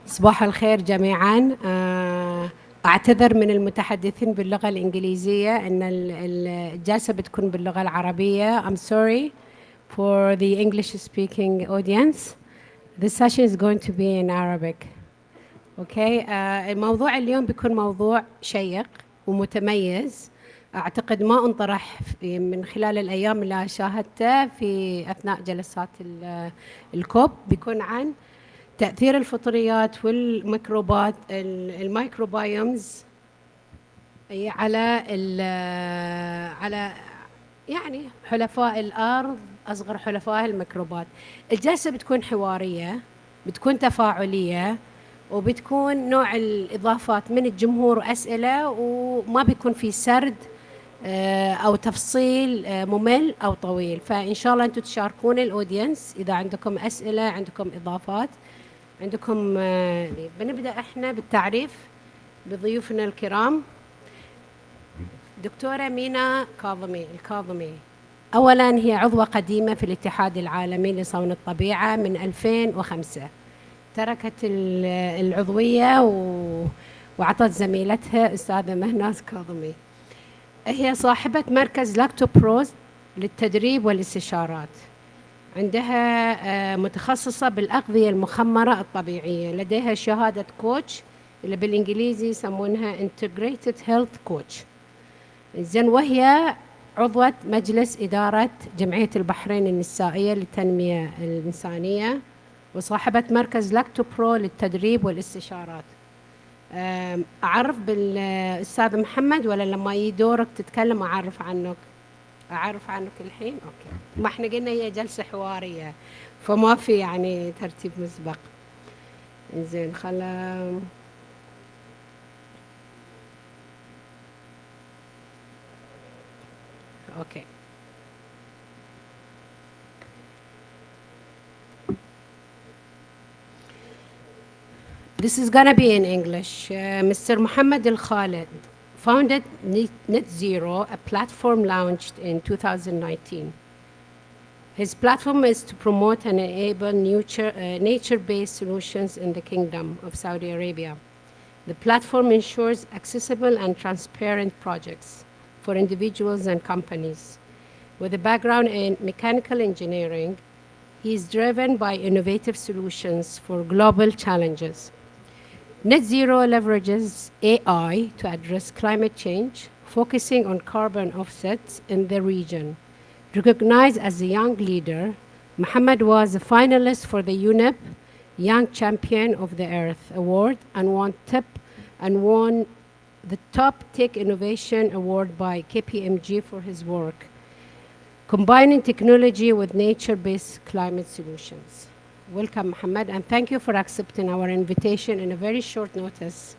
صباح الخير جميعا. أعتذر من المتحدثين باللغة الإنجليزية أن الجلسة بتكون باللغة العربية. I'm sorry for the English speaking audience. The session is going to be in Arabic. Okay. الموضوع اليوم بيكون موضوع شيق ومتميز. أعتقد ما انطرح من خلال الأيام اللي شاهدته في أثناء جلسات الكوب. بيكون عن تأثير الفطريات والميكروبات الميكروبايومز على يعني حلفاء الأرض، أصغر حلفاء الميكروبات. الجلسة بتكون حوارية، بتكون تفاعلية، وبتكون نوع الإضافات من الجمهور أسئلة، وما بيكون في سرد أو تفصيل ممل أو طويل. فإن شاء الله أنتم تشاركون الأودينس إذا عندكم أسئلة، عندكم إضافات، عندكم. بنبدأ إحنا بالتعريف بضيوفنا الكرام. دكتورة مينا الكاظمي. أولاً هي عضوة قديمة في الاتحاد العالمي لصون الطبيعة من 2005. تركت العضوية وعطت زميلتها أستاذة مهناز كاظمي. هي صاحبة مركز لاكتوبروز للتدريب والاستشارات. عندها متخصصة بالأغذية المخمرة الطبيعية. لديها شهادة كوتش اللي بالإنجليزي يسمونها Integrated Health Coach. زين، وهي عضوة مجلس إدارة جمعية البحرين النسائية للتنمية الإنسانية، وصاحبة مركز لاكتوبرو للتدريب والاستشارات. أعرف بالأستاذ محمد ولا لما يجي دورك تتكلم أعرف عنك الحين؟ أوكي. ما إحنا قلنا هي جلسة حوارية فما في يعني ترتيب مسبق. زين، أوكي. This is gonna be in English. Mr. Mohammed Al Khalid founded Net Zero, a platform launched in 2019. His platform is to promote and enable nature-based solutions in the Kingdom of Saudi Arabia. The platform ensures accessible and transparent projects for individuals and companies. With a background in mechanical engineering, he is driven by innovative solutions for global challenges. Net Zero leverages AI to address climate change, focusing on carbon offsets in the region. Recognized as a young leader, Mohammed was a finalist for the UNEP Young Champion of the Earth Award and won the top Tech Innovation Award by KPMG for his work, combining technology with nature-based climate solutions. Welcome, Mohammed, and thank you for accepting our invitation in a very short notice.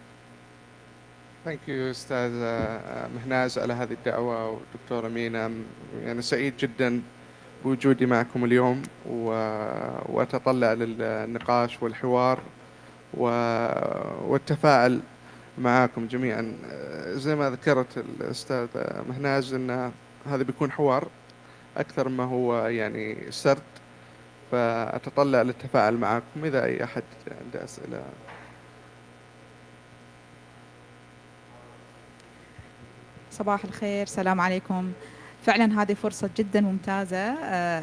Thank you أستاذ مهناز على هذه الدعوة، ودكتورة مينا. يعني سعيد جدا بوجودي معكم اليوم، وأتطلع للنقاش والحوار والتفاعل معاكم جميعا. زي ما ذكرت الأستاذ مهناز أن هذا بيكون حوار أكثر ما هو يعني سرد، فأتطلع للتفاعل معكم. إذا أي أحد عنده أسئلة. صباح الخير، السلام عليكم. فعلا هذه فرصة جدا ممتازة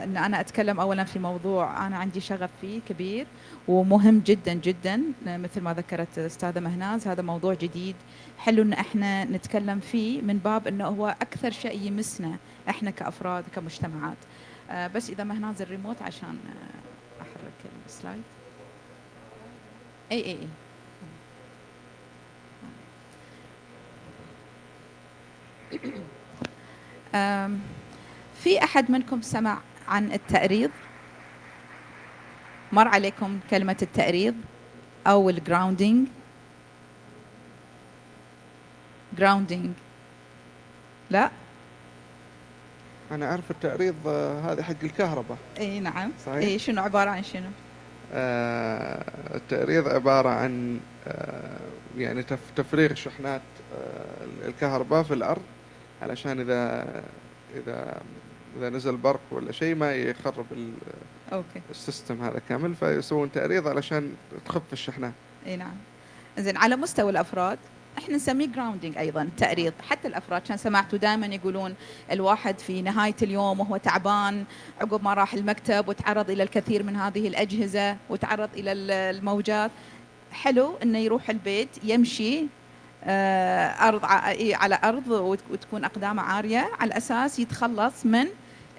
أن أنا أتكلم أولا في موضوع أنا عندي شغف فيه كبير ومهم جدا جدا. مثل ما ذكرت أستاذة مهناز، هذا موضوع جديد حلو أن احنا نتكلم فيه من باب أنه هو أكثر شيء يمسنا احنا كأفراد كمجتمعات. بس إذا مهناز الريموت عشان أحرك السلايد. أي في أحد منكم سمع عن التأريض؟ مر عليكم كلمة التأريض أو الجراوندينج؟ جراوندينج لا؟ أنا أعرف التعريض هذا حق الكهرباء. إي نعم. صحيح؟ إي شنو عبارة عن شنو؟ التعريض عبارة عن يعني تفريغ شحنات الكهرباء في الأرض، علشان إذا نزل برق ولا شيء ما يخرب أوكي. السيستم هذا كامل، فيسوون تعريض علشان تخف الشحنات. إي نعم. زين، على مستوى الأفراد احنا نسميه جراوندينج ايضا، تأريض. حتى الافراد كان سمعتوا دائما يقولون الواحد في نهايه اليوم وهو تعبان عقب ما راح المكتب وتعرض الى الكثير من هذه الاجهزه وتعرض الى الموجات، حلو انه يروح البيت يمشي ارض على ارض وتكون اقدامه عاريه، على اساس يتخلص من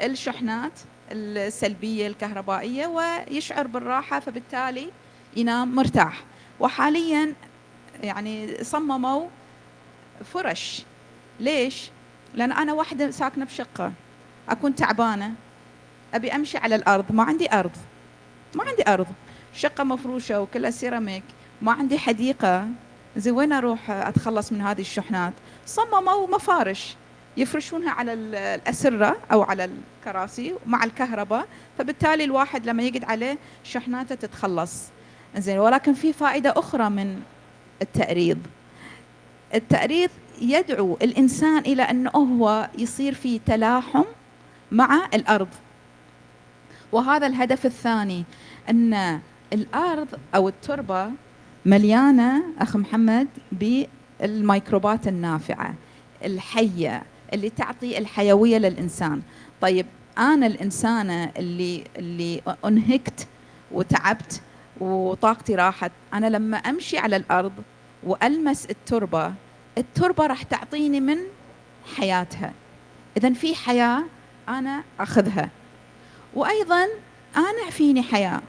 الشحنات السلبيه الكهربائيه ويشعر بالراحه، فبالتالي ينام مرتاح. وحاليا يعني صمموا فرش. ليش؟ لأن أنا واحدة ساكنة بشقة، أكون تعبانة أبي أمشي على الأرض، ما عندي أرض، شقة مفروشة وكلها سيراميك، ما عندي حديقة، زي وين أروح أتخلص من هذه الشحنات؟ صمموا مفارش يفرشونها على الأسرة أو على الكراسي مع الكهرباء، فبالتالي الواحد لما يقعد عليه شحناته تتخلص. زين، ولكن في فائدة أخرى من التأريض يدعو الإنسان إلى أنه هو يصير في تلاحم مع الأرض، وهذا الهدف الثاني، أن الأرض أو التربة مليانة أخ محمد بالميكروبات النافعة الحية اللي تعطي الحيوية للإنسان. طيب أنا الإنسانة اللي أنهكت وتعبت وطاقتي راحت، أنا لما أمشي على الأرض وألمس التربة راح تعطيني من حياتها. إذن في حياة أنا أخذها، وأيضا أنا فيني حياة،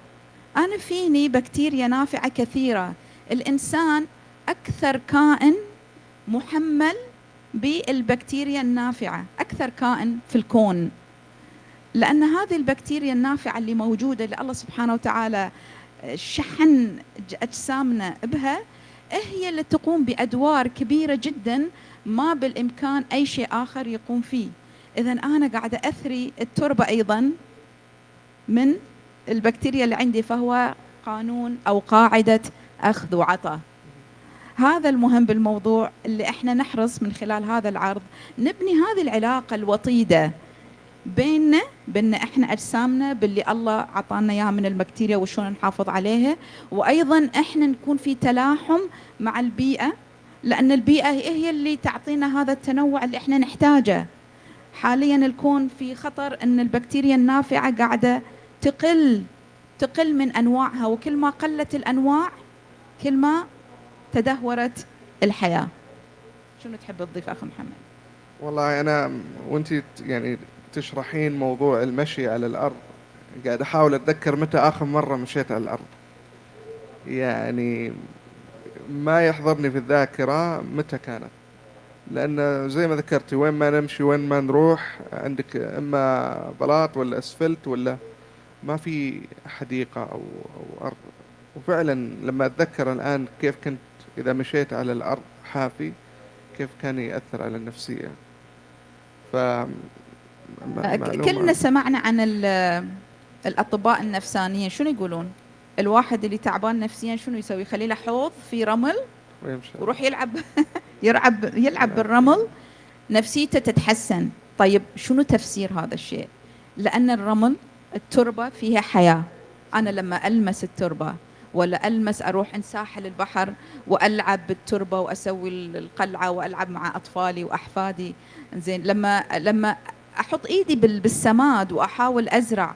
أنا فيني بكتيريا نافعة كثيرة. الإنسان أكثر كائن محمل بالبكتيريا النافعة، أكثر كائن في الكون، لأن هذه البكتيريا النافعة اللي موجودة اللي الله سبحانه وتعالى شحن أجسامنا بها، هي اللي تقوم بأدوار كبيرة جدا ما بالإمكان أي شيء آخر يقوم فيه. إذن أنا قاعدة أثري التربة أيضا من البكتيريا اللي عندي، فهو قانون أو قاعدة أخذ وعطاء. هذا المهم بالموضوع، اللي احنا نحرص من خلال هذا العرض نبني هذه العلاقة الوطيدة بين احنا اجسامنا باللي الله عطانا اياه من البكتيريا وشلون نحافظ عليها، وايضا احنا نكون في تلاحم مع البيئة، لان البيئة هي اللي تعطينا هذا التنوع اللي احنا نحتاجه. حاليا الكون في خطر ان البكتيريا النافعة قاعدة تقل من انواعها، وكل ما قلت الانواع كل ما تدهورت الحياة. شنو تحب تضيف اخ محمد؟ والله انا وانت يعني تشرحين موضوع المشي على الأرض، قاعد أحاول أتذكر متى آخر مرة مشيت على الأرض. يعني ما يحضرني في الذاكرة متى كانت، لأن زي ما ذكرتي وين ما نمشي وين ما نروح عندك إما بلاط ولا أسفلت ولا ما في حديقة أو أرض. وفعلا لما أتذكر الآن كيف كنت إذا مشيت على الأرض حافي كيف كان يأثر على النفسية. كلنا سمعنا عن الأطباء النفسانيين شنو يقولون؟ الواحد اللي تعبان نفسيا شنو يسوي؟ يخلي له حوض في رمل ويروح يلعب يلعب بالرمل، نفسيته تتحسن. طيب شنو تفسير هذا الشيء؟ لأن الرمل التربة فيها حياة. أنا لما ألمس التربة ولا ألمس أروح عند ساحل البحر وألعب بالتربة وأسوي القلعة وألعب مع أطفالي وأحفادي، زين لما أحط إيدي بالسماد وأحاول أزرع،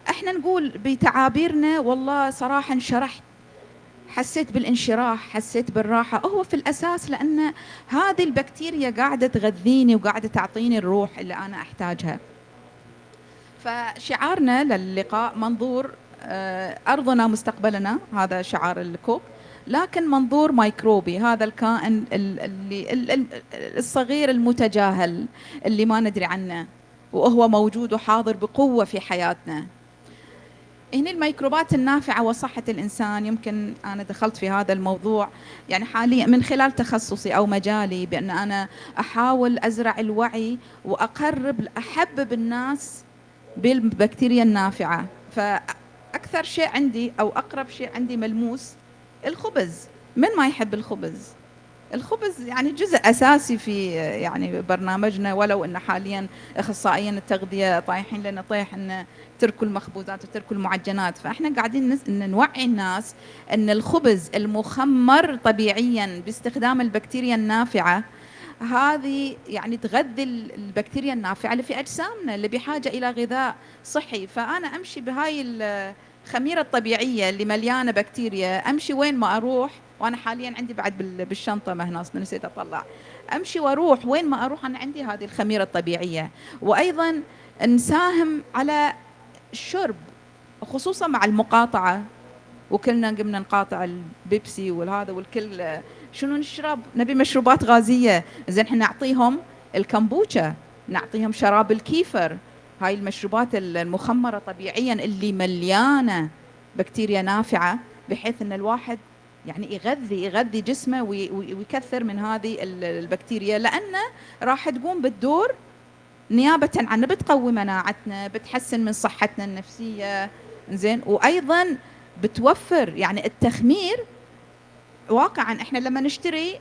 إحنا نقول بتعابيرنا والله صراحة انشرحت، حسيت بالانشراح، حسيت بالراحة. هو في الأساس لأن هذه البكتيريا قاعدة تغذيني وقاعدة تعطيني الروح اللي أنا أحتاجها. فشعارنا للقاء منظور أرضنا مستقبلنا، هذا شعار الكوب، لكن منظور ميكروبي، هذا الكائن الصغير المتجاهل اللي ما ندري عنه وهو موجود وحاضر بقوة في حياتنا. هنا الميكروبات النافعة وصحة الإنسان، يمكن أنا دخلت في هذا الموضوع يعني حاليا من خلال تخصصي أو مجالي، بأن أنا أحاول أزرع الوعي أحبب الناس بالبكتيريا النافعة. فأكثر شيء عندي أو أقرب شيء عندي ملموس الخبز. من ما يحب الخبز؟ الخبز يعني جزء أساسي في يعني برنامجنا، ولو أن حاليا أخصائيين التغذية طايحين لنا طيح أن تركوا المخبوزات وتركوا المعجنات. فإحنا قاعدين إن نوعي الناس أن الخبز المخمر طبيعيا باستخدام البكتيريا النافعة هذه يعني تغذي البكتيريا النافعة اللي في أجسامنا اللي بحاجة إلى غذاء صحي. فأنا أمشي بهاي الخميرة الطبيعية اللي مليانة بكتيريا، أمشي وين ما أروح. وأنا حاليا عندي بعد بالشنطة مهناص نسيت أطلع، أمشي وأروح وين ما أروح أنا عندي هذه الخميرة الطبيعية. وأيضا نساهم على الشرب خصوصا مع المقاطعة، وكلنا قمنا نقاطع البيبسي والهذا والكل. شنو نشرب؟ نبي مشروبات غازية. زين احنا نعطيهم الكمبوتشا، نعطيهم شراب الكيفر، هاي المشروبات المخمرة طبيعيا اللي مليانة بكتيريا نافعة، بحيث ان الواحد يعني يغذي جسمه ويكثر من هذه البكتيريا، لأنه راح تقوم بالدور نيابة عنه، بتقوي مناعتنا، بتحسن من صحتنا النفسية. زين وأيضا بتوفر يعني التخمير. واقعا احنا لما نشتري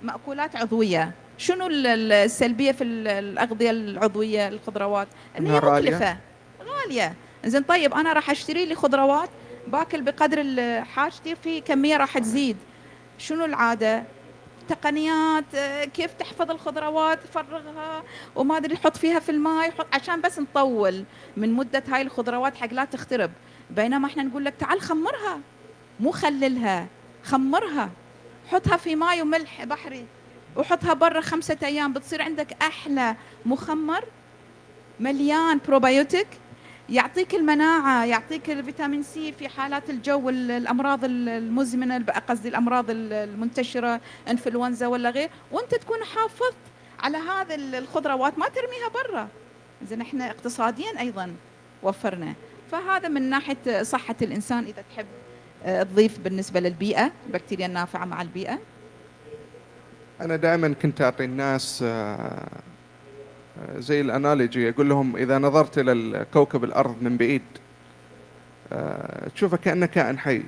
مأكولات عضوية، شنو السلبية في الأغذية العضوية الخضروات؟ انها مكلفة غالية. زين طيب انا راح اشتري لي خضروات باكل بقدر حاجتي، في كمية راح تزيد. شنو العادة؟ تقنيات كيف تحفظ الخضروات، تفرغها وما ادري تحط فيها في الماء، عشان بس نطول من مدة هاي الخضروات حق لا تخترب. بينما احنا نقول لك تعال خمرها، مو خللها، خمرها، حطها في ماء وملح بحري وحطها برا 5 أيام، بتصير عندك أحلى مخمر مليان بروبايوتيك، يعطيك المناعة، يعطيك الفيتامين سي في حالات الجو، الأمراض المزمنة، قصدي الأمراض المنتشرة، انفلونزا ولا غير، وانت تكون حافظت على هذا الخضروات، ما ترميها برا. إذن احنا اقتصاديا أيضا وفرنا. فهذا من ناحية صحة الإنسان. إذا تحب تضيف بالنسبة للبيئة، البكتيريا النافعة مع البيئة. أنا دائما كنت أعطي الناس زي الأنالوجي، أقول لهم إذا نظرت إلى كوكب الأرض من بعيد تشوفه كأنه كائن حي،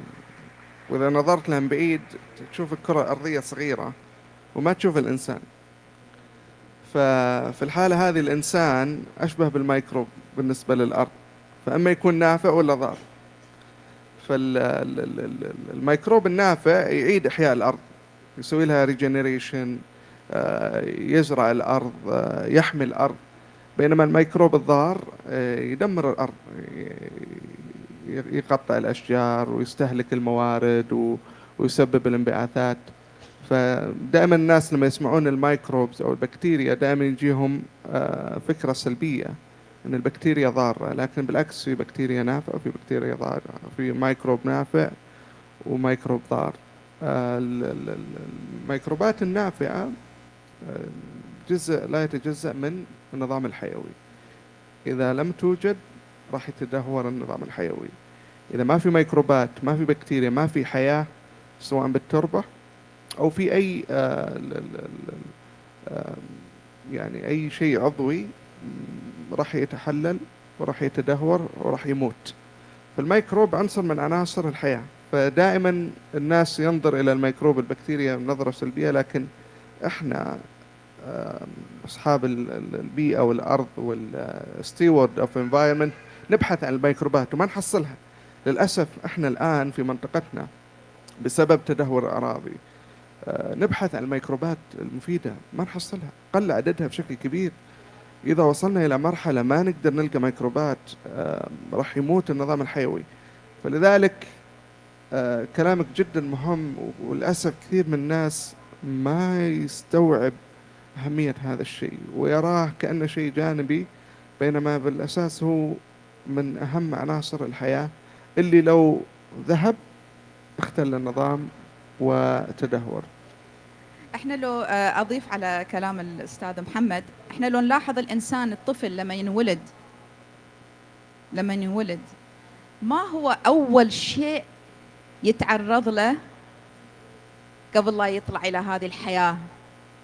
وإذا نظرت له من بعيد تشوف الكرة الأرضية صغيرة وما تشوف الإنسان. ففي الحالة هذه الإنسان أشبه بالميكروب بالنسبة للأرض، فإما يكون نافع ولا ضار. فالميكروب النافع يعيد إحياء الأرض، يسوي لها ريجنريشن، يزرع الأرض، يحمي الأرض. بينما الميكروب الضار يدمر الأرض، يقطع الأشجار ويستهلك الموارد ويسبب الانبعاثات. فدائما الناس لما يسمعون الميكروبز أو البكتيريا دائما يجيهم فكرة سلبية أن البكتيريا ضارة، لكن بالعكس في بكتيريا نافعة وفي بكتيريا ضارة، في ميكروب نافع وميكروب ضار. الميكروبات النافعة جزء لا يتجزأ من النظام الحيوي. إذا لم توجد راح يتدهور النظام الحيوي. إذا ما في ميكروبات، ما في بكتيريا، ما في حياة سواء بالتربة أو في أي يعني أي شيء عضوي، راح يتحلل وراح يتدهور وراح يموت. فالميكروب عنصر من عناصر الحياة. فدائما الناس ينظر إلى الميكروب البكتيريا بنظرة سلبية، لكن إحنا أصحاب البيئة والأرض والستيورد أوف environment نبحث عن الميكروبات وما نحصلها. للأسف إحنا الآن في منطقتنا بسبب تدهور الأراضي نبحث عن الميكروبات المفيدة ما نحصلها، قل عددها بشكل كبير. إذا وصلنا إلى مرحلة ما نقدر نلقى ميكروبات راح يموت النظام الحيوي. فلذلك كلامك جدا مهم، وللأسف كثير من الناس ما يستوعب أهمية هذا الشيء ويراه كأنه شيء جانبي، بينما بالأساس هو من أهم عناصر الحياة اللي لو ذهب اختل النظام وتدهور. احنا لو اضيف على كلام الاستاذ محمد، احنا لو نلاحظ الانسان الطفل لما ينولد ما هو اول شيء يتعرض له قبل لا يطلع الى هذه الحياه،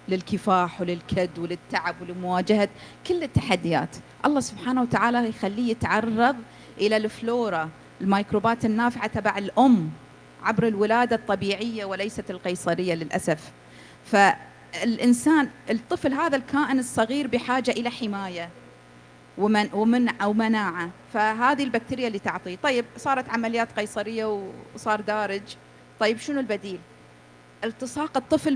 للكفاح وللكد وللتعب ولمواجهه كل التحديات. الله سبحانه وتعالى يخليه يتعرض الى الفلورا، الميكروبات النافعه تبع الام عبر الولاده الطبيعيه وليست القيصريه للاسف. فالإنسان الطفل هذا الكائن الصغير بحاجة إلى حماية ومناعة، فهذه البكتيريا اللي تعطيه. طيب صارت عمليات قيصرية وصار دارج، طيب شنو البديل؟ التصاق الطفل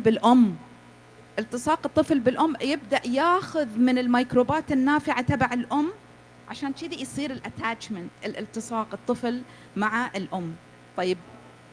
بالأم يبدأ ياخذ من الميكروبات النافعة تبع الأم، عشان كذي يصير الاتاتشمنت، الالتصاق الطفل مع الأم. طيب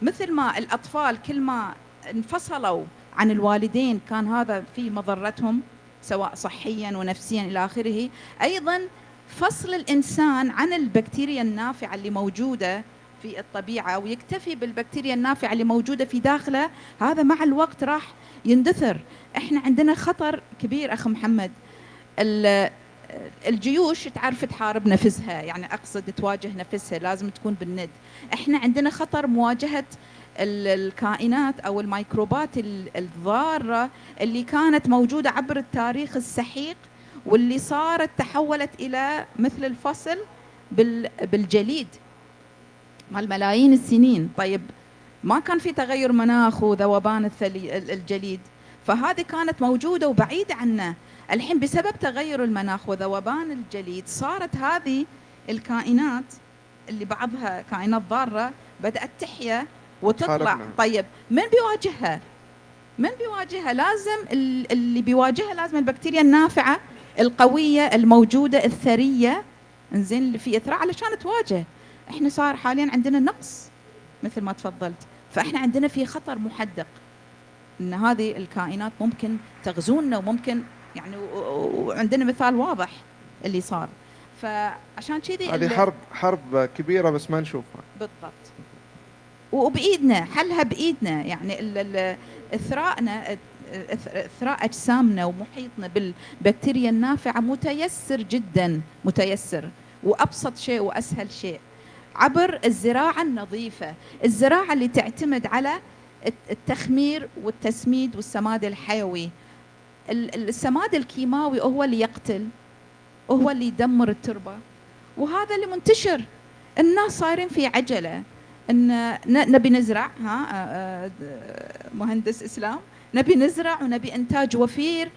مثل ما الأطفال كل ما انفصلوا عن الوالدين كان هذا في مضرتهم سواء صحيا ونفسيا إلى آخره، أيضا فصل الإنسان عن البكتيريا النافعة اللي موجودة في الطبيعة ويكتفي بالبكتيريا النافعة اللي موجودة في داخله، هذا مع الوقت راح يندثر. احنا عندنا خطر كبير أخ محمد. الجيوش تعرف تحارب نفسها، يعني أقصد تواجه نفسها، لازم تكون بالند. احنا عندنا خطر مواجهة الكائنات أو الميكروبات الضارة اللي كانت موجودة عبر التاريخ السحيق، واللي صارت تحولت إلى مثل الفصل بالجليد مع ملايين السنين. طيب ما كان في تغير مناخ وذوبان الجليد، فهذه كانت موجودة وبعيدة عنا. الحين بسبب تغير المناخ وذوبان الجليد صارت هذه الكائنات اللي بعضها كائنات ضارة بدأت تحيا وتطلع. طيب من بيواجهها؟ لازم اللي بيواجهها لازم البكتيريا النافعة القوية الموجودة الثرية، انزين، اللي في إثراء علشان تواجه. احنا صار حاليا عندنا نقص مثل ما تفضلت، فاحنا عندنا في خطر محدق ان هذه الكائنات ممكن تغزونا، وممكن يعني وعندنا مثال واضح اللي صار. فعشان كذي هذه حرب كبيرة بس ما نشوفها بالضبط، وبإيدنا حلها بإيدنا. يعني إثراء أجسامنا ومحيطنا بالبكتيريا النافعة متيسر جدا، متيسر، وأبسط شيء وأسهل شيء عبر الزراعة النظيفة، الزراعة اللي تعتمد على التخمير والتسميد والسماد الحيوي. السماد الكيماوي هو اللي يقتل، هو اللي يدمر التربة، وهذا اللي منتشر. الناس صايرين في عجلة ان نبي نزرع، مهندس اسلام، نبي نزرع ونبي انتاج وفير،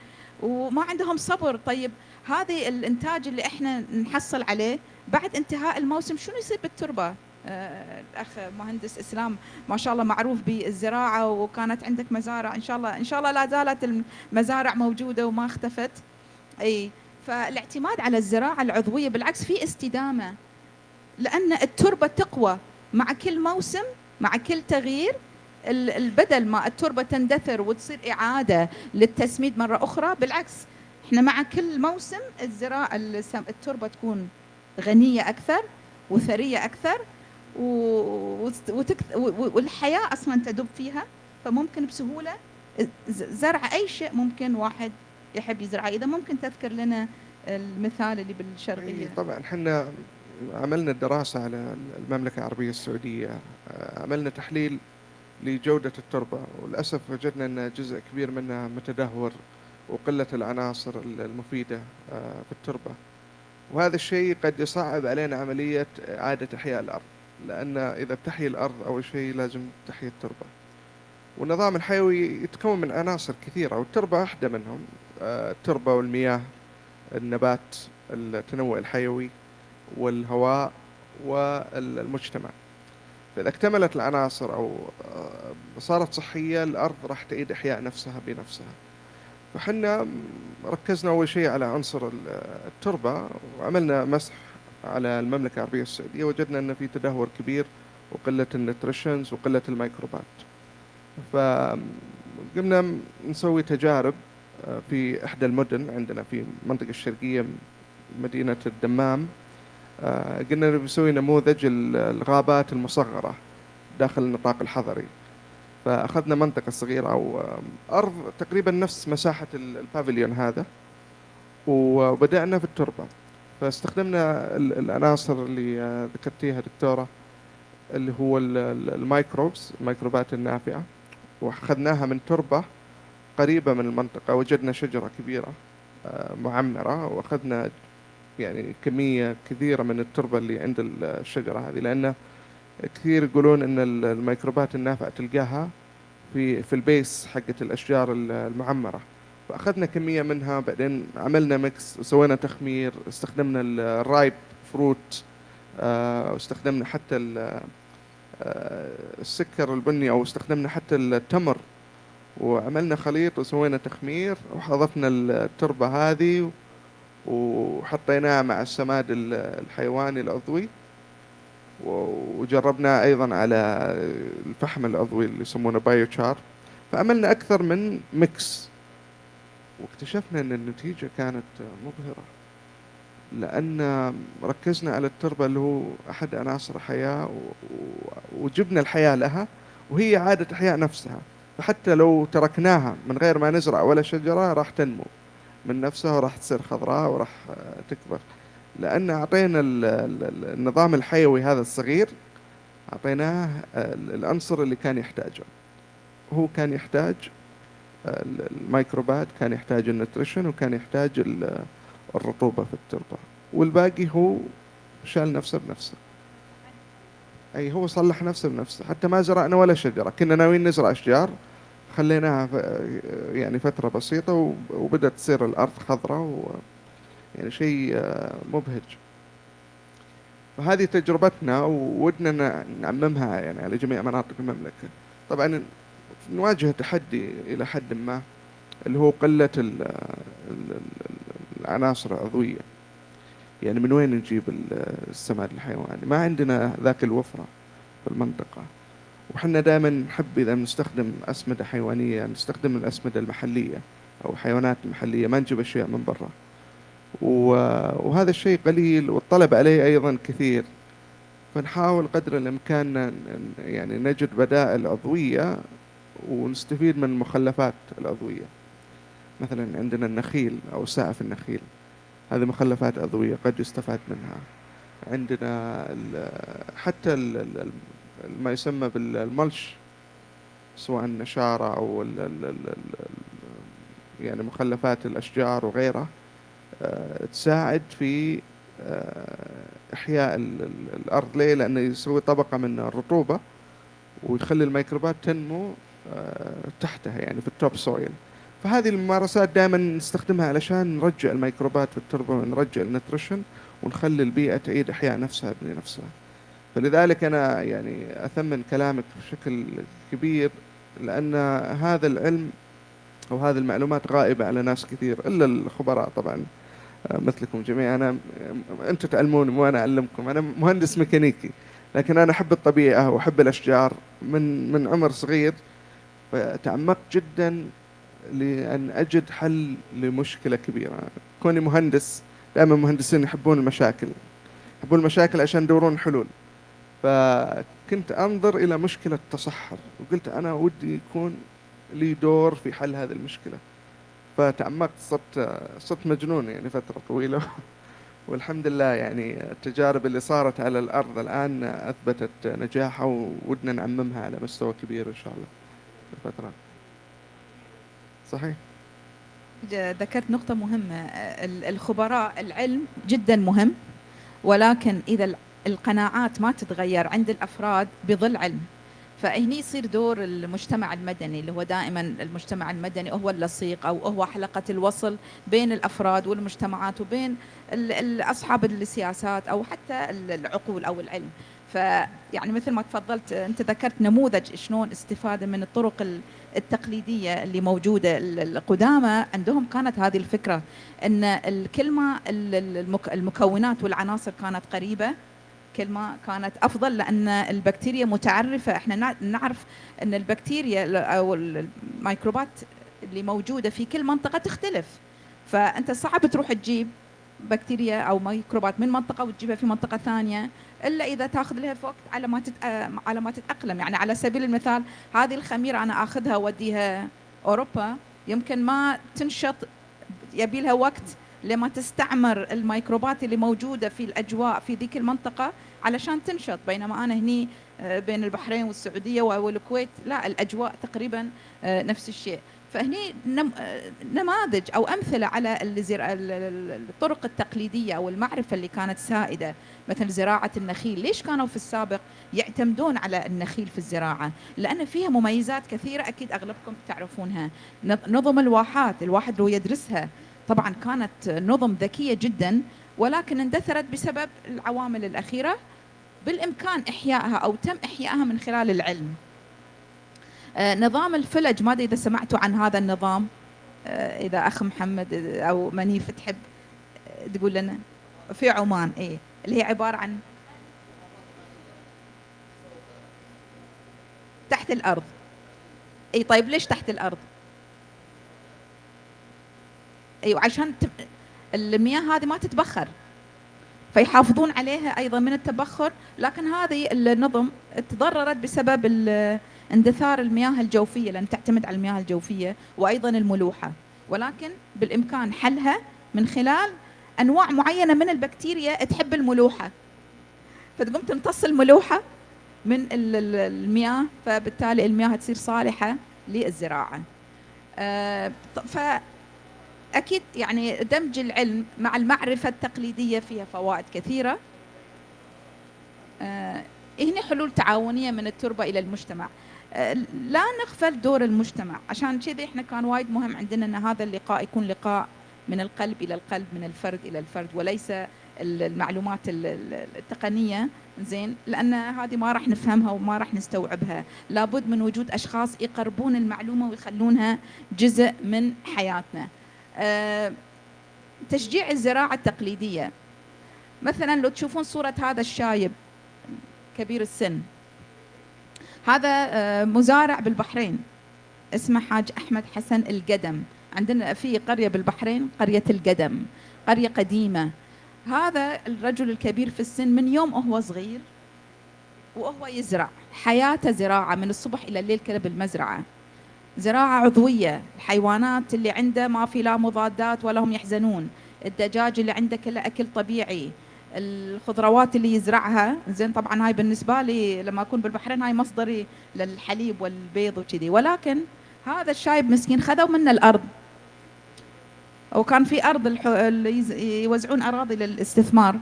وما عندهم صبر. طيب هذه الانتاج اللي احنا نحصل عليه بعد انتهاء الموسم شنو يصير بالتربه؟ الاخ مهندس اسلام ما شاء الله معروف بالزراعه، وكانت عندك مزارع، ان شاء الله لا زالت المزارع موجوده وما اختفت. اي فالاعتماد على الزراعه العضويه بالعكس في استدامه، لان التربه تقوى مع كل موسم، مع كل تغيير. البدل ما التربة تندثر وتصير إعادة للتسميد مرة أخرى، بالعكس إحنا مع كل موسم التربة تكون غنية أكثر وثرية أكثر، والحياة أصلا تدب فيها، فممكن بسهولة زرع أي شيء ممكن واحد يحب يزرعه. إذا ممكن تذكر لنا المثال اللي بالشرقية. طبعا احنا عملنا دراسة على المملكة العربية السعودية، عملنا تحليل لجودة التربة، وللأسف وجدنا أن جزء كبير منها متدهور وقلة العناصر المفيدة في التربة. وهذا الشيء قد يصعب علينا عملية إعادة إحياء الأرض، لأن إذا بتحيي الأرض أول شيء لازم تحيي التربة. والنظام الحيوي يتكون من عناصر كثيرة، والتربة واحدة منهم. التربة والمياه، النبات، التنوع الحيوي، والهواء، والمجتمع. فإذا اكتملت العناصر أو صارت صحية، الأرض راح تعيد إحياء نفسها بنفسها. فحنا ركزنا أول شيء على عنصر التربة، وعملنا مسح على المملكة العربية السعودية، وجدنا أن في تدهور كبير وقلة النيوتريشنز وقلة الميكروبات. فقمنا نسوي تجارب في إحدى المدن عندنا في المنطقة الشرقية، مدينة الدمام. قلنا نسوي نموذج الغابات المصغرة داخل النطاق الحضري. فأخذنا منطقة صغيرة أو أرض تقريبا نفس مساحة البافليون هذا، وبدأنا في التربة. فاستخدمنا العناصر اللي ذكرتيها دكتورة، اللي هو الميكروبات النافعة، وأخذناها من تربة قريبة من المنطقة. وجدنا شجرة كبيرة معمرة، وأخذنا يعني كمية كثيرة من التربة اللي عند الشجرة هذه، لأن كثير يقولون أن الميكروبات النافعة تلقاها في البيس حقة الأشجار المعمرة. فأخذنا كمية منها، بعدين عملنا ميكس وسوينا تخمير، استخدمنا الرايب فروت، واستخدمنا حتى السكر البني، أو استخدمنا حتى التمر، وعملنا خليط وسوينا تخمير، وحضفنا التربة هذه وحطيناها مع السماد الحيواني العضوي، وجربناه أيضا على الفحم العضوي اللي يسمونه بايوشار. فعملنا أكثر من ميكس، واكتشفنا أن النتيجة كانت مبهرة، لأن ركزنا على التربة اللي هو أحد عناصر الحياة، وجبنا الحياة لها، وهي عادة إحياء نفسها. فحتى لو تركناها من غير ما نزرع ولا شجرة راح تنمو من نفسها، وراح تصير خضراء، وراح تكبر، لأن أعطينا النظام الحيوي هذا الصغير، أعطيناه العنصر اللي كان يحتاجه. هو كان يحتاج الميكروبات، كان يحتاج النتريشن، وكان يحتاج الرطوبة في التربة، والباقي هو شال نفسه بنفسه. أي هو صلح نفسه بنفسه، حتى ما زرعنا ولا شجرة. كنا ناويين نزرع أشجار، خليناها يعني فترة بسيطة، وبدأت تصير الأرض خضراء، يعني شيء مبهج. فهذه تجربتنا، وودنا نعممها يعني على جميع مناطق المملكة. طبعا نواجه تحدي إلى حد ما، اللي هو قلة العناصر العضوية. يعني من وين نجيب السماد الحيواني؟ ما عندنا ذاك الوفرة في المنطقة. وحنا دائما نحب إذا نستخدم أسمدة حيوانية نستخدم الأسمدة المحلية أو حيوانات محلية، ما نجيب أشياء من برا. وهذا الشيء قليل، والطلب عليه أيضا كثير. فنحاول قدر الإمكان يعني نجد بدائل عضوية ونستفيد من المخلفات العضوية. مثلا عندنا النخيل أو سقف النخيل، هذه مخلفات عضوية قد يستفاد منها. عندنا حتى ما يسمى بالملش، سواء النشارة أو يعني مخلفات الأشجار وغيرها، تساعد في إحياء الأرض. ليه؟ لأنه يسوي طبقة من الرطوبة، ويخلي الميكروبات تنمو تحتها، يعني في التوب سويل. فهذه الممارسات دائما نستخدمها علشان نرجع الميكروبات في التربة، ونرجع النتريشن، ونخلي البيئة تعيد إحياء نفسها بنفسها. فلذلك أنا يعني أثمن كلامك بشكل كبير، لأن هذا العلم أو هذه المعلومات غائبة على ناس كثير، إلا الخبراء طبعا مثلكم جميعا. أنتم تعلمون وأنا أعلمكم. أنا مهندس ميكانيكي، لكن أنا أحب الطبيعة وأحب الأشجار من عمر صغير. فتعمقت جدا لأن أجد حل لمشكلة كبيرة. كوني مهندس، دائما المهندسين يحبون المشاكل عشان يدورون حلول. فكنت أنظر إلى مشكلة تصحر، وقلت أنا ودي يكون لي دور في حل هذه المشكلة. فتعمقت، صرت مجنون يعني فترة طويلة. والحمد لله يعني التجارب اللي صارت على الأرض الآن أثبتت نجاحها، ودنا نعممها على مستوى كبير إن شاء الله في الفترة. صحيح. ذكرت نقطة مهمة. الخبراء، العلم جدا مهم، ولكن إذا القناعات ما تتغير عند الأفراد بظل علم، فهني يصير دور المجتمع المدني، اللي هو دائما المجتمع المدني هو اللصيق أو هو حلقة الوصل بين الأفراد والمجتمعات وبين أصحاب السياسات أو حتى العقول أو العلم. فيعني مثل ما تفضلت أنت، ذكرت نموذج شلون استفادة من الطرق التقليدية اللي موجودة. القدامى عندهم كانت هذه الفكرة أن الكلمة المكونات والعناصر كانت قريبة، كلمة كانت أفضل، لأن البكتيريا متعرفة. إحنا نعرف أن البكتيريا أو الميكروبات اللي موجودة في كل منطقة تختلف، فأنت صعب تروح تجيب بكتيريا أو ميكروبات من منطقة وتجيبها في منطقة ثانية إلا إذا تأخذ لها وقت على ما تتأقلم. يعني على سبيل المثال هذه الخميرة أنا أخذها وأوديها أوروبا، يمكن ما تنشط، يبي لها وقت لما تستعمر الميكروبات اللي موجودة في الأجواء في ذيك المنطقة علشان تنشط. بينما أنا هني بين البحرين والسعودية والكويت لا، الأجواء تقريبا نفس الشيء. فهني نماذج أو أمثلة على الطرق التقليدية أو المعرفة اللي كانت سائدة، مثل زراعة النخيل. ليش كانوا في السابق يعتمدون على النخيل في الزراعة؟ لأن فيها مميزات كثيرة أكيد أغلبكم تعرفونها. نظم الواحات، الواحد لو يدرسها طبعا كانت نظم ذكية جدا، ولكن اندثرت بسبب العوامل الأخيرة. بالإمكان إحيائها أو تم إحيائها من خلال العلم. نظام الفلج، ما أدري إذا سمعتوا عن هذا النظام، إذا أخ محمد أو منيف تحب تقول لنا. في عمان، إيه، اللي هي عبارة عن تحت الأرض. إيه، طيب ليش تحت الأرض؟ أيوة، عشان المياه هذه ما تتبخر، فيحافظون عليها أيضا من التبخر. لكن هذه النظم تضررت بسبب اندثار المياه الجوفية، لأن تعتمد على المياه الجوفية وأيضا الملوحة. ولكن بالإمكان حلها من خلال أنواع معينة من البكتيريا تحب الملوحة، فتقوم تمتص الملوحة من المياه، فبالتالي المياه تصير صالحة للزراعة. فأكيد يعني دمج العلم مع المعرفة التقليدية فيها فوائد كثيرة. هنا حلول تعاونية من التربة إلى المجتمع. لا نغفل دور المجتمع، عشان كذا احنا كان وايد مهم عندنا ان هذا اللقاء يكون لقاء من القلب الى القلب، من الفرد الى الفرد، وليس المعلومات التقنية، زين، لان هذه ما راح نفهمها وما راح نستوعبها. لابد من وجود اشخاص يقربون المعلومة ويخلونها جزء من حياتنا. تشجيع الزراعة التقليدية، مثلا لو تشوفون صورة هذا الشايب كبير السن، هذا مزارع بالبحرين اسمه حاج أحمد حسن القدم. عندنا في قرية بالبحرين قرية القدم، قرية قديمة. هذا الرجل الكبير في السن من يوم وهو صغير وهو يزرع، حياته زراعة من الصبح إلى الليل كله بالمزرعة. زراعة عضوية، الحيوانات اللي عنده ما في لا مضادات ولا هم يحزنون، الدجاج اللي عنده كله أكل طبيعي، الخضروات اللي يزرعها، زين. طبعا هاي بالنسبة لي لما أكون بالبحرين هاي مصدري للحليب والبيض وكذي. ولكن هذا الشايب مسكين خذوا منه الأرض، وكان في أرض اللي يوزعون أراضي للاستثمار،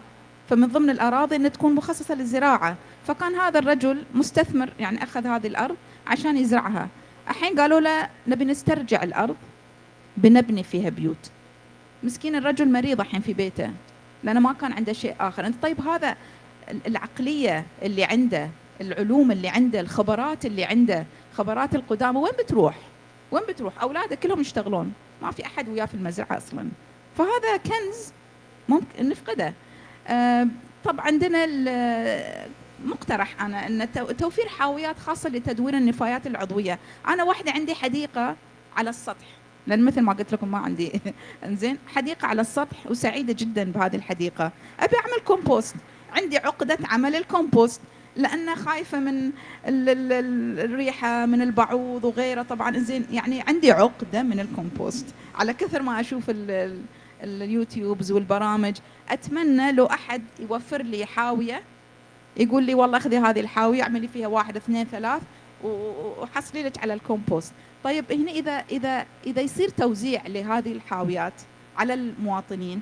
فمن ضمن الأراضي أن تكون مخصصة للزراعة. فكان هذا الرجل مستثمر، يعني أخذ هذه الأرض عشان يزرعها. الحين قالوا له نبي نسترجع الأرض بنبني فيها بيوت. مسكين الرجل مريض الحين في بيته لأنه ما كان عنده شيء آخر. أنت طيب هذا العقلية اللي عنده، العلوم اللي عنده، الخبرات اللي عنده، خبرات القدامى، وين بتروح؟ وين بتروح؟ أولاده كلهم يشتغلون، ما في أحد وياه في المزرعة أصلا. فهذا كنز ممكن نفقده. طبعا عندنا مقترح أنا أن توفير حاويات خاصة لتدوير النفايات العضوية. أنا واحدة عندي حديقة على السطح، لأن مثل ما قلت لكم ما عندي إنزين حديقة على السطح وسعيدة جدا بهذه الحديقة. أبي أعمل كومبوست، عندي عقدة عمل الكومبوست. لأنه خايفة من الريحة من البعوض وغيره. طبعا زين يعني عندي عقدة من الكومبوست على كثر ما أشوف اليوتيوبز والبرامج. أتمنى لو أحد يوفر لي حاوية، يقول لي والله اخذي هذه الحاوية اعملي فيها 1 2 3 وحصلي لك على الكومبوست. طيب هنا إذا يصير توزيع لهذه الحاويات على المواطنين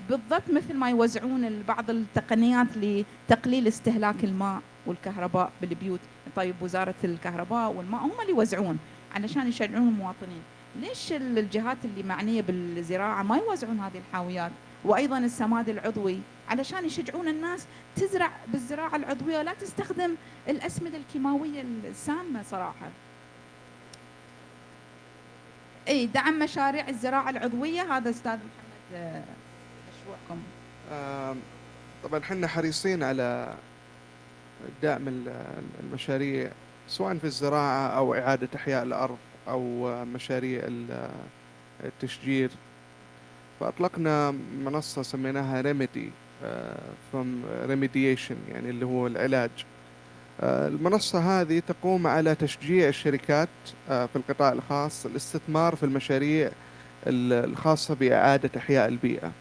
بالضبط مثل ما يوزعون بعض التقنيات لتقليل استهلاك الماء والكهرباء بالبيوت. طيب وزارة الكهرباء والماء هم اللي يوزعون علشان يشجعون المواطنين. ليش الجهات اللي معنية بالزراعة ما يوزعون هذه الحاويات؟ وأيضا السماد العضوي علشان يشجعون الناس تزرع بالزراعة العضوية ولا تستخدم الأسمدة الكيماوية السامة صراحة. اي دعم مشاريع الزراعة العضوية. هذا أستاذ محمد مشروعكم. طبعا احنا حريصين على دعم المشاريع سواء في الزراعة أو إعادة إحياء الأرض أو مشاريع التشجير. فأطلقنا منصة سميناها ريميدي from remediation، يعني اللي هو العلاج. المنصة هذه تقوم على تشجيع الشركات في القطاع الخاص الاستثمار في المشاريع الخاصة بإعادة إحياء البيئة.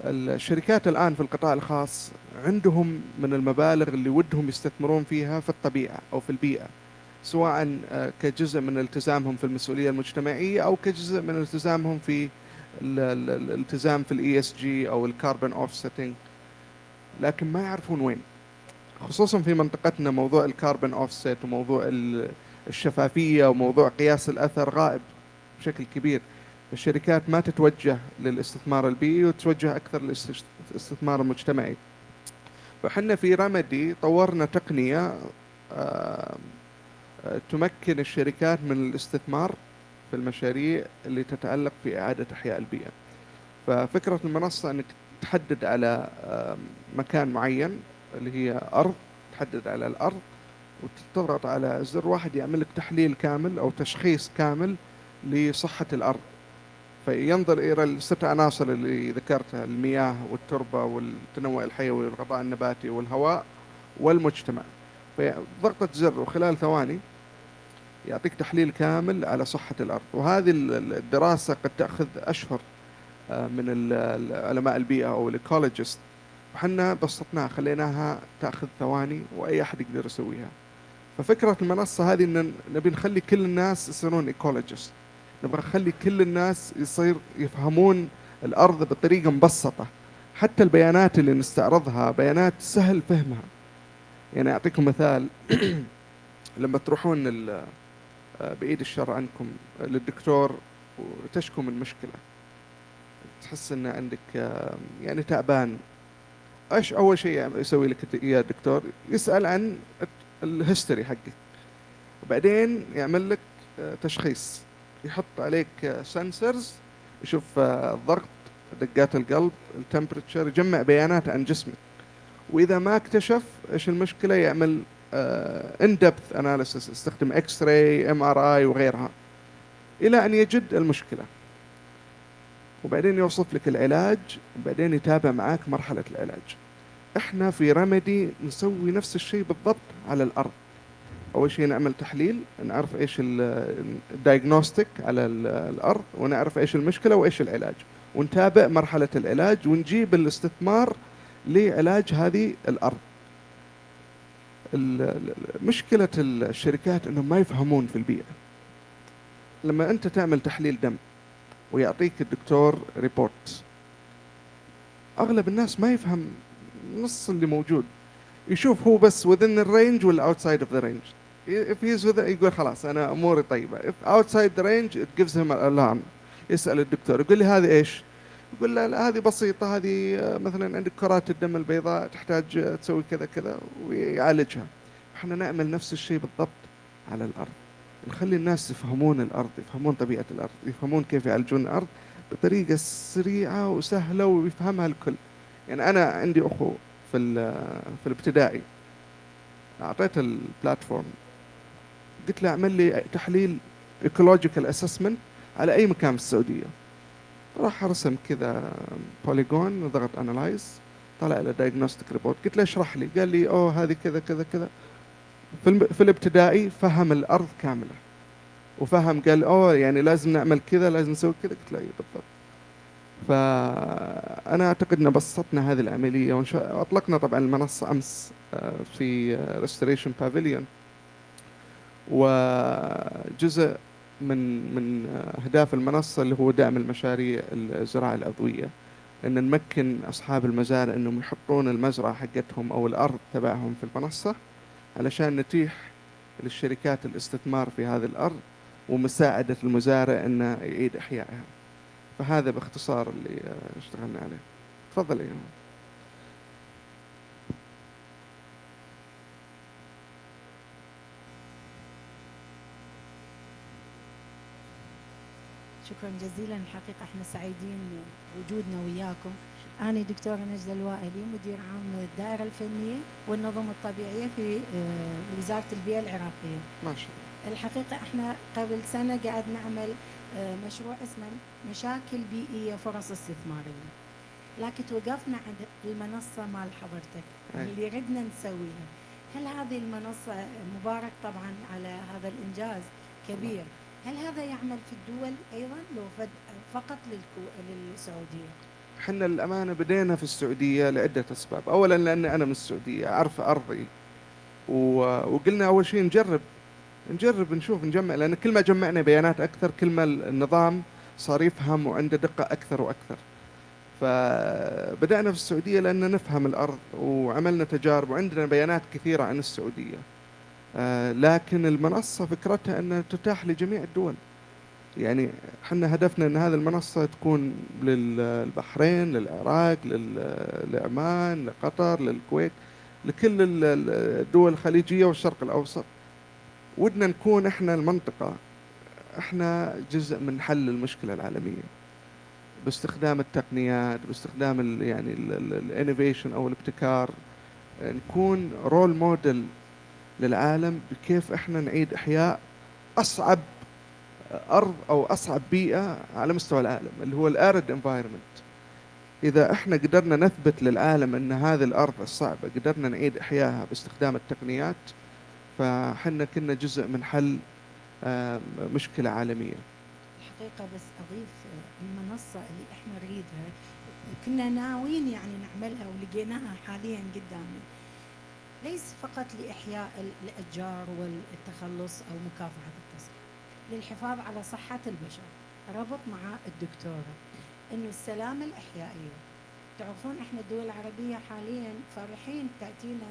الشركات الآن في القطاع الخاص عندهم من المبالغ اللي ودهم يستثمرون فيها في الطبيعة أو في البيئة، سواء كجزء من التزامهم في المسؤولية المجتمعية أو كجزء من التزامهم في الالتزام في الESG أو الكاربون أوفستنج، لكن ما يعرفون وين. خصوصا في منطقتنا موضوع الكاربون أوفست وموضوع الشفافية وموضوع قياس الأثر غائب بشكل كبير. الشركات ما تتوجه للاستثمار البيئي وتتوجه أكثر للاستثمار المجتمعي. فحنا في رمدي طورنا تقنية تمكن الشركات من الاستثمار في المشاريع اللي تتعلق في إعادة إحياء البيئة. ففكرة المنصة أنك تحدد على مكان معين اللي هي أرض، تحدد على الأرض وتضغط على زر واحد يعمل لك تحليل كامل أو تشخيص كامل لصحة الأرض. فينظر إلى الست عناصر اللي ذكرتها: المياه والتربة والتنوع الحيوي والغطاء النباتي والهواء والمجتمع. فضغطة زر وخلال ثواني يعطيك تحليل كامل على صحة الأرض. وهذه الدراسة قد تأخذ أشهر من علماء البيئة أو الإيكولوجيست، وحنا بسطناها خليناها تأخذ ثواني وأي أحد يقدر يسويها. ففكرة المنصة هذه إن نبي نخلي كل الناس يصيرون إيكولوجيست، نبغى نخلي كل الناس يصير يفهمون الأرض بطريقة مبسطة. حتى البيانات اللي نستعرضها بيانات سهل فهمها. يعني أعطيكم مثال لما تروحون بإيد الشر عنكم للدكتور وتشكو من مشكلة، تحس إن عندك يعني تعبان، إيش أول شيء يسوي لك يا الدكتور؟ يسأل عن الهيستوري حقك، وبعدين يعمل لك تشخيص، يحط عليك سنسرز، يشوف الضغط، دقات القلب، التمبرتشر، يجمع بيانات عن جسمك. وإذا ما اكتشف إيش المشكلة يعمل in depth analysis، يستخدم اكس راي MRI وغيرها إلى أن يجد المشكلة، وبعدين يوصف لك العلاج، وبعدين يتابع معاك مرحلة العلاج. احنا في رمدي نسوي نفس الشيء بالضبط على الأرض. أول شيء نعمل تحليل، نعرف إيش الدايجنوستيك على الأرض، ونعرف إيش المشكلة وإيش العلاج، ونتابع مرحلة العلاج، ونجيب الاستثمار لعلاج هذه الأرض. مشكلة الشركات أنهم ما يفهمون في البيئة. لما أنت تعمل تحليل دم ويعطيك الدكتور ريبورت، أغلب الناس ما يفهم نص اللي موجود، يشوف هو بس within the range ولا outside of the range. if he's within يقول خلاص أنا أموري طيبة. if outside the range it gives him an alarm. يسأل الدكتور يقول لي هذه إيش؟ يقول لا هذه بسيطة، هذه مثلا عندك كرات الدم البيضاء تحتاج تسوي كذا كذا ويعالجها. احنا نعمل نفس الشيء بالضبط على الأرض، نخلي الناس يفهمون الأرض، يفهمون طبيعة الأرض، يفهمون كيف يعالجون الأرض بطريقة سريعة وسهلة ويفهمها الكل. يعني أنا عندي أخو في الابتدائي، أعطيته البلاتفورم، قلت له اعمل لي تحليل ecological assessment على أي مكان في السعودية. راح رسم كذا بوليجون وضغط انالايز، طلع له دايجنوستيك ريبورت. قلت له اشرح لي، قال لي اوه هذه كذا كذا كذا. في الابتدائي فهم الارض كامله، وفهم قال اوه يعني لازم نعمل كذا، لازم نسوي كذا. قلت له اي بالضبط. فانا اعتقد ان بسطنا هذه العمليه واطلقنا طبعا المنصه امس في ريستوريشن بافيليون. وجزء من اهداف المنصه اللي هو دعم المشاريع الزراعه العضويه، ان نمكن اصحاب المزارع انهم يحطون المزرعه حقتهم او الارض تبعهم في المنصه، علشان نتيح للشركات الاستثمار في هذه الارض ومساعده المزارع انه يعيد احيائها. فهذا باختصار اللي اشتغلنا عليه. تفضل يا شكرا جزيلا. الحقيقة احنا سعيدين بوجودنا وياكم. أنا دكتورة نجدة الوائلي، مدير عام الدائرة الفنية والنظم الطبيعية في وزارة البيئة العراقية. ما شاء الله. الحقيقة احنا قبل سنة قاعد نعمل مشروع اسمه مشاكل بيئية فرص استثمارية، لكن توقفنا عند المنصة مال حضرتك اللي ردنا نسويها. هل هذه المنصة مبارك طبعا على هذا الإنجاز كبير، هل هذا يعمل في الدول أيضا لو فقط للسعودية؟ احنا للأمانة بدينا في السعودية لعدة أسباب. أولا لأن أنا من السعودية أعرف أرضي، وقلنا أول شيء نجرب نشوف نجمع، لأن كل ما جمعنا بيانات أكثر كل ما النظام صار يفهم وعنده دقة أكثر وأكثر. فبدأنا في السعودية لأن نفهم الأرض وعملنا تجارب وعندنا بيانات كثيرة عن السعودية. لكن المنصة فكرتها أنها تتاح لجميع الدول. يعني احنا هدفنا أن هذه المنصة تكون للبحرين، للعراق، لعمان، لقطر، للكويت، لكل الدول الخليجية والشرق الأوسط. ودنا نكون احنا المنطقة، احنا جزء من حل المشكلة العالمية باستخدام التقنيات، باستخدام يعني الانوفيشن او الابتكار. نكون رول موديل للعالم بكيف احنا نعيد احياء اصعب ارض او اصعب بيئة على مستوى العالم اللي هو الارد انفايرمنت. اذا احنا قدرنا نثبت للعالم ان هذه الارض الصعبة قدرنا نعيد احيائها باستخدام التقنيات، فحنا كنا جزء من حل مشكلة عالمية. الحقيقة بس أضيف المنصة اللي إحنا نريدها كنا ناويين يعني نعملها ولقيناها حاليا قدامنا، ليس فقط لإحياء الأشجار والتخلص أو مكافحة التصحر، للحفاظ على صحة البشر. ربط مع الدكتورة إنه السلامة الإحيائية. تعرفون إحنا الدول العربية حاليا فرحين تأتينا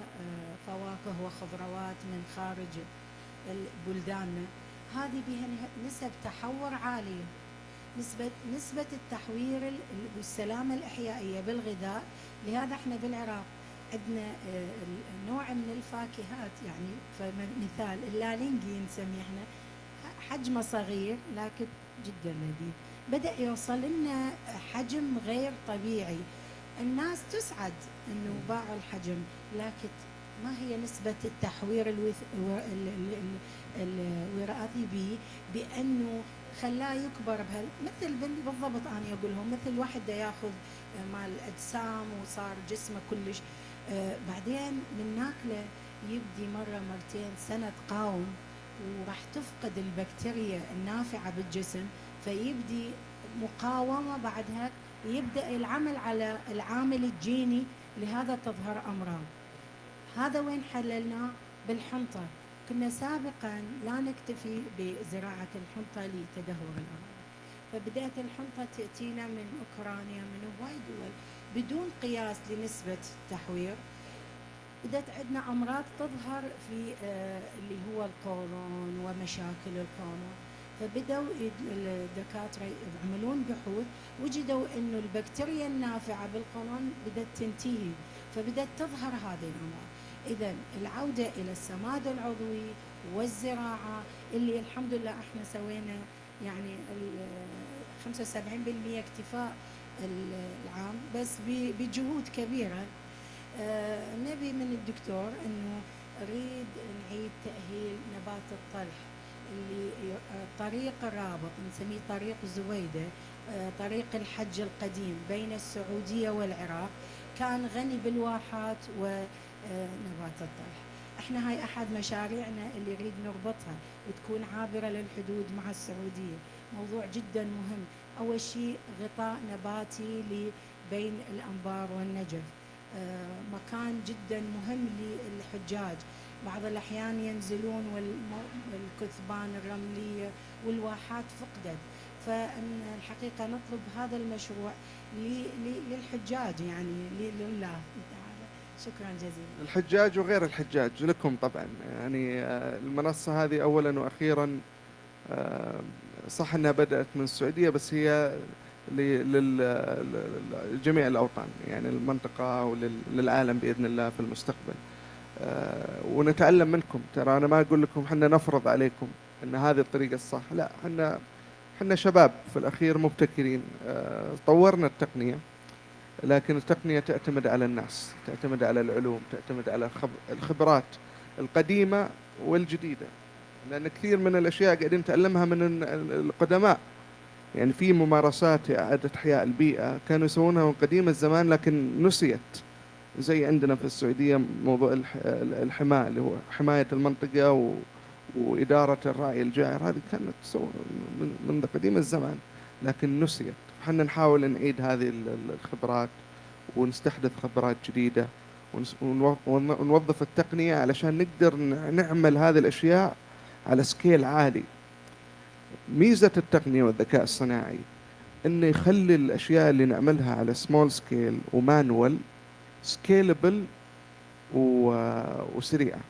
فواكه وخضروات من خارج بلداننا، هذه بها نسب تحور عالية. نسبة التحوير والسلامة الإحيائية بالغذاء. لهذا احنا بالعراق عندنا نوع من الفاكهات، يعني فمثال اللالنجي نسميه احنا، حجمه صغير لكن جدا لذيذ، بدأ يوصل لنا حجم غير طبيعي. الناس تسعد انه باعوا الحجم، لكن ما هي نسبة التحوير الوراثي به بأنه خلاه يكبر مثل بالضبط. أنا أقولهم مثل واحد ياخذ مال أجسام وصار جسمه كلش بعدين من ناكله يبدي مرة مرتين سنة تقاوم، وراح تفقد البكتيريا النافعة بالجسم، فيبدي مقاومة بعدها، يبدأ العمل على العامل الجيني، لهذا تظهر أمراض. هذا وين حللناه؟ بالحنطة. كنا سابقا لا نكتفي بزراعة الحنطة لتدهور الأراضي، فبدأت الحنطة تأتينا من أوكرانيا من هواي دول بدون قياس لنسبة تحوير. بدأت عندنا أمراض تظهر في اللي هو القولون ومشاكل القولون، فبدأوا الدكاترة يعملون بحوث، وجدوا إنه البكتيريا النافعة بالقولون بدأت تنتهي، فبدأت تظهر هذه الأمراض. إذا العودة إلى السماد العضوي والزراعة اللي الحمد لله احنا سوينا يعني 75% اكتفاء العام، بس بجهود كبيرة. نبي من الدكتور انه نريد نعيد تأهيل نبات الطلح اللي طريق الرابط نسميه طريق زويدة، طريق الحج القديم بين السعودية والعراق، كان غني بالواحات ونبات الطرح. احنا هاي احد مشاريعنا اللي نريد نربطها وتكون عابرة للحدود مع السعودية. موضوع جدا مهم. اول شيء غطاء نباتي بين الانبار والنجف، مكان جدا مهم للحجاج. بعض الأحيان ينزلون والكثبان الرملية والواحات فقدت، فإن الحقيقة نطلب هذا المشروع للحجاج، يعني لله تعالى. شكرا جزيلا. الحجاج وغير الحجاج لكم طبعا. يعني المنصة هذه أولا وأخيرا صح أنها بدأت من السعودية، بس هي لجميع الأوطان، يعني المنطقة وللعالم بإذن الله في المستقبل. ونتعلم منكم. ترى أنا ما أقول لكم حنا نفرض عليكم أن هذه الطريقة الصح، لا، حنا شباب في الأخير مبتكرين. طورنا التقنية، لكن التقنية تعتمد على الناس، تعتمد على العلوم، تعتمد على الخبرات القديمة والجديدة، لأن كثير من الأشياء قاعدين نتعلمها من القدماء. يعني في ممارسات إعادة إحياء البيئة كانوا يسوونها من قديم الزمان لكن نسيت، زي عندنا في السعودية موضوع الحماية اللي هو حماية المنطقة وإدارة الرعي الجائر، هذه كانت تسوى منذ قديم الزمان لكن نسيت. احنا نحاول نعيد هذه الخبرات ونستحدث خبرات جديدة ونوظف التقنية علشان نقدر نعمل هذه الأشياء على سكيل عالي. ميزة التقنية والذكاء الصناعي إنه يخلي الأشياء اللي نعملها على سمول سكيل ومانوال سكيلبل وسريعة.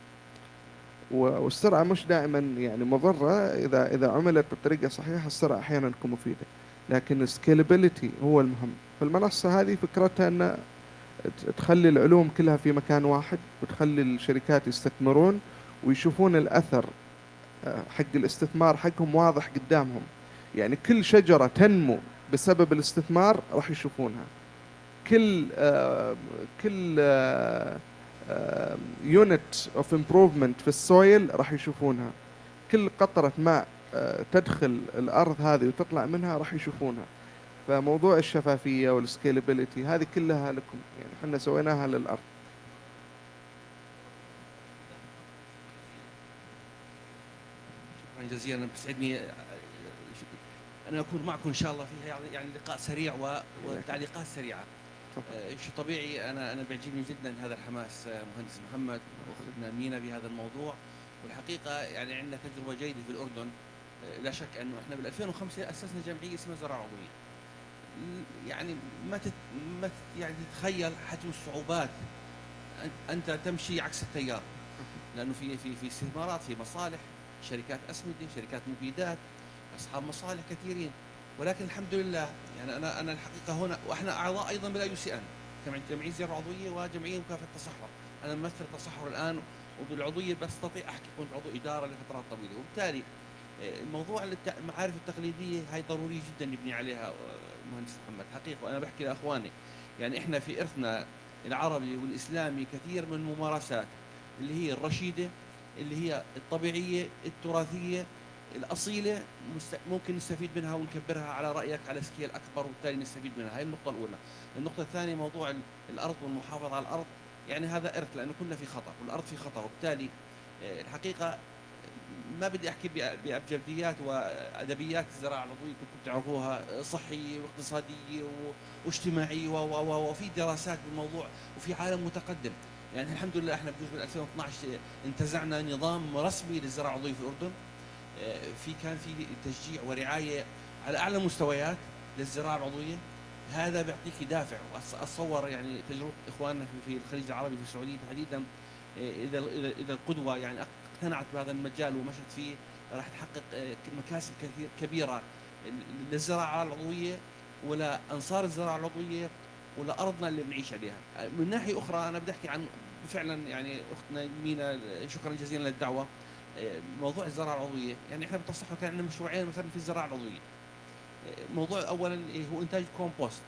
والسرعة مش دائما يعني مضرة، إذا عملت بالطريقة الصحيحة السرعة أحيانا تكون مفيدة، لكن السكيلابيليتي هو المهم. فالمنصة هذه فكرتها أن تخلي العلوم كلها في مكان واحد، وتخلي الشركات يستثمرون ويشوفون الأثر حق الاستثمار حقهم واضح قدامهم. يعني كل شجرة تنمو بسبب الاستثمار راح يشوفونها، كل يونت اوف امبروفمنت في السويل راح يشوفونها، كل قطرة ماء تدخل الأرض هذه وتطلع منها راح يشوفونها. فموضوع الشفافية والسكيلابيليتي هذه كلها لكم، يعني احنا سويناها للأرض. شكرا جزيلا. بسعدني أن أكون معكم إن شاء الله فيها يعني لقاء سريع وتعليقات سريعة. شيء طبيعي، أنا بيعجبني جدا هذا الحماس مهندس محمد وأختنا مينا بهذا الموضوع. والحقيقة يعني عندنا تجربة جيدة في الأردن. لا شك أنه إحنا بال 2005 أسسنا جمعية اسمها زراعة عضوية. يعني ما يعني تتخيل حجم الصعوبات، أنت تمشي عكس التيار، لأنه في استثمارات، في مصالح، شركات أسمدة، شركات مبيدات، أصحاب مصالح كثيرين. ولكن الحمد لله يعني أنا الحقيقة هنا، وإحنا أعضاء أيضا بالIUCN كجمعية زراعة عضوية وجمعية مكافحة التصحر. أنا ممثل التصحر الآن، وبالعضوية بستطيع أحكي، كنت عضو إدارة لفترات طويلة. وبالتالي الموضوع المعارف التقليدية هاي ضروري جدا نبني عليها مهندس محمد حقيقة. وأنا بحكي لأخواني يعني إحنا في إرثنا العربي والإسلامي كثير من الممارسات اللي هي الرشيدة، اللي هي الطبيعية التراثية الأصيلة، ممكن نستفيد منها ونكبرها على رأيك على سكيل أكبر، وبالتالي نستفيد منها. هاي النقطة الأولى. النقطة الثانية موضوع الأرض والمحافظة على الأرض، يعني هذا إرث، لأنه كنا في خطر والأرض في خطر. وبالتالي الحقيقة ما بدي أحكي بأبجديات وأدبيات الزراعة العضوية كنتم تعرفوها، صحية واقتصادية واجتماعية وفي دراسات بالموضوع، وفي عالم متقدم. يعني الحمد لله احنا بجوز بال 2012 انتزعنا نظام رسمي للزراعة العضوية في الأردن. كان في تشجيع ورعاية على أعلى مستويات للزراعة العضوية. هذا بيعطيك دافع. وأتصور يعني تجربة إخواننا في الخليج العربي في السعودية تحديدا، إذا القدوة يعني اقتنعت بهذا المجال ومشت فيه، راح تحقق مكاسب كبيرة للزراعة العضوية ولا أنصار الزراعة العضوية ولا أرضنا اللي بنعيش عليها. من ناحية أخرى أنا بدي أحكي عن فعلا يعني أختنا مينا، شكرا جزيلا للدعوة. موضوع الزراعة العضوية، يعني إحنا بالتصحر كان عندنا مشروعين مثلا في الزراعة العضوية. موضوع أولا هو إنتاج كومبوست،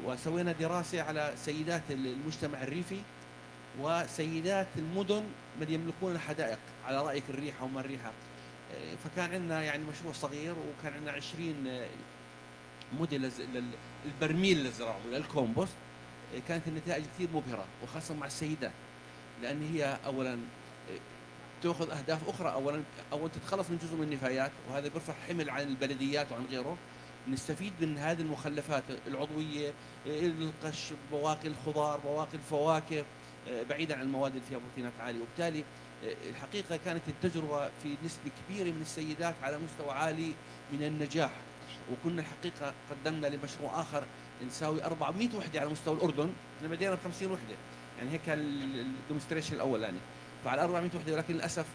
وسوينا دراسة على سيدات المجتمع الريفي وسيدات المدن من يملكون الحدائق، على رأيك الريحة وما الريحة. فكان عندنا يعني مشروع صغير، وكان عندنا 20 موديل البرميل للزراعة للكومبوست. كانت النتائج كثير مبهرة، وخاصة مع السيدات، لأن هي أولا تأخذ أهداف أخرى. أولا تتخلص من جزء من النفايات، وهذا بيرفع حمل عن البلديات وعن غيره. نستفيد من هذه المخلفات العضوية، القش، بواقي الخضار، بواقي الفواكه، بعيدا عن المواد اللي فيها بروتينات عالية. وبالتالي الحقيقة كانت التجربة في نسبة كبيرة من السيدات على مستوى عالي من النجاح. وكنا الحقيقة قدمنا لمشروع آخر نساوي 400 وحدة على مستوى الأردن، احنا بدينا ب50 وحدة، يعني هيك الديمونستريشن الأولاني، فعلى 400 وحدة. ولكن للأسف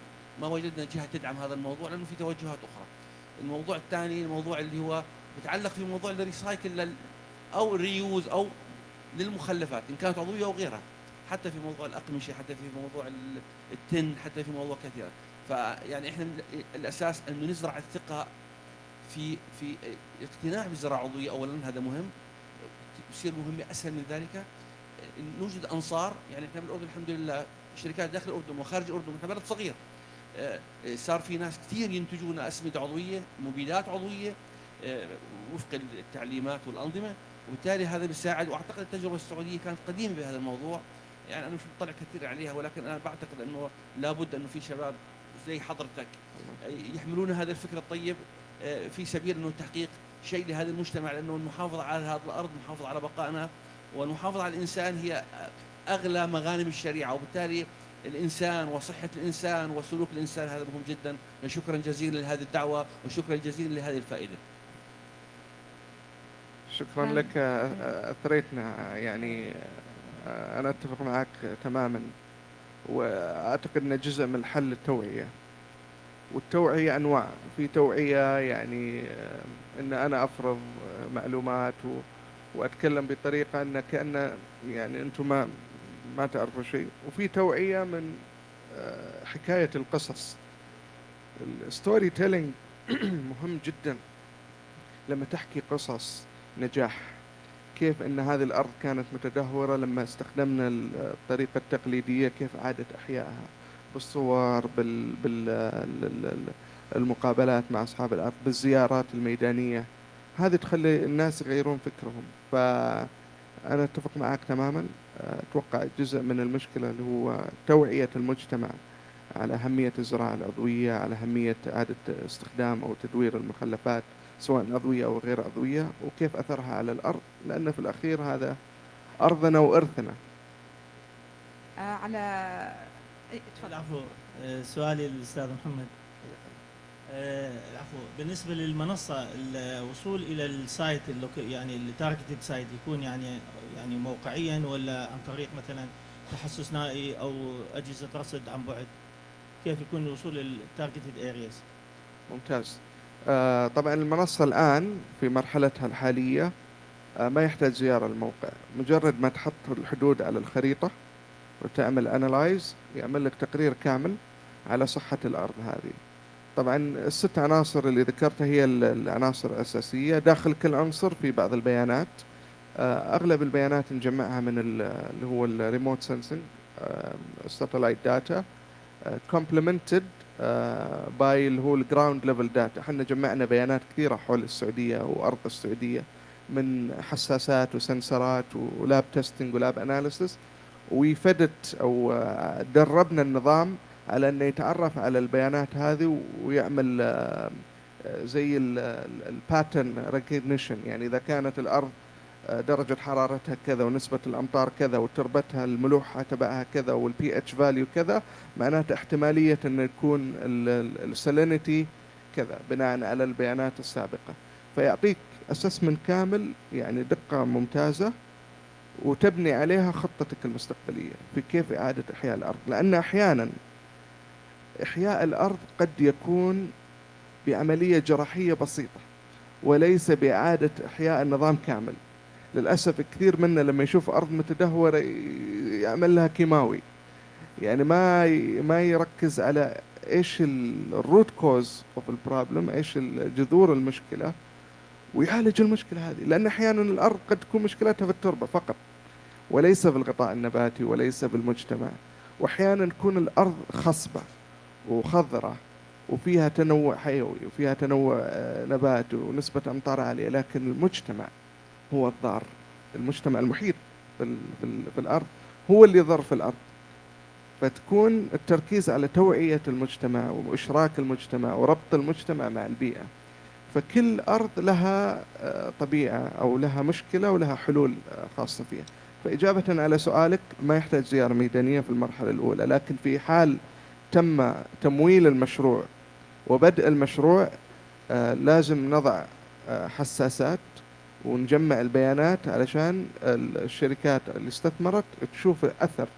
ما وجدنا جهة تدعم هذا الموضوع لأنه في توجهات أخرى. الموضوع الثاني، الموضوع اللي هو بتعلق في موضوع الريسايكل أو الريوز أو للمخلفات إن كانت عضوية أو غيرها، حتى في موضوع الأقمشة، حتى في موضوع التن، حتى في موضوع كثير. فيعني إحنا الأساس أنه نزرع الثقة في اقتناع بالزراعة العضوية. أولا هذا مهم، بصير مهمة أسهل من ذلك نوجد أنصار. يعني إحنا بالأردن الحمد لله شركات داخل الأردن وخارج الأردن، إحنا بلد صغير، صار في ناس كثير ينتجون أسمدة عضوية، مبيدات عضوية وفق التعليمات والأنظمة، وبالتالي هذا بيساعد. وأعتقد التجربة السعودية كانت قديمة بهذا الموضوع، يعني أنا مش مطلع كثير عليها، ولكن أنا بعتقد أنه لابد أنه في شباب زي حضرتك يحملون هذا الفكر الطيب في سبيل أنه تحقيق شيء لهذا المجتمع، لأنه المحافظة على هذا الأرض، المحافظة على بقائنا، والمحافظة على الإنسان هي أغلى مغانم الشريعة. وبالتالي الإنسان وصحة الإنسان وسلوك الإنسان هذا مهم جدا. شكرا جزيلا لهذه الدعوة، وشكرا جزيلا لهذه الفائدة. شكرا لك، أثريتنا. يعني أنا أتفق معك تماما، وأعتقد أن جزء من الحل التوعية. والتوعية أنواع، في توعية يعني أن أنا أفرض معلومات وأتكلم بطريقة أن كأن يعني أنتم ما تعرفوا شيء، وفي توعية من حكاية القصص. الستوري تيلينج مهم جدا. لما تحكي قصص نجاح، كيف أن هذه الأرض كانت متدهورة لما استخدمنا الطريقة التقليدية، كيف عادت إحيائها بالصور، بالمقابلات مع أصحاب الأرض، بالزيارات الميدانية. هذه تخلي الناس يغيرون فكرهم. فأنا أتفق معك تماما. أتوقع جزء من المشكلة اللي هو توعية المجتمع على أهمية الزراعة العضوية، على أهمية إعادة استخدام أو تدوير المخلفات سواء عضوية أو غير عضوية، وكيف أثرها على الأرض، لأن في الأخير هذا أرضنا وإرثنا. على تفضل. العفو، سؤالي للأستاذ محمد. العفو، بالنسبة للمنصة، الوصول إلى السايت يعني التارجتد سايت يكون يعني موقعيا، ولا عن طريق مثلا تحسس نائي أو أجهزة رصد عن بعد؟ كيف يكون الوصول للتارجتد ارياز؟ ممتاز. طبعا المنصة الآن في مرحلتها الحالية ما يحتاج زيارة الموقع، مجرد ما تحط الحدود على الخريطة وتعمل أنالايز يعمل لك تقرير كامل على صحة الأرض هذه. طبعا الست عناصر اللي ذكرتها هي العناصر الأساسية. داخل كل عنصر في بعض البيانات، أغلب البيانات نجمعها من اللي هو الريموت سنسنج ساتلايت داتا complemented باي اللي هو الجراوند ليفل داتا. احنا جمعنا بيانات كثيرة حول السعودية وأرض السعودية من حساسات وسنسرات ولاب تيستنج ولاب أناليسيس، وفدت أو دربنا النظام على أنه يتعرف على البيانات هذه ويعمل زي الباترن ريكوجنيشن. يعني إذا كانت الأرض درجة حرارتها كذا ونسبة الأمطار كذا وتربتها الملوحة تبعها كذا والبي اتش فاليو كذا، معناته احتمالية أن يكون السالينيتي كذا بناء على البيانات السابقة. فيعطيك أسسمنت كامل، يعني دقة ممتازة، وتبني عليها خطتك المستقبلية في كيف إعادة إحياء الأرض. لأن أحيانا إحياء الأرض قد يكون بعملية جراحية بسيطة وليس بإعادة إحياء النظام كامل. للأسف كثير منا لما يشوف أرض متدهورة يعمل لها كيماوي، يعني ما يركز على إيش الروت كوز أوف البروبلم، إيش جذور المشكلة، ويعالج المشكلة هذه. لأن أحيانا الأرض قد تكون مشكلتها في التربة فقط وليس في الغطاء النباتي وليس بالمجتمع. وأحيانا تكون الأرض خصبة وخضرة وفيها تنوع حيوي وفيها تنوع نبات ونسبة أمطار عالية، لكن المجتمع هو الضار، المجتمع المحيط في الأرض هو اللي يضر في الأرض. فتكون التركيز على توعية المجتمع وإشراك المجتمع وربط المجتمع مع البيئة. فكل أرض لها طبيعة أو لها مشكلة ولها حلول خاصة فيها. فإجابة على سؤالك، ما يحتاج زيارة ميدانية في المرحلة الأولى، لكن في حال تم تمويل المشروع وبدء المشروع لازم نضع حساسات ونجمع البيانات علشان الشركات اللي استثمرت تشوف أثر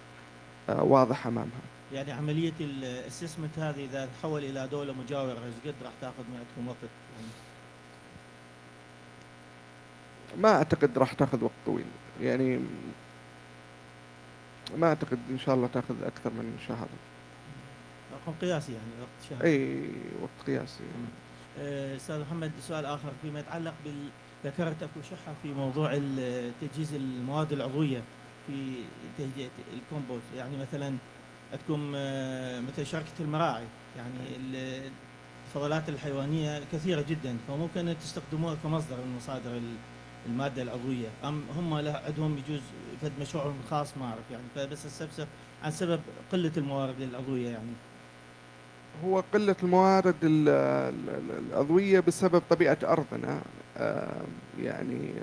واضح أمامها. يعني عملية الاسسمنت هذه إذا تحول إلى دولة مجاورة إيش قد راح تاخذ منكم وقت؟ ما أعتقد راح تاخذ وقت طويل، يعني ما أعتقد إن شاء الله تاخذ أكثر من شهر. رقم قياسي يعني وقت شهر. أي وقت قياسي. أستاذ محمد، سؤال آخر فيما يتعلق ذكرت أكو شحة في موضوع تجهيز المواد العضوية في تهجئة الكومبوست. يعني مثلا عندكم مثل شركة المراعي، يعني الفضلات الحيوانية كثيرة جدا، فممكن تستخدموها كمصدر من مصادر المادة العضوية، أم هم عندهم يجوز فد مشروعهم الخاص ما أعرف يعني، فبس استفسر عن سبب قلة الموارد العضوية. يعني هو قلة الموارد العضوية بسبب طبيعة أرضنا، يعني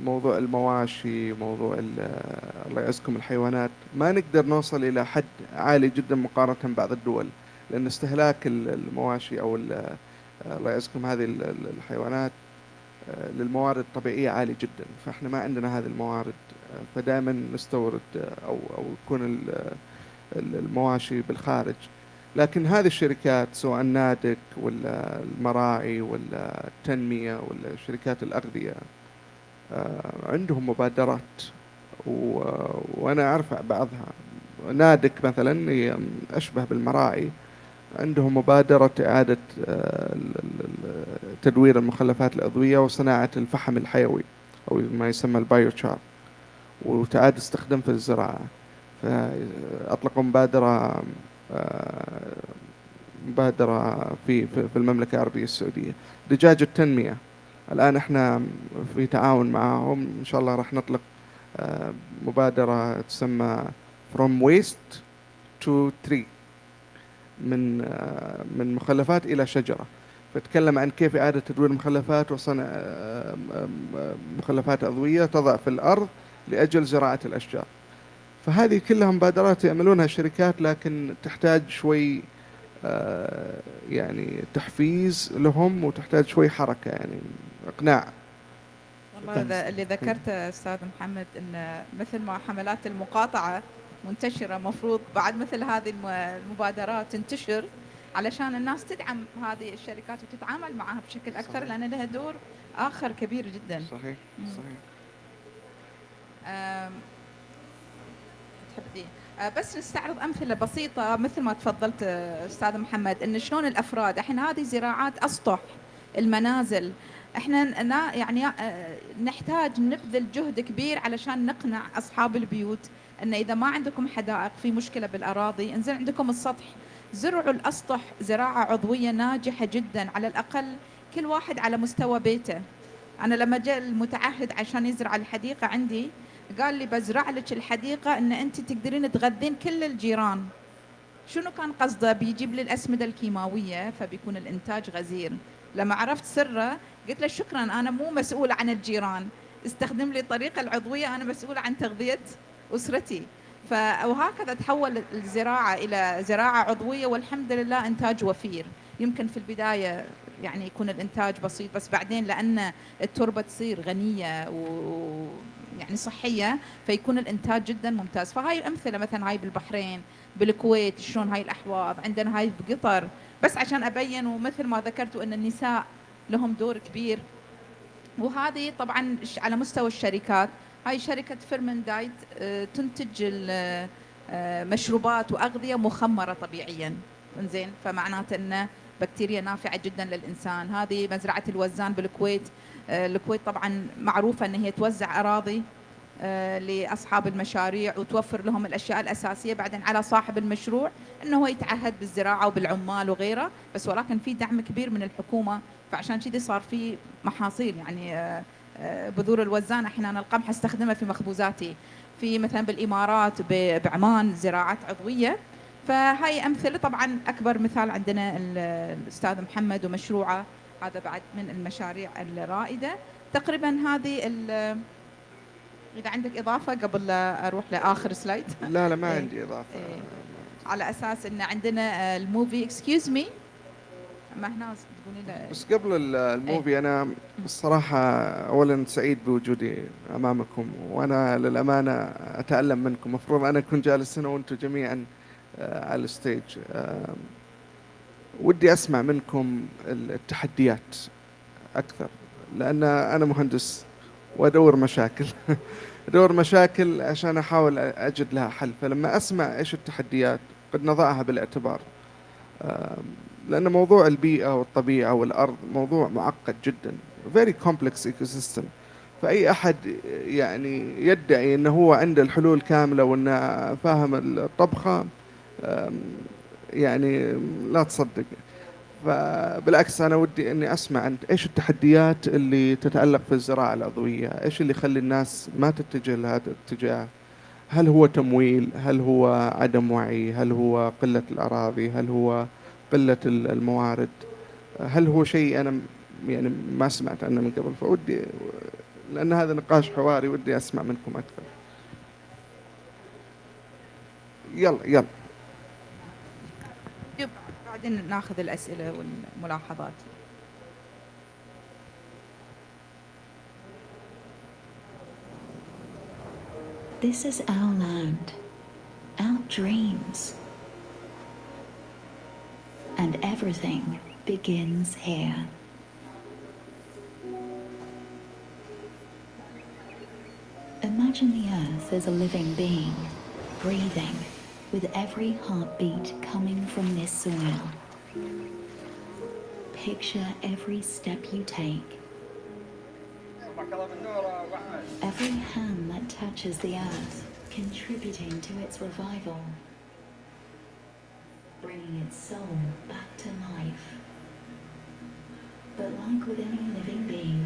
موضوع المواشي، موضوع الله يعزكم الحيوانات، ما نقدر نوصل إلى حد عالي جدا مقارنة ببعض الدول، لأن استهلاك المواشي أو الله يعزكم هذه الحيوانات للموارد الطبيعية عالي جدا، فإحنا ما عندنا هذه الموارد، فدائما نستورد أو يكون المواشي بالخارج. لكن هذه الشركات سواء النادك ولا المراعي ولا التنمية ولا شركات الأغذية عندهم مبادرات وأنا أعرف بعضها. نادك مثلا هي أشبه بالمراعي، عندهم مبادرة إعادة تدوير المخلفات العضوية وصناعة الفحم الحيوي أو ما يسمى البايوتشار، وتعاد استخدام في الزراعة. فأطلقوا مبادرة في المملكة العربية السعودية. دجاج التنمية الآن احنا في تعاون معهم، إن شاء الله راح نطلق مبادرة تسمى From Waste to Tree، من مخلفات إلى شجرة، فتكلم عن كيف إعادة تدوير المخلفات وصنع مخلفات عضوية تضع في الأرض لأجل زراعة الأشجار. فهذه كلها مبادرات يعملونها الشركات، لكن تحتاج شوي يعني تحفيز لهم، وتحتاج شوي حركة، يعني إقناع. والله اللي ذكرته أستاذ محمد أن مثل ما حملات المقاطعة منتشرة، مفروض بعد مثل هذه المبادرات تنتشر علشان الناس تدعم هذه الشركات وتتعامل معها بشكل أكثر، صحيح. لأن لها دور آخر كبير جدا. صحيح صحيح. تحبي بس نستعرض أمثلة بسيطة مثل ما تفضلت أستاذ محمد، إن شلون الأفراد، إحنا هذه زراعات أسطح المنازل، إحنا يعني نحتاج نبذل جهد كبير علشان نقنع أصحاب البيوت أن إذا ما عندكم حدائق، في مشكلة بالأراضي، انزل عندكم السطح، زرعوا الأسطح زراعة عضوية ناجحة جدا، على الأقل كل واحد على مستوى بيته. أنا لما جاء المتعهد عشان يزرع الحديقة عندي قال لي بزرع لك الحديقة ان انت تقدرين تغذين كل الجيران. شنو كان قصده؟ بيجيب لي الأسمدة الكيماوية فبيكون الإنتاج غزير. لما عرفت سره قلت له شكرا، أنا مو مسؤول عن الجيران، استخدم لي الطريقة العضوية، أنا مسؤول عن تغذية أسرتي. وهكذا تحول الزراعة إلى زراعة عضوية، والحمد لله إنتاج وفير. يمكن في البداية يعني يكون الإنتاج بسيط، بس بعدين لأن التربة تصير غنية يعني صحية، فيكون الإنتاج جدا ممتاز. فهاي الأمثلة مثلا هاي بالبحرين، بالكويت، شلون هاي الأحواض، عندنا هاي بقطر، بس عشان أبين. ومثل ما ذكرتوا أن النساء لهم دور كبير. وهذه طبعا على مستوى الشركات، هاي شركة فيرمندايت تنتج مشروبات وأغذية مخمرة طبيعيا، إنزين، فمعناته أنه بكتيريا نافعة جدا للإنسان. هذه مزرعة الوزان بالكويت. الكويت طبعا معروفة أن هي توزع أراضي لأصحاب المشاريع وتوفر لهم الأشياء الأساسية، بعدين على صاحب المشروع أنه هو يتعهد بالزراعة وبالعمال وغيره، بس ولكن في دعم كبير من الحكومة، فعشان كذي صار في محاصيل يعني بذور الوزان أحيانا القمح استخدمها في مخبوزاتي، في مثلا بالإمارات بعمان زراعات عضوية. فهاي أمثلة. طبعا أكبر مثال عندنا الأستاذ محمد ومشروعه، هذا بعد من المشاريع الرائدة. تقريبا هذه إذا عندك إضافة قبل لا أروح لآخر سلايد. لا ما إيه. عندي إضافة. إيه. على أساس إن عندنا الموفي اكسكيوز مي مهناز تقولي له. بس قبل الموفي أنا الصراحة أولا سعيد بوجودي أمامكم، وأنا للأمانة أتألم منكم. مفروض أنا أكون جالس هنا وأنتم جميعا على الستيج. ودي أسمع منكم التحديات أكثر، لأن أنا مهندس وأدور مشاكل أدور مشاكل عشان أحاول أجد لها حل. فلما أسمع إيش التحديات قد نضعها بالاعتبار، لأن موضوع البيئة والطبيعة والأرض موضوع معقد جدا، very complex ecosystem. فأي أحد يعني يدعي أنه هو عنده الحلول كاملة وأنه فاهم الطبخة، يعني لا تصدق. فبالعكس أنا ودي أني أسمع عن إيش التحديات اللي تتعلق في الزراعة العضوية، إيش اللي يخلي الناس ما تتجه لهذا الاتجاه. هل هو تمويل؟ هل هو عدم وعي؟ هل هو قلة الأراضي؟ هل هو قلة الموارد؟ هل هو شيء أنا يعني ما سمعت عنه من قبل؟ فودي، لأن هذا نقاش حواري، ودي أسمع منكم أكثر. يلا بعدين ناخذ الأسئلة والملاحظات. This is our land, our dreams, and everything begins here. Imagine the earth as a living being, breathing, with every heartbeat coming from this soil. Picture every step you take, every hand that touches the earth, contributing to its revival, bringing its soul back to life. But like with any living being,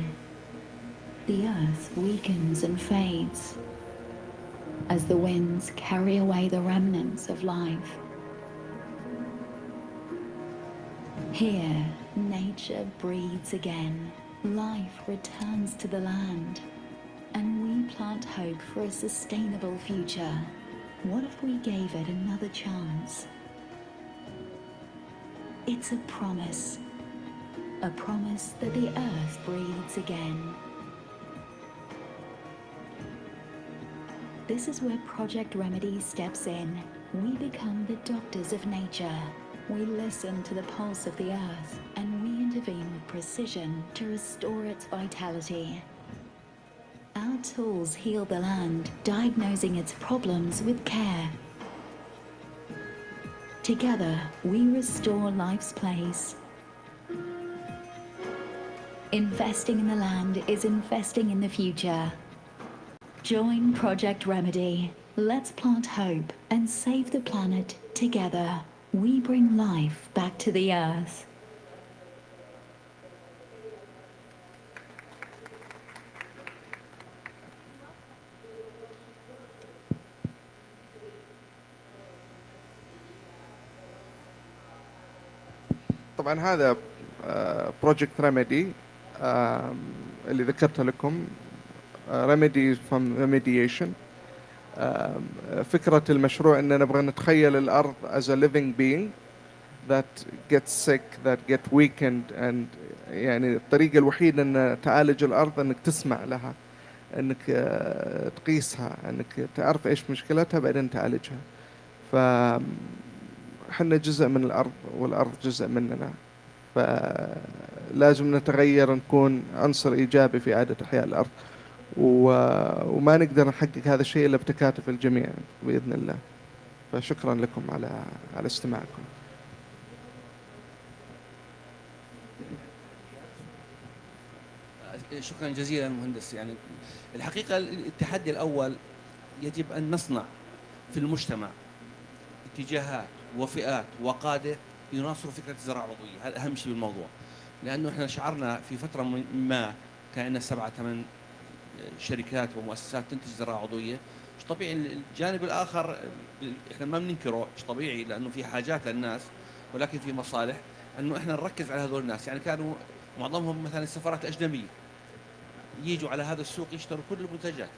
the earth weakens and fades as the winds carry away the remnants of life. Here, nature breathes again, life returns to the land, and we plant hope for a sustainable future. What if we gave it another chance? It's a promise that the earth breathes again. This is where Project Remedy steps in. We become the doctors of nature. We listen to the pulse of the earth, and we intervene with precision to restore its vitality. Our tools heal the land, diagnosing its problems with care. Together, we restore life's place. Investing in the land is investing in the future. Join Project Remedy. Let's plant hope and save the planet together. We bring life back to the earth. طبعا هذا بروجكت ريميدي اللي ذكرته لكم. ريميدي from remediation. فكرة المشروع أننا نبغى نتخيل الأرض as a living being that gets sick, that get weakened, and يعني الطريقة الوحيدة أن تعالج الأرض أنك تسمع لها، أنك تقيسها، أنك تعرف إيش مشكلتها بعدين تعالجها. فحنا جزء من الأرض والأرض جزء مننا، فلازم نتغير، نكون عنصر إيجابي في إعادة إحياء الأرض، وما نقدر نحقق هذا الشيء إلا بتكاتف الجميع بإذن الله. فشكرا لكم على استماعكم. شكرا جزيلا مهندس. يعني الحقيقة التحدي الأول يجب أن نصنع في المجتمع اتجاهات وفئات وقادة يناصروا فكرة الزراعة العضوية. هذا أهم شيء بالموضوع، لأنه إحنا شعرنا في فترة ما كان 7-8 شركات ومؤسسات تنتج زراعة عضوية. مش طبيعي الجانب الآخر إحنا ما بننكره، مش طبيعي لأنه في حاجات للناس ولكن في مصالح، أنه إحنا نركز على هذول الناس. يعني كانوا معظمهم مثلا السفارات الأجنبية يجوا على هذا السوق يشتروا كل المنتجات،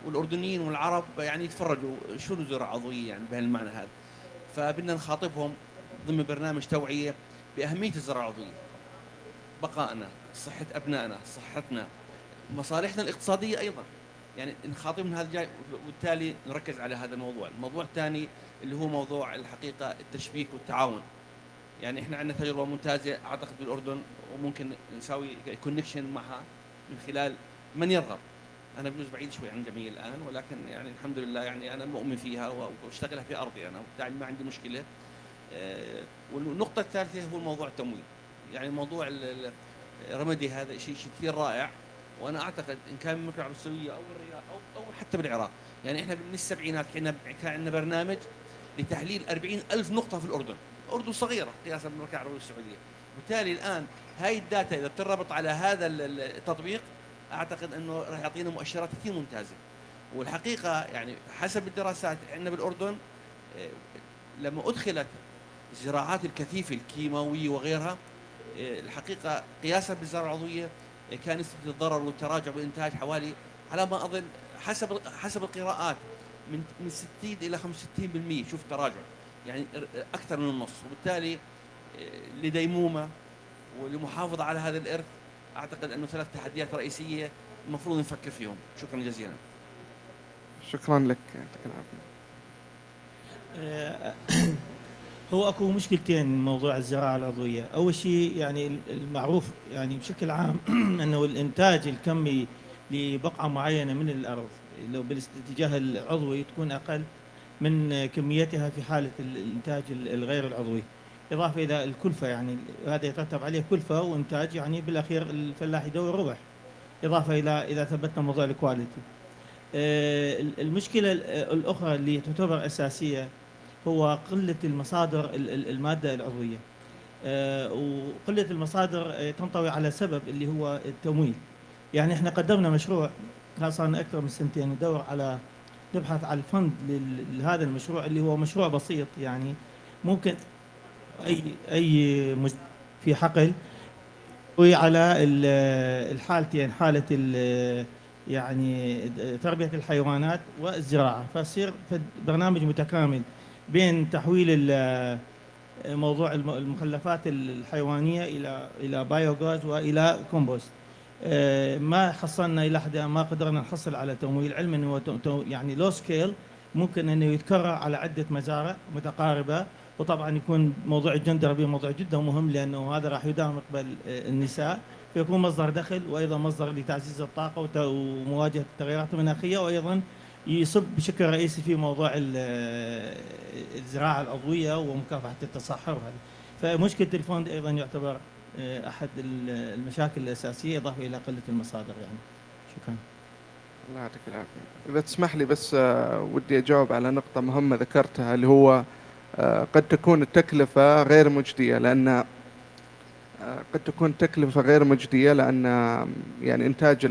والأردنيين والعرب يعني يتفرجوا شنو زراعة عضوية يعني بهالمعنى هذا. فبدنا نخاطبهم ضمن برنامج توعية بأهمية الزراعة العضوية، بقائنا، صحة أبنائنا، صحتنا، مصالحنا الاقتصادية أيضا. يعني نخاطب من هذا الجانب، وبالتالي نركز على هذا الموضوع. الموضوع الثاني اللي هو موضوع الحقيقة التشبيك والتعاون. يعني احنا عندنا تجربة ممتازة أعتقد بالأردن، وممكن نسوي كونكشن معها من خلال من يرغب. أنا بجوز بعيد شوي عن الجمعية الآن، ولكن يعني الحمد لله يعني أنا مؤمن فيها واشتغلها في أرضي أنا، وبالتالي ما عندي مشكلة. والنقطة الثالثة هو موضوع التمويل. يعني موضوع رمدي هذا شيء كثير رائع، وانا اعتقد ان كان بالمملكه العربيه السعوديه او الرياض او حتى بالعراق. يعني احنا من السبعينات كان عندنا برنامج لتحليل 40,000 نقطه في الاردن. الاردن صغيره قياسا بالمملكه العربيه السعوديه، وبالتالي الان هاي الداتا اذا بتربط على هذا التطبيق اعتقد انه راح يعطينا مؤشرات كثير ممتازه. والحقيقه يعني حسب الدراسات عندنا بالاردن لما ادخلت الزراعات الكثيفه الكيماويه وغيرها، الحقيقه قياسا بالزراعه العضويه كان نسبه الضرر والتراجع بالانتاج حوالي، على ما اظن حسب القراءات، من 60 الى 65%. شوف تراجع يعني اكثر من النص. وبالتالي لديمومه ولمحافظه على هذا الارث اعتقد انه 3 تحديات رئيسيه المفروض نفكر فيهم. شكرا جزيلا. شكرا لك، يعطيك العافية. هو اكو مشكلتين موضوع الزراعه العضويه. اول شيء يعني المعروف يعني بشكل عام انه الانتاج الكمي لبقعه معينه من الارض لو بالاتجاه العضوي تكون اقل من كميتها في حاله الانتاج الغير العضوي، اضافه الى الكلفه. يعني هذا يترتب عليه كلفه وانتاج، يعني بالاخير الفلاح يدور ربح، اضافه الى اذا ثبتنا موضوع الكواليتي. المشكله الاخرى اللي تعتبر اساسيه هو قلة المصادر المادة العضوية. وقلة المصادر تنطوي على سبب اللي هو التمويل. يعني احنا قدمنا مشروع، صار لنا أكثر من سنتين ندور على نبحث على الفند لهذا المشروع اللي هو مشروع بسيط. يعني ممكن أي في حقل على الحالتين، حالة يعني تربية الحيوانات والزراعة، فيصير برنامج متكامل بين تحويل موضوع المخلفات الحيوانية إلى بايوغاز وإلى كومبوست. ما حصلنا إلى حد ما قدرنا نحصل على تمويل، علما أنه يعني لو سكيل ممكن أنه يتكرر على عدة مزارع متقاربة. وطبعا يكون موضوع الجندر به موضوع جدا مهم، لأنه هذا راح يدعم قبل النساء، فيكون مصدر دخل وأيضا مصدر لتعزيز الطاقة ومواجهة التغيرات المناخية، وأيضا يصب بشكل رئيسي في موضوع الزراعة العضوية ومكافحة التصحر. فمشكلة الفند أيضا يعتبر أحد المشاكل الأساسية، إضافة إلى قلة المصادر. يعني شكرا. الله يعطيك العافية. إذا تسمح لي بس ودي أجاوب على نقطة مهمة ذكرتها، اللي هو قد تكون التكلفة غير مجدية، لأن قد تكون تكلفة غير مجدية لأن يعني إنتاج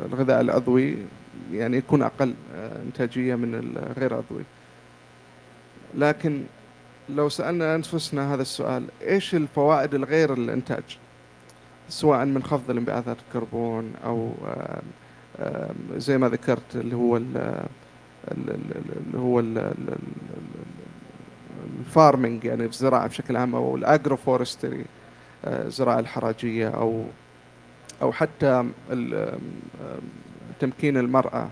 الغذاء العضوي يعني يكون أقل إنتاجية من الغير عضوي. لكن لو سألنا أنفسنا هذا السؤال، إيش الفوائد الغير الإنتاج، سواء من خفض الانبعاثات الكربون أو زي ما ذكرت اللي هو الفارمينج، يعني في الزراعة بشكل عام، أو الأجرو فورستري، الزراعة الحراجية، أو حتى تمكين المرأة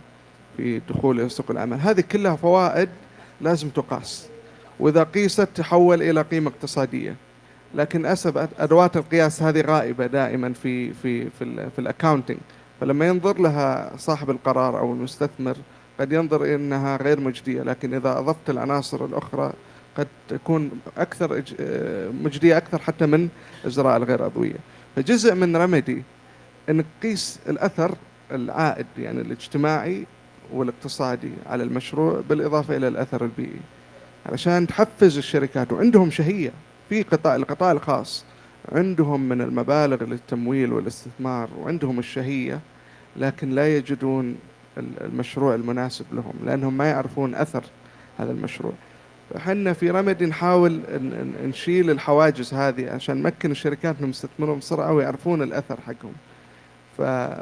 في دخول سوق العمل. هذه كلها فوائد لازم تقاس، وإذا قيست تحول إلى قيمة اقتصادية. لكن للأسف أدوات القياس هذه غائبة دائما في الأكاونتنج، فلما ينظر لها صاحب القرار أو المستثمر قد ينظر إنها غير مجدية، لكن إذا أضفت العناصر الأخرى قد تكون أكثر مجدية أكثر حتى من الزراعة الغير عضوية. فجزء من رمدي أن نقيس الأثر العائد، يعني الاجتماعي والاقتصادي على المشروع، بالإضافة إلى الأثر البيئي، علشان تحفز الشركات. وعندهم شهية في القطاع الخاص عندهم من المبالغ للتمويل والاستثمار وعندهم الشهية، لكن لا يجدون المشروع المناسب لهم لأنهم ما يعرفون أثر هذا المشروع. فحنا في رمدي نحاول نشيل الحواجز هذه عشان نمكن الشركات انهم يستثمرون بسرعة ويعرفون الأثر حقهم.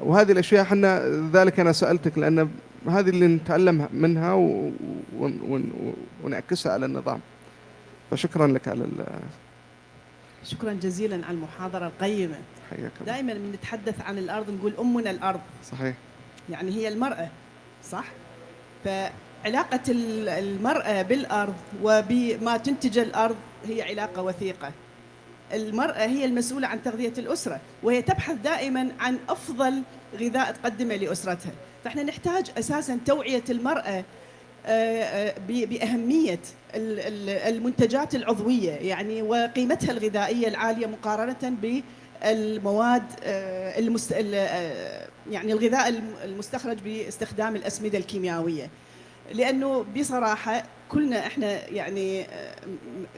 وهذه الأشياء حنا ذلك أنا سألتك، لأن هذه اللي نتعلم منها ونعكسها على النظام. فشكرا لك على شكرا جزيلا على المحاضرة القيمة. حياك الله. دائما من نتحدث عن الأرض نقول أمنا الأرض. صحيح. يعني هي المرأة، صح؟ فعلاقة المرأة بالأرض وبما تنتج الأرض هي علاقة وثيقة. المرأة هي المسؤولة عن تغذية الأسرة، وهي تبحث دائما عن أفضل غذاء تقدمه لأسرتها. فإحنا نحتاج أساسا توعية المرأة بأهمية المنتجات العضوية يعني وقيمتها الغذائية العالية مقارنة بالمواد يعني الغذاء المستخرج باستخدام الأسمدة الكيميائية. لأنه بصراحة كلنا إحنا يعني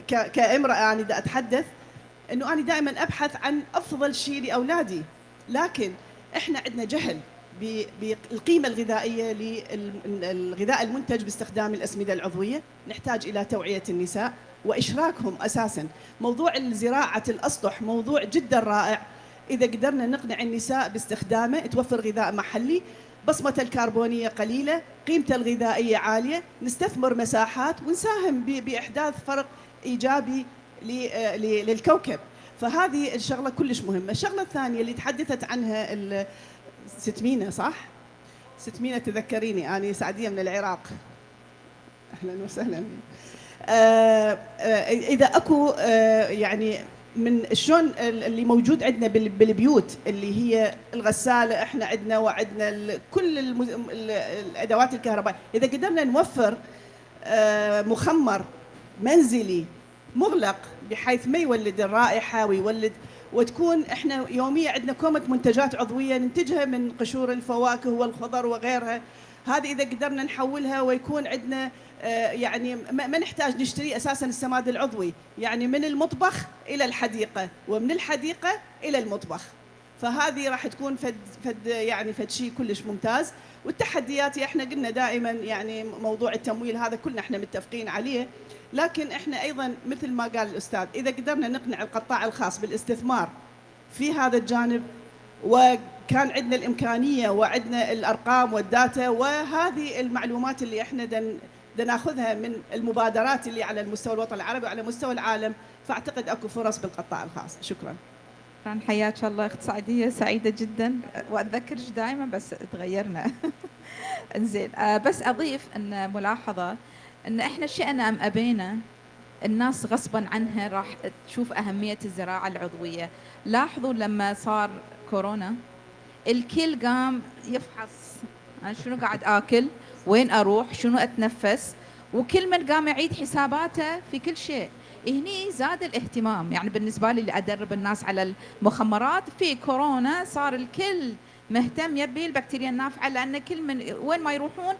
كامرأة أنا دا أتحدث أنه أنا دائما أبحث عن أفضل شيء لأولادي، لكن إحنا عندنا جهل بالقيمة الغذائية للغذاء المنتج باستخدام الأسمدة العضوية. نحتاج إلى توعية النساء وإشراكهم أساساً. موضوع زراعة الأسطح موضوع جداً رائع، إذا قدرنا نقنع النساء باستخدامه توفر غذاء محلي، بصمته الكربونية قليلة، قيمته الغذائية عالية، نستثمر مساحات ونساهم بإحداث فرق إيجابي للكوكب. فهذه الشغلة كلش مهمة. الشغلة الثانية اللي تحدثت عنها ستمينة، صح؟ ستمينة تذكريني، أنا سعدية من العراق. أهلا وسهلا. إذا أكو يعني من شلون اللي موجود عندنا بالبيوت اللي هي الغسالة، إحنا عندنا وعندنا كل الأدوات الكهربائية، إذا قدرنا نوفر مخمر منزلي مغلق بحيث ما يولد الرائحة ويولد، وتكون احنا يوميا عندنا كومة منتجات عضوية ننتجها من قشور الفواكه والخضر وغيرها. هذه إذا قدرنا نحولها ويكون عندنا يعني ما نحتاج نشتري أساسا السماد العضوي، يعني من المطبخ إلى الحديقة ومن الحديقة إلى المطبخ. فهذه راح تكون فد شيء كلش ممتاز. والتحديات احنا قلنا دائما يعني موضوع التمويل هذا كلنا احنا متفقين عليه، لكن احنا ايضا مثل ما قال الاستاذ اذا قدرنا نقنع القطاع الخاص بالاستثمار في هذا الجانب، وكان عندنا الامكانيه وعندنا الارقام والداتا وهذه المعلومات اللي احنا ناخذها من المبادرات اللي على المستوى الوطني العربي وعلى مستوى العالم، فاعتقد اكو فرص بالقطاع الخاص. شكرا. حياك الله اخت سعدية، سعيدة جدا واتذكرش دائما بس تغيرنا. انزين بس اضيف ان ملاحظة ان احنا شئنا ام ابينا الناس غصبا عنها راح تشوف اهمية الزراعة العضوية. لاحظوا لما صار كورونا الكل قام يفحص انا شنو قاعد اكل، وين اروح، شنو اتنفس، وكل من قام يعيد حساباته في كل شيء. هني زاد الاهتمام، يعني بالنسبة لي اللي أدرب الناس على المخمرات في كورونا صار الكل مهتم يبي البكتيريا النافعة، لأن كل من وين ما يروحون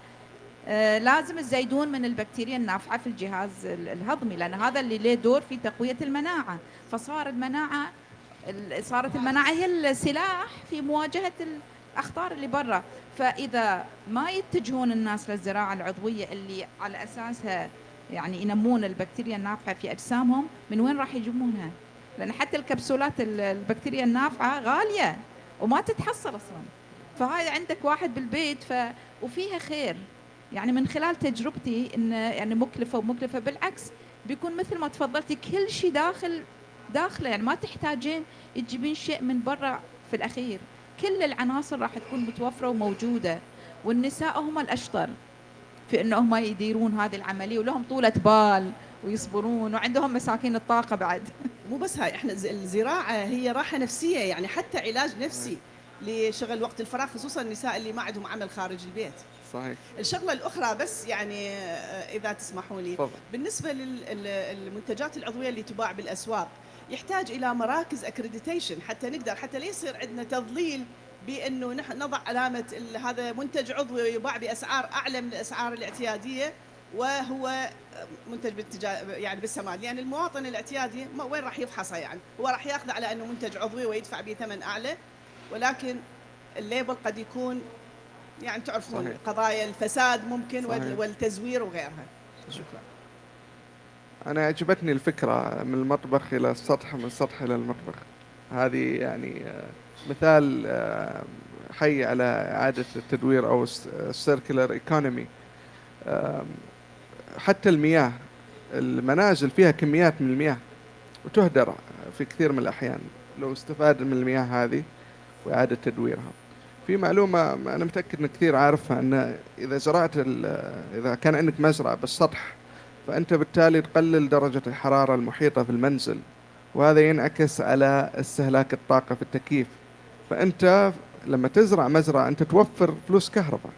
لازم يزيدون من البكتيريا النافعة في الجهاز الهضمي، لأن هذا اللي له دور في تقوية المناعة. فصار صارت المناعة هي السلاح في مواجهة الأخطار اللي برا. فإذا ما يتجهون الناس للزراعة العضوية اللي على أساسها يعني ينمون البكتيريا النافعة في أجسامهم، من وين راح يجيبونها؟ لأن حتى الكبسولات البكتيريا النافعة غالية وما تتحصل أصلا. فهاي عندك واحد بالبيت وفيها خير. يعني من خلال تجربتي إن يعني مكلفة بالعكس بيكون مثل ما تفضلتي كل شيء داخله، يعني ما تحتاجين تجيبين شيء من برا. في الأخير كل العناصر راح تكون متوفرة وموجودة، والنساء هم الأشطر في أنهم يديرون هذه العملية، ولهم طولة بال ويصبرون وعندهم مساكين الطاقة بعد. مو بس هاي، احنا الزراعة هي راحة نفسية، يعني حتى علاج نفسي لشغل وقت الفراغ، خصوصا النساء اللي ما عندهم عمل خارج البيت. صحيح. الشغلة الأخرى بس يعني إذا تسمحوا لي، فضل. بالنسبة للمنتجات العضوية اللي تباع بالأسواق يحتاج إلى مراكز أكريديتيشن حتى نقدر، حتى لا يصير عندنا تضليل بأنه نضع علامة هذا منتج عضوي يباع بأسعار أعلى من الأسعار الاعتيادية وهو منتج يعني بالسماد، يعني المواطن الاعتيادي وين راح يفحصه؟ يعني هو راح ياخذه على انه منتج عضوي ويدفع به ثمن اعلى، ولكن الليبل قد يكون يعني تعرفون صحيح. قضايا الفساد ممكن صحيح. والتزوير وغيرها. شكرا. أنا عجبتني الفكرة من المطبخ إلى السطح، من السطح إلى المطبخ. هذه يعني مثال حي على إعادة التدوير أو السيركلر ايكونومي. حتى المياه، المنازل فيها كميات من المياه وتهدر في كثير من الأحيان. لو استفاد من المياه هذه وإعادة تدويرها. في معلومة أنا متأكد إن كثير عارفها، أن إذا زرعت إذا كان عندك مزرعة بالسطح، فأنت بالتالي تقلل درجة الحرارة المحيطة في المنزل، وهذا ينعكس على استهلاك الطاقة في التكييف. فأنت لما تزرع مزرعة أنت توفر فلوس كهرباء.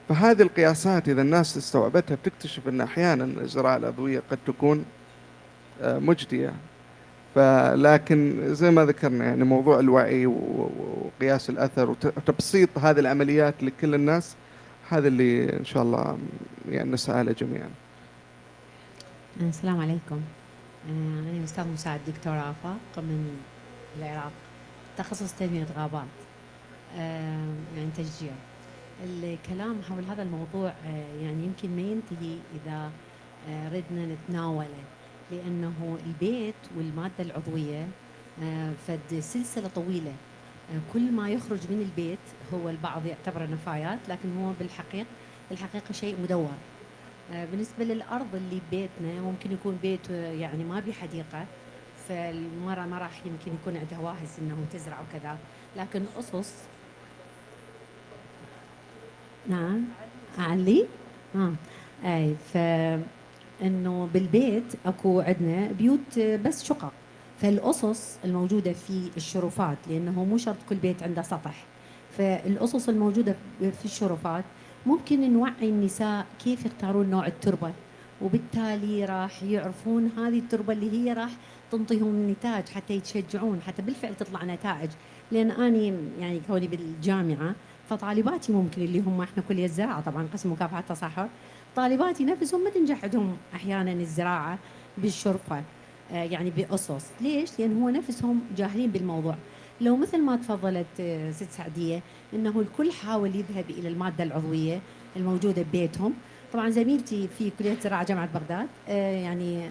فهذه القياسات إذا الناس استوعبتها بتكتشف أن أحيانا الزراعة العضوية قد تكون مجدية. لكن زي ما ذكرنا يعني موضوع الوعي وقياس الأثر وتبسيط هذه العمليات لكل الناس، هذا اللي إن شاء الله يعني نسعى له جميعا. السلام عليكم. أنا أستاذ مساعد دكتور آفاق من العراق، تخصص تنمية غابات، يعني تشجير. الكلام حول هذا الموضوع يعني يمكن ما ينتهي إذا ردنا نتناوله، لأنه البيت والمادة العضوية فد سلسلة طويلة. كل ما يخرج من البيت هو البعض يعتبره نفايات، لكن هو بالحقيقة شيء مدور. بالنسبة للأرض اللي بيتنا ممكن يكون بيت يعني ما بحديقة، فالمرأة ما راح يمكن يكون عندها واهس إنه تزرع وكذا، لكن أصص. نعم أعلي أي فإنه بالبيت أكو عندنا بيوت بس شقق، فالأصص الموجودة في الشرفات، لأنه مو شرط كل بيت عنده سطح، فالأصص الموجودة في الشرفات ممكن نوعي النساء كيف يختارون نوع التربة، وبالتالي راح يعرفون هذه التربة اللي هي راح تنطيهم نتاج حتى يتشجعون، حتى بالفعل تطلع نتائج. لأن أنا يعني كوني بالجامعة، فطالباتي ممكن اللي هم احنا كلية الزراعة طبعا قسم مكافحة التصحر، طالباتي نفسهم ما تنجح عندهم أحيانا الزراعة بالشرفة يعني بأصص. ليش؟ لأن هو نفسهم جاهلين بالموضوع. لو مثل ما تفضلت ست سعدية انه الكل حاول يذهب الى الماده العضويه الموجوده ببيتهم. طبعا زميلتي في كليه زراعه جامعه بغداد يعني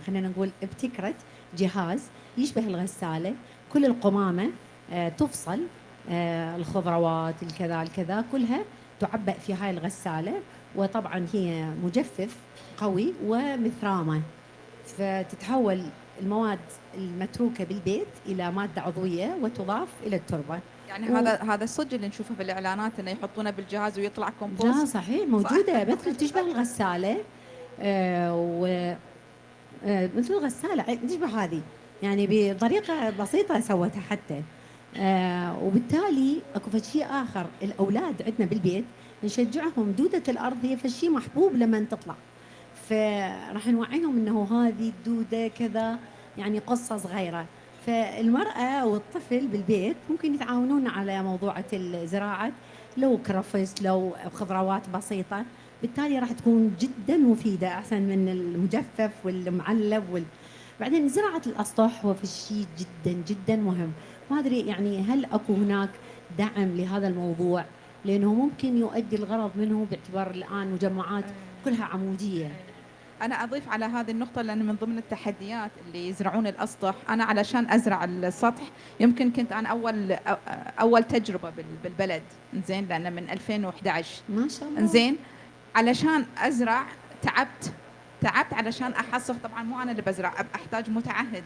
خلينا نقول ابتكرت جهاز يشبه الغساله، كل القمامه تفصل، الخضروات الكذا الكذا كلها تعبأ في هاي الغساله، وطبعا هي مجفف قوي ومثرامه، فتتحول المواد المتروكه بالبيت الى ماده عضويه وتضاف الى التربه. يعني هذا الصدق اللي نشوفه بالاعلانات انه يحطونه بالجهاز ويطلع كومبوست. لا صحيح موجوده مثل تشبه الغساله مثل الغساله تشبه هذه، يعني بطريقه بسيطه سوتها حتى. وبالتالي اكو شيء اخر، الاولاد عندنا بالبيت نشجعهم، دوده الارض هي شيء محبوب لما تطلع، فراح نوعيهم انه هذه الدوده كذا، يعني قصه صغيره. فالمراه والطفل بالبيت ممكن يتعاونون على موضوعة الزراعه، لو كرفس لو خضروات بسيطه، بالتالي راح تكون جدا مفيده احسن من المجفف والمعلب بعدين زراعه الاسطح هو في شيء جدا جدا مهم. ما ادري يعني هل اكو هناك دعم لهذا الموضوع، لانه ممكن يؤدي الغرض منه باعتبار الان مجمعات كلها عموديه. أنا أضيف على هذه النقطة، لأن من ضمن التحديات اللي يزرعون الأسطح، أنا علشان أزرع السطح يمكن كنت أنا أول تجربة بالبلد، إنزين، لأن من 2011 ما شاء الله. إنزين، علشان أزرع تعبت علشان أحصل. طبعا مو أنا اللي بزرع، أحتاج متعهد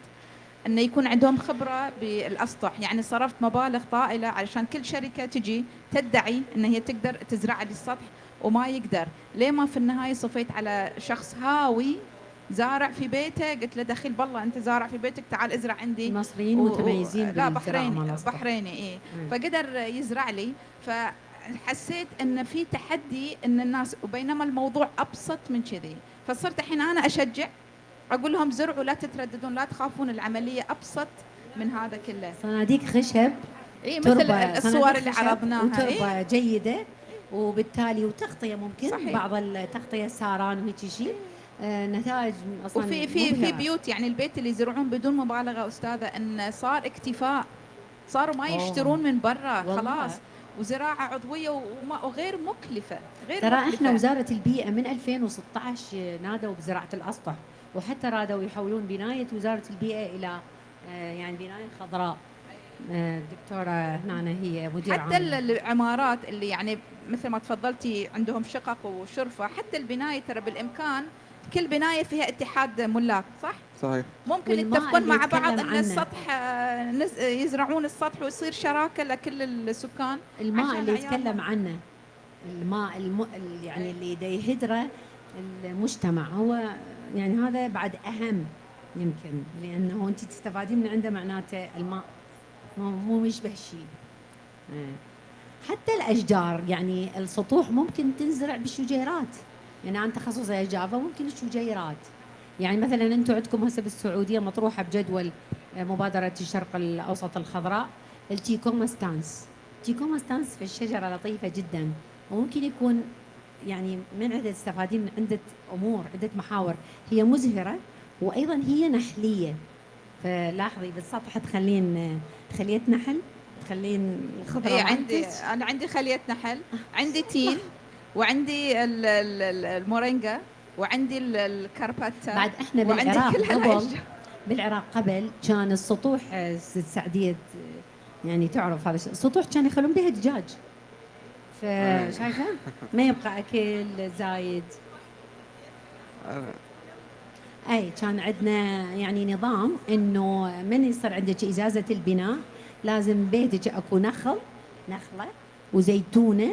انه يكون عندهم خبره بالاسطح، يعني صرفت مبالغ طائله علشان كل شركه تجي تدعي ان هي تقدر تزرع لي السطح وما يقدر. ليه ما في النهايه صفيت على شخص هاوي زارع في بيته، قلت له دخيل بالله انت زارع في بيتك، تعال ازرع عندي. المصريين متميزين لا بالزراعه، بحريني ايه. فقدر يزرع لي، فحسيت ان في تحدي ان الناس، وبينما الموضوع ابسط من كذي. فصرت الحين انا اشجع، اقول لهم زرعوا، لا تترددون، لا تخافون، العمليه ابسط من هذا كله. صناديق خشب، مثل الصور اللي خشب عرضناها، وتربه جيده، وبالتالي وتغطيه ممكن صحيح. بعض التغطيه ساران وهيك شيء، نتائج اصلا وفي مبهرة. بيوت، يعني البيت اللي يزرعون بدون مبالغه استاذه، ان صار اكتفاء، صاروا ما أوه. يشترون من برا والله. خلاص، وزراعه عضويه وغير مكلفه، غير ترى مكلفه. احنا وزاره البيئه من 2016 نادوا بزراعه الاسطح، وحتى رادوا يحولون بنايه وزاره البيئه الى يعني بنايه خضراء. الدكتوره هنا هي مدير حتى عام. العمارات اللي يعني مثل ما تفضلتي عندهم شقق وشرفه، حتى البنايه ترى بالامكان كل بنايه فيها اتحاد ملاك، صح؟ صحيح. ممكن والماء يتفقون اللي مع بعض يتكلم ان عنه. السطح يزرعون السطح ويصير شراكه لكل السكان. الماء عشان اللي عيالهم. يتكلم عنه، الماء يعني اللي دا يهدره المجتمع، هو يعني هذا بعد أهم يمكن، لأنه أنت تستفادين من عنده، معناته الماء مو يشبه شيء. حتى الأشجار، يعني السطوح ممكن تنزرع بالشجيرات، يعني أنا تخصصي أشجار فممكن الشجيرات. يعني مثلا أنتم عندكم هسه بالسعودية مطروحة بجدول مبادرة الشرق الأوسط الخضراء التيكوما ستانس. تيكوما ستانس في الشجرة لطيفة جدا، وممكن يكون يعني من عدة تستفادين من عدة أمور، عدة محاور. هي مزهرة وأيضا هي نحلية، فلاحظي بالسطح تخلين خلية نحل، تخلين الخضرة هي عندي، مالتك. انا عندي خليه نحل، عندي تين، وعندي المورينجا، وعندي الكارباتا. بعد احنا وعندي بالعراق كل قبل، هالأشجار. بالعراق قبل كان السطوح ست سعدية يعني تعرف هذا الشيء، السطوح كان يخلون بها دجاج، فشايفه ما يبقى اكل زايد. اي كان عندنا يعني نظام انه من يصير عندك اجازه البناء لازم بيتك اكو نخله وزيتونه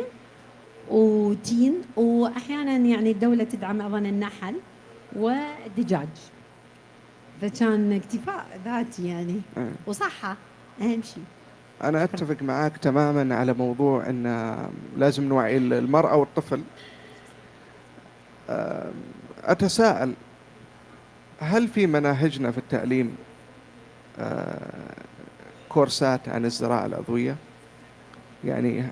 وتين، واحيانا يعني الدوله تدعم ايضا النحل ودجاج، فكان اكتفاء ذاتي يعني وصحه اهم شيء. أنا أتفق معاك تماما على موضوع أن لازم نوعي المرأة والطفل. أتساءل، هل في مناهجنا في التعليم كورسات عن الزراعة العضوية؟ يعني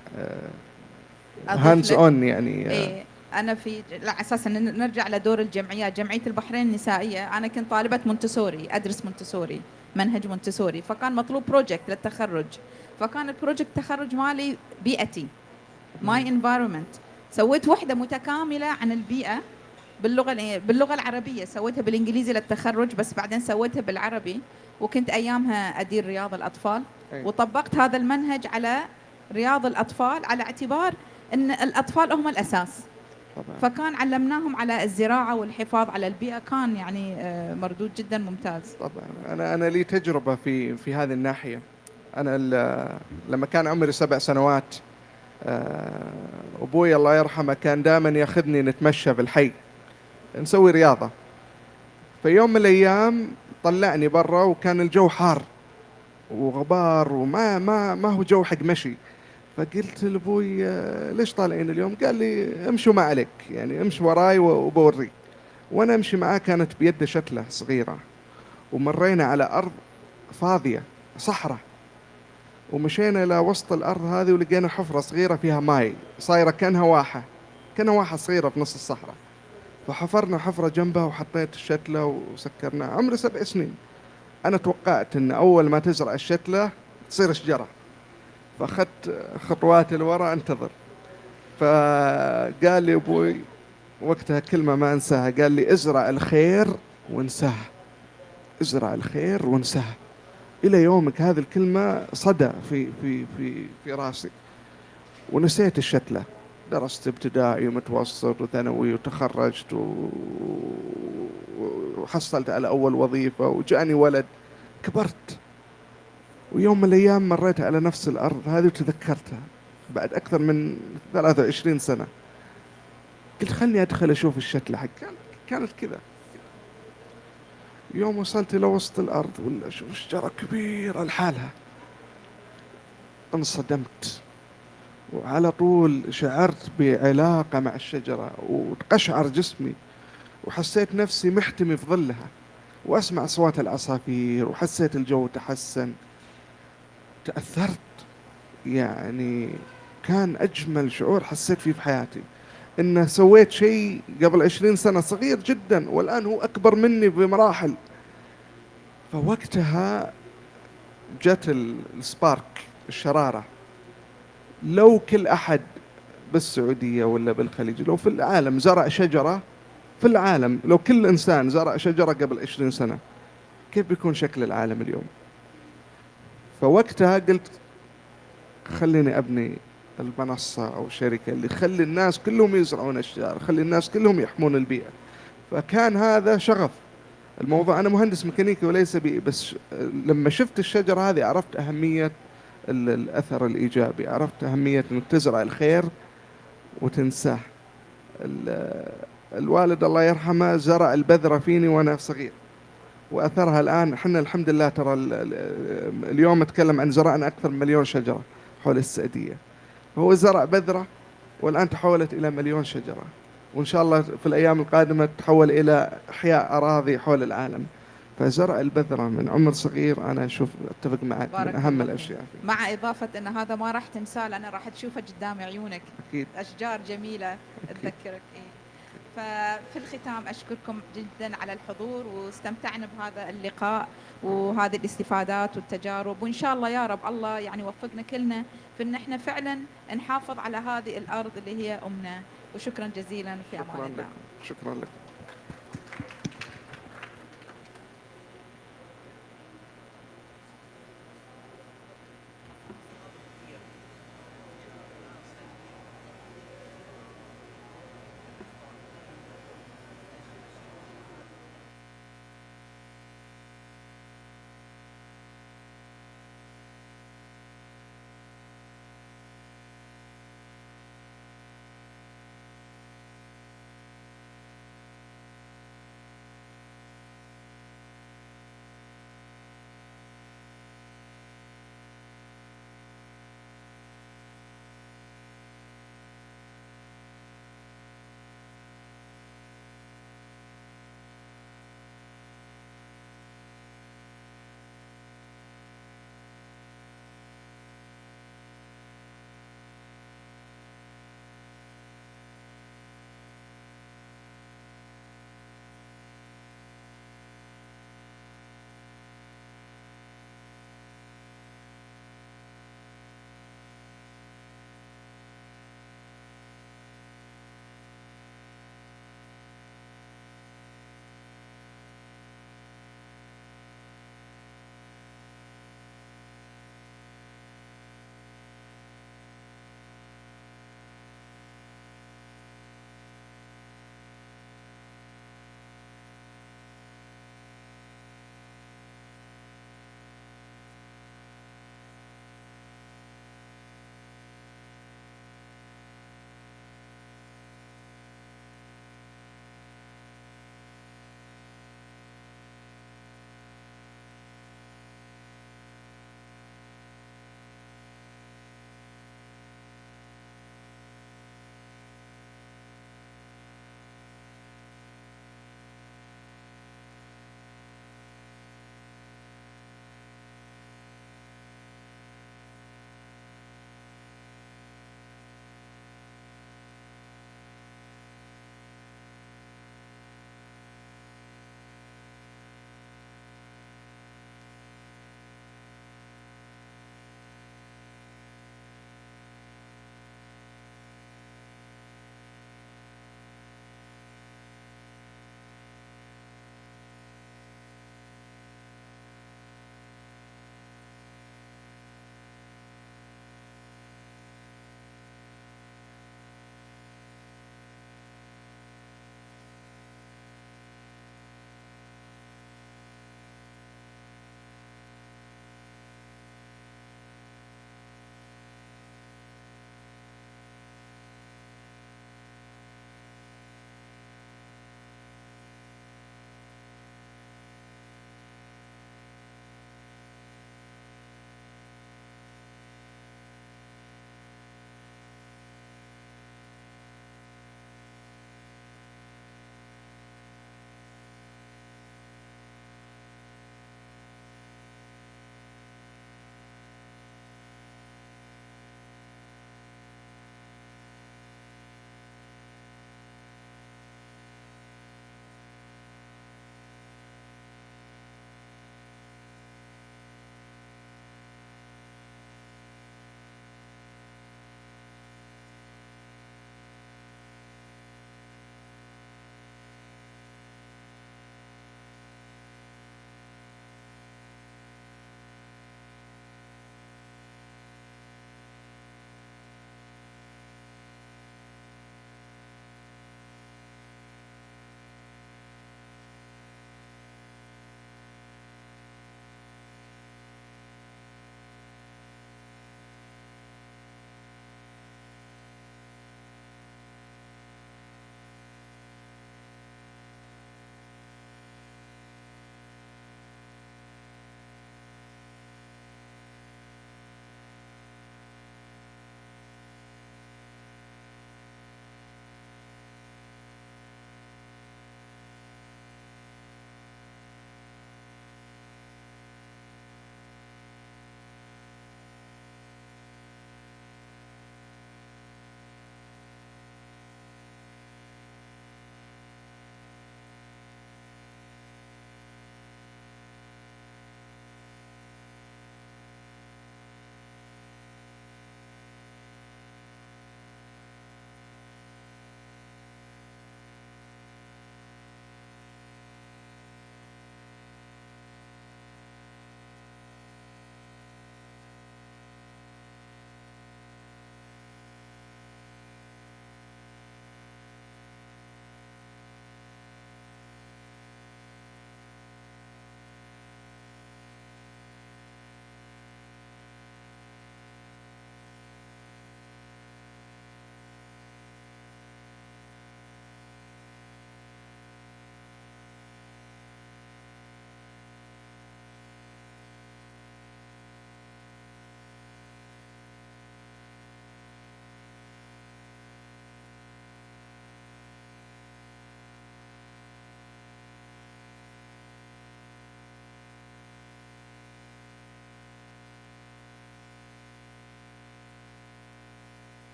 هاندز اون يعني إيه، انا على اساس ان نرجع لدور الجمعيات، جمعيه البحرين النسائيه، انا كنت طالبه مونتسوري، ادرس مونتسوري، منهج مونتسوري، فكان مطلوب بروجكت للتخرج، فكان البروجكت التخرج مالي بيئتي، ماي انفايرمنت. سويت وحده متكامله عن البيئه باللغه العربيه، سويتها بالانجليزي للتخرج، بس بعدين سويتها بالعربي، وكنت ايامها ادير رياض الاطفال. وطبقت هذا المنهج على رياض الاطفال، على اعتبار ان الاطفال هم الاساس. طبعا. فكان علمناهم على الزراعه والحفاظ على البيئه، كان يعني مردود جدا ممتاز. طبعا. انا لي تجربه في هذه الناحيه. انا لما كان عمري 7 سنوات، ابوي الله يرحمه كان دائما ياخذني نتمشى بالحي نسوي رياضه. في يوم من الايام طلعني برا وكان الجو حار وغبار وما ما هو جو حق مشي. فقلت لابوي ليش طالعين اليوم؟ قال لي امشوا ما عليك، يعني امشي وراي وبوريك. وانا امشي معاه، كانت بيده شتله صغيره، ومرينا على ارض فاضيه صحراء، ومشينا الى وسط الارض هذه ولقينا حفره صغيره فيها ماي صايره كانها واحه صغيره في نص الصحراء. فحفرنا حفره جنبها وحطيت الشتله وسكرناها. عمري 7 سنين. انا توقعت ان اول ما تزرع الشتله تصير شجره، فاخذت خطوات لورا انتظر. فقال لي ابوي وقتها كلمه ما انساها، قال لي ازرع الخير وانساها، ازرع الخير وانساها. الى يومك هذه الكلمه صدى في راسي. ونسيت الشتله. درست ابتدائي ومتوسط وثانوي وتخرجت وحصلت على اول وظيفه وجاني ولد، كبرت. ويوم من الايام مريت على نفس الارض هذه وتذكرتها بعد اكثر من 23 سنه. قلت خلني ادخل اشوف الشتله حق. كانت كذا. يوم وصلت الى وسط الارض ولا اشوف شجره كبيره لحالها، انصدمت، وعلى طول شعرت بعلاقه مع الشجره وتقشعر جسمي، وحسيت نفسي محتمي في ظلها، واسمع اصوات العصافير، وحسيت الجو تحسن. تاثرت يعني كان أجمل شعور حسيت فيه في حياتي، إنه سويت شيء قبل 20 سنة صغير جدا والآن هو أكبر مني بمراحل. فوقتها جت السبارك، الشرارة. لو كل أحد بالسعودية ولا بالخليج، لو في العالم زرع شجرة، في العالم لو كل إنسان زرع شجرة قبل 20 سنة، كيف بيكون شكل العالم اليوم؟ فوقتها قلت خليني أبني المنصة أو الشركة اللي تخلي الناس كلهم يزرعون أشجار، خلي الناس كلهم يحمون البيئة. فكان هذا شغف الموضوع. أنا مهندس ميكانيكي وليس بيئي، بس لما شفت الشجرة هذه عرفت أهمية الأثر الإيجابي، عرفت أهمية أنك تزرع الخير وتنساه. الوالد الله يرحمه زرع البذرة فيني وأنا صغير، وأثرها الآن. احنا الحمد لله ترى اليوم أتكلم عن زرعنا أكثر من 1,000,000 شجرة حول السعودية. هو زرع بذرة والآن تحولت إلى 1,000,000 شجرة، وإن شاء الله في الأيام القادمة تحول إلى إحياء أراضي حول العالم. فزرع البذرة من عمر صغير أنا أشوف، أتفق معك، من بارك أهم الله الأشياء فيك. فيه. مع إضافة أن هذا ما راح تنساه، لأن راح تشوفه قدام عيونك. أكيد. أشجار جميلة أكيد. تذكرك. إيه. ففي الختام أشكركم جدا على الحضور، واستمتعنا بهذا اللقاء وهذه الاستفادات والتجارب، وإن شاء الله يا رب الله يعني يوفقنا كلنا في أن احنا فعلا نحافظ على هذه الأرض اللي هي أمنا. وشكرا جزيلا، في أمان شكرا الله. لك. شكرا لك.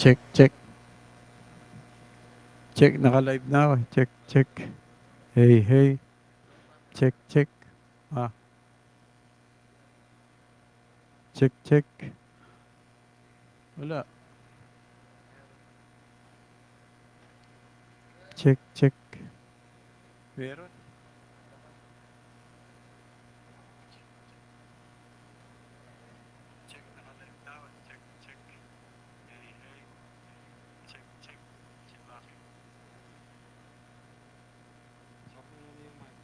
Check, check. Check, naka-live na ako. Check, check. Hey, hey. Check, check. Ah. Check, check. Wala. Check, check. Meron. Check, naka-live na ako. Check, check. Hey, hey. Check, check. Ah. Sabi mo na yung mic.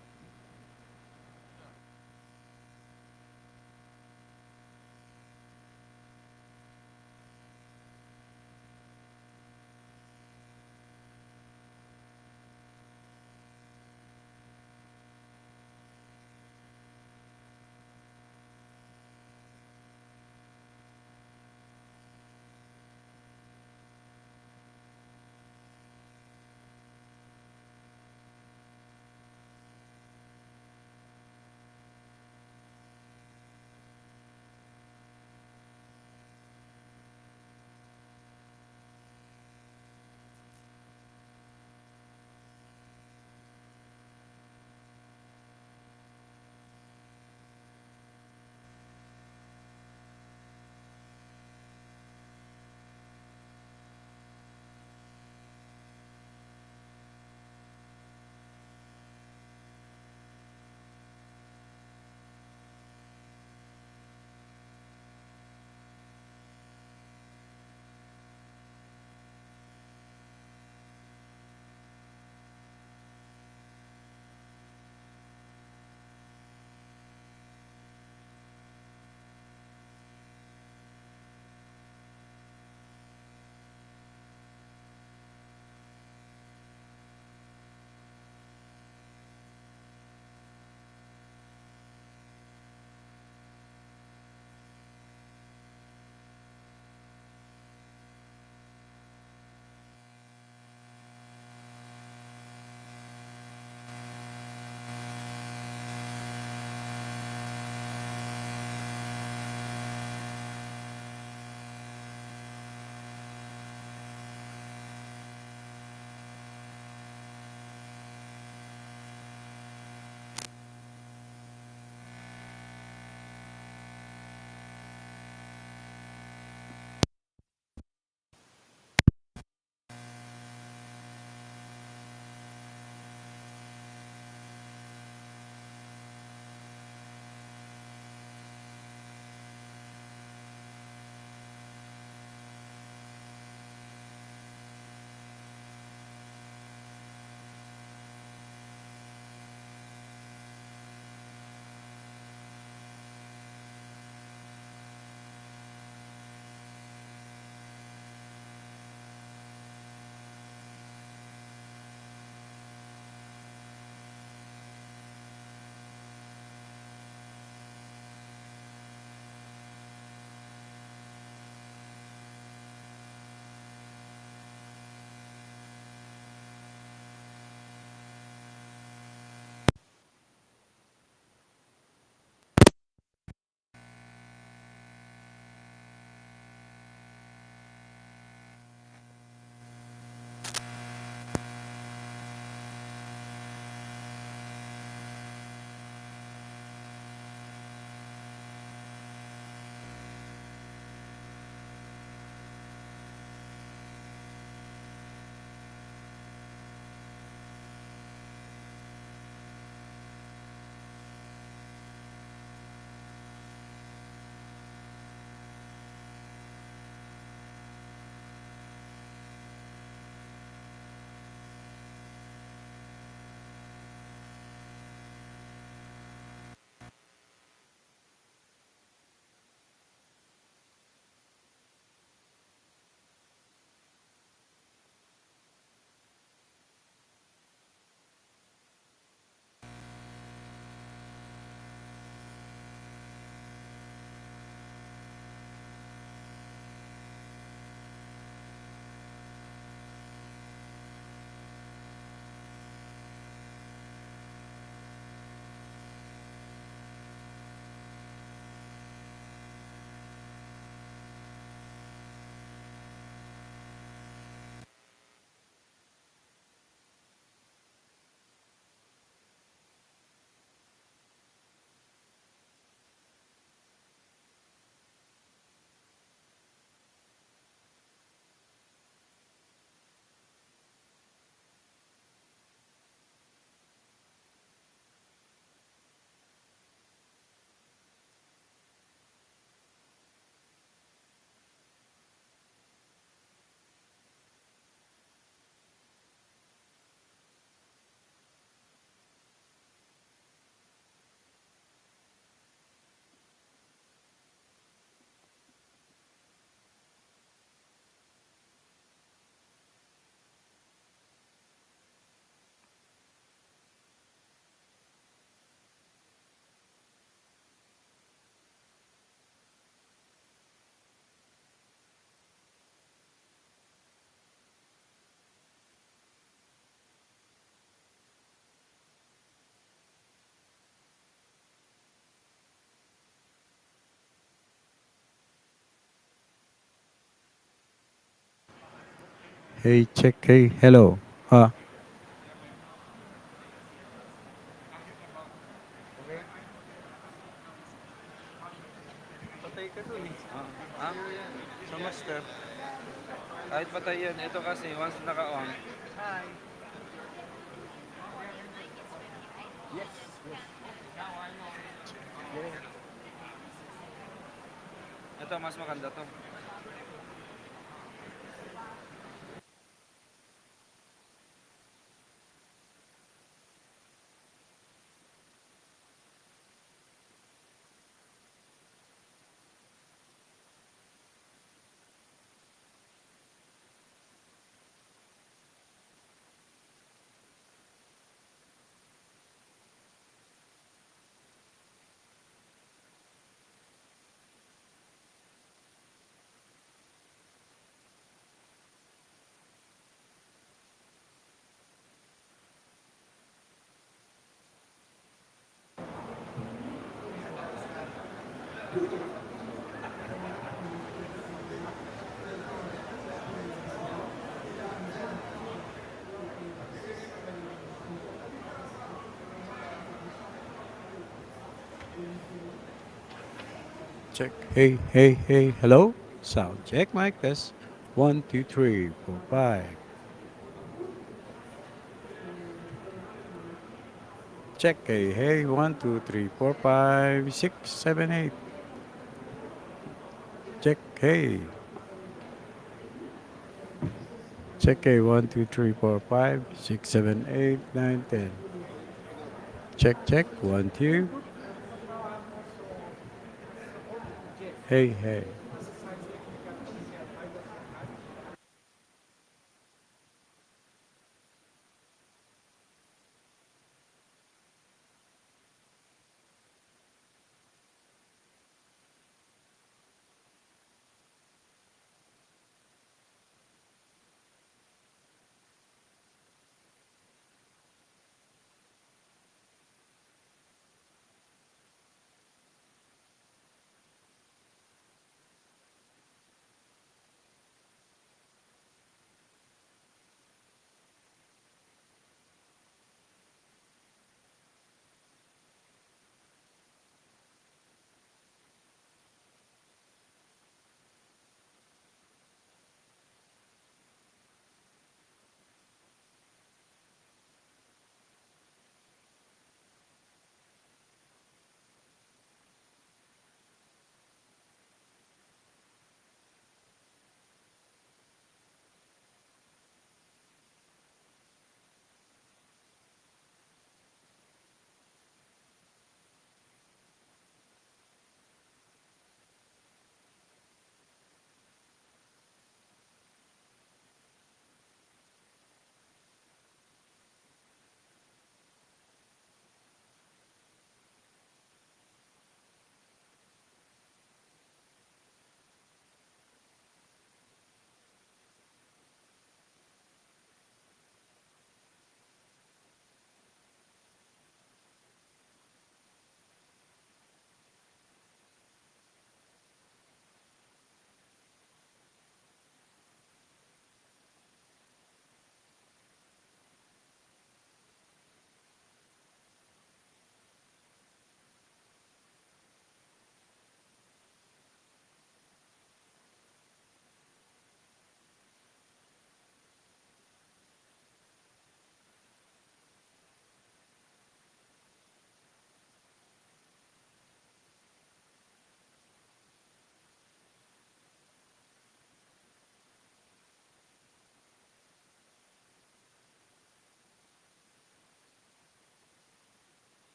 Hey, check. Hey, hello. Patay ka dun eh. Ano yan? Sa master. Kahit patay yan, ito kasi once naka-on. Hi. Yes, yes. Yeah. Ito, mas maganda to. Check. Hey, hey, hey, hello. Sound check, mic test. 1, 2, 3, 4, 5. Check. Hey, hey. 1, 2, 3, 4, 5, 6, 7, 8. Check. Hey. Check. Hey. 1, 2, 3, 4, 5, 6, 7, 8, 9, 10. Check. Check. 1, 2. Hey, hey.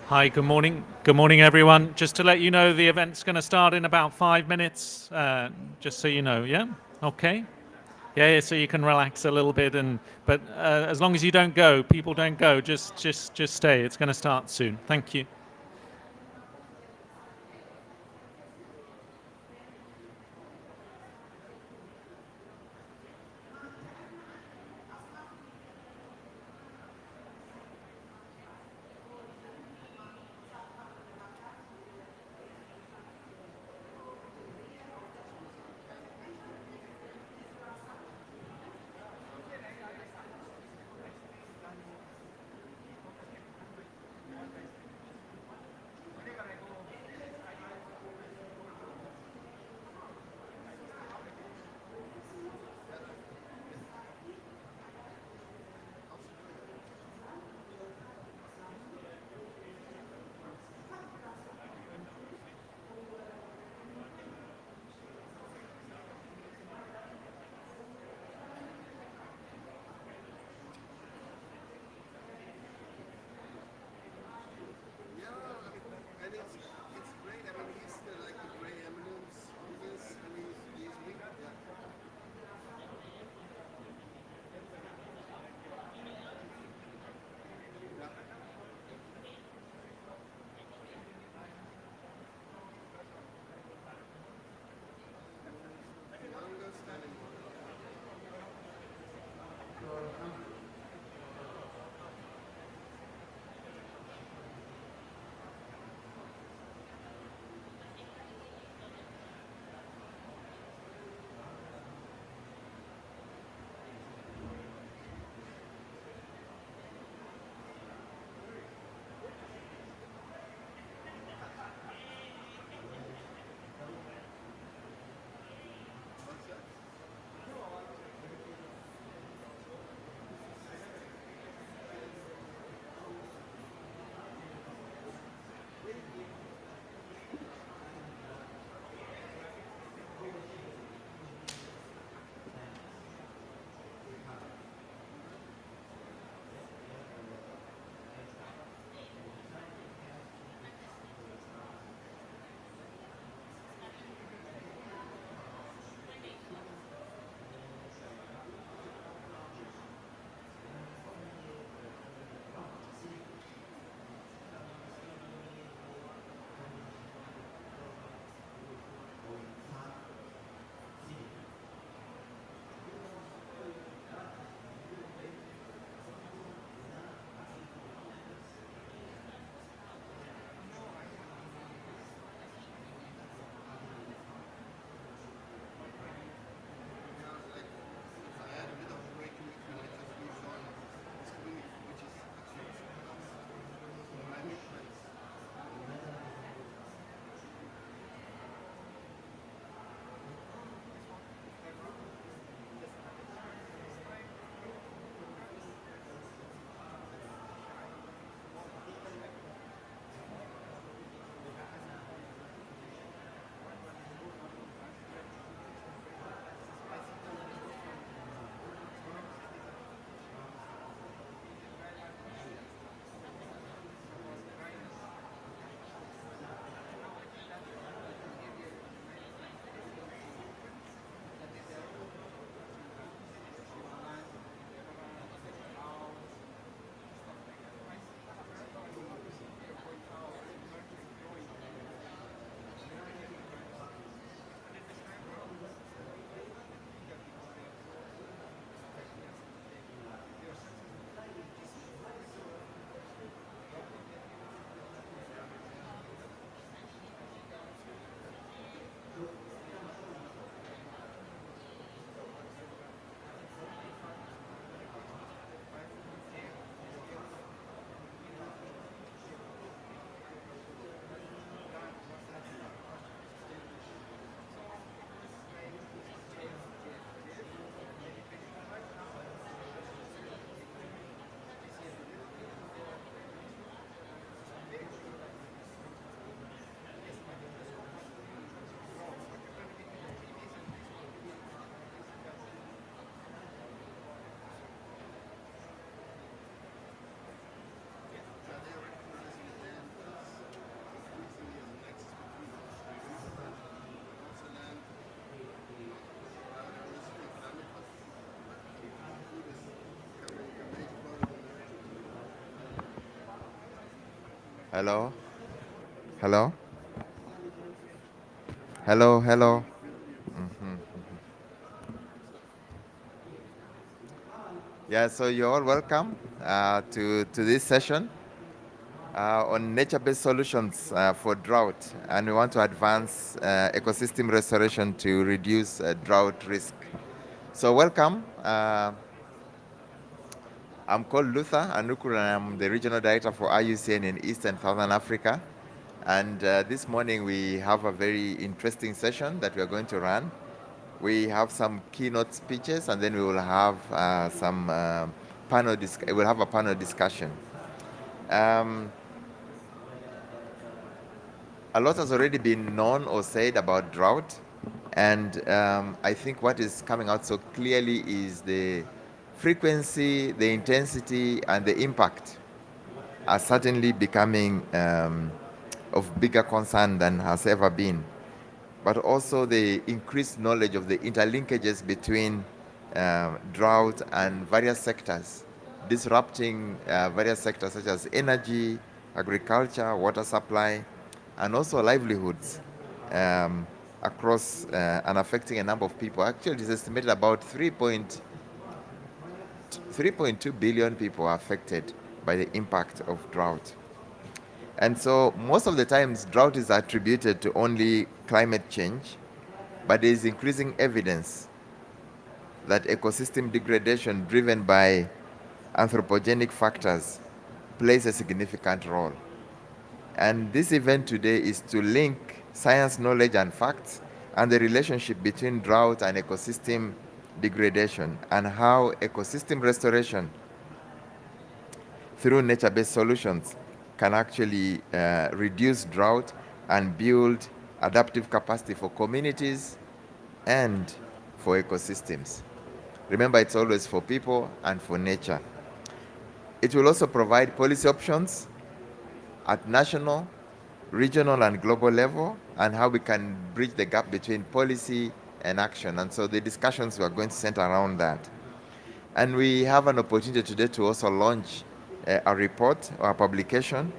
Hi, good morning. Good morning, everyone. Just to let you know, the event's going to start in about 5 minutes, just so you know, yeah? Okay? Yeah, so you can relax a little bit, but as long as you don't go, people don't go, just stay. It's going to start soon. Thank you. Hello? Hello? Hello, hello. Mhm. Yeah, so you're all welcome to this session on nature-based solutions for drought. And we want to advance ecosystem restoration to reduce drought risk. So welcome. I'm called Luther Anukuru, and I'm the Regional Director for IUCN in East and Southern Africa. And this morning we have a very interesting session that we are going to run. We have some keynote speeches, and then we will have we'll have a panel discussion. A lot has already been known or said about drought, and I think what is coming out so clearly is the frequency, the intensity, and the impact are certainly becoming of bigger concern than has ever been. But also the increased knowledge of the interlinkages between drought and various sectors, disrupting various sectors such as energy, agriculture, water supply, and also livelihoods across and affecting a number of people. Actually, it is estimated about 3.2 billion people are affected by the impact of drought. And so most of the times drought is attributed to only climate change, but there is increasing evidence that ecosystem degradation driven by anthropogenic factors plays a significant role. And this event today is to link science knowledge and facts and the relationship between drought and ecosystem degradation, and how ecosystem restoration through nature-based solutions can actually reduce drought and build adaptive capacity for communities and for ecosystems. Remember, it's always for people and for nature. It will also provide policy options at national, regional, and global level, and how we can bridge the gap between policy and action. And so the discussions are going to center around that. And we have an opportunity today to also launch a report or a publication,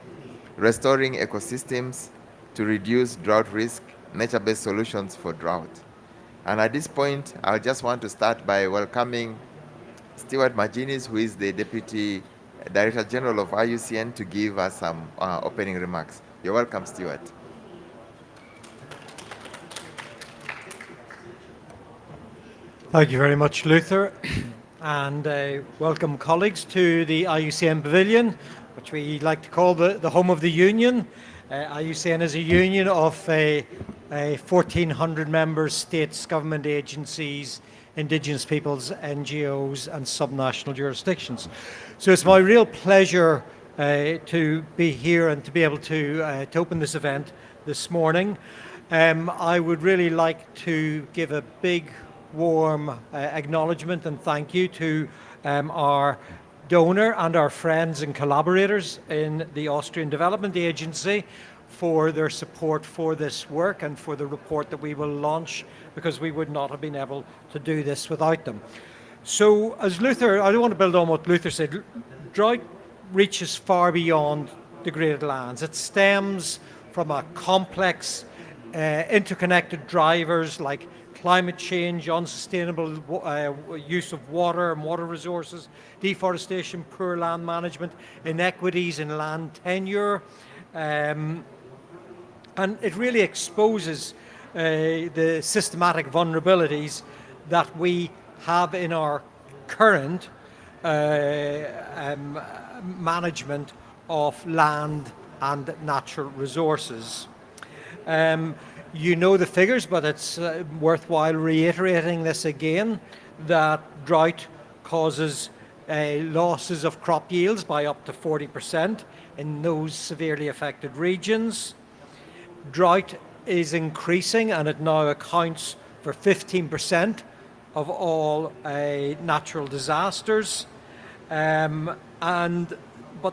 Restoring Ecosystems to Reduce Drought Risk, Nature-Based Solutions for Drought. And at this point, I just want to start by welcoming Stuart Marginis, who is the Deputy Director General of IUCN, to give us some opening remarks. You're welcome, Stuart. Thank you very much, Luther. And welcome, colleagues, to the IUCN Pavilion, which we like to call the home of the union. IUCN is a union of 1,400 members, states, government agencies, indigenous peoples, NGOs, and subnational jurisdictions. So it's my real pleasure to be here and to be able to open this event this morning. I would really like to give a big, warm acknowledgement and thank you to our donor and our friends and collaborators in the Austrian Development Agency for their support for this work and for the report that we will launch, because we would not have been able to do this without them. So as Luther, I don't want to build on what Luther said, drought reaches far beyond degraded lands. It stems from a complex interconnected drivers like climate change, unsustainable use of water and water resources, deforestation, poor land management, inequities in land tenure, and it really exposes the systematic vulnerabilities that we have in our current management of land and natural resources. You know the figures, but it's worthwhile reiterating this again, that drought causes losses of crop yields by up to 40% in those severely affected regions. Drought is increasing, and it now accounts for 15% of all natural disasters, but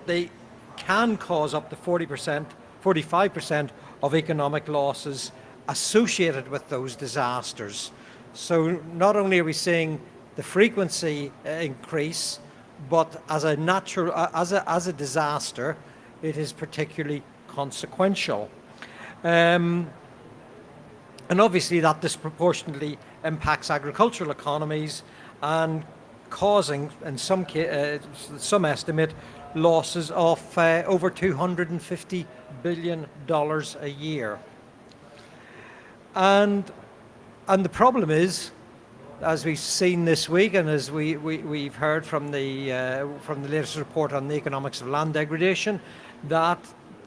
they can cause up to 45% of economic losses associated with those disasters. So not only are we seeing the frequency increase, but as a disaster, it is particularly consequential. And obviously that disproportionately impacts agricultural economies and causing, in some estimate, losses of over $250 billion a year. And the problem is, as we've seen this week, and as we've heard from the latest report on the economics of land degradation, that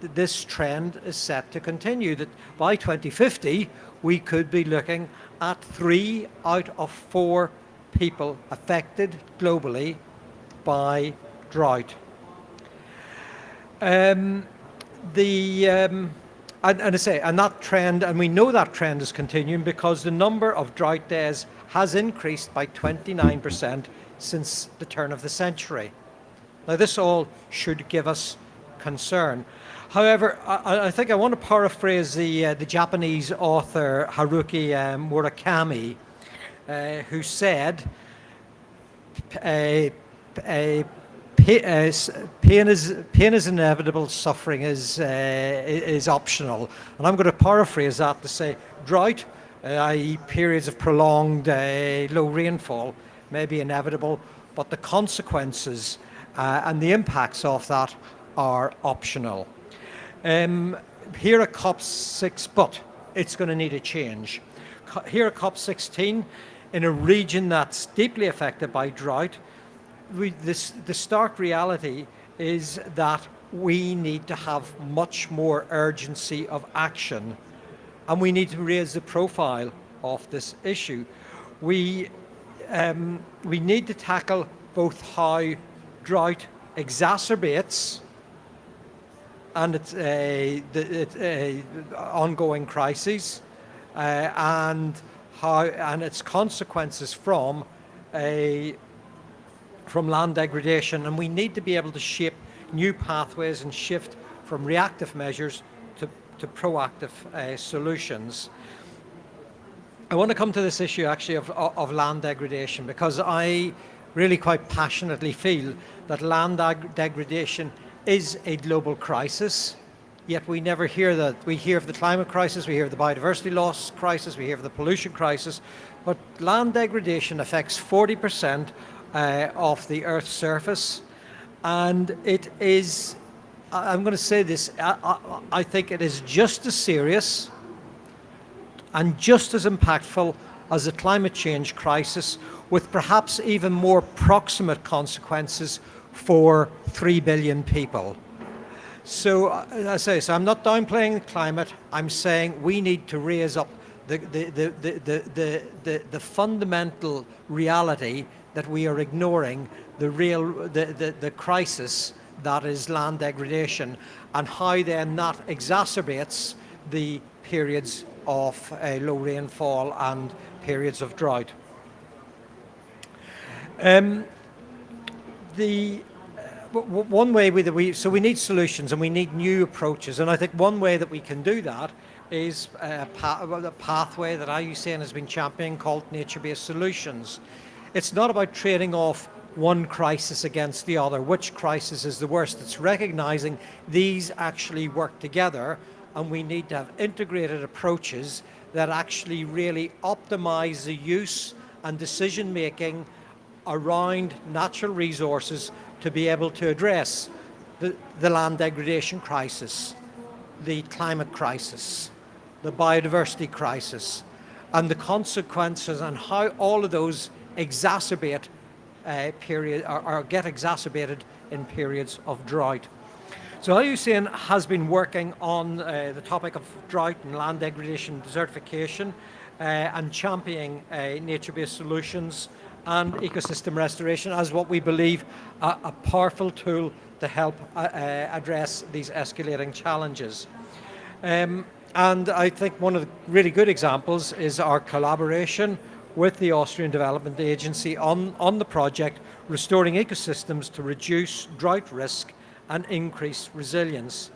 this trend is set to continue. That by 2050, we could be looking at 3 out of 4 people affected globally by drought. And that trend, and we know that trend is continuing because the number of drought days has increased by 29% since the turn of the century. Now, this all should give us concern. However, I think I want to paraphrase the Japanese author Haruki Murakami, who said, pain is inevitable, suffering is optional. And I'm going to paraphrase that to say drought, i.e. periods of prolonged low rainfall, may be inevitable, but the consequences and the impacts of that are optional. Here at COP6, but it's going to need a change. Here at COP16, in a region that's deeply affected by drought, the stark reality is that we need to have much more urgency of action, and we need to raise the profile of this issue. We need to tackle both how drought exacerbates and its ongoing crises, and its consequences from land degradation, and we need to be able to shape new pathways and shift from reactive measures to proactive solutions. I want to come to this issue actually of land degradation, because I really quite passionately feel that land degradation is a global crisis, yet we never hear that. We hear of the climate crisis, we hear of the biodiversity loss crisis, we hear of the pollution crisis, but land degradation affects 40% of the Earth's surface, and it is, I'm going to say this, I think it is just as serious and just as impactful as the climate change crisis, with perhaps even more proximate consequences for 3 billion people. So, as I say, I'm not downplaying climate. I'm saying we need to raise up the fundamental reality that we are ignoring the crisis that is land degradation, and how then that exacerbates the periods of low rainfall and periods of drought. One way that we need solutions and we need new approaches, and I think one way that we can do that is a pathway that IUCN has been championing called nature-based solutions. It's not about trading off one crisis against the other, which crisis is the worst. It's recognizing these actually work together, and we need to have integrated approaches that actually really optimize the use and decision making around natural resources to be able to address the land degradation crisis, the climate crisis, the biodiversity crisis, and the consequences, and how all of those exacerbate or get exacerbated in periods of drought. So IUCN has been working on the topic of drought and land degradation desertification and championing nature-based solutions and ecosystem restoration as what we believe a powerful tool to help address these escalating challenges. And I think one of the really good examples is our collaboration with the Austrian Development Agency on the project Restoring Ecosystems to Reduce Drought Risk and Increase Resilience,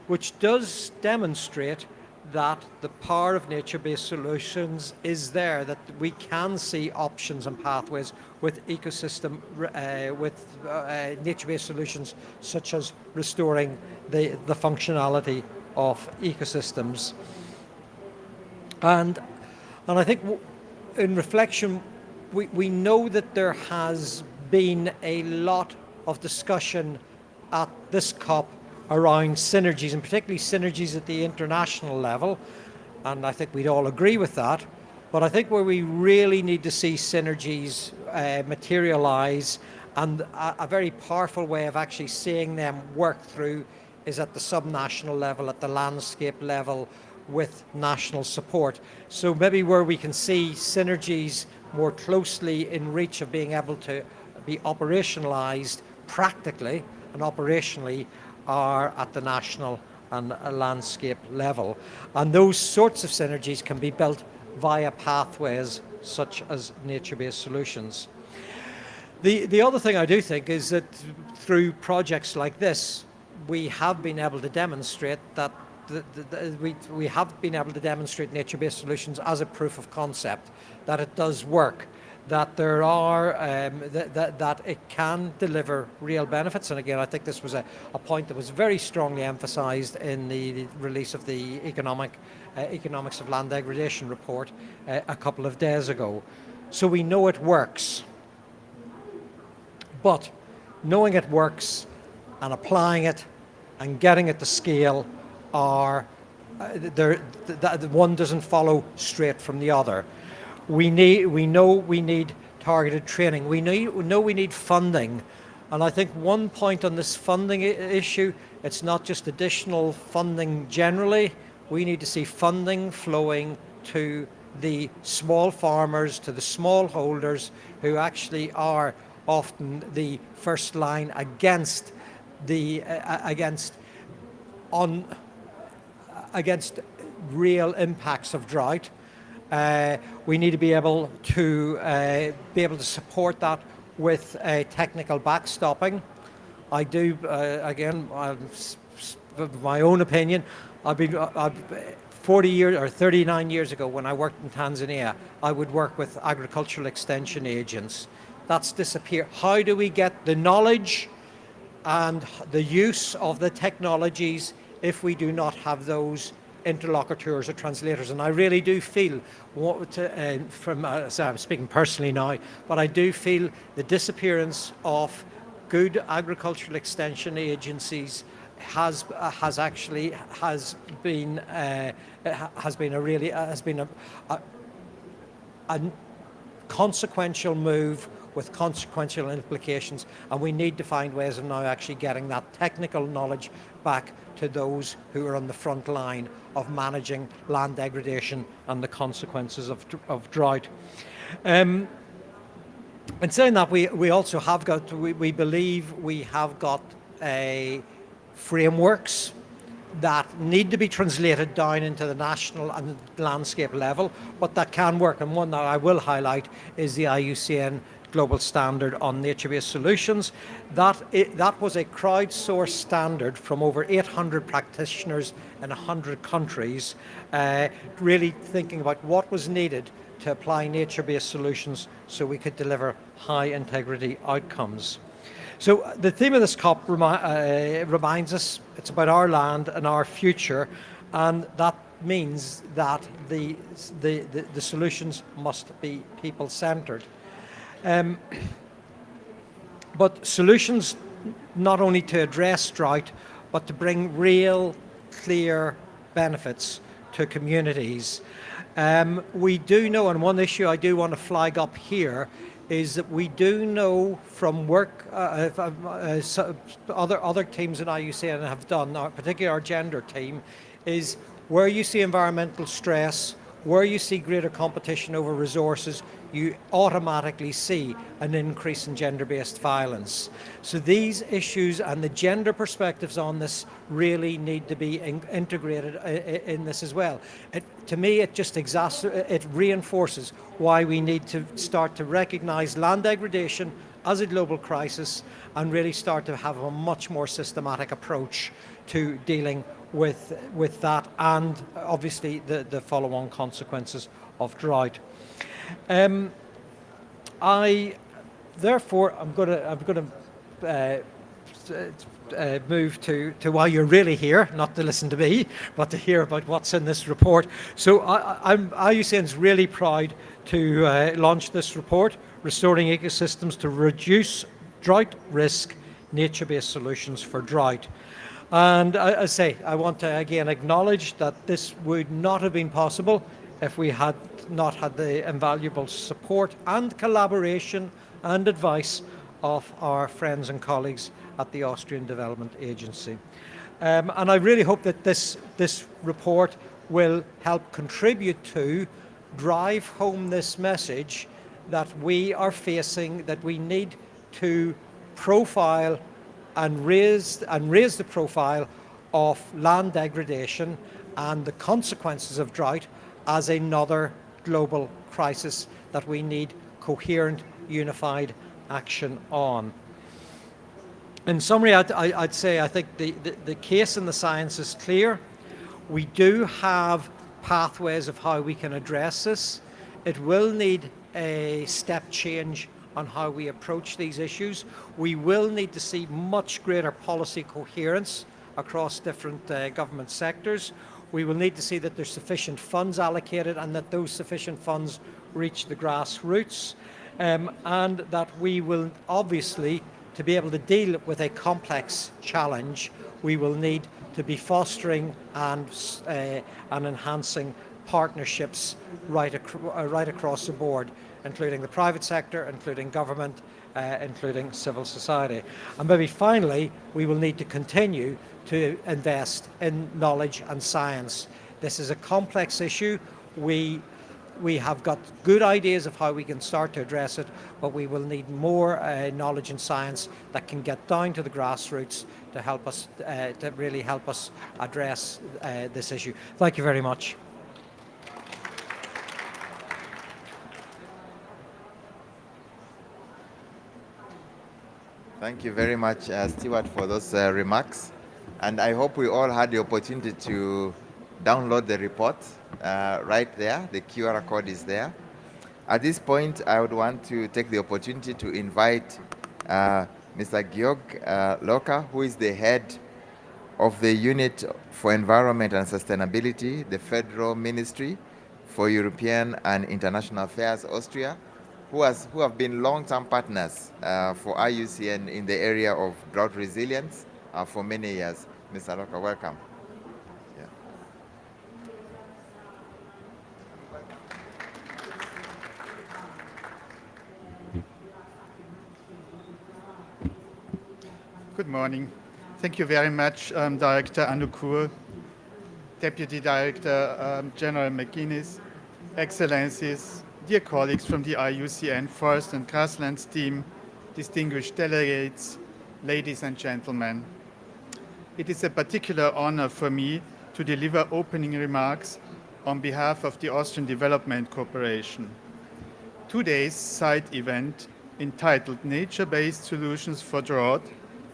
which does demonstrate that the power of nature-based solutions is there, that we can see options and pathways with nature-based solutions, such as restoring the functionality of ecosystems. And I think in reflection, we know that there has been a lot of discussion at this COP around synergies, and particularly synergies at the international level, and I think we'd all agree with that. But I think where we really need to see synergies materialize, and a very powerful way of actually seeing them work through, is at the subnational level, at the landscape level, with national support. So maybe where we can see synergies more closely in reach of being able to be operationalized practically and operationally are at the national and landscape level. And those sorts of synergies can be built via pathways such as nature-based solutions. The other thing I do think is that through projects like this, we have been able to demonstrate that we have been able to demonstrate nature-based solutions as a proof of concept, that it does work, that there are that it can deliver real benefits. And again, I think this was a point that was very strongly emphasized in the release of the Economics of Land Degradation report a couple of days ago. So we know it works. But knowing it works and applying it and getting it to scale are one doesn't follow straight from the other. We know we need targeted training. We know we need funding. And I think one point on this funding issue, it's not just additional funding generally. We need to see funding flowing to the small farmers, to the small holders, who actually are often the first line against real impacts of drought. We need to be able to support that with technical backstopping. I do again, my own opinion. I've 40 years or 39 years ago, when I worked in Tanzania, I would work with agricultural extension agents. That's disappeared. How do we get the knowledge and the use of the technologies if we do not have those interlocutors or translators? And I really do feel, I'm speaking personally now, but I do feel the disappearance of good agricultural extension agencies has been a consequential move with consequential implications, and we need to find ways of now actually getting that technical knowledge back to those who are on the front line of managing land degradation and the consequences of drought. In saying that, we also have got, we believe we have got frameworks that need to be translated down into the national and landscape level, but that can work. And one that I will highlight is the IUCN Global Standard on Nature-Based Solutions. That was a crowdsourced standard from over 800 practitioners in 100 countries, really thinking about what was needed to apply nature-based solutions so we could deliver high integrity outcomes. So the theme of this COP reminds us it's about our land and our future, and that means that the solutions must be people-centered. But solutions not only to address drought, but to bring real, clear benefits to communities. We do know, and one issue I do want to flag up here, is that we do know from work other teams in IUCN have done, particularly our gender team, is where you see environmental stress, where you see greater competition over resources, you automatically see an increase in gender-based violence. So these issues and the gender perspectives on this really need to be integrated in this as well. To me, it just it reinforces why we need to start to recognize land degradation as a global crisis and really start to have a much more systematic approach to dealing with that, and obviously the follow-on consequences of drought. Therefore, I'm going to move to why you're really here, not to listen to me, but to hear about what's in this report. So IUCN's really proud to launch this report, Restoring Ecosystems to Reduce Drought Risk, Nature-Based Solutions for Drought. And I say, I want to again acknowledge that this would not have been possible if we had not had the invaluable support and collaboration and advice of our friends and colleagues at the Austrian Development Agency. And I really hope that this report will help contribute to drive home this message that we are facing, that we need to profile and raise the profile of land degradation and the consequences of drought as another global crisis that we need coherent, unified action on. In summary, I'd say I think the case in the science is clear. We do have pathways of how we can address this. It will need a step change on how we approach these issues. We will need to see much greater policy coherence across different government sectors. We will need to see that there's sufficient funds allocated and that those sufficient funds reach the grassroots, and that we will obviously, to be able to deal with a complex challenge, we will need to be fostering and enhancing partnerships right across the board, including the private sector, including government, including civil society. And maybe finally, we will need to continue to invest in knowledge and science. This is a complex issue. We have got good ideas of how we can start to address it, but we will need more knowledge and science that can get down to the grassroots to help us, to really help us address this issue. Thank you very much. Thank you very much, Stewart, for those remarks. And I hope we all had the opportunity to download the report right there. The QR code is there. At this point, I would want to take the opportunity to invite Mr. Georg Loka, who is the head of the Unit for Environment and Sustainability, the Federal Ministry for European and International Affairs, Austria, who have been long-term partners for IUCN in the area of drought resilience for many years. Mr. Loka, welcome. Yeah. Good morning. Thank you very much, Director Anukur, Deputy Director General McGuinness, Excellencies, dear colleagues from the IUCN Forest and Grasslands team, distinguished delegates, ladies and gentlemen. It is a particular honor for me to deliver opening remarks on behalf of the Austrian Development Corporation. Today's side event, entitled Nature-Based Solutions for Drought,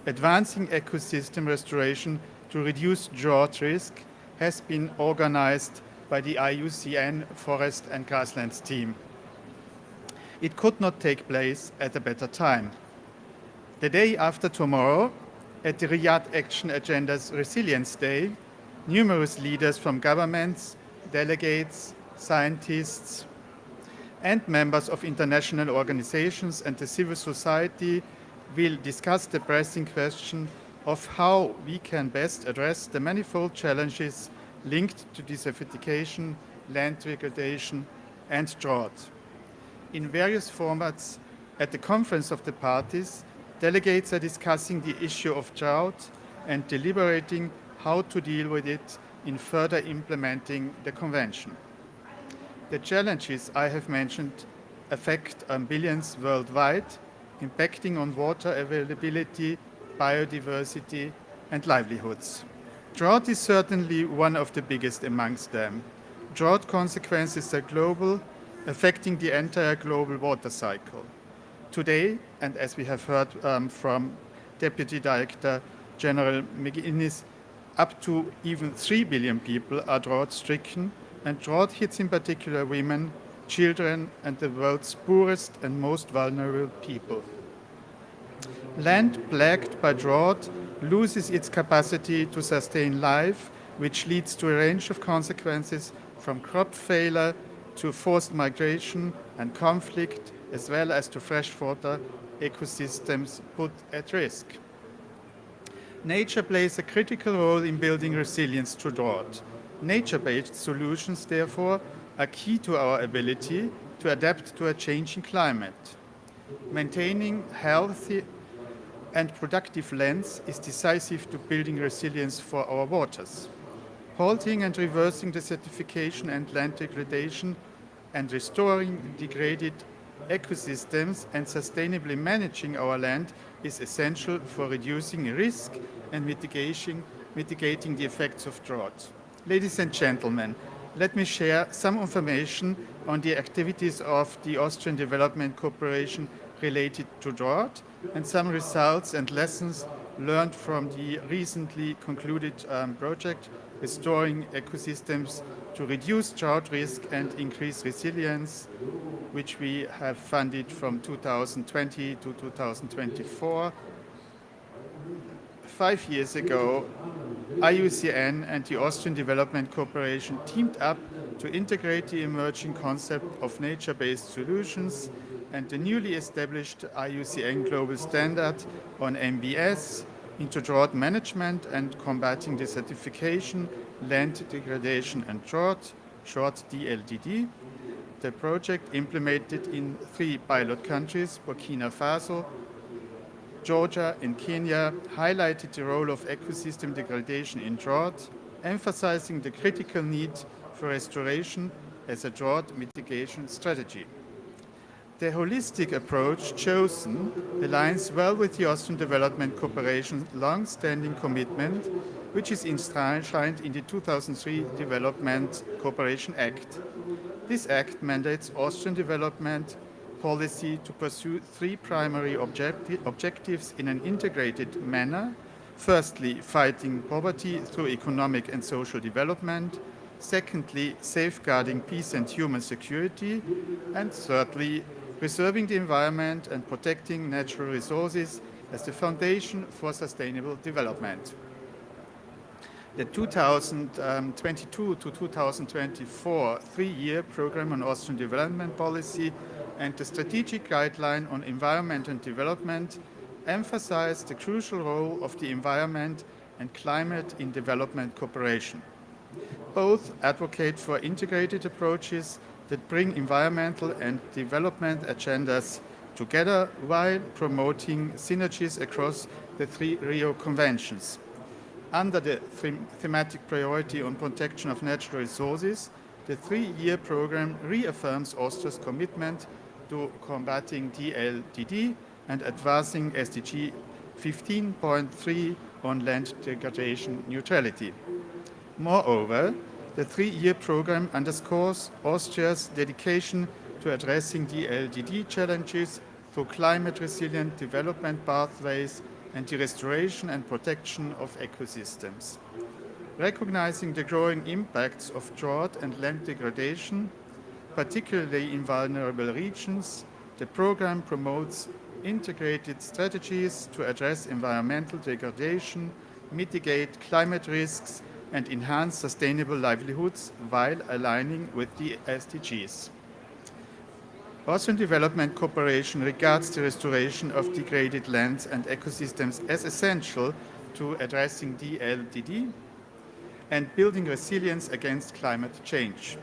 Advancing Ecosystem Restoration to Reduce Drought Risk, has been organized by the IUCN Forest and Grasslands team. It could not take place at a better time. The day after tomorrow, at the Riyadh Action Agenda's Resilience Day, numerous leaders from governments, delegates, scientists, and members of international organizations and the civil society will discuss the pressing question of how we can best address the manifold challenges linked to desertification, land degradation, and drought. In various formats at the Conference of the Parties, delegates are discussing the issue of drought and deliberating how to deal with it in further implementing the Convention. The challenges I have mentioned affect billions worldwide, impacting on water availability, biodiversity, and livelihoods. Drought is certainly one of the biggest amongst them. Drought consequences are global, affecting the entire global water cycle. Today, and as we have heard from Deputy Director General McGuinness, Up to even 3 billion people are drought-stricken, and drought hits in particular women, children, and the world's poorest and most vulnerable people. Land plagued by drought loses its capacity to sustain life, which leads to a range of consequences from crop failure to forced migration and conflict, as well as to freshwater ecosystems put at risk. Nature plays a critical role in building resilience to drought. Nature-based solutions, therefore, are key to our ability to adapt to a changing climate. Maintaining healthy and productive lands is decisive to building resilience for our waters. Halting and reversing desertification and land degradation and restoring degraded ecosystems and sustainably managing our land is essential for reducing risk and mitigating the effects of drought. Ladies and gentlemen, let me share some information on the activities of the Austrian Development Cooperation related to drought and some results and lessons learned from the recently concluded project Restoring Ecosystems to Reduce Drought Risk and Increase Resilience, which we have funded from 2020 to 2024. 5 years ago, IUCN and the Austrian Development Cooperation teamed up to integrate the emerging concept of nature-based solutions and the newly established IUCN Global Standard on MBS into drought management and combating desertification, land degradation and drought, short DLDD. The project implemented in 3 pilot countries, Burkina Faso, Georgia and Kenya, highlighted the role of ecosystem degradation in drought, emphasizing the critical need for restoration as a drought mitigation strategy. The holistic approach chosen aligns well with the Austrian Development Cooperation's long-standing commitment, which is enshrined in the 2003 Development Cooperation Act. This act mandates Austrian development policy to pursue 3 primary objectives in an integrated manner. Firstly, fighting poverty through economic and social development. Secondly, safeguarding peace and human security. And thirdly, preserving the environment and protecting natural resources as the foundation for sustainable development. The 2022 to 2024 3-year program on Austrian development policy and the strategic guideline on environment and development emphasize the crucial role of the environment and climate in development cooperation. Both advocate for integrated approaches that bring environmental and development agendas together while promoting synergies across the 3 Rio Conventions. Under the thematic priority on protection of natural resources, the 3-year program reaffirms Austria's commitment to combating DLDD and advancing SDG 15.3 on land degradation neutrality. Moreover, the 3-year program underscores Austria's dedication to addressing DLDD challenges through climate-resilient development pathways and the restoration and protection of ecosystems. Recognizing the growing impacts of drought and land degradation, particularly in vulnerable regions, the program promotes integrated strategies to address environmental degradation, mitigate climate risks, and enhance sustainable livelihoods while aligning with the SDGs. Austrian Development Cooperation regards the restoration of degraded lands and ecosystems as essential to addressing DLDD and building resilience against climate change.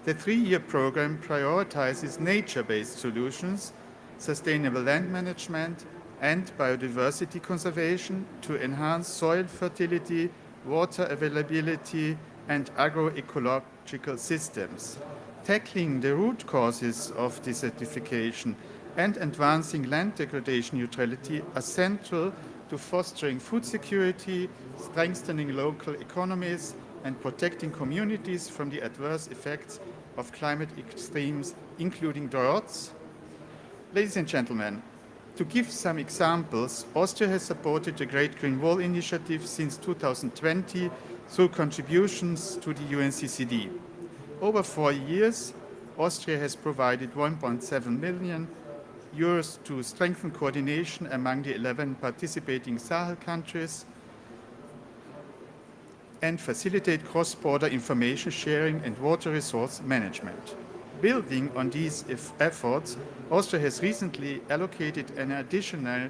The 3-year program prioritizes nature-based solutions, sustainable land management, and biodiversity conservation to enhance soil fertility, water availability, and agroecological systems. Tackling the root causes of desertification and advancing land degradation neutrality are central to fostering food security, strengthening local economies, and protecting communities from the adverse effects of climate extremes, including droughts. Ladies and gentlemen, To give some examples, Austria has supported the Great Green Wall Initiative since 2020 through contributions to the UNCCD. Over 4 years, Austria has provided 1.7 million euros to strengthen coordination among the 11 participating Sahel countries and facilitate cross-border information sharing and water resource management. Building on these efforts, Austria has recently allocated an additional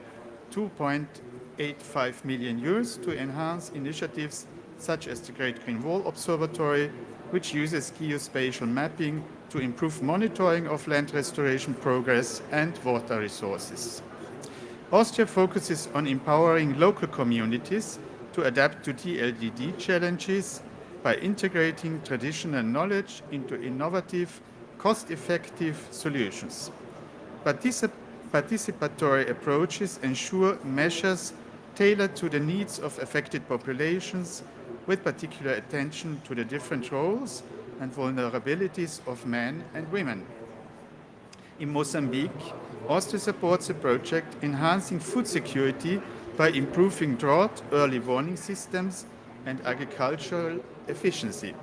2.85 million euros to enhance initiatives such as the Great Green Wall Observatory, which uses geospatial mapping to improve monitoring of land restoration progress and water resources. Austria focuses on empowering local communities to adapt to DLDD challenges by integrating traditional knowledge into innovative, cost-effective solutions. Participatory approaches ensure measures tailored to the needs of affected populations, with particular attention to the different roles and vulnerabilities of men and women. In Mozambique, Austria supports a project enhancing food security by improving drought early warning systems and agricultural efficiency.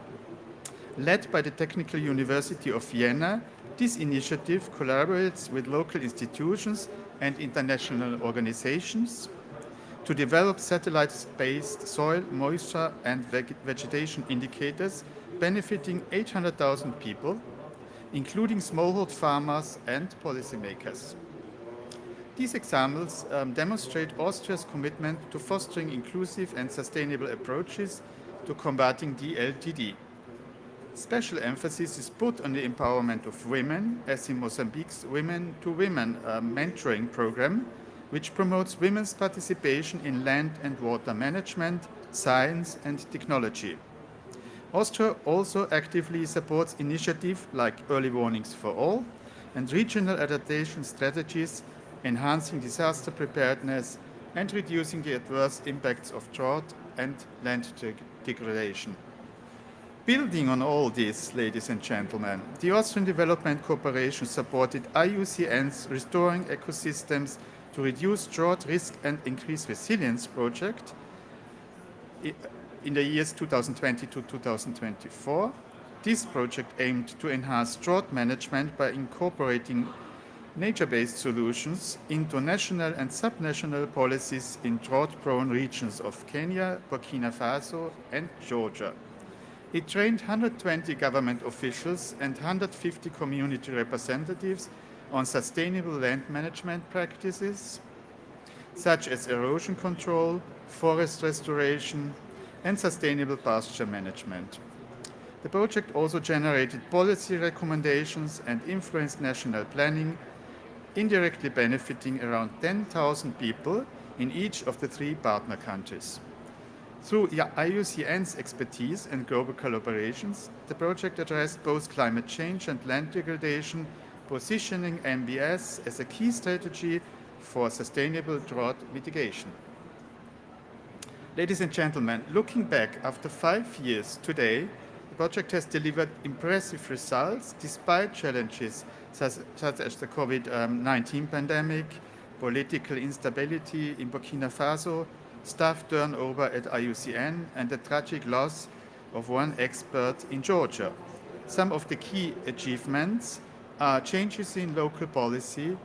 Led by the Technical University of Vienna, this initiative collaborates with local institutions and international organizations to develop satellite-based soil, moisture, and vegetation indicators benefiting 800,000 people, including smallholder farmers and policymakers. These examples demonstrate Austria's commitment to fostering inclusive and sustainable approaches to combating DLTD. Special emphasis is put on the empowerment of women, as in Mozambique's Women to Women mentoring program, which promotes women's participation in land and water management, science, and technology. Austria also actively supports initiatives like Early Warnings for All and regional adaptation strategies, enhancing disaster preparedness and reducing the adverse impacts of drought and land degradation. Building on all this, ladies and gentlemen, the Austrian Development Cooperation supported IUCN's Restoring Ecosystems to Reduce Drought Risk and Increase Resilience project in the years 2020 to 2024. This project aimed to enhance drought management by incorporating nature-based solutions into national and subnational policies in drought-prone regions of Kenya, Burkina Faso, and Georgia. It trained 120 government officials and 150 community representatives on sustainable land management practices, such as erosion control, forest restoration, and sustainable pasture management. The project also generated policy recommendations and influenced national planning, indirectly benefiting around 10,000 people in each of the 3 partner countries. Through IUCN's expertise and global collaborations, the project addressed both climate change and land degradation, positioning MBS as a key strategy for sustainable drought mitigation. Ladies and gentlemen, looking back after 5 years today, the project has delivered impressive results despite challenges such as the COVID-19 pandemic, political instability in Burkina Faso, staff turnover at IUCN, and the tragic loss of one expert in Georgia. Some of the key achievements are changes in local policy,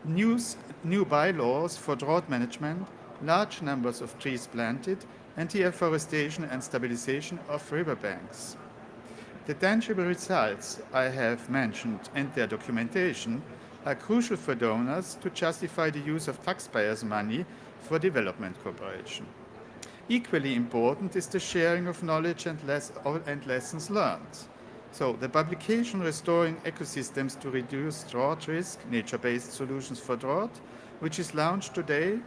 new bylaws for drought management, large numbers of trees planted, and the afforestation and stabilization of riverbanks. The tangible results I have mentioned and their documentation are crucial for donors to justify the use of taxpayers' money for development cooperation. Equally important is the sharing of knowledge and lessons learned. So the publication Restoring Ecosystems to Reduce Drought Risk, Nature-Based Solutions for Drought, which is launched today,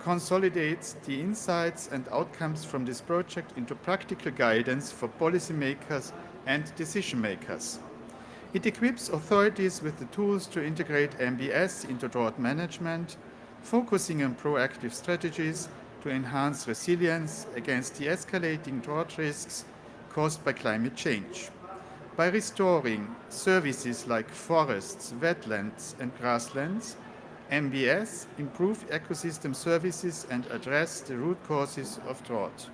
consolidates the insights and outcomes from this project into practical guidance for policymakers and decision makers. It equips authorities with the tools to integrate MBS into drought management, focusing on proactive strategies to enhance resilience against the escalating drought risks caused by climate change. By restoring services like forests, wetlands, and grasslands, MBS, improve ecosystem services and address the root causes of drought.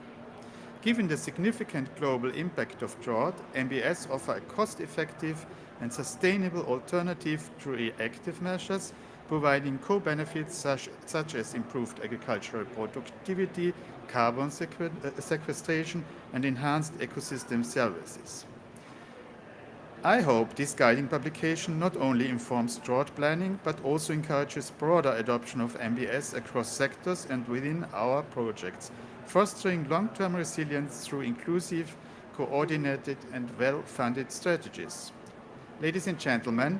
Given the significant global impact of drought, MBS offer a cost-effective and sustainable alternative to reactive measures, providing co-benefits such as improved agricultural productivity, carbon sequestration, and enhanced ecosystem services. I hope this guiding publication not only informs drought planning, but also encourages broader adoption of MBS across sectors and within our projects, fostering long-term resilience through inclusive, coordinated, and well-funded strategies. Ladies and gentlemen,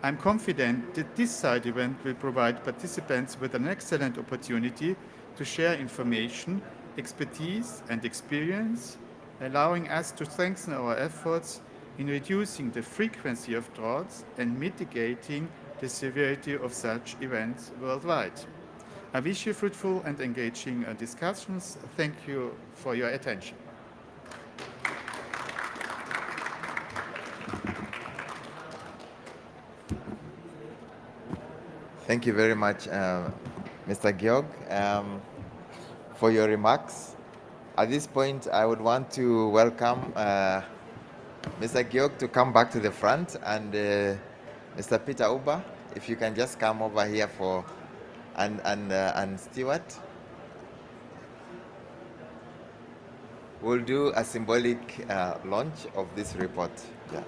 I'm confident that this side event will provide participants with an excellent opportunity to share information, expertise, and experience, allowing us to strengthen our efforts in reducing the frequency of droughts and mitigating the severity of such events worldwide. I wish you fruitful and engaging discussions. Thank you for your attention. Thank you very much, Mr. Georg, for your remarks. At this point, I would want to welcome Mr. Georg to come back to the front, and Mr. Peter Uber, if you can just come over here for, and Stewart. We'll do a symbolic launch of this report. Yeah.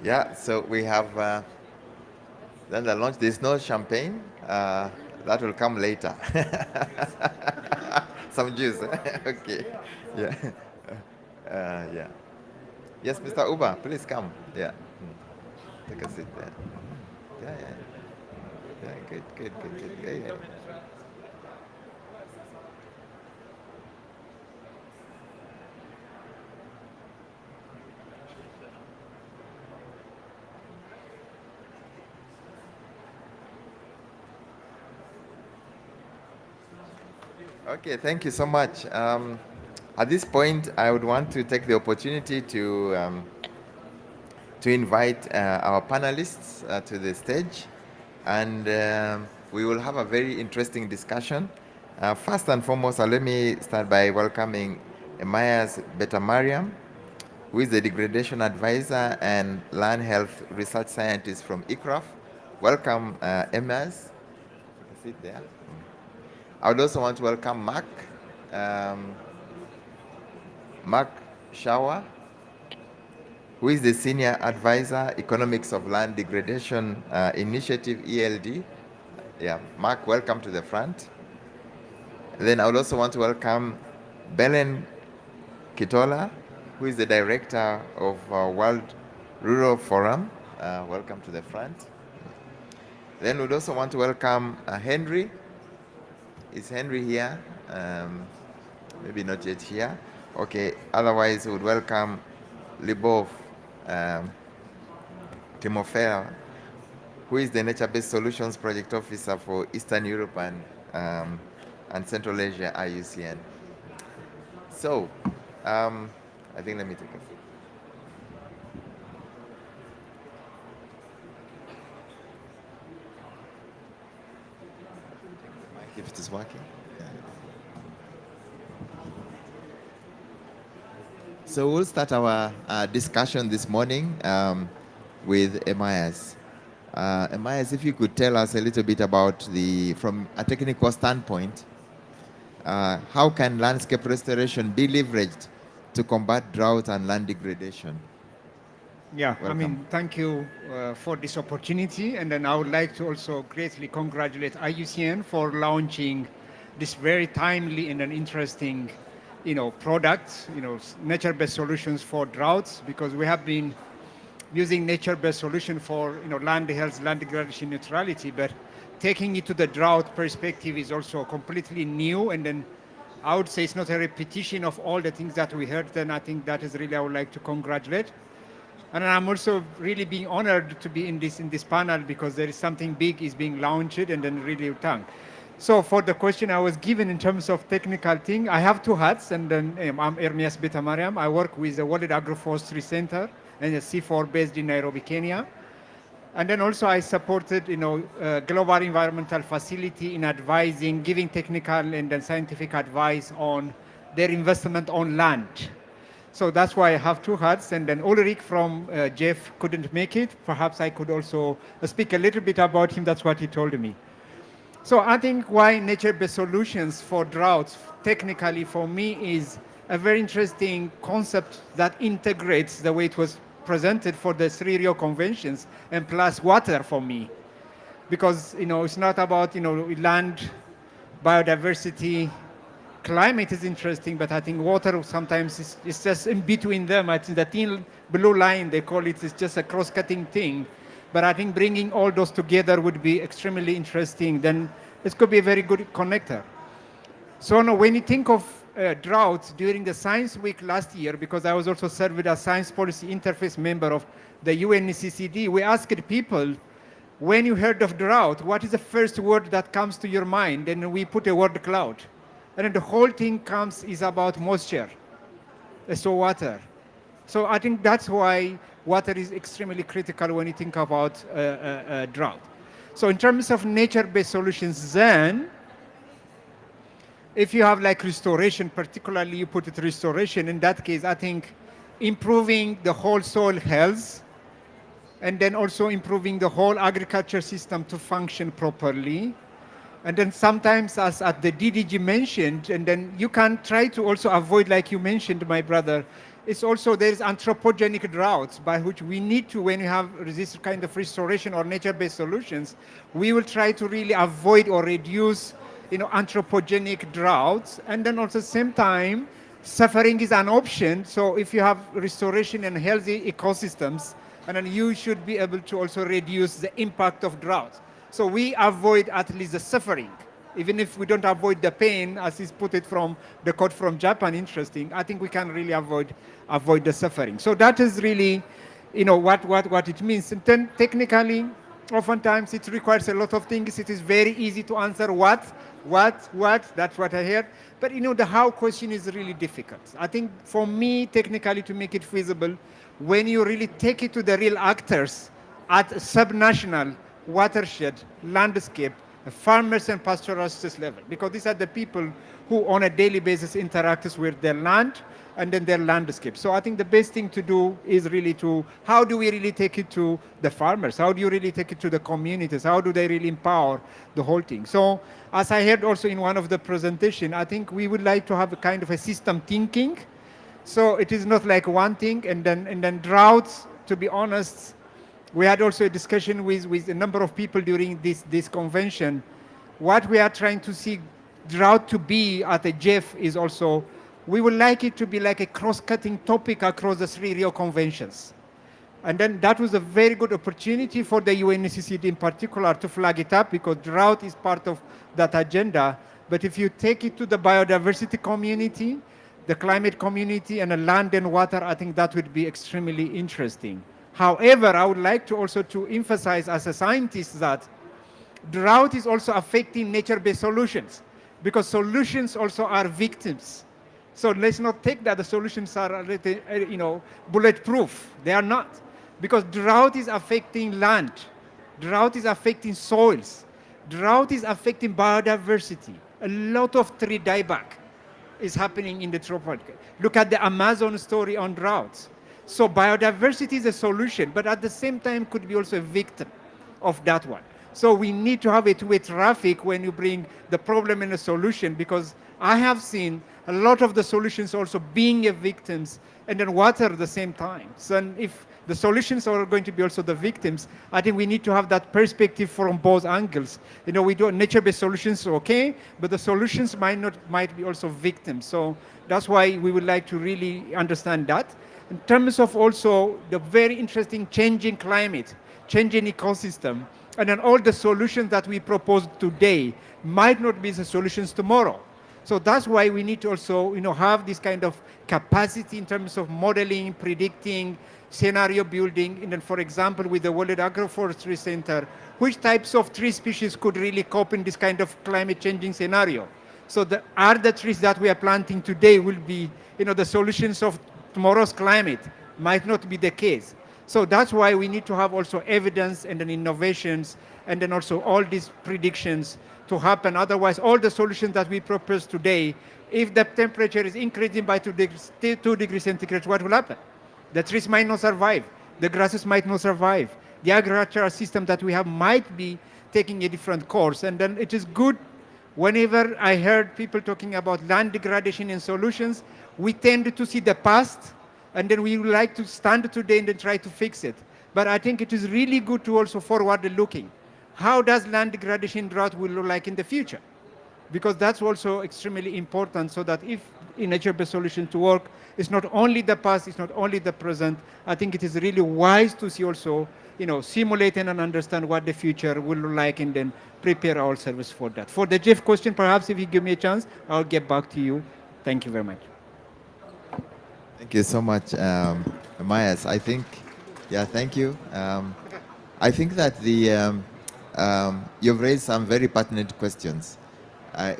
Yeah, so we have then the launch. There's no champagne. That will come later. Some juice. Okay. Yeah. Yeah. Yes, Mr. Uba, please come. Yeah. Take a seat there. Yeah, yeah. Yeah, good. Yeah, yeah. Okay, thank you so much. At this point, I would want to take the opportunity to invite our panelists to the stage, and we will have a very interesting discussion. First and foremost, let me start by welcoming Emayas Betamariam, who is the Degradation Advisor and Land Health Research Scientist from ICRAF. Welcome, Emayas. Sit there. I would also want to welcome Mark Shawa, who is the Senior Advisor, Economics of Land Degradation Initiative, ELD. Yeah, Mark, welcome to the front. Then I would also want to welcome Belen Kitola, who is the Director of World Rural Forum. Welcome to the front. Then we'd also want to welcome Henry. Is Henry here? Maybe not yet here. Okay, otherwise we would welcome Libov Timofeo, who is the Nature-Based Solutions Project Officer for Eastern Europe and Central Asia, IUCN. So, I think let me take a seat. If it is working. Yeah. So we'll start our discussion this morning with Emayas. Emayas, if you could tell us a little bit about from a technical standpoint, how can landscape restoration be leveraged to combat drought and land degradation? Yeah, Welcome. I mean, thank you for this opportunity. And then I would like to also greatly congratulate IUCN for launching this very timely and an interesting, product, nature-based solutions for droughts, because we have been using nature-based solution for land health, land degradation neutrality, but taking it to the drought perspective is also completely new. And then I would say it's not a repetition of all the things that we heard. Then I think that is really I would like to congratulate. And I'm also really being honored to be in this panel because there is something big is being launched and then really thank. So for the question I was given in terms of technical thing, I have two hats, and then I'm Ermias Betamariam. I work with the World Agroforestry Center and the C4 based in Nairobi, Kenya. And then also I supported, Global Environmental Facility in advising, giving technical and then scientific advice on their investment on land. So that's why I have two hats. And then Ulrich from Jeff couldn't make it. Perhaps I could also speak a little bit about him. That's what he told me. So I think why nature-based solutions for droughts, technically for me, is a very interesting concept that integrates the way it was presented for the three Rio conventions and plus water for me. Because, it's not about, land, biodiversity, climate is interesting, but I think water sometimes is just in between them. I think the thin blue line, they call it, is just a cross-cutting thing. But I think bringing all those together would be extremely interesting. Then it could be a very good connector. So now when you think of droughts during the Science Week last year, because I was also served as Science Policy Interface member of the UNCCD, we asked people, when you heard of drought, what is the first word that comes to your mind? And we put a word cloud. And then the whole thing is about moisture, so water. So I think that's why water is extremely critical when you think about drought. So in terms of nature-based solutions, then, if you have like restoration, particularly you put it restoration, in that case, I think improving the whole soil health, and then also improving the whole agriculture system to function properly. And then sometimes, as at the DDG mentioned, and then you can try to also avoid, like you mentioned, my brother, it's also there is anthropogenic droughts by which we need to, when you have this kind of restoration or nature-based solutions, we will try to really avoid or reduce, anthropogenic droughts. And then also at the same time, suffering is an option. So if you have restoration and healthy ecosystems, and then you should be able to also reduce the impact of drought. So we avoid at least the suffering. Even if we don't avoid the pain, as is put it from the quote from Japan, interesting, I think we can really avoid the suffering. So that is really, what it means. And then technically, oftentimes it requires a lot of things. It is very easy to answer what, that's what I heard. But the how question is really difficult. I think for me, technically, to make it feasible, when you really take it to the real actors at subnational, watershed, landscape, farmers and pastoralists level, because these are the people who on a daily basis interact with their land and then their landscape. So I think the best thing to do is really how do we really take it to the farmers? How do you really take it to the communities? How do they really empower the whole thing? So as I heard also in one of the presentation, I think we would like to have a kind of a system thinking. So it is not like one thing and then droughts, to be honest, we had also a discussion with a number of people during this convention. What we are trying to see drought to be at the Jeff is also, we would like it to be like a cross-cutting topic across the three Rio conventions. And then that was a very good opportunity for the UNCCD in particular to flag it up, because drought is part of that agenda. But if you take it to the biodiversity community, the climate community, and the land and water, I think that would be extremely interesting. However, I would like to also to emphasize as a scientist that drought is also affecting nature-based solutions, because solutions also are victims. So let's not take that the solutions are, bulletproof. They are not, because drought is affecting land, drought is affecting soils, drought is affecting biodiversity. A lot of tree dieback is happening in the tropical. Look at the Amazon story on droughts. So biodiversity is a solution, but at the same time could be also a victim of that one. So we need to have a two-way traffic when you bring the problem and the solution, because I have seen a lot of the solutions also being a victims and then water at the same time. So if the solutions are going to be also the victims, I think we need to have that perspective from both angles. We do nature-based solutions, okay, but the solutions might be also victims. So that's why we would like to really understand that. in terms of also the very interesting changing climate, changing ecosystem, and then all the solutions that we propose today might not be the solutions tomorrow. So that's why we need to also, have this kind of capacity in terms of modeling, predicting, scenario building, and then, for example, with the World Agroforestry Center, which types of tree species could really cope in this kind of climate changing scenario. So are the trees that we are planting today will be, the solutions of tomorrow's climate? Might not be the case. So that's why we need to have also evidence and then innovations and then also all these predictions to happen. Otherwise, all the solutions that we propose today, if the temperature is increasing by 2 degrees centigrade, what will happen? The trees might not survive. The grasses might not survive. The agricultural system that we have might be taking a different course. And then it is good whenever I heard people talking about land degradation and solutions, we tend to see the past and then we would like to stand today and then try to fix it. But I think it is really good to also forward looking. How does land degradation drought will look like in the future? Because that's also extremely important so that if a nature-based solution to work, it's not only the past, it's not only the present. I think it is really wise to see also, simulate and understand what the future will look like and then prepare ourselves for that. For the Jeff question, perhaps if you give me a chance, I'll get back to you. Thank you very much. Thank you so much, Mayas. I think, thank you. I think that you've raised some very pertinent questions.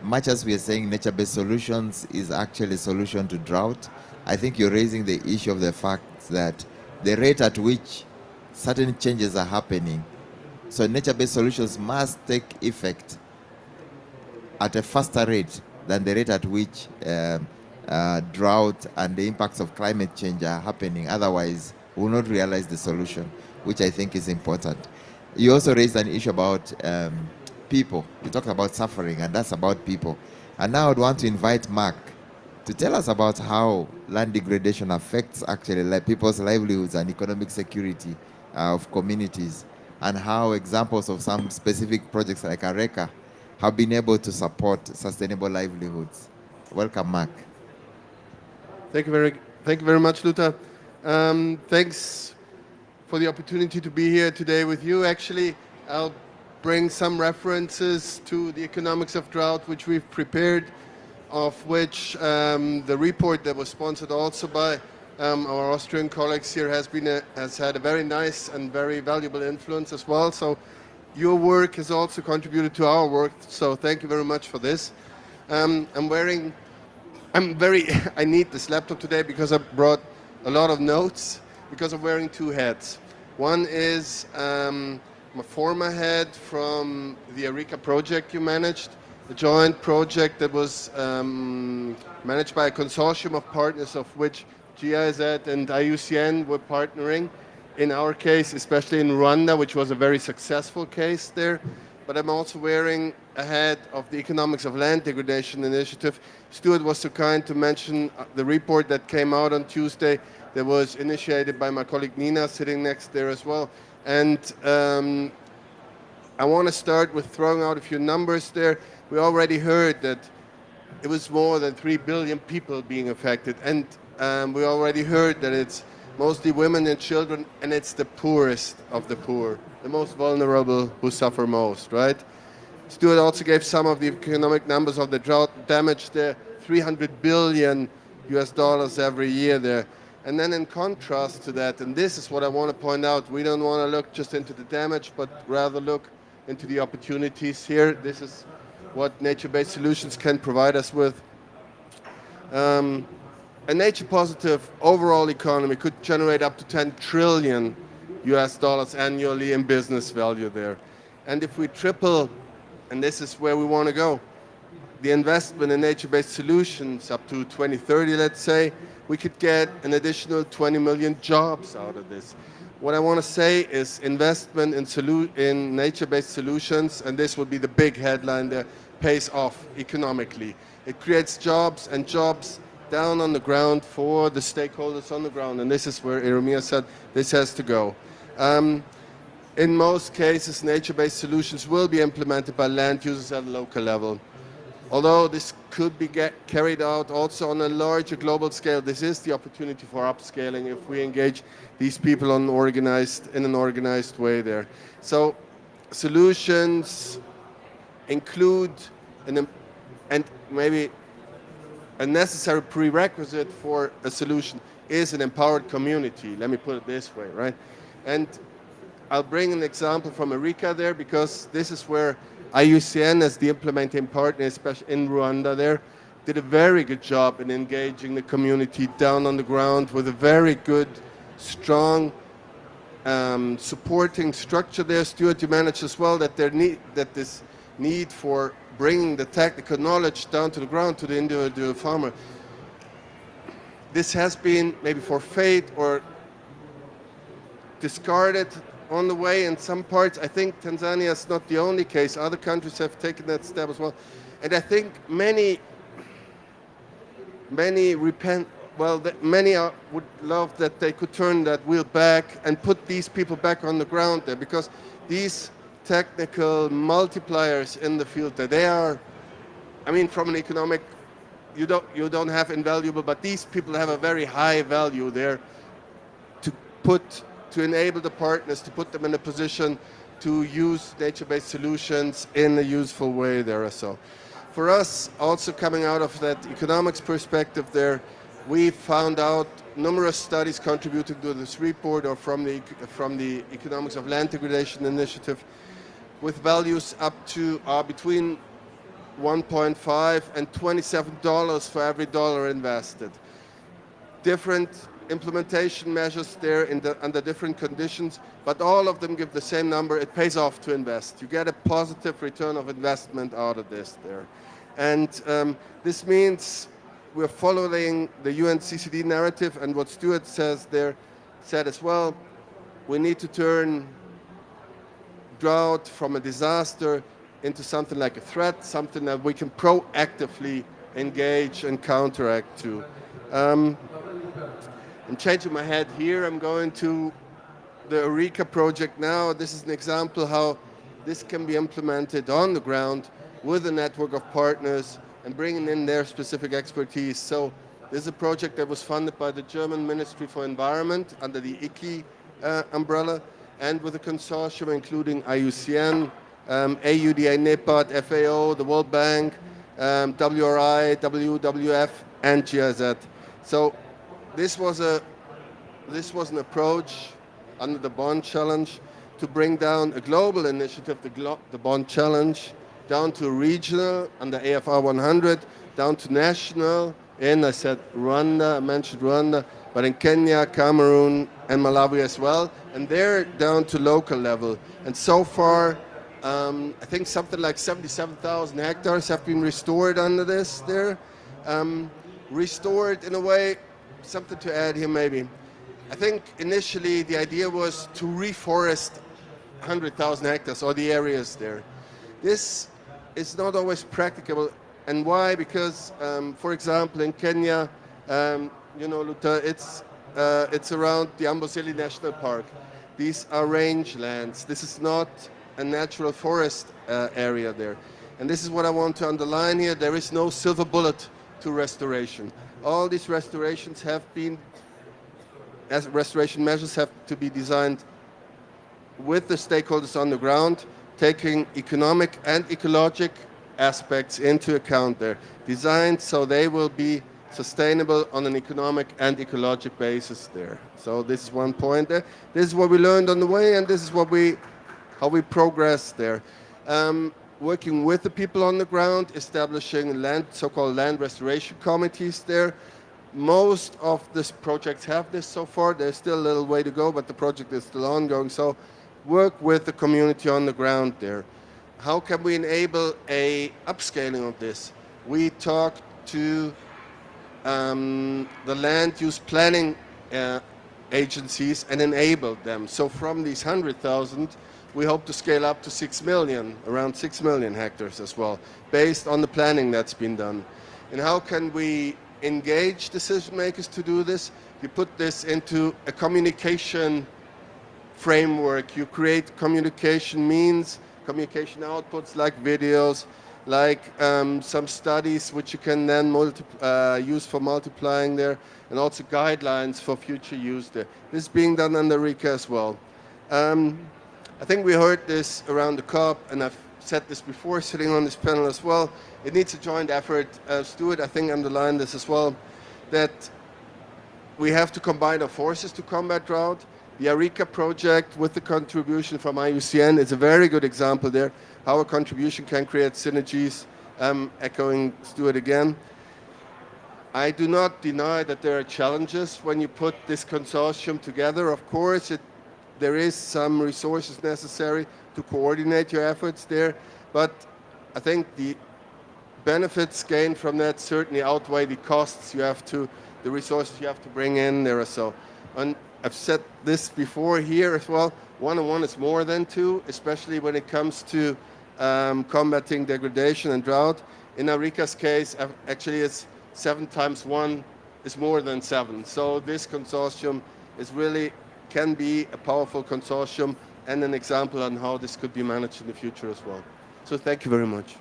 Much as we are saying nature-based solutions is actually a solution to drought, I think you're raising the issue of the fact that the rate at which certain changes are happening, so nature-based solutions must take effect at a faster rate than the rate at which drought and the impacts of climate change are happening. Otherwise, we will not realize the solution, which I think is important. You also raised an issue about people. You talked about suffering, and that's about people. And now I'd want to invite Mark to tell us about how land degradation affects actually people's livelihoods and economic security of communities, and how examples of some specific projects like ARECA have been able to support sustainable livelihoods. Welcome, Mark. Thank you very much, Luta. Thanks for the opportunity to be here today with you. Actually, I'll bring some references to the economics of drought, which we've prepared, of which the report that was sponsored also by our Austrian colleagues here has had a very nice and very valuable influence as well. So your work has also contributed to our work. So thank you very much for this. I need this laptop today because I brought a lot of notes because I'm wearing two hats. One is my former head from the ARECA project you managed, a joint project that was managed by a consortium of partners, of which GIZ and IUCN were partnering. In our case, especially in Rwanda, which was a very successful case there. But I'm also wearing a hat of the Economics of Land Degradation Initiative. Stuart was so kind to mention the report that came out on Tuesday that was initiated by my colleague Nina, sitting next there as well. And I want to start with throwing out a few numbers there. We already heard that it was more than 3 billion people being affected. And we already heard that it's mostly women and children, and it's the poorest of the poor, the most vulnerable who suffer most, right? Stuart also gave some of the economic numbers of the drought damage there, $300 billion every year there. And then in contrast to that, and this is what I want to point out, we don't want to look just into the damage, but rather look into the opportunities here. This is what nature-based solutions can provide us with. A nature-positive overall economy could generate up to $10 trillion annually in business value there. And if we triple, and this is where we want to go, the investment in nature-based solutions up to 2030, let's say, we could get an additional 20 million jobs out of this. What I want to say is investment in nature-based solutions, and this would be the big headline there, pays off economically. It creates jobs, and jobs down on the ground for the stakeholders on the ground, and this is where Eremia said this has to go. In most cases, nature-based solutions will be implemented by land users at a local level. although this could be carried out also on a larger global scale, this is the opportunity for upscaling if we engage these people in an organized way there. So solutions include and maybe a necessary prerequisite for a solution is an empowered community. Let me put it this way, right? And I'll bring an example from Eureka there, because this is where IUCN, as the implementing partner, especially in Rwanda there, did a very good job in engaging the community down on the ground with a very good, strong supporting structure there. Stuart, you managed as well that this need for bringing the technical knowledge down to the ground to the individual farmer. This has been maybe forfeit or discarded on the way in some parts. I think Tanzania is not the only case. Other countries have taken that step as well. And I think many would love that they could turn that wheel back and put these people back on the ground there, because these technical multipliers in the field that they are, I mean, from an economic, you don't have invaluable, but these people have a very high value there to enable the partners, to put them in a position to use nature-based solutions in a useful way there. So for us, also coming out of that economics perspective there, we found out numerous studies contributing to this report or from the Economics of Land Degradation Initiative, with values up to between $1.5 and $27 for every dollar invested. Different implementation measures there under different conditions, but all of them give the same number. It pays off to invest. You get a positive return of investment out of this there. And this means we're following the UNCCD narrative, and what Stuart said as well, we need to turn drought from a disaster into something like a threat, something that we can proactively engage and counteract to. I'm changing my head here. I'm going to the Eureka project now. This is an example how this can be implemented on the ground with a network of partners and bringing in their specific expertise. So this is a project that was funded by the German Ministry for Environment under the ICI umbrella, and with a consortium including IUCN, AUDA, NEPAD, FAO, the World Bank, WRI, WWF, and GIZ. So this was an approach under the Bond Challenge to bring down a global initiative, the Bond Challenge, down to regional under AFR 100, down to national, and I said Rwanda, I mentioned Rwanda, but in Kenya, Cameroon, and Malawi as well, and they're down to local level. And so far, I think something like 77,000 hectares have been restored under this there. Restored in a way, something to add here maybe. I think initially the idea was to reforest 100,000 hectares or the areas there. This is not always practicable. And why? Because, for example, in Kenya, Luther, it's around the Amboseli National Park. These are rangelands. This is not a natural forest area there. And this is what I want to underline here. There is no silver bullet to restoration. All these restoration measures have to be designed with the stakeholders on the ground, taking economic and ecologic aspects into account there, designed so they will be sustainable on an economic and ecologic basis there. So this is one point there. This is what we learned on the way, and this is how we progress there. Working with the people on the ground, establishing so-called land restoration committees there. Most of these projects have this so far. There's still a little way to go, but the project is still ongoing. So work with the community on the ground there. How can we enable a upscaling of this? We talk to the land use planning agencies and enable them. So from these 100,000, we hope to scale up to 6 million, around 6 million hectares as well, based on the planning that's been done. And how can we engage decision makers to do this? You put this into a communication framework. You create communication means, communication outputs like videos, like some studies which you can then use for multiplying there, and also guidelines for future use there. This is being done under RICA as well. I think we heard this around the COP, and I've said this before sitting on this panel as well. It needs a joint effort. Stuart, I think, underlined this as well, that we have to combine our forces to combat drought. The Arica project with the contribution from IUCN is a very good example there, how a contribution can create synergies, echoing Stuart again. I do not deny that there are challenges when you put this consortium together. Of course, there is some resources necessary to coordinate your efforts there, but I think the benefits gained from that certainly outweigh the costs the resources you have to bring in there or so. And I've said this before here as well, 1 on 1 is more than 2, especially when it comes to combating degradation and drought. In Arica's case, actually it's 7 times 1 is more than 7. So this consortium can be a powerful consortium and an example on how this could be managed in the future as well. So thank you very much.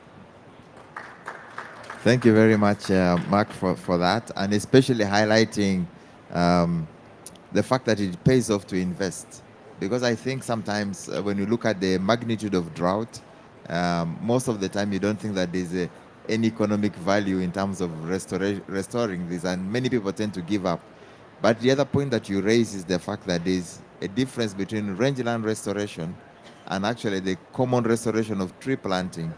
Thank you very much, Mark, for that, and especially highlighting the fact that it pays off to invest. Because I think sometimes when you look at the magnitude of drought, most of the time you don't think that there's any economic value in terms of restoring this, and many people tend to give up. But the other point that you raise is the fact that there's a difference between rangeland restoration and actually the common restoration of tree planting.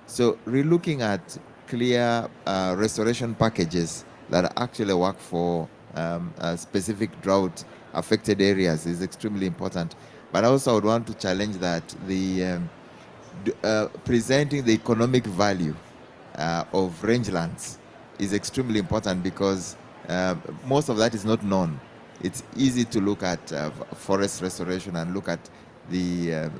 So relooking at clear restoration packages that actually work for specific drought affected areas is extremely important. But also I would want to challenge that the presenting the economic value of rangelands is extremely important, because most of that is not known. It's easy to look at forest restoration and look at the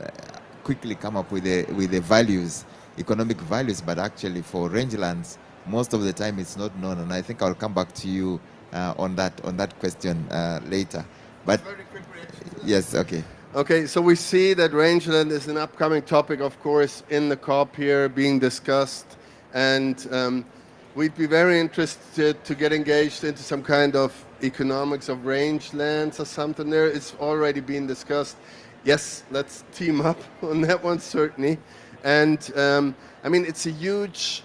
quickly come up with the values, economic values, but actually for rangelands, most of the time it's not known. And I think I'll come back to you on that question later. But very quick reaction. Yes, okay. Okay, so we see that rangeland is an upcoming topic, of course, in the COP here being discussed, and we'd be very interested to get engaged into some kind of economics of rangelands or something there. It's already been discussed. Yes, let's team up on that one, certainly. And I mean, it's a huge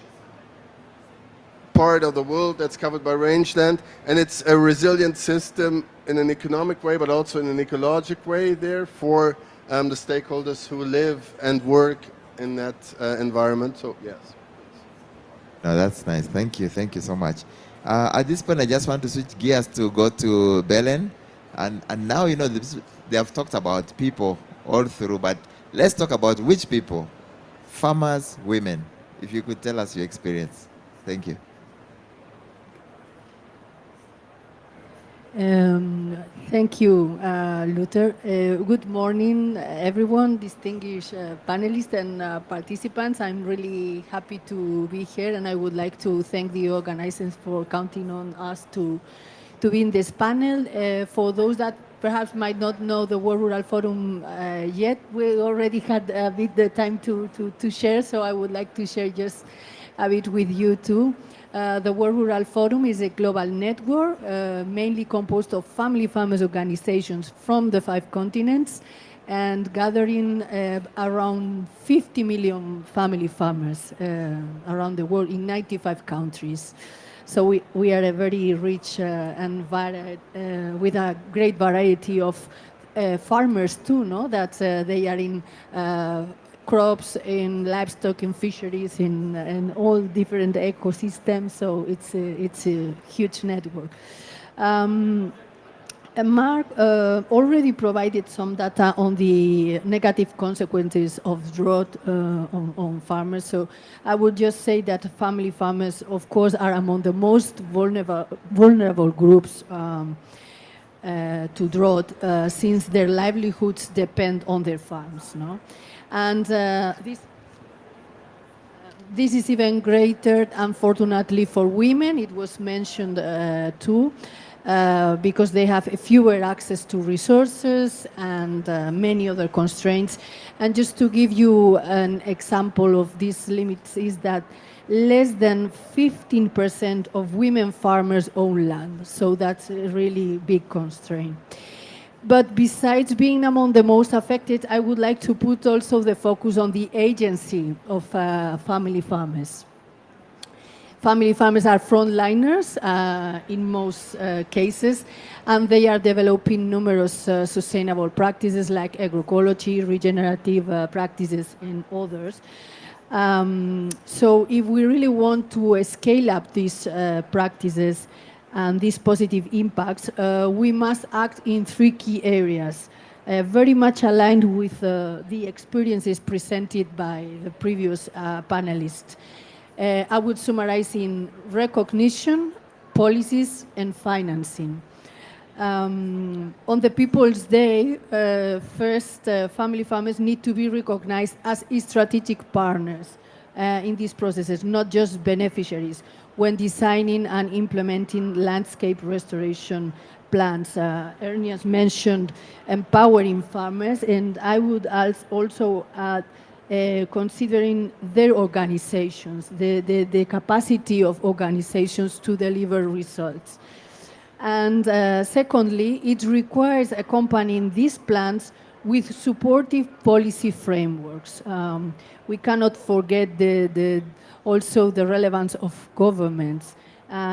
part of the world that's covered by rangeland, and it's a resilient system in an economic way, but also in an ecologic way there for the stakeholders who live and work in that environment. So yes. No, that's nice. Thank you so much. At this point, I just want to switch gears to go to Belen, and now they have talked about people all through, but let's talk about which people, farmers, women. If you could tell us your experience. Thank you. Thank you, Luther. Good morning, everyone, distinguished panelists and participants. I'm really happy to be here, and I would like to thank the organizers for counting on us to be in this panel. For those that perhaps might not know the World Rural Forum yet, we already had a bit the time to share, so I would like to share just a bit with you too. The World Rural Forum is a global network mainly composed of family farmers organizations from the 5 continents and gathering around 50 million family farmers around the world in 95 countries. So we are a very rich and varied, with a great variety of farmers too, no? That they are in crops, in livestock, in fisheries, in all different ecosystems. So it's a huge network. Mark already provided some data on the negative consequences of drought on farmers. So I would just say that family farmers, of course, are among the most vulnerable groups to drought, since their livelihoods depend on their farms, no? And this is even greater, unfortunately, for women. It was mentioned too. because they have fewer access to resources and many other constraints. And just to give you an example of these limits is that less than 15% of women farmers own land. So that's a really big constraint. But besides being among the most affected, I would like to put also the focus on the agency of family farmers. Family farmers are frontliners in most cases, and they are developing numerous sustainable practices like agroecology, regenerative practices, and others. So if we really want to scale up these practices and these positive impacts, we must act in 3 key areas, very much aligned with the experiences presented by the previous panelists. I would summarize in recognition, policies, and financing. On the People's Day, first, family farmers need to be recognized as strategic partners in these processes, not just beneficiaries, when designing and implementing landscape restoration plans. Ernest mentioned empowering farmers, and I would also add considering their organizations, the capacity of organizations to deliver results. And secondly, it requires accompanying these plans with supportive policy frameworks. We cannot forget also the relevance of governments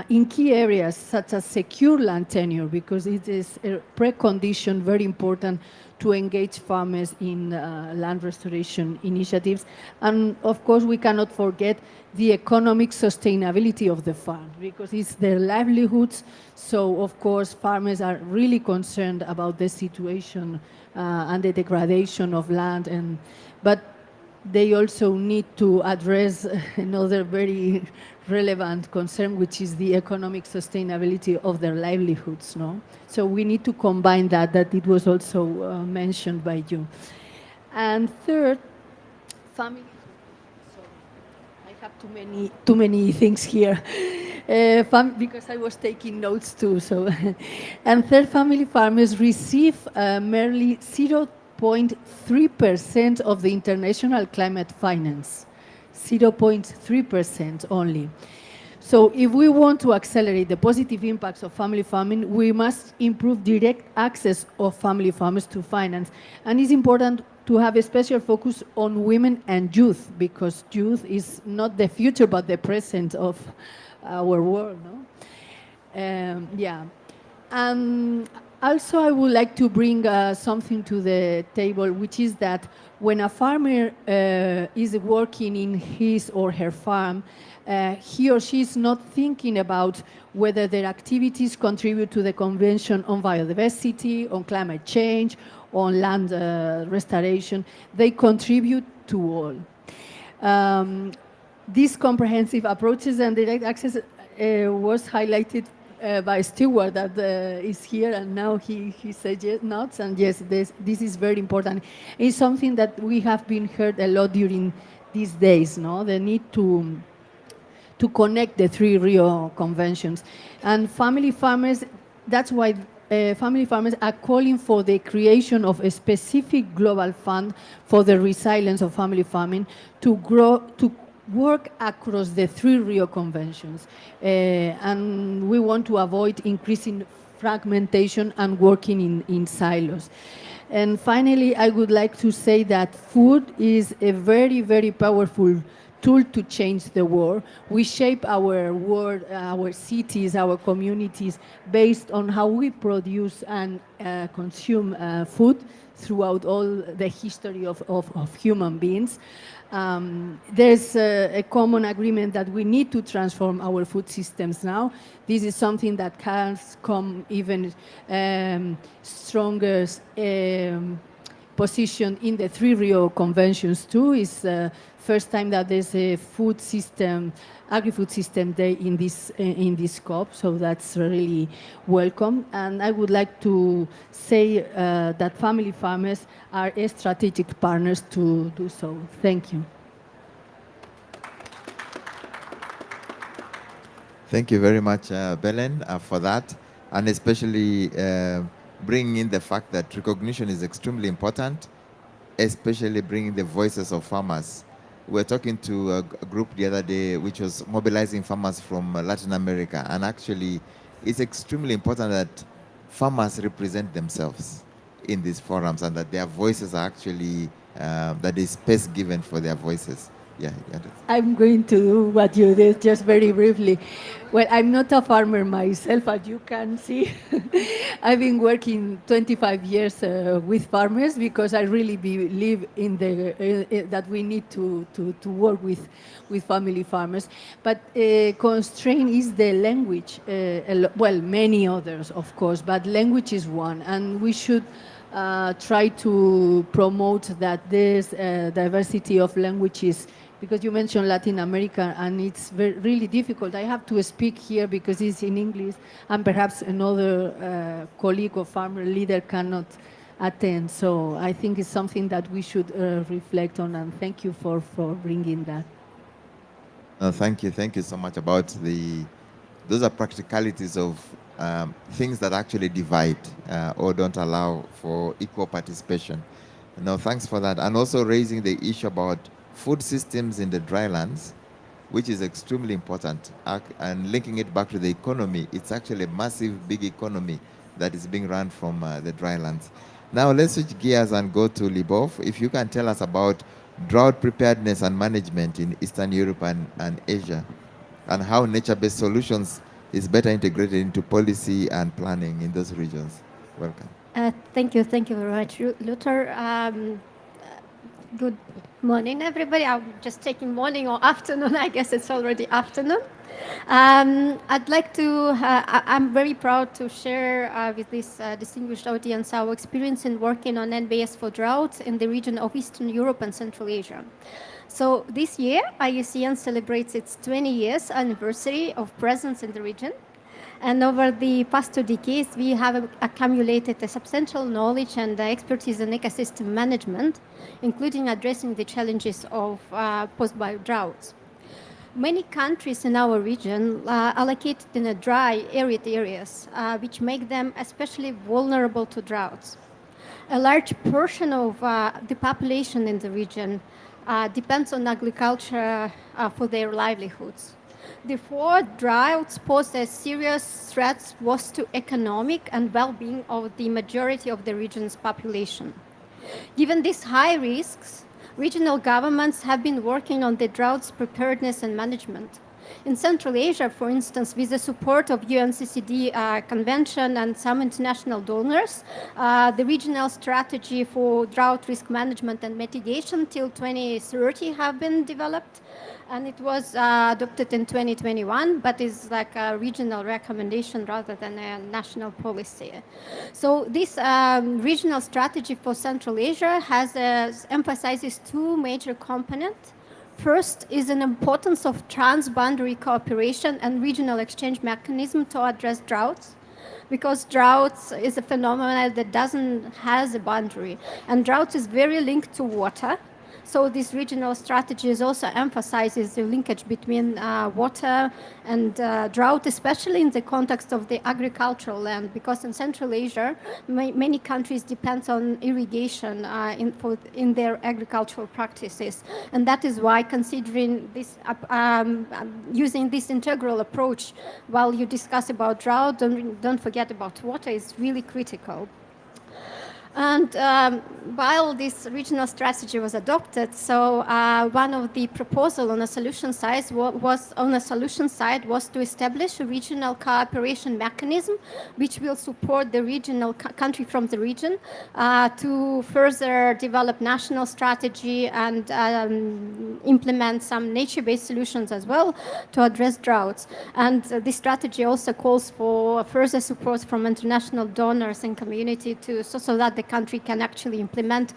in key areas such as secure land tenure, because it is a precondition very important to engage farmers in land restoration initiatives. And of course, we cannot forget the economic sustainability of the farm, because it's their livelihoods. So of course, farmers are really concerned about the situation and the degradation of land, but they also need to address another very relevant concern, which is the economic sustainability of their livelihoods. No? So we need to combine that it was also mentioned by you. And third, family. Sorry, I have too many things here. Because I was taking notes too. So, and third, family farmers receive merely 0.3% of the international climate finance, 0.3% only. So if we want to accelerate the positive impacts of family farming, we must improve direct access of family farmers to finance. And it's important to have a special focus on women and youth, because youth is not the future, but the present of our world. No? Yeah. And also, I would like to bring something to the table, which is that when a farmer is working in his or her farm, he or she is not thinking about whether their activities contribute to the Convention on Biodiversity, on climate change, on land restoration. They contribute to all. These comprehensive approaches and direct access was highlighted by Stewart that is here, and now he said yes, nods, and yes, this is very important. It's something that we have been heard a lot during these days, no? The need to connect the 3 Rio conventions. And family farmers, that's why family farmers are calling for the creation of a specific global fund for the resilience of family farming to work across the 3 Rio conventions. And we want to avoid increasing fragmentation and working in silos. And finally, I would like to say that food is a very, very powerful tool to change the world. We shape our world, our cities, our communities based on how we produce and consume food throughout all the history of human beings. There's a common agreement that we need to transform our food systems now. This is something that has come even stronger position in the 3 Rio conventions too. It's the first time that there's a food system, agri-food system day in this COP, so that's really welcome. And I would like to say that family farmers are strategic partners to do so. Thank you. Thank you very much, Belen, for that. and especially bringing in the fact that recognition is extremely important, especially bringing the voices of farmers. We were talking to a group the other day which was mobilizing farmers from Latin America, and actually it's extremely important that farmers represent themselves in these forums and that their voices are actually, that is space given for their voices. Yeah, I'm going to do what you did just very briefly. Well, I'm not a farmer myself, as you can see. I've been working 25 years with farmers because I really believe in that we need to work with family farmers. But constraint is the language. Well, many others, of course, but language is one. And we should try to promote that there's diversity of languages, because you mentioned Latin America and it's really difficult. I have to speak here because it's in English and perhaps another colleague or farmer leader cannot attend. So I think it's something that we should reflect on, and thank you for bringing that. Thank you so much about those are practicalities of things that actually divide or don't allow for equal participation. No, thanks for that. And also raising the issue about food systems in the drylands, which is extremely important, and linking it back to the economy. It's actually a massive, big economy that is being run from the drylands. Now let's switch gears and go to Libov. If you can tell us about drought preparedness and management in Eastern Europe and Asia, and how nature-based solutions is better integrated into policy and planning in those regions. Welcome. Thank you very much, Luther. Good morning, everybody. I'm just taking morning or afternoon. I guess it's already afternoon. I'd like to, I'm very proud to share with this distinguished audience our experience in working on NBS for drought in the region of Eastern Europe and Central Asia. So this year, IUCN celebrates its 20 years anniversary of presence in the region. And over the past 2 decades, we have accumulated a substantial knowledge and expertise in ecosystem management, including addressing the challenges of posed by droughts. Many countries in our region are located in a dry, arid areas, which make them especially vulnerable to droughts. A large portion of the population in the region depends on agriculture for their livelihoods. Therefore, droughts pose a serious threat both to economic and well-being of the majority of the region's population. Given these high risks, regional governments have been working on the droughts preparedness and management. In Central Asia, for instance, with the support of UNCCD convention and some international donors, the regional strategy for drought risk management and mitigation till 2030 have been developed. And it was adopted in 2021, but is like a regional recommendation rather than a national policy. So this regional strategy for Central Asia has emphasizes 2 major components. First is an importance of transboundary cooperation and regional exchange mechanism to address droughts, because droughts is a phenomenon that doesn't have a boundary, and drought is very linked to water. So this regional strategy also emphasizes the linkage between water and drought, especially in the context of the agricultural land, because in Central Asia, many countries depend on irrigation in their agricultural practices. And that is why considering this, using this integral approach while you discuss about drought, don't forget about water is really critical. And while this regional strategy was adopted, so one of the proposal on a solution side was to establish a regional cooperation mechanism, which will support the regional country from the region to further develop national strategy and implement some nature-based solutions as well to address droughts. And this strategy also calls for further support from international donors and community so that the country can actually implement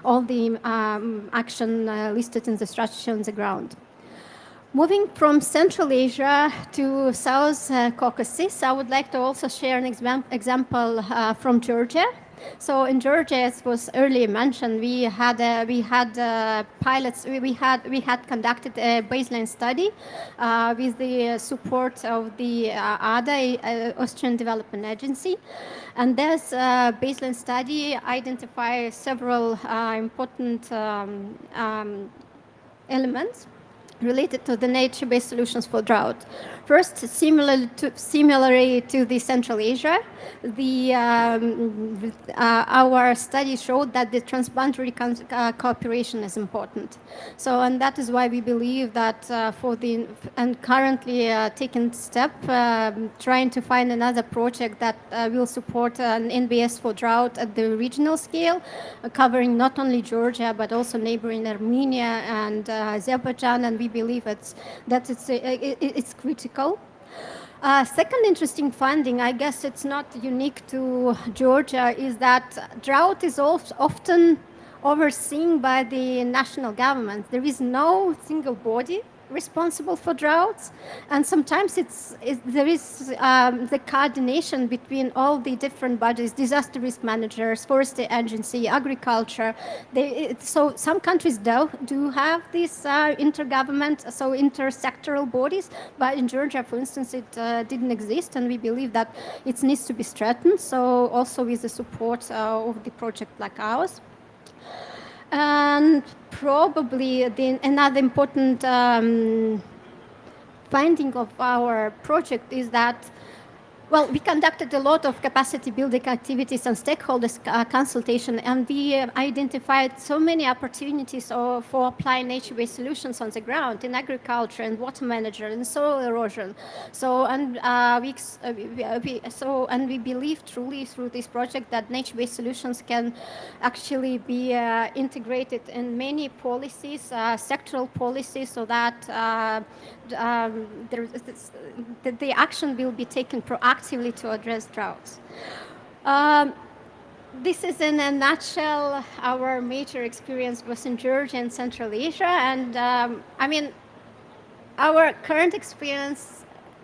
all the action listed in the strategy on the ground. Moving from Central Asia to South Caucasus, I would like to also share an example from Georgia. So in Georgia, as was earlier mentioned, we had pilots. We had conducted a baseline study with the support of the ADA, Austrian Development Agency, and this baseline study identified several important elements related to the nature-based solutions for drought. First, similarly to the Central Asia, our study showed that the transboundary cooperation is important. So, and that is why we believe that currently taking step, trying to find another project that will support an NBS for drought at the regional scale, covering not only Georgia but also neighboring Armenia and Azerbaijan, and we believe it's critical. Second interesting finding, I guess it's not unique to Georgia, is that drought is often overseen by the national government. There is no single body responsible for droughts, and sometimes there is the coordination between all the different bodies: disaster risk managers, forestry agency, agriculture. So some countries do have these intersectoral bodies, but in Georgia, for instance, it didn't exist, and we believe that it needs to be strengthened. So also with the support of the project like ours. And probably another important finding of our project is that, well, we conducted a lot of capacity building activities and stakeholders consultation, and we identified so many opportunities for applying nature-based solutions on the ground in agriculture and water management and soil erosion. So, we believe truly through this project that nature-based solutions can actually be integrated in many policies, sectoral policies, so that the action will be taken proactively to address droughts. This is in a nutshell our major experience was in Georgia and Central Asia, and I mean, our current experience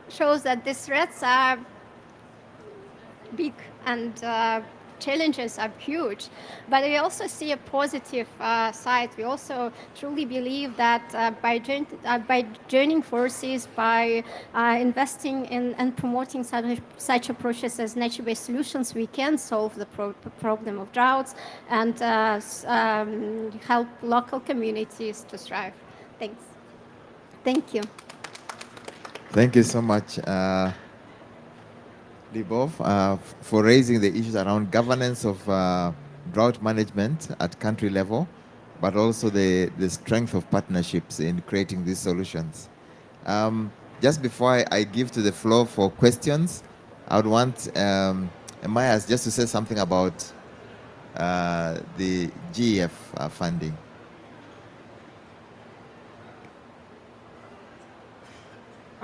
shows that these threats are big and challenges are huge, but we also see a positive side. We also truly believe that by joining forces, by investing in and promoting such approaches as nature-based solutions, we can solve the problem of droughts and help local communities to thrive. Thanks. Thank you. Thank you so much, Libov, for raising the issues around governance of drought management at country level, but also the strength of partnerships in creating these solutions. Just before I give to the floor for questions, I would want Mayas just to say something about the GEF funding.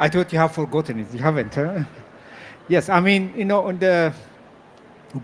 I thought you have forgotten it. You haven't, huh? Yes, I mean, you know, on the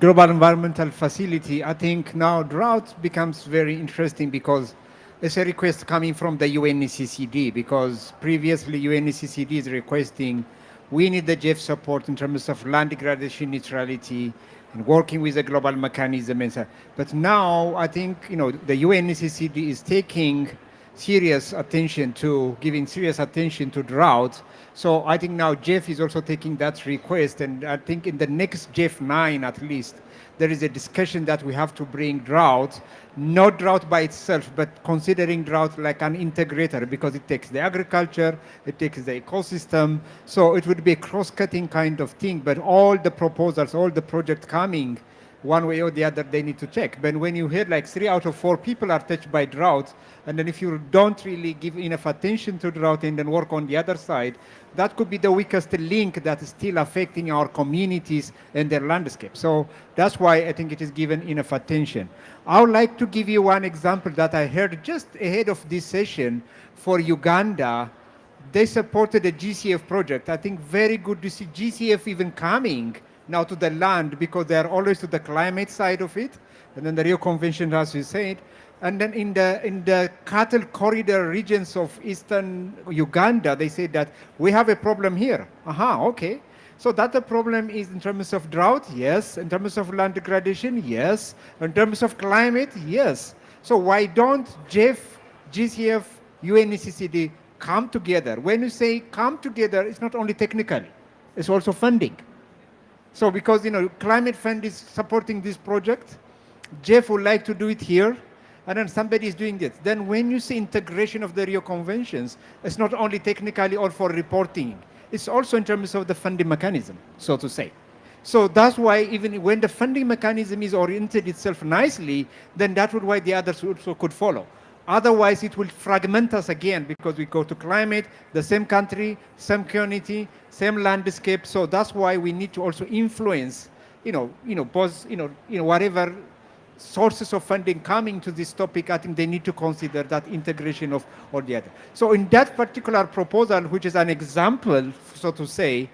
global environmental facility, I think now drought becomes very interesting because it's a request coming from the UNCCD, because previously UNCCD is requesting we need the GEF support in terms of land degradation neutrality and working with the global mechanism and so. But now I think, you know, the UNCCD is taking serious attention to giving serious attention to drought. So I think now Jeff is also taking that request, and I think in the next Jeff 9 at least, there is a discussion that we have to bring drought, not drought by itself, but considering drought like an integrator, because it takes the agriculture, it takes the ecosystem. So it would be a cross-cutting kind of thing, but all the proposals, all the projects coming, one way or the other, they need to check. But when you hear like 3 out of 4 people are touched by drought, and then if you don't really give enough attention to drought and then work on the other side, that could be the weakest link that is still affecting our communities and their landscape. So that's why I think it is given enough attention. I would like to give you one example that I heard just ahead of this session for Uganda. They supported a GCF project. I think very good to see GCF even coming now to the land, because they are always to the climate side of it. And then the Rio Convention, as you said. And then in the cattle corridor regions of eastern Uganda, they said that we have a problem here. Aha, okay. So that the problem is in terms of drought, yes. In terms of land degradation, yes. In terms of climate, yes. So why don't Jeff, GCF, UNCCD come together? When you say come together, it's not only technical, it's also funding. So because, Climate Fund is supporting this project, Jeff would like to do it here, and then somebody is doing it. Then when you see integration of the Rio Conventions, it's not only technically or for reporting, it's also in terms of the funding mechanism, so to say. So that's why even when the funding mechanism is oriented itself nicely, then that would why the others also could follow. Otherwise, it will fragment us again because we go to climate, the same country, same community, same landscape. So that's why we need to also influence, both, whatever sources of funding coming to this topic. I think they need to consider that integration of all the other. So in that particular proposal, which is an example, so to say,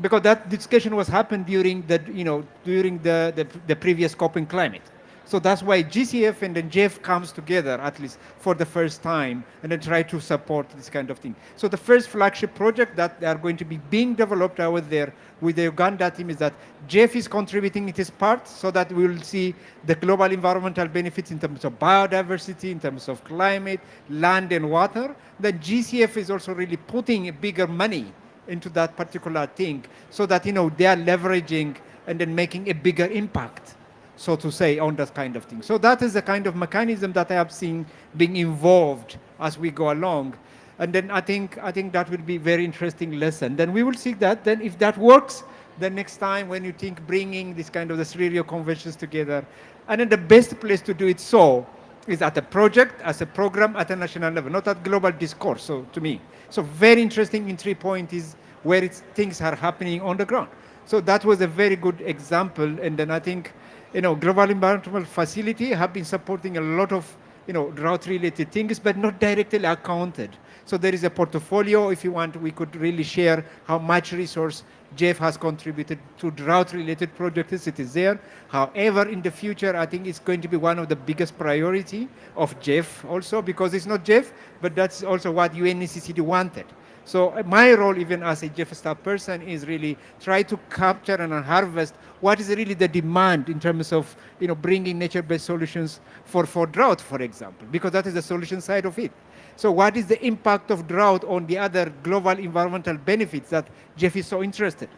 because that discussion was happened during the previous COP in climate. So that's why GCF and then JEF comes together, at least for the first time, and then try to support this kind of thing. So the first flagship project that they are going to be being developed out there with the Uganda team is that JEF is contributing its part so that we will see the global environmental benefits in terms of biodiversity, in terms of climate, land and water. Then GCF is also really putting bigger money into that particular thing so that, they are leveraging and then making a bigger impact, so to say, on that kind of thing. So that is the kind of mechanism that I have seen being involved as we go along. And then I think that will be very interesting lesson. Then we will see that. Then if that works, then next time when you think bringing this kind of the three Rio conventions together, and then the best place to do it so is at a project, as a program at a national level, not at global discourse, so to me. So very interesting entry point is where things are happening on the ground. So that was a very good example. And then I think, Global Environmental Facility have been supporting a lot of, drought-related things, but not directly accounted. So there is a portfolio. If you want, we could really share how much resource Jeff has contributed to drought-related projects. It is there. However, in the future, I think it's going to be one of the biggest priority of Jeff also, because it's not Jeff, but that's also what UNCCD wanted. So my role, even as a Jeff staff person, is really try to capture and harvest what is really the demand in terms of bringing nature-based solutions for drought, for example, because that is the solution side of it. So what is the impact of drought on the other global environmental benefits that Jeff is so interested?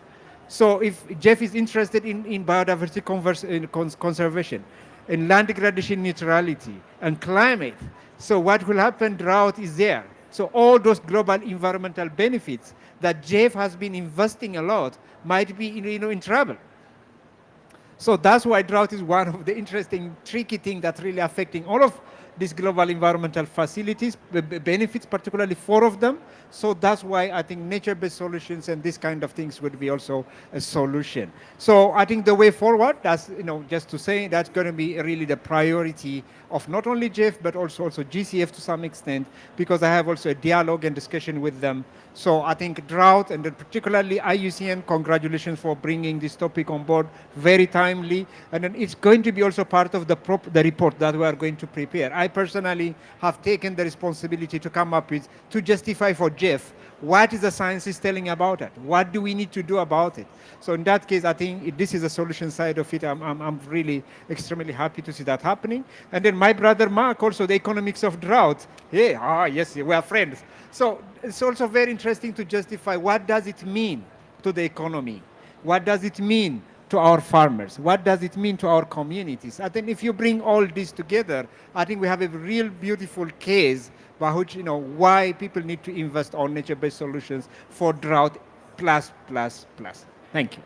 So if Jeff is interested in biodiversity conservation, in land degradation neutrality, and climate, so what will happen? Drought is there. So all those global environmental benefits that Jeff has been investing a lot might be in trouble. So that's why drought is one of the interesting, tricky things that's really affecting all of these global environmental facilities, benefits, particularly 4 of them. So that's why I think nature-based solutions and this kind of things would be also a solution. So I think the way forward, that's, just to say, that's going to be really the priority of not only Jeff, but also GCF to some extent, because I have also a dialogue and discussion with them. So I think drought, and then particularly IUCN, congratulations for bringing this topic on board, very timely. And then it's going to be also part of the report that we are going to prepare. I personally have taken the responsibility to come up with, to justify for Jeff, what is the science is telling about it? What do we need to do about it? So in that case, I think this is the solution side of it. I'm really extremely happy to see that happening. And then my brother Mark, also the economics of drought. Yeah, yes, we are friends. So it's also very interesting to justify what does it mean to the economy? What does it mean to our farmers? What does it mean to our communities? I think if you bring all this together, I think we have a real beautiful case by which, why people need to invest on nature-based solutions for drought plus. Thank you.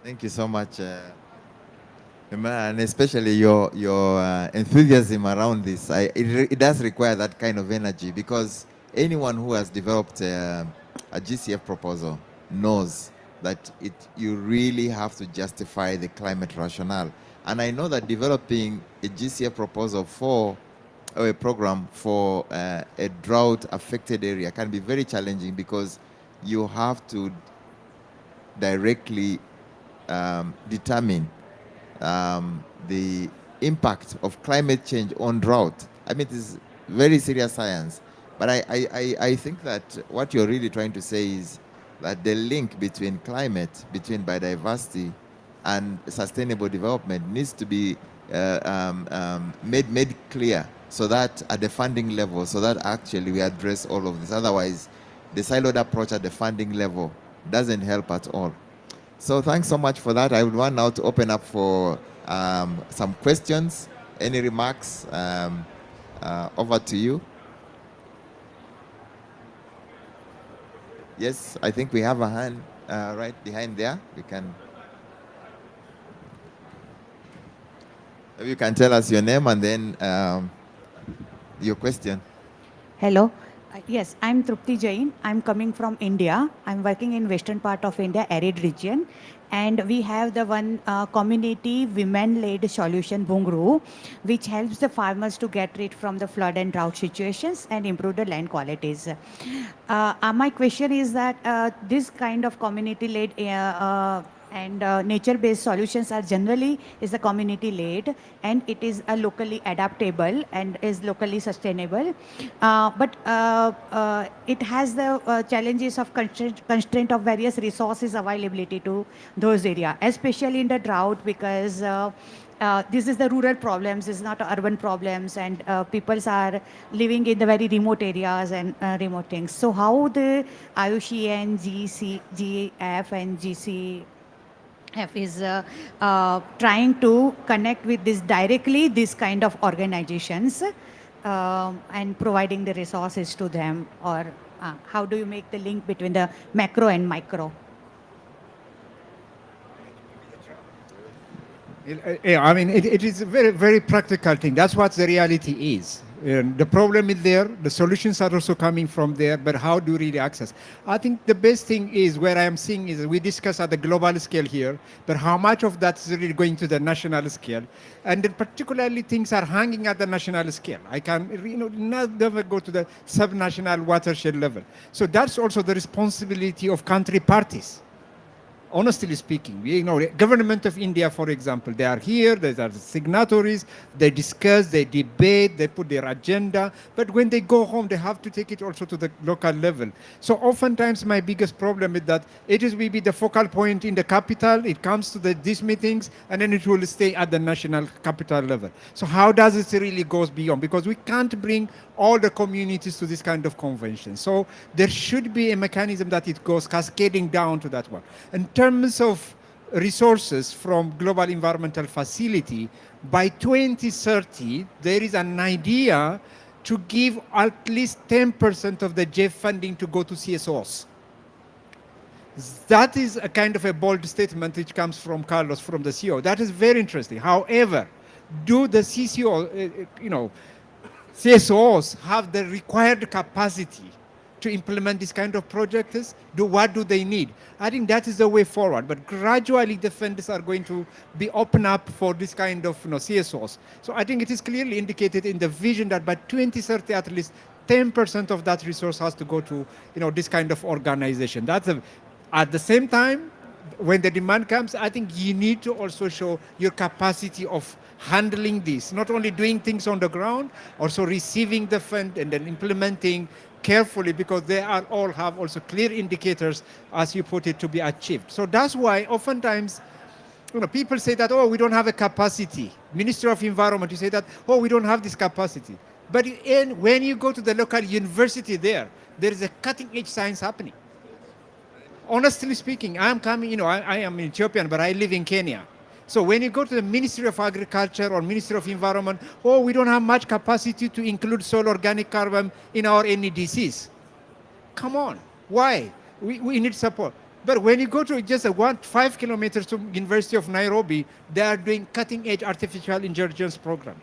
Thank you so much, and especially your enthusiasm around this. It does require that kind of energy, because anyone who has developed a GCF proposal knows that you really have to justify the climate rationale. And I know that developing a GCF proposal for a program for a drought-affected area can be very challenging, because you have to directly determine the impact of climate change on drought. I mean, it is very serious science. But I think that what you're really trying to say is that the link between climate, between biodiversity, and sustainable development needs to be made clear, so that at the funding level, so that actually we address all of this. Otherwise, the siloed approach at the funding level doesn't help at all. So thanks so much for that. I would want now to open up for some questions. Any remarks? Over to you. Yes, I think we have a hand right behind there. We can. Maybe you can tell us your name and then your question. Hello. Yes, I'm Trupti Jain. I'm coming from India. I'm working in western part of India, arid region. And we have the one community women-led solution, Bungru, which helps the farmers to get rid from the flood and drought situations and improve the land qualities. My question is that this kind of community-led and nature-based solutions are generally is a community-led, and it is locally adaptable and is locally sustainable. But it has the challenges of constraint of various resources availability to those areas, especially in the drought, because this is the rural problems, it's not urban problems, and peoples are living in the very remote areas and remote things. So how the IUCN, GF and GCF is trying to connect with this directly, this kind of organizations, and providing the resources to them, or how do you make the link between the macro and micro? Yeah, I mean, it is a very, very practical thing. That's what the reality is. The problem is there, the solutions are also coming from there, but how do you really access? I think the best thing is, where I am seeing is, we discuss at the global scale here, but how much of that is really going to the national scale? And then particularly things are hanging at the national scale. I can never go to the sub-national watershed level. So that's also the responsibility of country parties. Honestly speaking, government of India, for example, they are here, they are the signatories, they discuss, they debate, they put their agenda, but when they go home, they have to take it also to the local level. So oftentimes my biggest problem is that it is maybe the focal point in the capital, it comes to these meetings, and then it will stay at the national capital level. So how does it really goes beyond? Because we can't bring all the communities to this kind of convention. So there should be a mechanism that it goes cascading down to that one. In terms of resources from Global Environmental Facility, by 2030, there is an idea to give at least 10% of the JEF funding to go to CSOs. That is a kind of a bold statement which comes from Carlos, from the CEO. That is very interesting. However, do the CSOs have the required capacity to implement this kind of projects? What do they need? I think that is the way forward. But gradually, the funds are going to be open up for this kind of CSOs. So I think it is clearly indicated in the vision that by 2030, at least 10% of that resource has to go to this kind of organization. At the same time, when the demand comes, I think you need to also show your capacity of handling this, not only doing things on the ground, also receiving the fund and then implementing carefully, because they all have also clear indicators, as you put it, to be achieved. So that's why oftentimes people say that, oh, we don't have a capacity. Ministry of Environment, you say that, oh, we don't have this capacity. But when you go to the local university there is a cutting edge science happening. Honestly speaking, I am Ethiopian, but I live in Kenya. So when you go to the Ministry of Agriculture or Ministry of Environment, oh, we don't have much capacity to include soil organic carbon in our NEDCs. Come on, why? We need support. But when you go to just 5 kilometers to University of Nairobi, they are doing cutting-edge artificial intelligence program.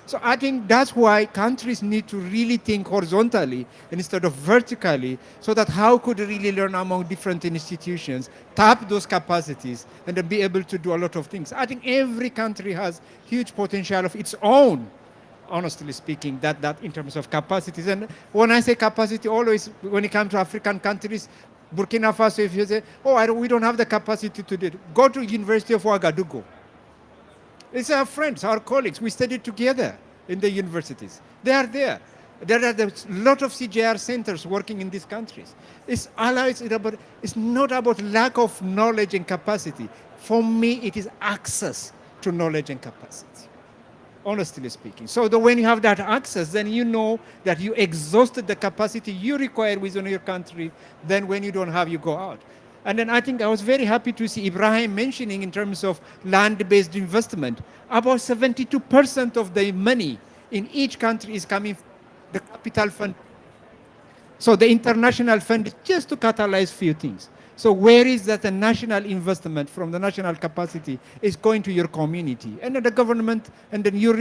So I think that's why countries need to really think horizontally instead of vertically, so that how could we really learn among different institutions, tap those capacities, and then be able to do a lot of things. I think every country has huge potential of its own, honestly speaking, that in terms of capacities. And when I say capacity, always when it comes to African countries, Burkina Faso, if you say, oh, we don't have the capacity to do it, go to University of Ouagadougou. It's our friends, our colleagues. We studied together in the universities. They are there. There are a lot of CJR centers working in these countries. It's not about lack of knowledge and capacity. For me, it is access to knowledge and capacity, honestly speaking. So when you have that access, then you know that you exhausted the capacity you require within your country. Then when you don't have, you go out. And then I think I was very happy to see Ibrahim mentioning in terms of land-based investment, about 72% of the money in each country is coming from the capital fund. So the international fund is just to catalyze few things. So where is that a national investment from the national capacity is going to your community? And then the government and then your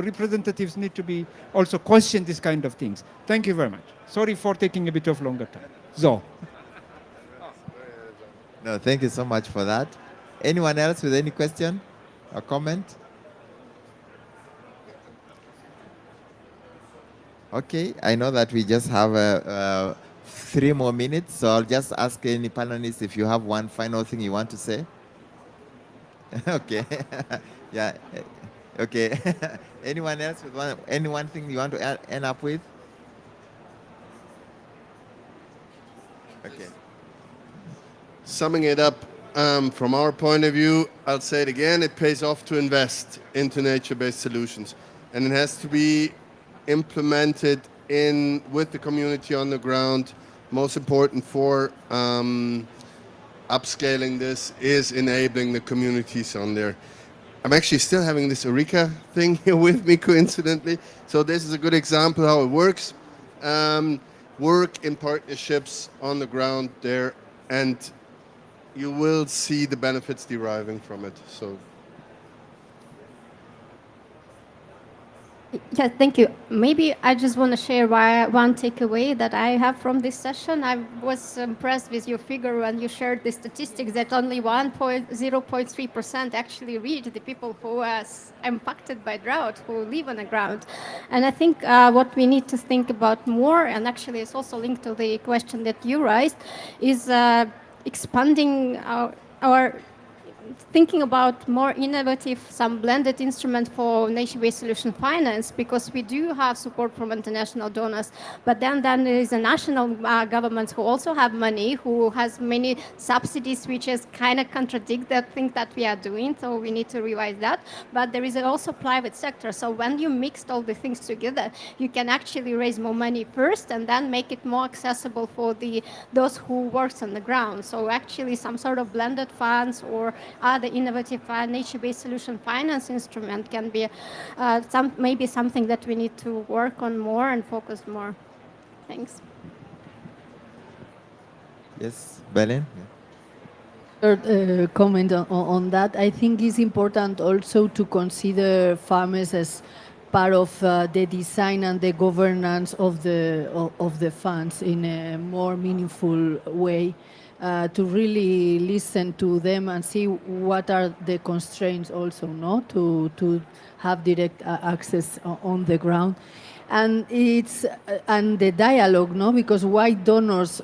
representatives need to be also question this kind of things. Thank you very much. Sorry for taking a bit of longer time. So. No, thank you so much for that. Anyone else with any question or comment? Okay, I know that we just have 3 more minutes, so I'll just ask any panelists if you have one final thing you want to say. Okay, yeah, okay. Anyone else with one thing you want to end up with? Okay. Summing it up, from our point of view, I'll say it again, it pays off to invest into nature-based solutions. And it has to be implemented with the community on the ground. Most important for upscaling this is enabling the communities on there. I'm actually still having this Eureka thing here with me, coincidentally. So this is a good example how it works. Work in partnerships on the ground there, and you will see the benefits deriving from it. So. Yeah, thank you. Maybe I just want to share one takeaway that I have from this session. I was impressed with your figure when you shared the statistics that only 0.3% actually reach the people who are impacted by drought, who live on the ground. And I think what we need to think about more, and actually it's also linked to the question that you raised, is expanding our thinking about more innovative, some blended instrument for nature-based solution finance, because we do have support from international donors, but then there is a national governments who also have money, who has many subsidies, which is kind of contradict that thing that we are doing, so we need to revise that. But there is also private sector, so when you mix all the things together, you can actually raise more money first and then make it more accessible for those who works on the ground. So actually some sort of blended funds or other innovative nature-based solution finance instrument can be maybe something that we need to work on more and focus more. Thanks. Yes, Belen? Comment on that. I think it's important also to consider farmers as part of the design and the governance of the funds in a more meaningful way. To really listen to them and see what are the constraints also, no, to have direct access on the ground, and the dialogue, no, because white donors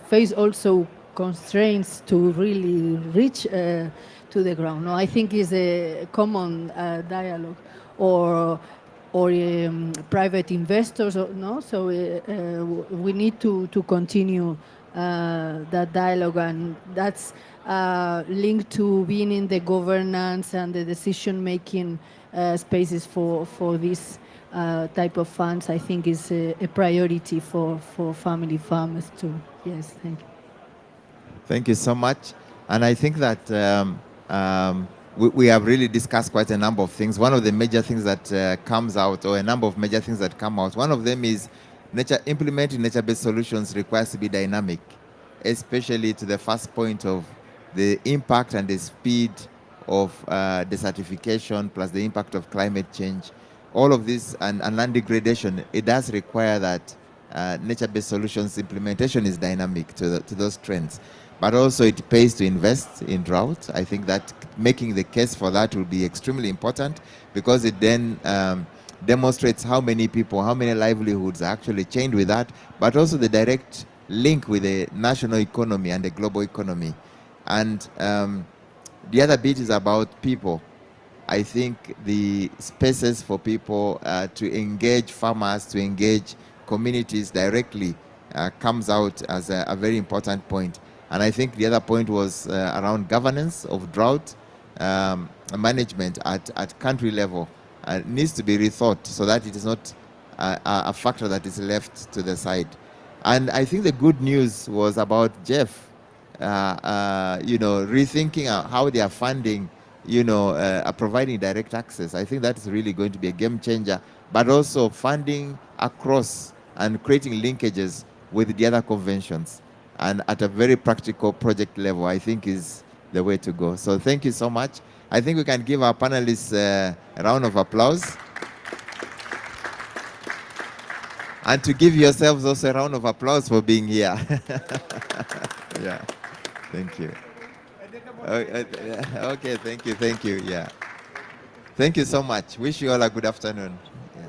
face also constraints to really reach to the ground. No, I think is a common dialogue, or private investors, no. So we need to continue that dialogue, and that's linked to being in the governance and the decision-making spaces for this type of funds. I think is a priority for family farmers too. Yes, thank you. Thank you so much. And I think that we have really discussed quite a number of things. One of the major things that comes out, or a number of major things that come out, one of them is implementing nature-based solutions requires to be dynamic, especially to the first point of the impact and the speed of desertification, plus the impact of climate change. All of this and land degradation, it does require that nature-based solutions implementation is dynamic to those trends. But also it pays to invest in drought. I think that making the case for that will be extremely important, because it then demonstrates how many people, how many livelihoods are actually chained with that, but also the direct link with the national economy and the global economy. And the other bit is about people. I think the spaces for people to engage farmers, to engage communities directly comes out as a very important point. And I think the other point was around governance of drought management at country level needs to be rethought so that it is not a factor that is left to the side. And I think the good news was about Jeff, rethinking how they are funding, providing direct access. I think that is really going to be a game changer, but also funding across and creating linkages with the other conventions. And at a very practical project level, I think is the way to go. So thank you so much. I think we can give our panelists a round of applause. And to give yourselves also a round of applause for being here. Yeah, thank you. Okay, thank you, yeah. Thank you so much. Wish you all a good afternoon. Yeah.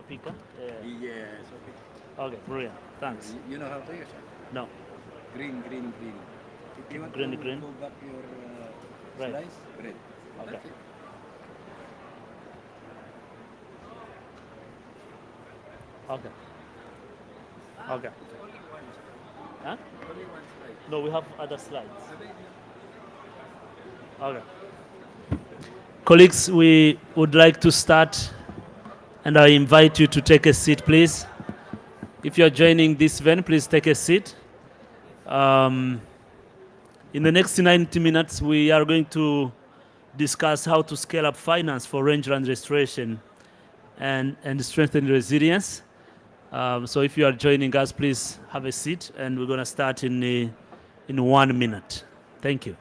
speaker? Yes. Okay, brilliant. Thanks. You know how to use it? No. Green. If you want Green. to go back your Red. slice, red. Okay. That's it. Okay. Okay. Huh? No, we have other slides. Okay. Colleagues, we would like to start, and I invite you to take a seat, please. If you're joining this event, please take a seat. In the next 90 minutes, we are going to discuss how to scale up finance for rangeland restoration and strengthen resilience. So if you are joining us, please have a seat, and we're going to start in 1 minute. Thank you.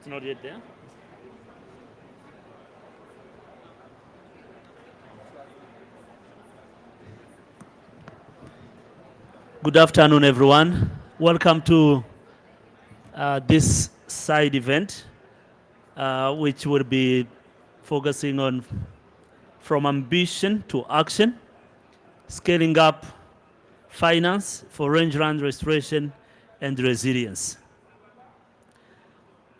It's not yet there? Good afternoon, everyone. Welcome to this side event, which will be focusing on from ambition to action, scaling up finance for rangeland restoration and resilience.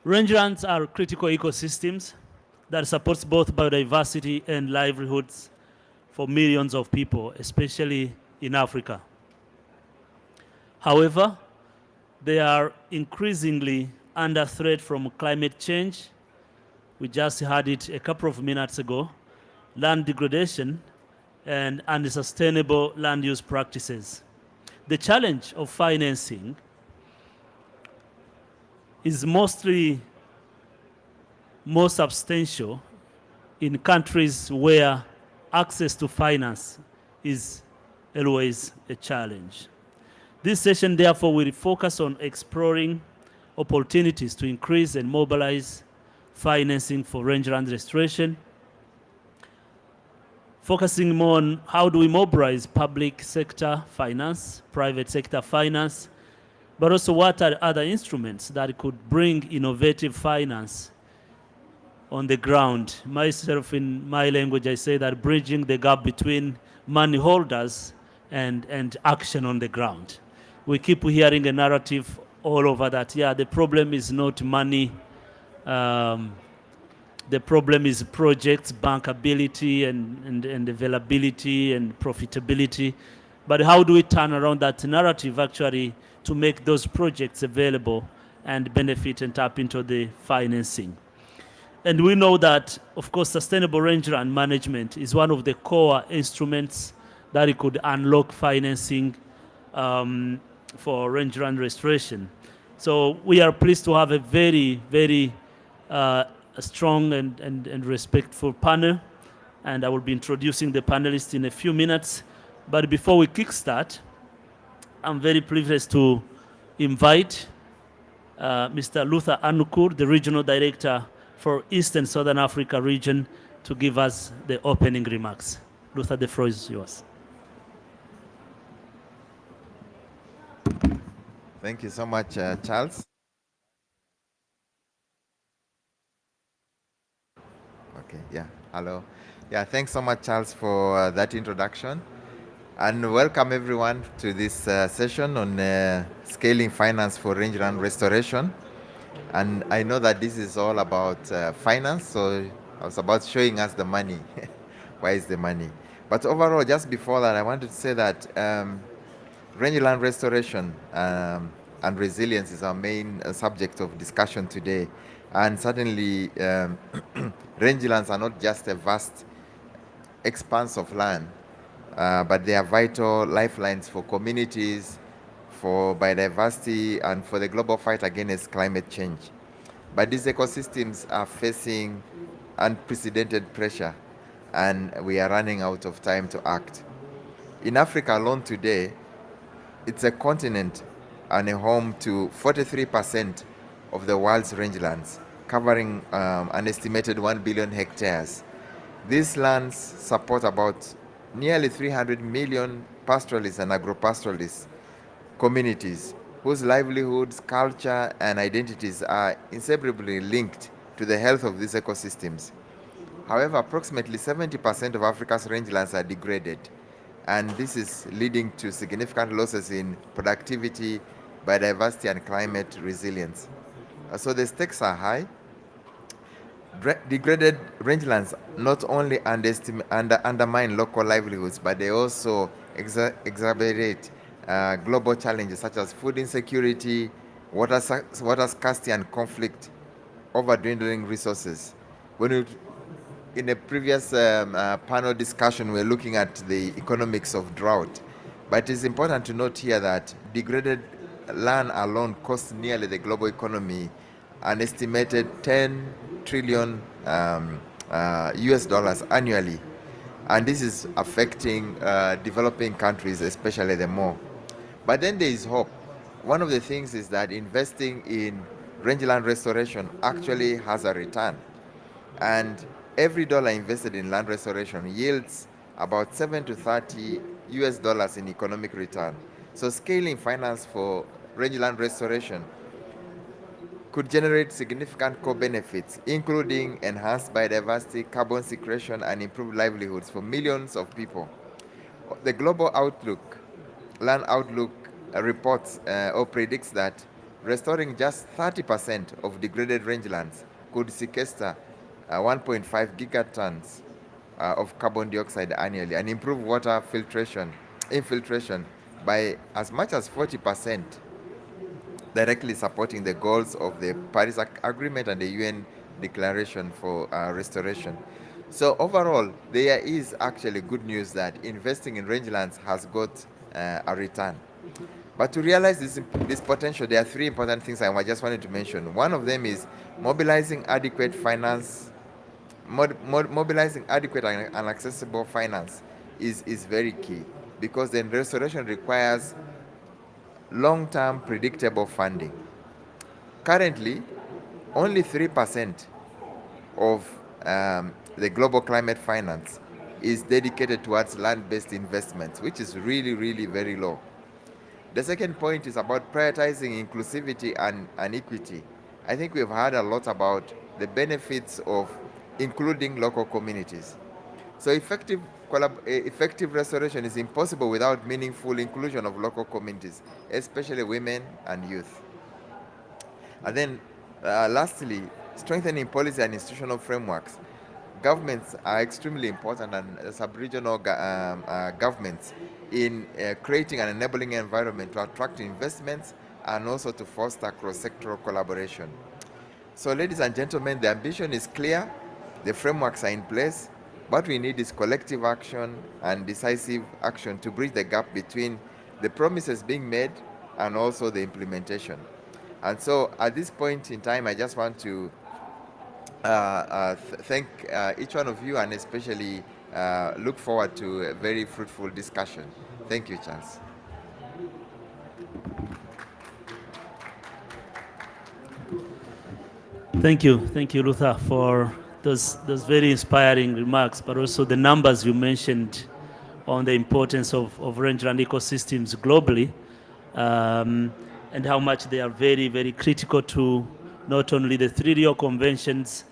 Rangelands are critical ecosystems that supports both biodiversity and livelihoods for millions of people, especially in Africa. However, they are increasingly under threat from climate change. We just had it a couple of minutes ago, land degradation and unsustainable land use practices. The challenge of financing is mostly more substantial in countries where access to finance is always a challenge. This session, therefore, will focus on exploring opportunities to increase and mobilize financing for rangeland restoration, focusing more on how do we mobilize public sector finance, private sector finance, but also what are other instruments that could bring innovative finance on the ground. Myself, in my language, I say that bridging the gap between money holders and action on the ground. We keep hearing a narrative all over that, yeah, the problem is not money, the problem is projects, bankability, and availability and profitability. But how do we turn around that narrative actually to make those projects available and benefit and tap into the financing? And we know that, of course, sustainable rangeland management is one of the core instruments that it could unlock financing for rangeland restoration. So we are pleased to have a very, very strong and respectful panel, and I will be introducing the panelists in a few minutes. But before we kickstart, I'm very privileged to invite Mr. Luther Anukur, the Regional Director for East and Southern Africa region, to give us the opening remarks. Luther, the floor is yours. Thank you so much, Charles. Okay, yeah, hello. Yeah, thanks so much, Charles, for that introduction. And welcome everyone to this session on scaling finance for rangeland restoration. And I know that this is all about finance, so I was about showing us the money. Where is the money? But overall, just before that, I wanted to say that rangeland restoration and resilience is our main subject of discussion today. And certainly, rangelands are not just a vast expanse of land, but they are vital lifelines for communities, for biodiversity, and for the global fight against climate change. But these ecosystems are facing unprecedented pressure, and we are running out of time to act. In Africa alone today, it's a continent and a home to 43% of the world's rangelands, covering an estimated 1 billion hectares. These lands support about nearly 300 million pastoralists and agro-pastoralist communities whose livelihoods, culture, and identities are inseparably linked to the health of these ecosystems. However, approximately 70% of Africa's rangelands are degraded, and this is leading to significant losses in productivity, biodiversity, and climate resilience. So the stakes are high. Degraded rangelands not only undermine local livelihoods, but they also exacerbate global challenges such as food insecurity, water scarcity, and conflict over dwindling resources. In a previous panel discussion, we're looking at the economics of drought. But it's important to note here that degraded land alone costs nearly the global economy an estimated 10 trillion US dollars annually. And this is affecting developing countries, especially the more. But then there is hope. One of the things is that investing in rangeland restoration actually has a return. And every dollar invested in land restoration yields about 7 to 30 US dollars in economic return. So scaling finance for rangeland restoration could generate significant co-benefits, including enhanced biodiversity, carbon sequestration, and improved livelihoods for millions of people. The Global Outlook, Land Outlook reports or predicts that restoring just 30% of degraded rangelands could sequester 1.5 gigatons of carbon dioxide annually and improve water infiltration by as much as 40%, directly supporting the goals of the Paris Agreement and the UN Declaration for Restoration. So overall, there is actually good news that investing in rangelands has got a return. But to realize this potential, there are three important things I just wanted to mention. One of them is mobilizing adequate finance. Mobilizing adequate and accessible finance is very key, because then restoration requires long-term predictable funding. Currently, only 3% of the global climate finance is dedicated towards land-based investments, which is really, really very low. The second point is about prioritizing inclusivity and equity. I think we've heard a lot about the benefits of including local communities. So effective restoration is impossible without meaningful inclusion of local communities, especially women and youth. And then lastly, strengthening policy and institutional frameworks. Governments are extremely important, and sub-regional governments in creating an enabling environment to attract investments and also to foster cross-sectoral collaboration. So ladies and gentlemen, the ambition is clear, the frameworks are in place. What we need is collective action and decisive action to bridge the gap between the promises being made and also the implementation. And so at this point in time, I just want to thank each one of you, and especially look forward to a very fruitful discussion. Thank you, Charles. Thank you, Luther, for those very inspiring remarks, but also the numbers you mentioned on the importance of rangeland ecosystems globally, and how much they are very, very critical to not only the 3 Rio conventions,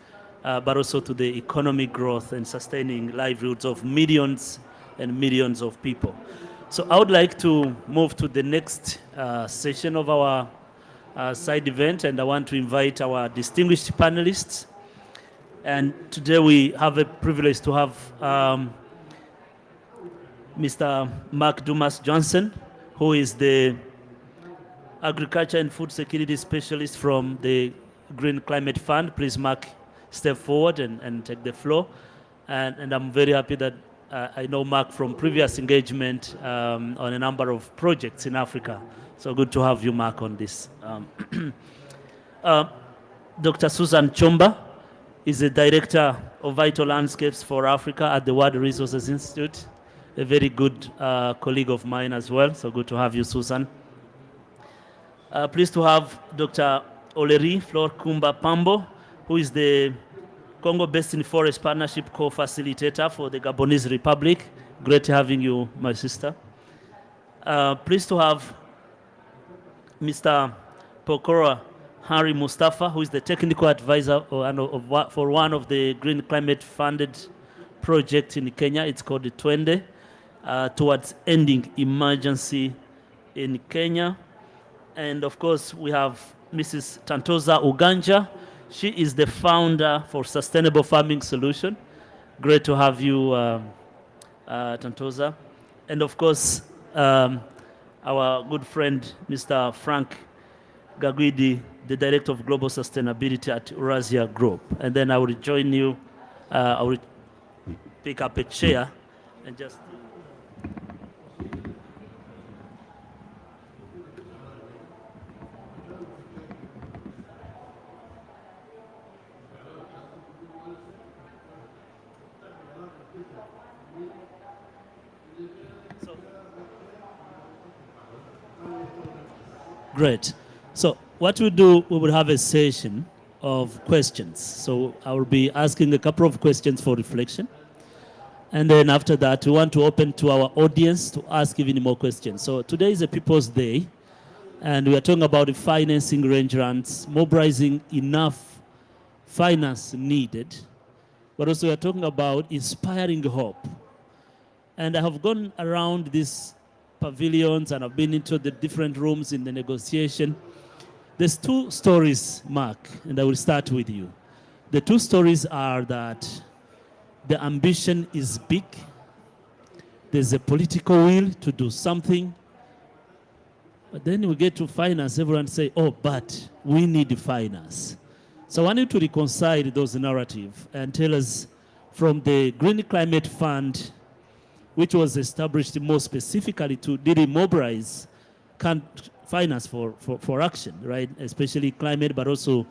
but also to the economic growth and sustaining livelihoods of millions and millions of people. So I would like to move to the next session of our side event, and I want to invite our distinguished panelists. And today we have a privilege to have Mr. Mark Dumas Johnson, who is the Agriculture and Food Security Specialist from the Green Climate Fund. Please, Mark, step forward and take the floor. And I'm very happy that I know Mark from previous engagement on a number of projects in Africa. So good to have you, Mark, on this. Dr. Susan Chomba is the Director of Vital Landscapes for Africa at the World Resources Institute, a very good colleague of mine as well. So good to have you, Susan. Pleased to have Dr. Oleri Flor Kumba Pambo, who is the Congo Basin Forest Partnership co-facilitator for the Gabonese Republic. Great having you, my sister. Pleased to have Mr. Pokora Harry Mustafa, who is the technical advisor for one of the Green Climate funded projects in Kenya. It's called the Twende, towards ending emergency in Kenya. And of course, we have Mrs. Tantoza Uganja. She is the founder for Sustainable Farming Solution. Great to have you, Tantoza. And of course, our good friend, Mr. Frank Gagwidi, the Director of Global Sustainability at Eurasia Group. And then I will join you, I will pick up a chair and just... Great. So what we do, we will have a session of questions. So I will be asking a couple of questions for reflection. And then after that, we want to open to our audience to ask even more questions. So today is a People's Day, and we are talking about the financing arrangements, mobilizing enough finance needed, but also we are talking about inspiring hope. And I have gone around these pavilions and I've been into the different rooms in the negotiation. There's two stories, Mark, and I will start with you. The two stories are that the ambition is big, there's a political will to do something, but then we get to finance, everyone say, oh, but we need finance. So I want you to reconcile those narratives and tell us from the Green Climate Fund, which was established more specifically to really mobilize finance for action, right? Especially climate, but also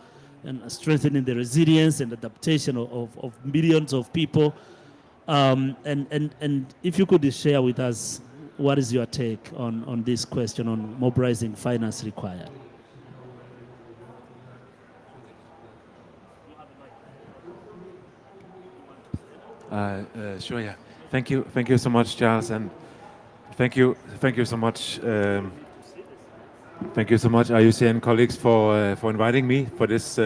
strengthening the resilience and adaptation of millions of people. And if you could share with us, what is your take on this question on mobilizing finance required? Sure, yeah. Thank you so much, Charles, and thank you so much, IUCN colleagues for inviting me for this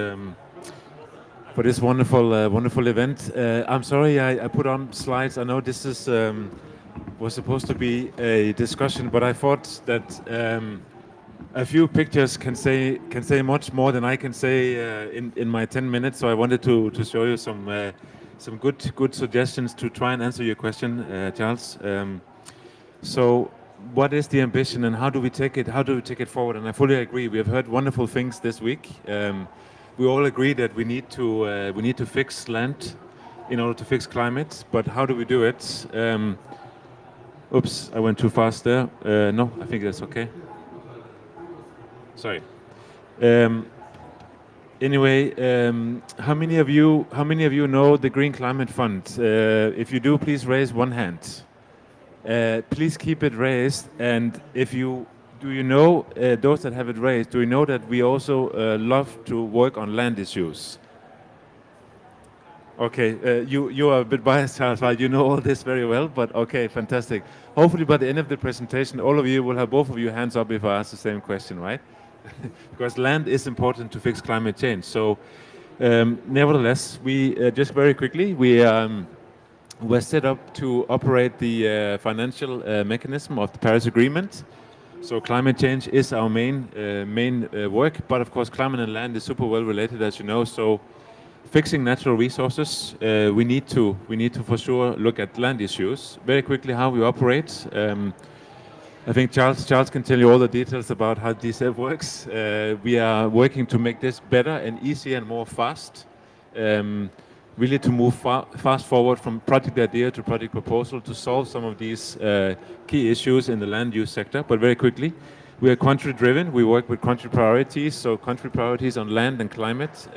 wonderful event. I'm sorry I put on slides. I know this is was supposed to be a discussion, but I thought that a few pictures can say much more than I can say in my 10 minutes. So I wanted to show you some good suggestions to try and answer your question, Charles. So what is the ambition and how do we take it forward? And I fully agree. We have heard wonderful things this week. We all agree that we need to fix land in order to fix climate, but how do we do it? Oops, I went too fast there. No, I think that's okay. Sorry. Anyway, how many of you know the Green Climate Fund? If you do, please raise one hand. Please keep it raised. And do you know those that have it raised? Do you know that we also love to work on land issues? Okay, you are a bit biased, Charles, right? You know all this very well, but okay, fantastic. Hopefully by the end of the presentation, all of you will have both of your hands up if I ask the same question, right? Because land is important to fix climate change. So nevertheless, we just very quickly, we're set up to operate the financial mechanism of the Paris Agreement. So climate change is our main work, but of course climate and land is super well related, as you know. So fixing natural resources, we need to for sure look at land issues. Very quickly how we operate. I think Charles can tell you all the details about how DCF works. We are working to make this better and easier and more fast. Really to move fast forward from project idea to project proposal to solve some of these key issues in the land use sector, but very quickly. We are country driven. We work with country priorities, so country priorities on land and climate.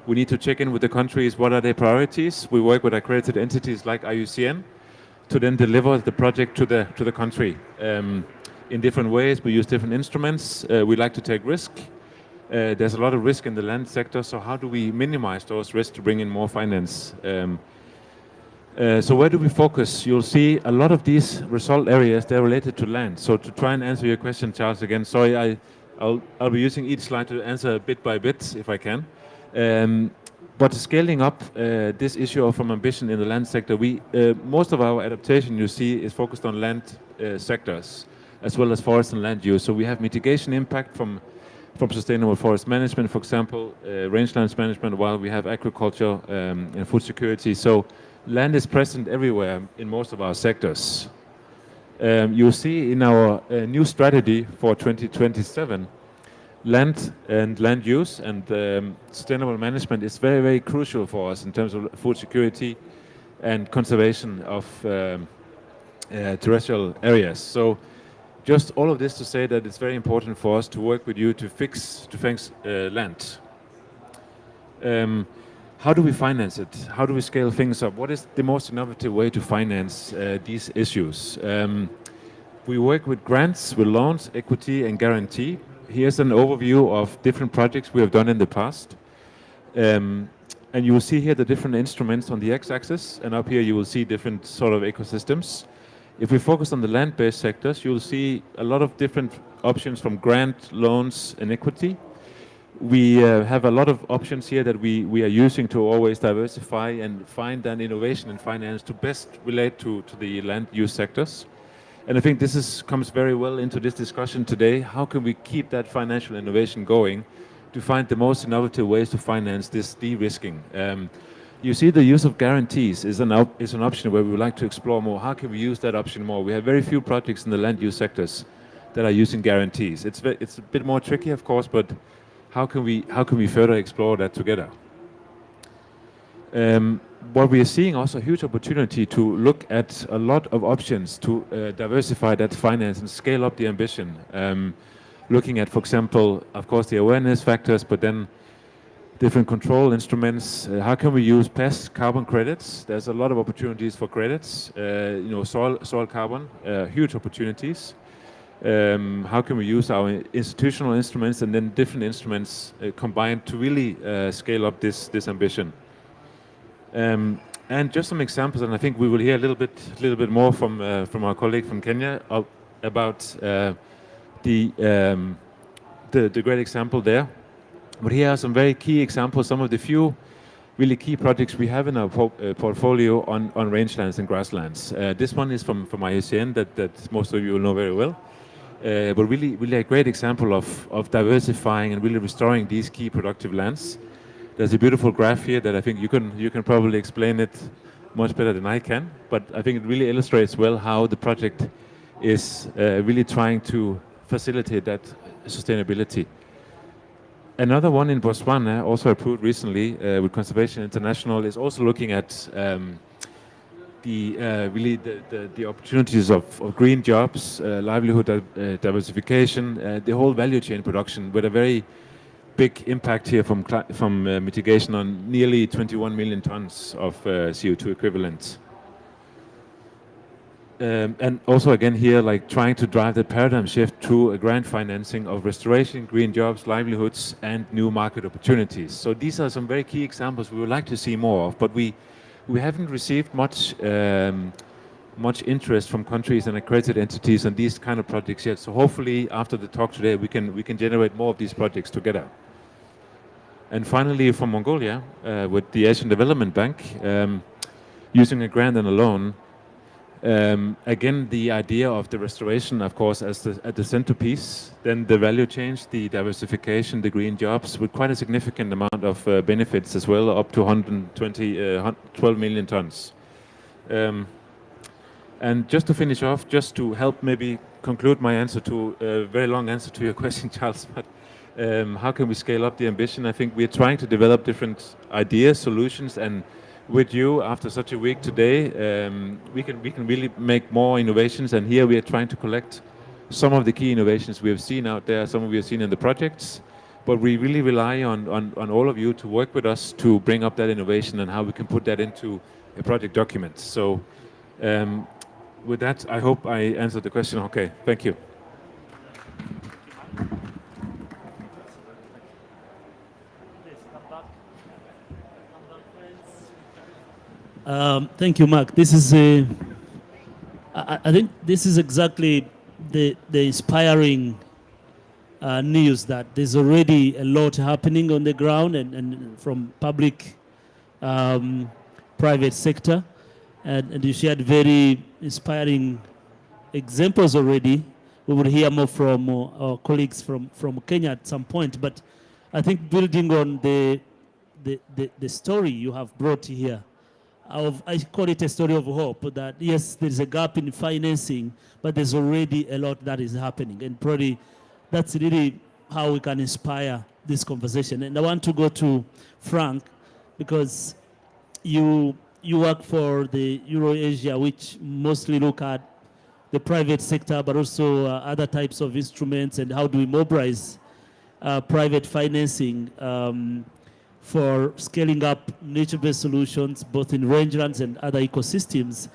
We need to check in with the countries, what are their priorities. We work with accredited entities like IUCN to then deliver the project to the country in different ways. We use different instruments. We like to take risk. There's a lot of risk in the land sector, so how do we minimize those risks to bring in more finance? So where do we focus? You'll see a lot of these result areas, they're related to land. So to try and answer your question, Charles, again, sorry, I'll be using each slide to answer bit by bit if I can. But scaling up this issue from ambition in the land sector, most of our adaptation you see is focused on land sectors as well as forest and land use. So we have mitigation impact from sustainable forest management, for example, rangelands management, while we have agriculture and food security. So land is present everywhere in most of our sectors. You'll see in our new strategy for 2027, land and land use and sustainable management is very, very crucial for us in terms of food security and conservation of terrestrial areas. So just all of this to say that it's very important for us to work with you to fix land. How do we finance it? How do we scale things up? What is the most innovative way to finance these issues? We work with grants, with loans, equity and guarantee. Here's an overview of different projects we have done in the past. And you will see here the different instruments on the x-axis, and up here you will see different sort of ecosystems. If we focus on the land-based sectors, you'll see a lot of different options from grant, loans, and equity. We have a lot of options here that we are using to always diversify and find an innovation in finance to best relate to the land use sectors. And I think this comes very well into this discussion today. How can we keep that financial innovation going to find the most innovative ways to finance this de-risking? You see the use of guarantees is an option where we would like to explore more. How can we use that option more? We have very few projects in the land use sectors that are using guarantees. It's a bit more tricky, of course, but how can we further explore that together? What we are seeing also a huge opportunity to look at a lot of options to diversify that finance and scale up the ambition. Looking at, for example, of course, the awareness factors, but then different control instruments. How can we use past carbon credits? There's a lot of opportunities for credits. Soil carbon, huge opportunities. How can we use our institutional instruments and then different instruments combined to really scale up this ambition? And just some examples, and I think we will hear a little bit more from our colleague from Kenya about the great example there. But here are some very key examples, some of the few really key projects we have in our portfolio on rangelands and grasslands. This one is from IUCN that most of you will know very well. But really a great example of diversifying and really restoring these key productive lands. There's a beautiful graph here that I think you can probably explain it much better than I can, but I think it really illustrates well how the project is really trying to facilitate that sustainability. Another one in Botswana, also approved recently with Conservation International, is also looking at the opportunities of green jobs, livelihood diversification, the whole value chain production, with a very big impact here from mitigation on nearly 21 million tons of CO2 equivalent. And also again here, like trying to drive the paradigm shift through a grant financing of restoration, green jobs, livelihoods, and new market opportunities. So these are some very key examples we would like to see more of, but we haven't received much interest from countries and accredited entities on these kind of projects yet. So hopefully after the talk today, we can generate more of these projects together. And finally, from Mongolia, with the Asian Development Bank, using a grant and a loan, again, the idea of the restoration, of course, at the centerpiece, then the value chain, the diversification, the green jobs, with quite a significant amount of benefits as well, up to 12 million tons. And just to finish off, just to help maybe conclude my answer to a very long answer to your question, Charles. But how can we scale up the ambition? I think we're trying to develop different ideas, solutions, and with you after such a week today, we can really make more innovations. And here we are trying to collect some of the key innovations we have seen out there, some we have seen in the projects. But we really rely on all of you to work with us to bring up that innovation and how we can put that into a project document. So with that, I hope I answered the question. Okay, thank you. Thank you, Mark. This is I think this is exactly the inspiring news that there's already a lot happening on the ground and from public, private sector, and you shared very inspiring examples already. We will hear more from our colleagues from Kenya at some point, but I think building on the story you have brought here, I call it a story of hope, that yes, there's a gap in financing, but there's already a lot that is happening. And probably that's really how we can inspire this conversation. And I want to go to Frank, because you work for the Euro-Asia, which mostly look at the private sector, but also other types of instruments, and how do we mobilize private financing for scaling up nature-based solutions, both in rangelands and other ecosystems.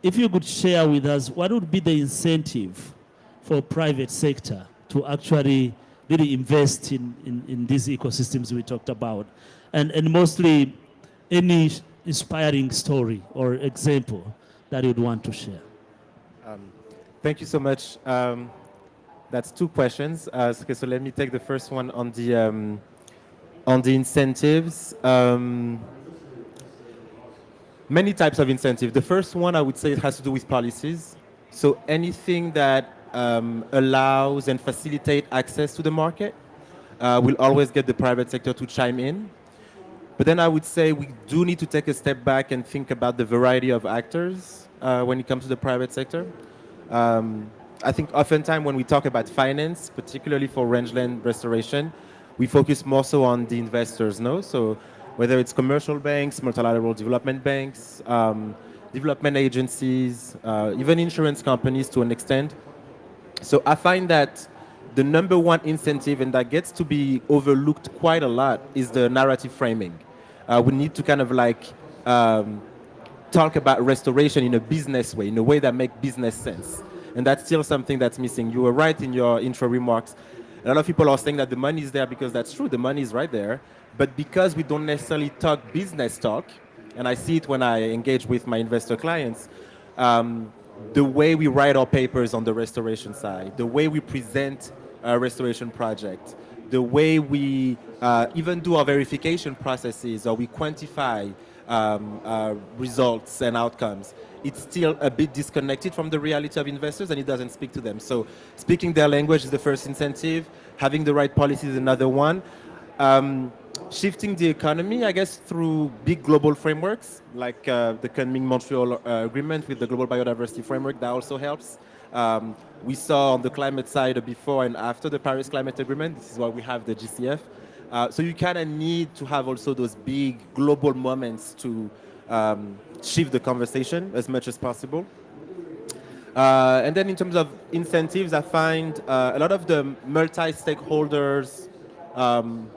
If you could share with us, what would be the incentive for private sector to actually really invest in these ecosystems we talked about? And mostly, any inspiring story or example that you'd want to share. Thank you so much. That's two questions. Okay, so let me take the first one on the incentives. Many types of incentive. The first one, I would say, it has to do with policies. So anything that allows and facilitate access to the market will always get the private sector to chime in. But then I would say we do need to take a step back and think about the variety of actors when it comes to the private sector. I think oftentimes when we talk about finance, particularly for rangeland restoration, we focus more so on the investors, no? So whether it's commercial banks, multilateral development banks, development agencies, even insurance companies to an extent. So I find that the number one incentive, and that gets to be overlooked quite a lot, is the narrative framing. We need to kind of like talk about restoration in a business way, in a way that makes business sense. And that's still something that's missing. You were right in your intro remarks. A lot of people are saying that the money is there because that's true, the money is right there. But because we don't necessarily talk business talk, and I see it when I engage with my investor clients, the way we write our papers on the restoration side, the way we present a restoration project, the way we even do our verification processes, or we quantify results and outcomes, it's still a bit disconnected from the reality of investors, and it doesn't speak to them. So speaking their language is the first incentive. Having the right policy is another one. Shifting the economy, I guess, through big global frameworks, like the Kunming-Montreal Agreement with the Global Biodiversity Framework, that also helps. We saw on the climate side before and after the Paris Climate Agreement, this is why we have the GCF. So you kind of need to have also those big global moments to shift the conversation as much as possible. And then in terms of incentives, I find a lot of the multi-stakeholders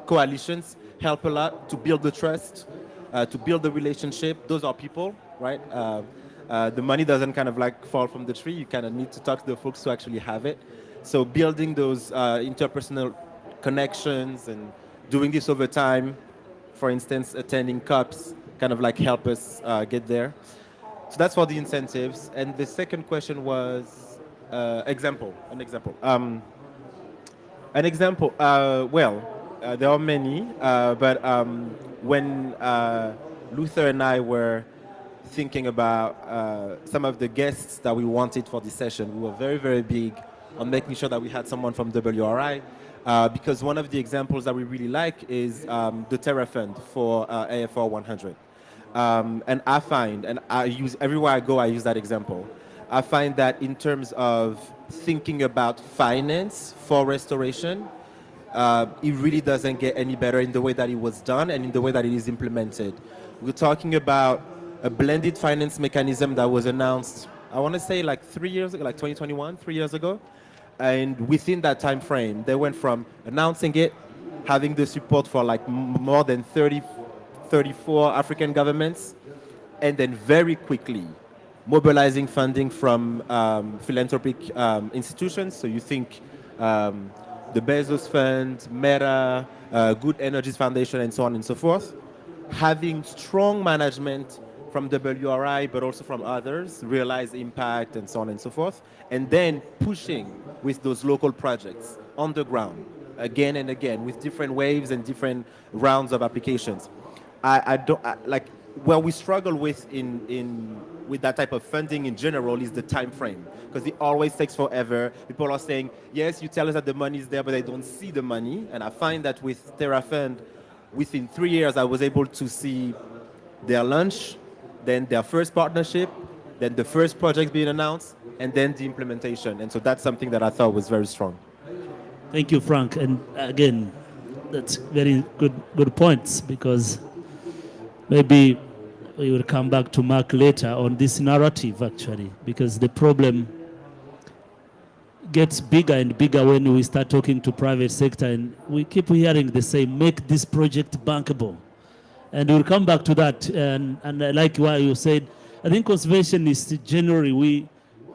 coalitions help a lot to build the trust, to build the relationship. Those are people, right? The money doesn't kind of like fall from the tree. You kind of need to talk to the folks who actually have it. So building those interpersonal connections and doing this over time, for instance, attending COPs, kind of like help us get there. So that's for the incentives. And the second question was an example. There are many, but when Luther and I were thinking about some of the guests that we wanted for this session, we were very, very big on making sure that we had someone from WRI, because one of the examples that we really like is the Terra Fund for AFR 100. And I find, and I use, everywhere I go, I use that example. I find that in terms of thinking about finance for restoration, it really doesn't get any better in the way that it was done and in the way that it is implemented. We're talking about a blended finance mechanism that was announced, I want to say like 3 years ago, like 2021, 3 years ago. And within that time frame, they went from announcing it, having the support for like more than 34 African governments, and then very quickly mobilizing funding from philanthropic institutions. So you think the Bezos Fund, Meta, Good Energies Foundation, and so on and so forth. Having strong management from WRI, but also from others, Realize Impact, and so on and so forth, and then pushing with those local projects on the ground again and again with different waves and different rounds of applications. Like where we struggle with with that type of funding in general is the time frame, because it always takes forever. People are saying, yes, you tell us that the money is there, but they don't see the money. And I find that with TerraFund, within 3 years, I was able to see their launch, then their first partnership, then the first project being announced, and then the implementation. And so that's something that I thought was very strong. Thank you, Frank. And again, that's very good points, because maybe we will come back to Mark later on this narrative, actually, because the problem gets bigger and bigger when we start talking to private sector, and we keep hearing the same, make this project bankable. And we'll come back to that. And I like what you said. I think conservationists generally,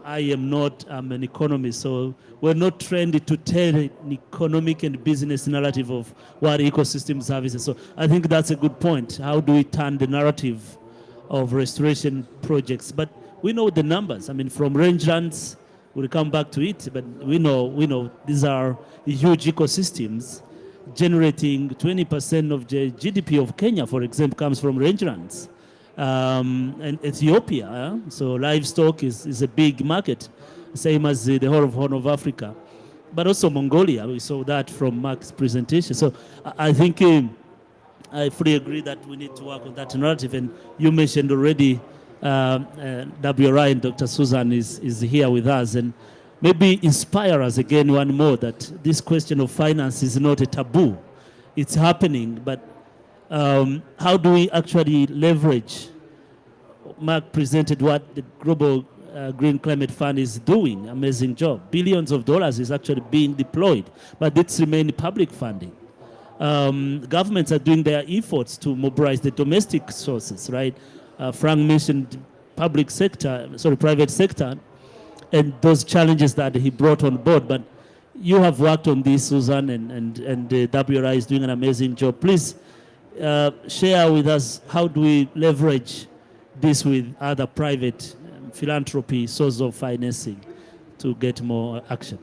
I am not an economist, so we're not trained to tell an economic and business narrative of what ecosystem services. So I think that's a good point. How do we turn the narrative of restoration projects? But we know the numbers. I mean, from rangelands, we'll come back to it, but we know these are huge ecosystems. Generating 20% of the GDP of Kenya, for example, comes from rangelands. And Ethiopia, so livestock is a big market, same as the whole of Horn of Africa. But also Mongolia, we saw that from Mark's presentation. So I think I fully agree that we need to work on that narrative. And you mentioned already WRI, and Dr. Susan is here with us, and maybe inspire us again one more that this question of finance is not a taboo. It's happening, but how do we actually leverage? Mark presented what the Global Green Climate Fund is doing, amazing job. Billions of dollars is actually being deployed, but it's remaining public funding. Governments are doing their efforts to mobilize the domestic sources, right? Frank mentioned private sector, and those challenges that he brought on board. But you have worked on this, Susan, and the WRI is doing an amazing job. Please share with us, how do we leverage this with other private philanthropy sources of financing to get more action?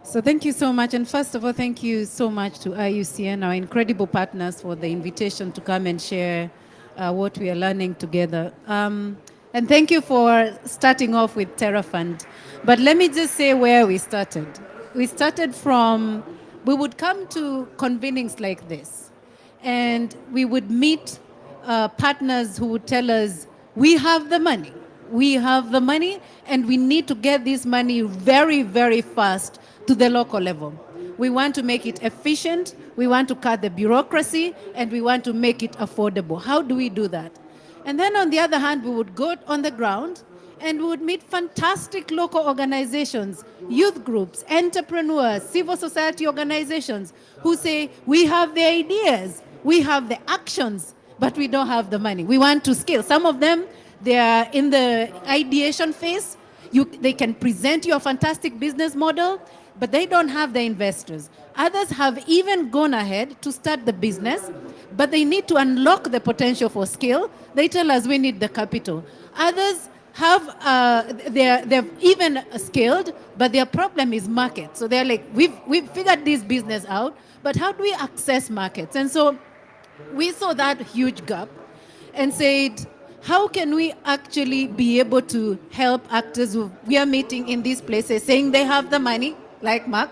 So thank you so much. And first of all, thank you so much to IUCN, our incredible partners, for the invitation to come and share what we are learning together. And thank you for starting off with TerraFund. But let me just say where we started. We started from, we would come to convenings like this, and we would meet partners who would tell us, we have the money. We have the money, and we need to get this money very, very fast to the local level. We want to make it efficient, we want to cut the bureaucracy, and we want to make it affordable. How do we do that? And then on the other hand, we would go on the ground and we would meet fantastic local organizations, youth groups, entrepreneurs, civil society organizations who say, we have the ideas, we have the actions, but we don't have the money. We want to scale. Some of them, they are in the ideation phase. They can present you a fantastic business model, but they don't have the investors. Others have even gone ahead to start the business, but they need to unlock the potential for scale. They tell us we need the capital. Others have, they've even scaled, but their problem is market. So they're like, we've figured this business out, but how do we access markets? And so we saw that huge gap and said, how can we actually be able to help actors who we are meeting in these places saying they have the money? like Mark,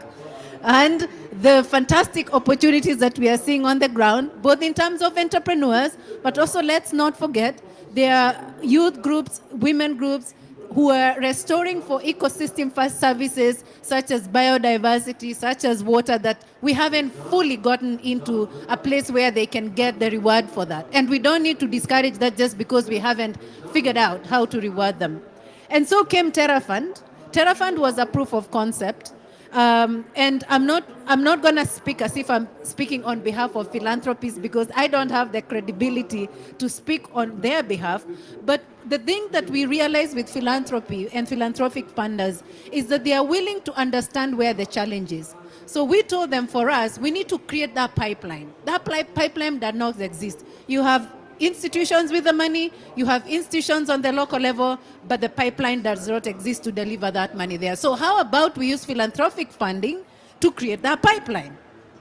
and the fantastic opportunities that we are seeing on the ground, both in terms of entrepreneurs, but also let's not forget there are youth groups, women groups, who are restoring for ecosystem first services such as biodiversity, such as water, that we haven't fully gotten into a place where they can get the reward for that. And we don't need to discourage that just because we haven't figured out how to reward them. And so came TerraFund. TerraFund was a proof of concept. And I'm not going to speak as if I'm speaking on behalf of philanthropists, because I don't have the credibility to speak on their behalf. But the thing that we realize with philanthropy and philanthropic funders is that they are willing to understand where the challenge is. So we told them, for us, we need to create that pipeline. That pipeline does not exist. You have institutions with the money, you have institutions on the local level, but the pipeline does not exist to deliver that money there. So how about we use philanthropic funding to create that pipeline,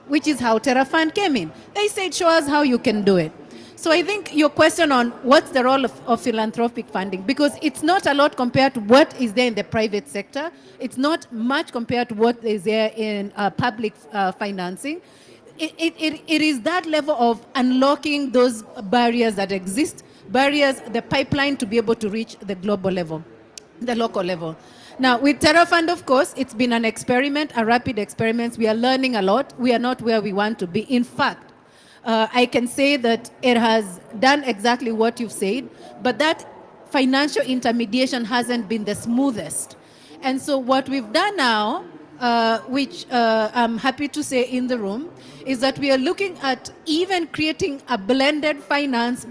which is how TerraFund came in. They said, show us how you can do it. So I think your question on what's the role of philanthropic funding, because it's not a lot compared to what is there in the private sector. It's not much compared to what is there in public financing. It is that level of unlocking those barriers that exist, barriers, the pipeline to be able to reach the global level, the local level. Now, with TerraFund, of course, it's been an experiment, a rapid experiment. We are learning a lot. We are not where we want to be. In fact, I can say that it has done exactly what you've said, but that financial intermediation hasn't been the smoothest. And so what we've done now, which I'm happy to say in the room, is that we are looking at even creating a blended finance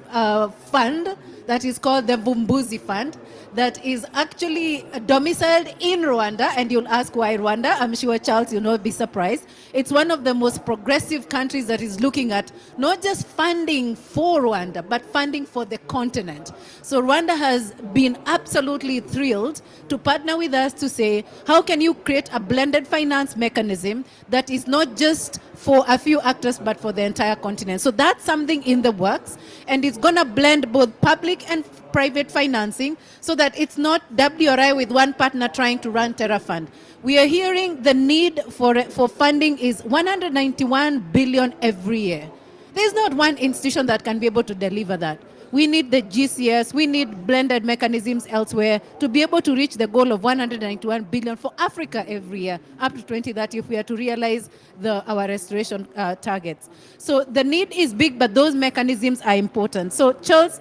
fund that is called the Vumbuzi Fund, that is actually domiciled in Rwanda. And you'll ask why Rwanda. I'm sure, Charles, you'll not be surprised. It's one of the most progressive countries that is looking at not just funding for Rwanda, but funding for the continent. So Rwanda has been absolutely thrilled to partner with us to say, how can you create a blended finance mechanism that is not just for a few actors, but for the entire continent? So that's something in the works, and it's going to blend both public and private financing so that it's not WRI with one partner trying to run TerraFund. We are hearing the need for funding is 191 billion every year. There's not one institution that can be able to deliver that. We need the GCS, we need blended mechanisms elsewhere to be able to reach the goal of 191 billion for Africa every year, up to 2030, if we are to realize our restoration targets. So the need is big, but those mechanisms are important. So Charles,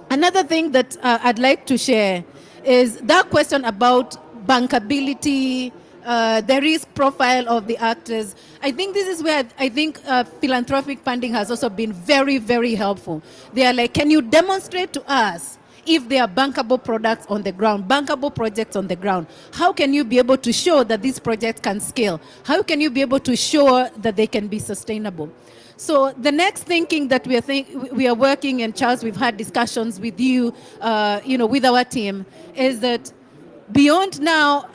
another thing that I'd like to share is that question about bankability, the risk profile of the actors. I think this is where I think philanthropic funding has also been very, very helpful. They are like, can you demonstrate to us if there are bankable products on the ground, bankable projects on the ground? How can you be able to show that these projects can scale? How can you be able to show that they can be sustainable? So the next thinking that we are working, and Charles, we've had discussions with you, with our team, is that beyond now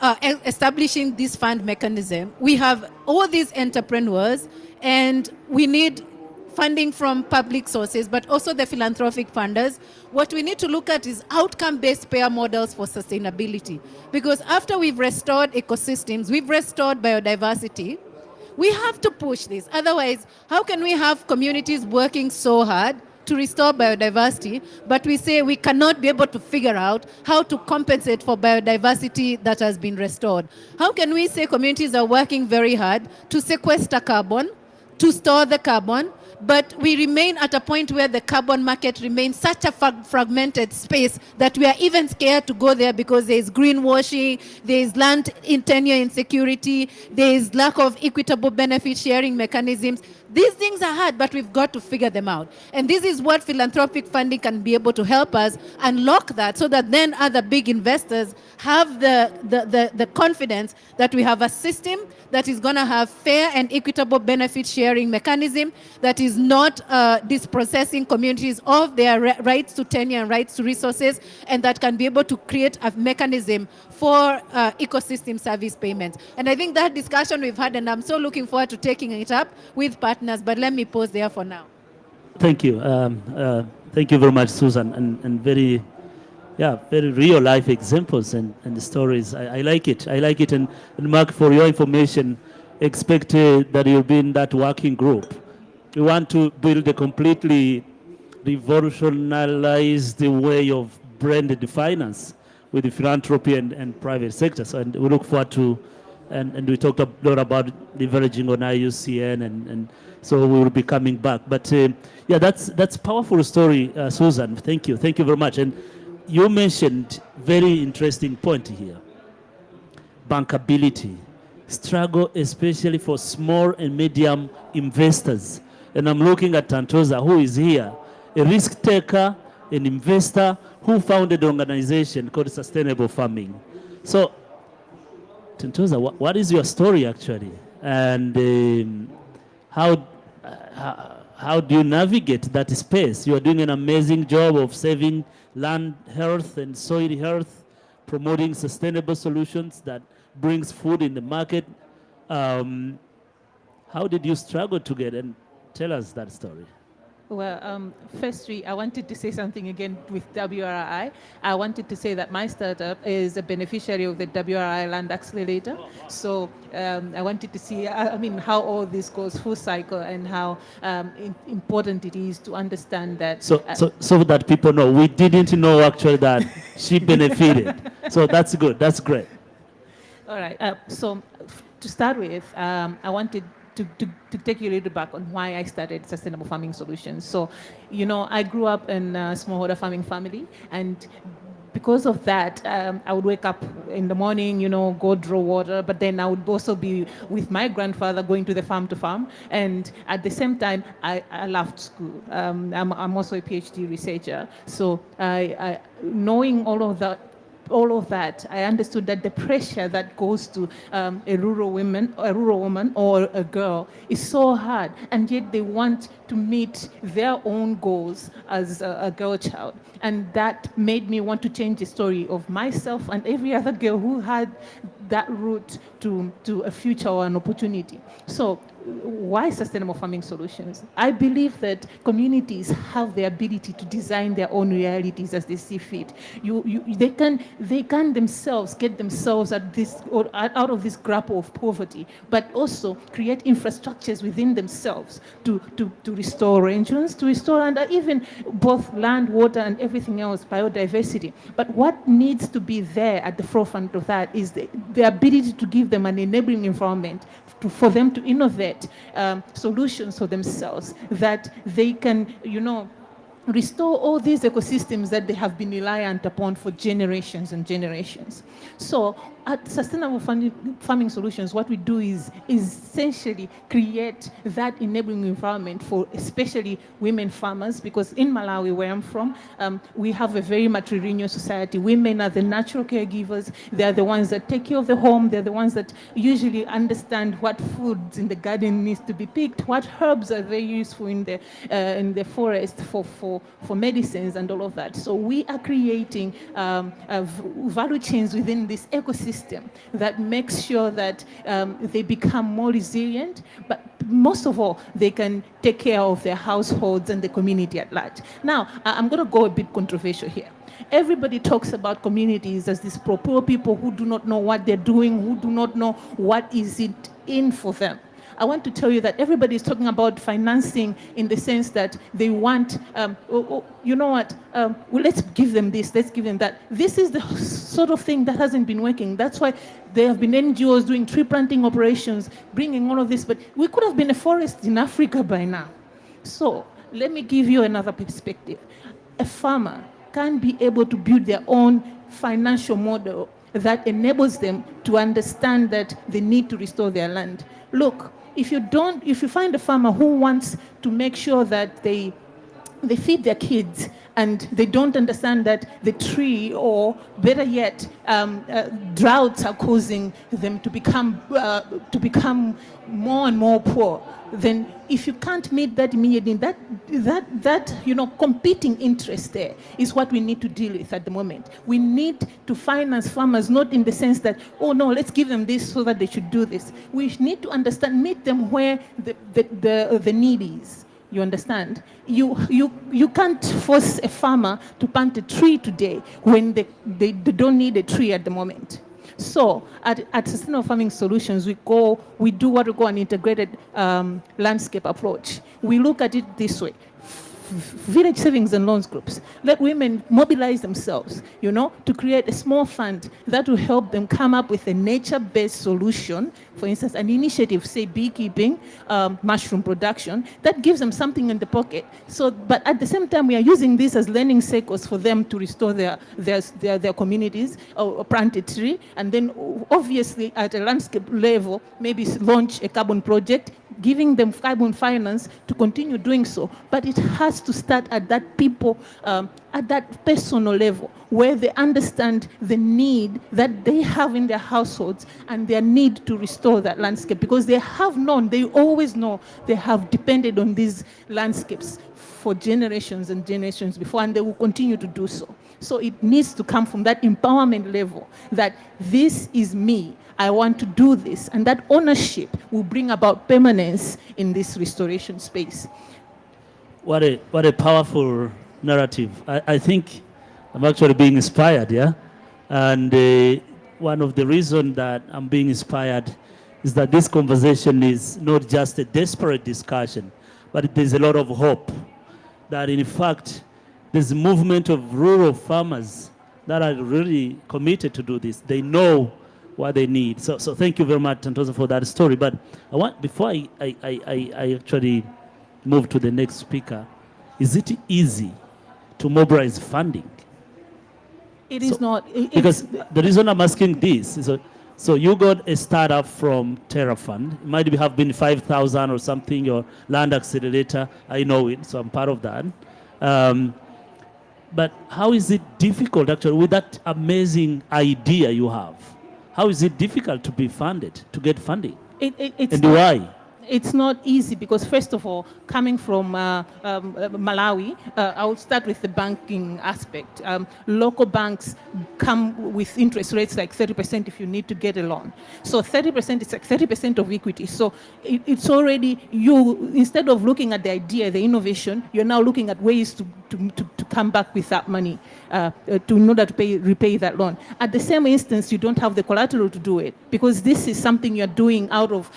establishing this fund mechanism, we have all these entrepreneurs, and we need funding from public sources, but also the philanthropic funders. What we need to look at is outcome-based payer models for sustainability. Because after we've restored ecosystems, we've restored biodiversity, we have to push this. Otherwise, how can we have communities working so hard to restore biodiversity, but we say we cannot be able to figure out how to compensate for biodiversity that has been restored? How can we say communities are working very hard to sequester carbon, to store the carbon, but we remain at a point where the carbon market remains such a fragmented space that we are even scared to go there because there is greenwashing, there is land tenure insecurity, there is lack of equitable benefit sharing mechanisms. These things are hard, but we've got to figure them out. And this is what philanthropic funding can be able to help us unlock that, so that then other big investors have the confidence that we have a system that is going to have fair and equitable benefit sharing mechanism that is not dispossessing communities of their rights to tenure and rights to resources, and that can be able to create a mechanism for ecosystem service payments. And I think that discussion we've had, and I'm so looking forward to taking it up with partners, but let me pause there for now. Thank you. Thank you very much, Susan, and very yeah, very real life examples and the stories. I like it. I like it. And Mark, for your information, expect that you'll be in that working group. We want to build a completely revolutionized way of branded finance with the philanthropy and private sector. So, and we look forward to, and we talked a lot about leveraging on IUCN, and so we will be coming back. But yeah, that's powerful story, Susan. Thank you very much. And you mentioned very interesting point here. Bankability, struggle especially for small and medium investors. And I'm looking at Tantoza, who is here, a risk taker, an investor who founded an organization called Sustainable Farming. So, Tantoza, what is your story actually? And how do you navigate that space? You are doing an amazing job of saving land health and soil health, promoting sustainable solutions that brings food in the market. How did you struggle to get, and tell us that story? Well, firstly, I wanted to say something again with WRI. I wanted to say that my startup is a beneficiary of the WRI Land Accelerator. So I wanted to see, I mean, how all this goes full cycle and how important it is to understand that. So that people know, we didn't know actually that she benefited. So that's good. That's great. All right. So to start with, I wanted to take you a little back on why I started Sustainable Farming Solutions. So, you know, I grew up in a smallholder farming family, and because of that, I would wake up in the morning, you know, go draw water, but then I would also be with my grandfather going to the farm to farm. And at the same time, I loved school. I'm also a PhD researcher. So knowing all of that, I understood that the pressure that goes to a rural woman or a girl is so hard, and yet they want to meet their own goals as a girl child. And that made me want to change the story of myself and every other girl who had that route to a future or an opportunity. So why Sustainable Farming Solutions? I believe that communities have the ability to design their own realities as they see fit. They can themselves get themselves out of this grapple of poverty, but also create infrastructures within themselves to restore rangelands, to restore and even both land, water, and everything else, biodiversity. But what needs to be there at the forefront of that is the ability to give them an enabling environment for them to innovate solutions for themselves that they can, you know, restore all these ecosystems that they have been reliant upon for generations and generations. So at Sustainable Farming Solutions, what we do is essentially create that enabling environment for especially women farmers, because in Malawi, where I'm from, we have a very matrilineal society. Women are the natural caregivers. They are the ones that take care of the home. They're the ones that usually understand what foods in the garden needs to be picked, what herbs are very useful in the forest for medicines and all of that. So we are creating value chains within this ecosystem that makes sure that they become more resilient, but most of all, they can take care of their households and the community at large. Now, I'm going to go a bit controversial here. Everybody talks about communities as these poor people who do not know what they're doing, who do not know what is it in for them. I want to tell you that everybody is talking about financing in the sense that they want, you know what, well, let's give them this, let's give them that. This is the sort of thing that hasn't been working. That's why there have been NGOs doing tree planting operations, bringing all of this, but we could have been a forest in Africa by now. So let me give you another perspective. A farmer can be able to build their own financial model that enables them to understand that they need to restore their land. Look, if you find a farmer who wants to make sure that they feed their kids and they don't understand that the tree, or better yet, droughts are causing them to become more and more poor, then if you can't meet that immediately, that you know, competing interest there is what we need to deal with at the moment. We need to finance farmers, not in the sense that, oh no, let's give them this so that they should do this. We need to understand, meet them where the need is. You understand? You can't force a farmer to plant a tree today when they don't need a tree at the moment. So at Sustainable Farming Solutions, we do what we call an integrated landscape approach. We look at it this way. Village savings and loans groups. Let women mobilize themselves, to create a small fund that will help them come up with a nature-based solution. For instance, an initiative, say beekeeping, mushroom production, that gives them something in the pocket. So, but at the same time, we are using this as learning cycles for them to restore their communities or plant a tree, and then obviously at a landscape level, maybe launch a carbon project, giving them carbon finance to continue doing so. But it has to start at that people, at that personal level, where they understand the need that they have in their households and their need to restore that landscape, because they always know they have depended on these landscapes for generations and generations before, and they will continue to do so. So it needs to come from that empowerment level, that this is me, I want to do this, and that ownership will bring about permanence in this restoration space. What a powerful narrative. I think I'm actually being inspired, yeah? And one of the reasons that I'm being inspired is that this conversation is not just a desperate discussion, but there's a lot of hope that in fact there's a movement of rural farmers that are really committed to do this. They know what they need. So thank you very much, Tantosa, for that story. But I want, before I actually move to the next speaker, is it easy to mobilize funding? It is not. Because the reason I'm asking this is, so you got a startup from Terra Fund. It might have been 5,000 or something, your land accelerator. I know it, so I'm part of that. But how is it difficult, actually, with that amazing idea you have? How is it difficult to be funded, to get funding? And why? It's not easy because, first of all, coming from Malawi, I will start with the banking aspect. Local banks come with interest rates like 30% if you need to get a loan. So 30% is like 30% of equity. So it's already, instead of looking at the idea, the innovation, you're now looking at ways to come back with that money in order to repay that loan. At the same instance, you don't have the collateral to do it because this is something you're doing out of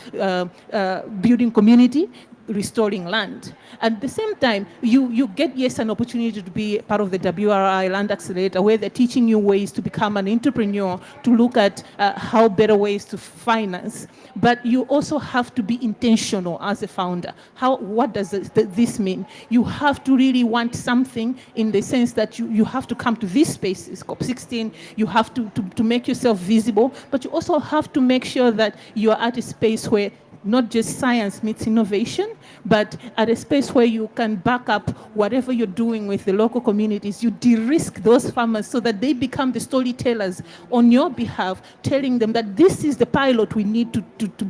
building community, restoring land. At the same time, you get, yes, an opportunity to be part of the WRI Land Accelerator, where they're teaching you ways to become an entrepreneur, to look at how better ways to finance. But you also have to be intentional as a founder. What does this mean? You have to really want something in the sense that you have to come to these spaces, COP16, you have to make yourself visible, but you also have to make sure that you are at a space where not just science meets innovation, but at a space where you can back up whatever you're doing with the local communities. You de-risk those farmers so that they become the storytellers on your behalf, telling them that this is the pilot we need to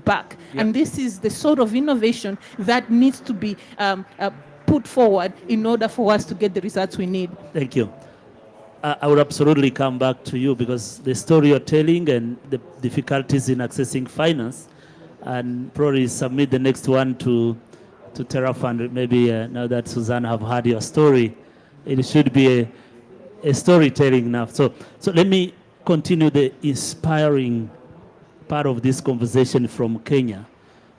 back. Yep. And this is the sort of innovation that needs to be put forward in order for us to get the results we need. Thank you. I would absolutely come back to you because the story you're telling and the difficulties in accessing finance, and probably submit the next one to Terra Fund. Maybe now that Susanna have heard your story, it should be a storytelling enough. So let me continue the inspiring part of this conversation from Kenya,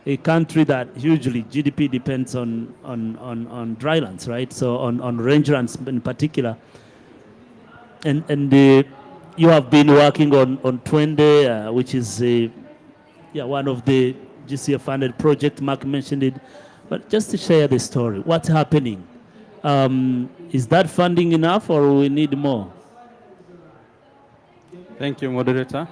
a country that hugely GDP depends on drylands, right? So on rangelands in particular. And you have been working on Twende, which is one of the GCF funded project. Mark mentioned it, but just to share the story, what's happening? Is that funding enough or we need more? Thank you, moderator.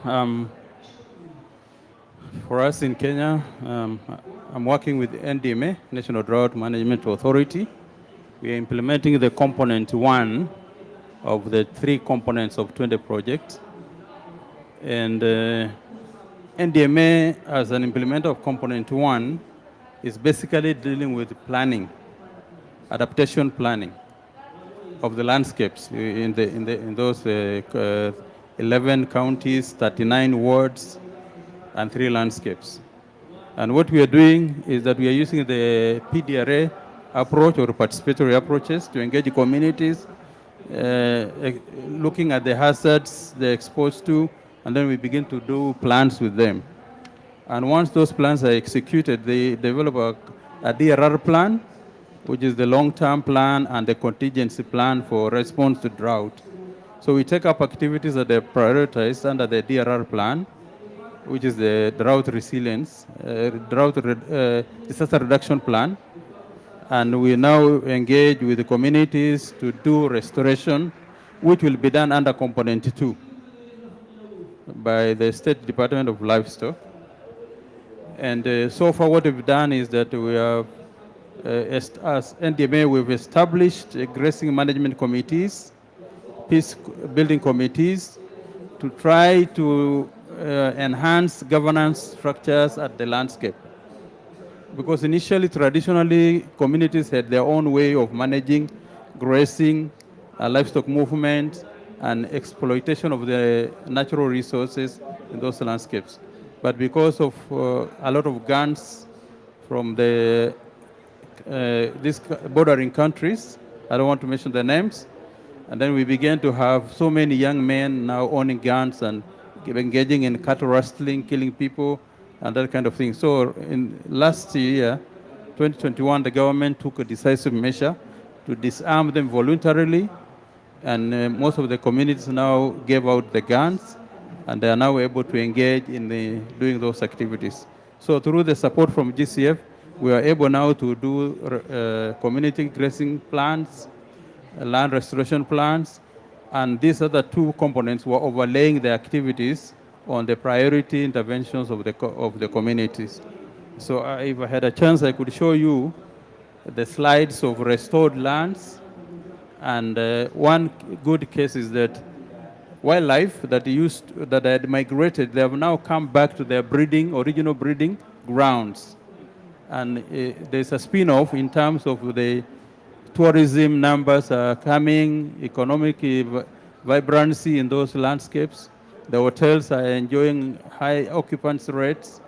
For us in Kenya, I'm working with NDMA, National Drought Management Authority. We are implementing the component 1 of the 3 components of 20 projects. And NDMA, as an implementer of component 1, is basically dealing with planning, adaptation planning of the landscapes in those 11 counties, 39 wards, and 3 landscapes. And what we are doing is that we are using the PDRA approach or participatory approaches to engage communities, looking at the hazards they're exposed to, and then we begin to do plans with them. And once those plans are executed, they develop a DRR plan, which is the long-term plan and the contingency plan for response to drought. So we take up activities that are prioritized under the DRR plan, which is the drought resilience, disaster reduction plan. And we now engage with the communities to do restoration, which will be done under Component 2 by the State Department of Livestock. And so far what we've done is that we have, as NDMA, we've established grazing management committees, peace building committees, to try to enhance governance structures at the landscape. Because initially, traditionally, communities had their own way of managing grazing, livestock movement, and exploitation of the natural resources in those landscapes. But because of a lot of guns from these bordering countries, I don't want to mention the names, and then we began to have so many young men now owning guns and engaging in cattle rustling, killing people, and that kind of thing. So in last year, 2021, the government took a decisive measure to disarm them voluntarily, and most of the communities now gave out the guns, and they are now able to engage in doing those activities. So through the support from GCF, we are able now to do community grazing plans, land restoration plans, and these other two components were overlaying the activities on the priority interventions of the communities. So if I had a chance, I could show you the slides of restored lands. And one good case is that wildlife that had migrated, they have now come back to their original breeding grounds. And there's a spin-off in terms of the tourism numbers are coming, economic vibrancy in those landscapes. The hotels are enjoying high occupancy rates,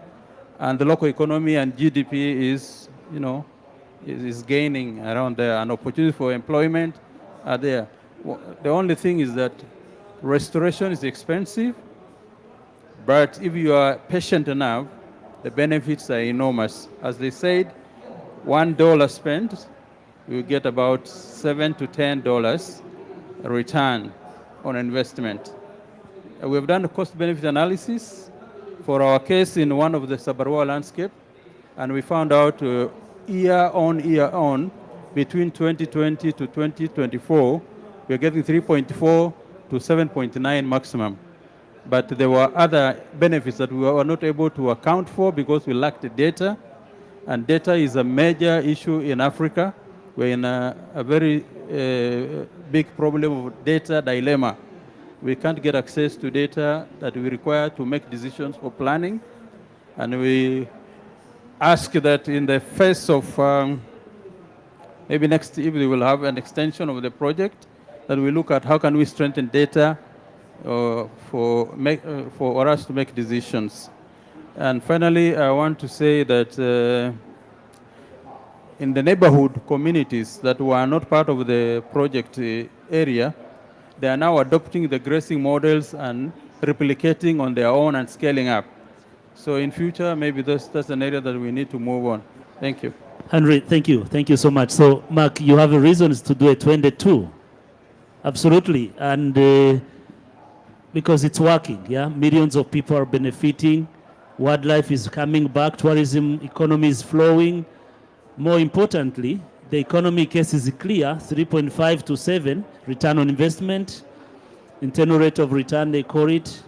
and the local economy and GDP is gaining around there, and opportunities for employment are there. The only thing is that restoration is expensive, but if you are patient enough, the benefits are enormous. As they said, $1 spent, you get about $7 to $10 return on investment. We've done a cost-benefit analysis for our case in one of the Sabarua landscape, and we found out year on, between 2020 to 2024, we're getting 3.4 to 7.9 maximum. But there were other benefits that we were not able to account for because we lacked the data, and data is a major issue in Africa. We're in a very big problem of data dilemma. We can't get access to data that we require to make decisions for planning. And we ask that in the face of maybe next year we will have an extension of the project, that we look at how can we strengthen data for us to make decisions. And finally, I want to say that in the neighborhood communities that were not part of the project area, they are now adopting the grazing models and replicating on their own and scaling up. So in future, maybe that's an area that we need to move on. Thank you. Henry, thank you. Thank you so much. So, Mark, you have reasons to do a 22. Absolutely. And because it's working, yeah? Millions of people are benefiting. Wildlife is coming back. Tourism economy is flowing. More importantly, the economy case is clear, 3.5 to 7, return on investment, internal rate of return, they call it,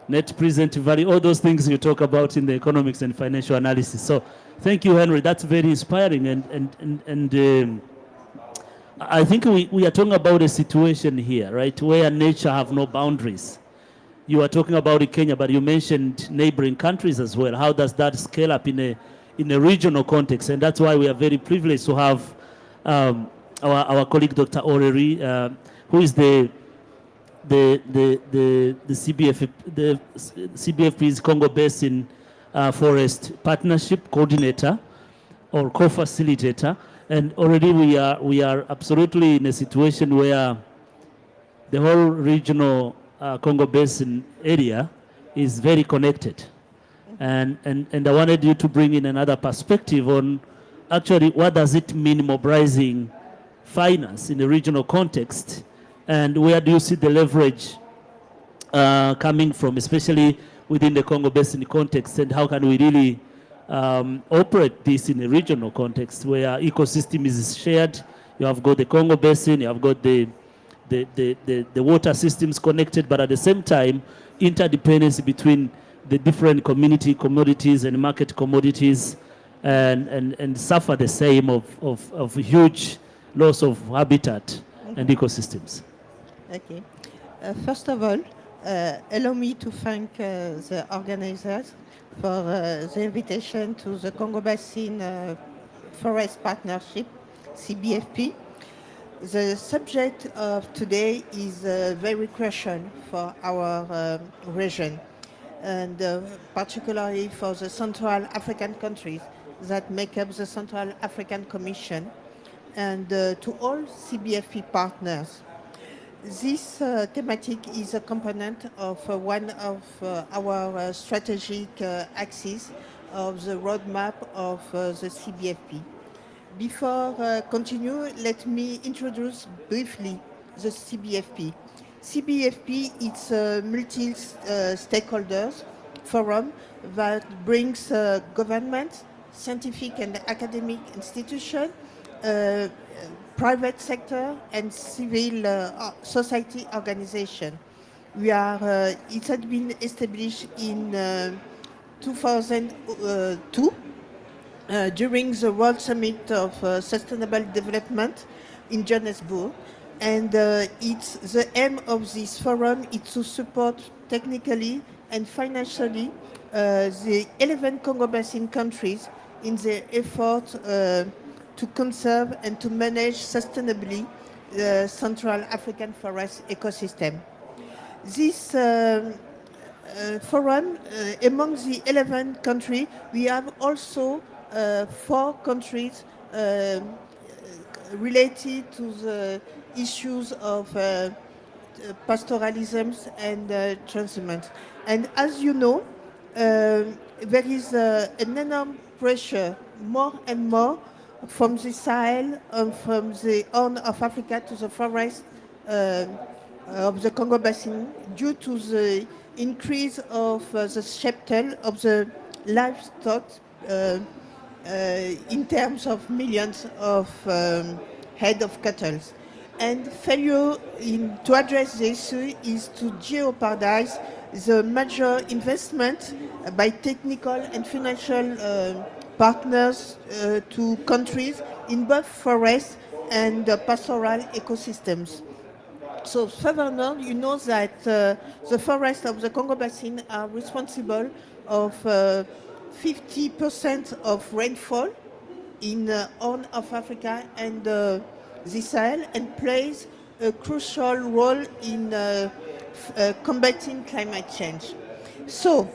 net present value, all those things you talk about in the economics and financial analysis. So thank you, Henry. That's very inspiring. And I think we are talking about a situation here, right, where nature have no boundaries. You are talking about Kenya, but you mentioned neighboring countries as well. How does that scale up in a regional context? And that's why we are very privileged to have our colleague Dr. Oreri, who is the CBFP's Congo Basin Forest Partnership Coordinator or co-facilitator. And already we are absolutely in a situation where the whole regional Congo Basin area is very connected. And I wanted you to bring in another perspective on actually what does it mean mobilizing finance in the regional context, and where do you see the leverage coming from, especially within the Congo Basin context, and how can we really operate this in a regional context where ecosystem is shared? You have got the Congo Basin, you have got the water systems connected, but at the same time, interdependency between the different community commodities and market commodities, and suffer the same of huge loss of habitat and ecosystems. Okay. First of all, allow me to thank the organizers for the invitation to the Congo Basin Forest Partnership, CBFP. The subject of today is very crucial for our region, and particularly for the Central African countries that make up the Central African Commission, and to all CBFP partners. This thematic is a component of one of our strategic axes of the roadmap of the CBFP. Before continue, let me introduce briefly the CBFP. CBFP is a multi-stakeholders forum that brings governments, scientific and academic institutions, private sector and civil society organization. It had been established in 2002 during the World Summit of Sustainable Development in Johannesburg. And the aim of this forum is to support technically and financially the 11 Congo Basin countries in their effort to conserve and to manage sustainably the Central African forest ecosystem. This forum, among the 11 countries, we have also 4 countries related to the issues of pastoralism and transhumance. And as you know, there is an enormous pressure, more and more, from the Sahel and from the Horn of Africa to the forest of the Congo Basin due to the increase of the sheptel of the livestock in terms of millions of head of cattle. And failure to address this issue is to jeopardize the major investment by technical and financial partners to countries in both forest and pastoral ecosystems. So furthermore, you know that the forests of the Congo Basin are responsible of 50% of rainfall in the Horn of Africa and the Sahel, and plays a crucial role in combating climate change. So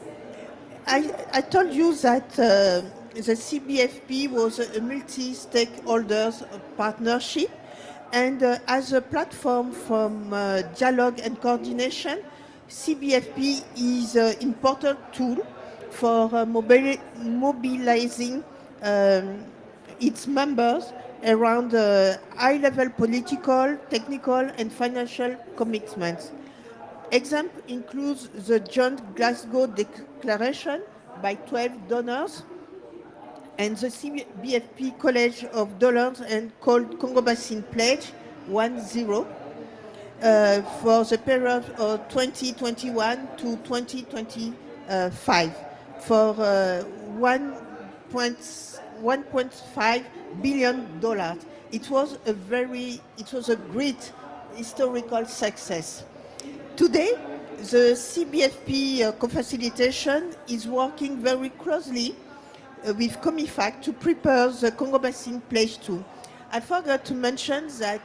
I told you that the CBFP was a multi-stakeholders partnership, and as a platform from dialogue and coordination, CBFP is an important tool for mobilizing its members around high-level political, technical, and financial commitments. Example includes the joint Glasgow Declaration by 12 donors and the CBFP College of Donors and called Congo Basin Pledge 1-0 for the period of 2021 to 2025 for $1.5 billion. It was a great historical success. Today, the CBFP co-facilitation is working very closely with COMIFAC to prepare the Congo Basin Pledge 2. I forgot to mention that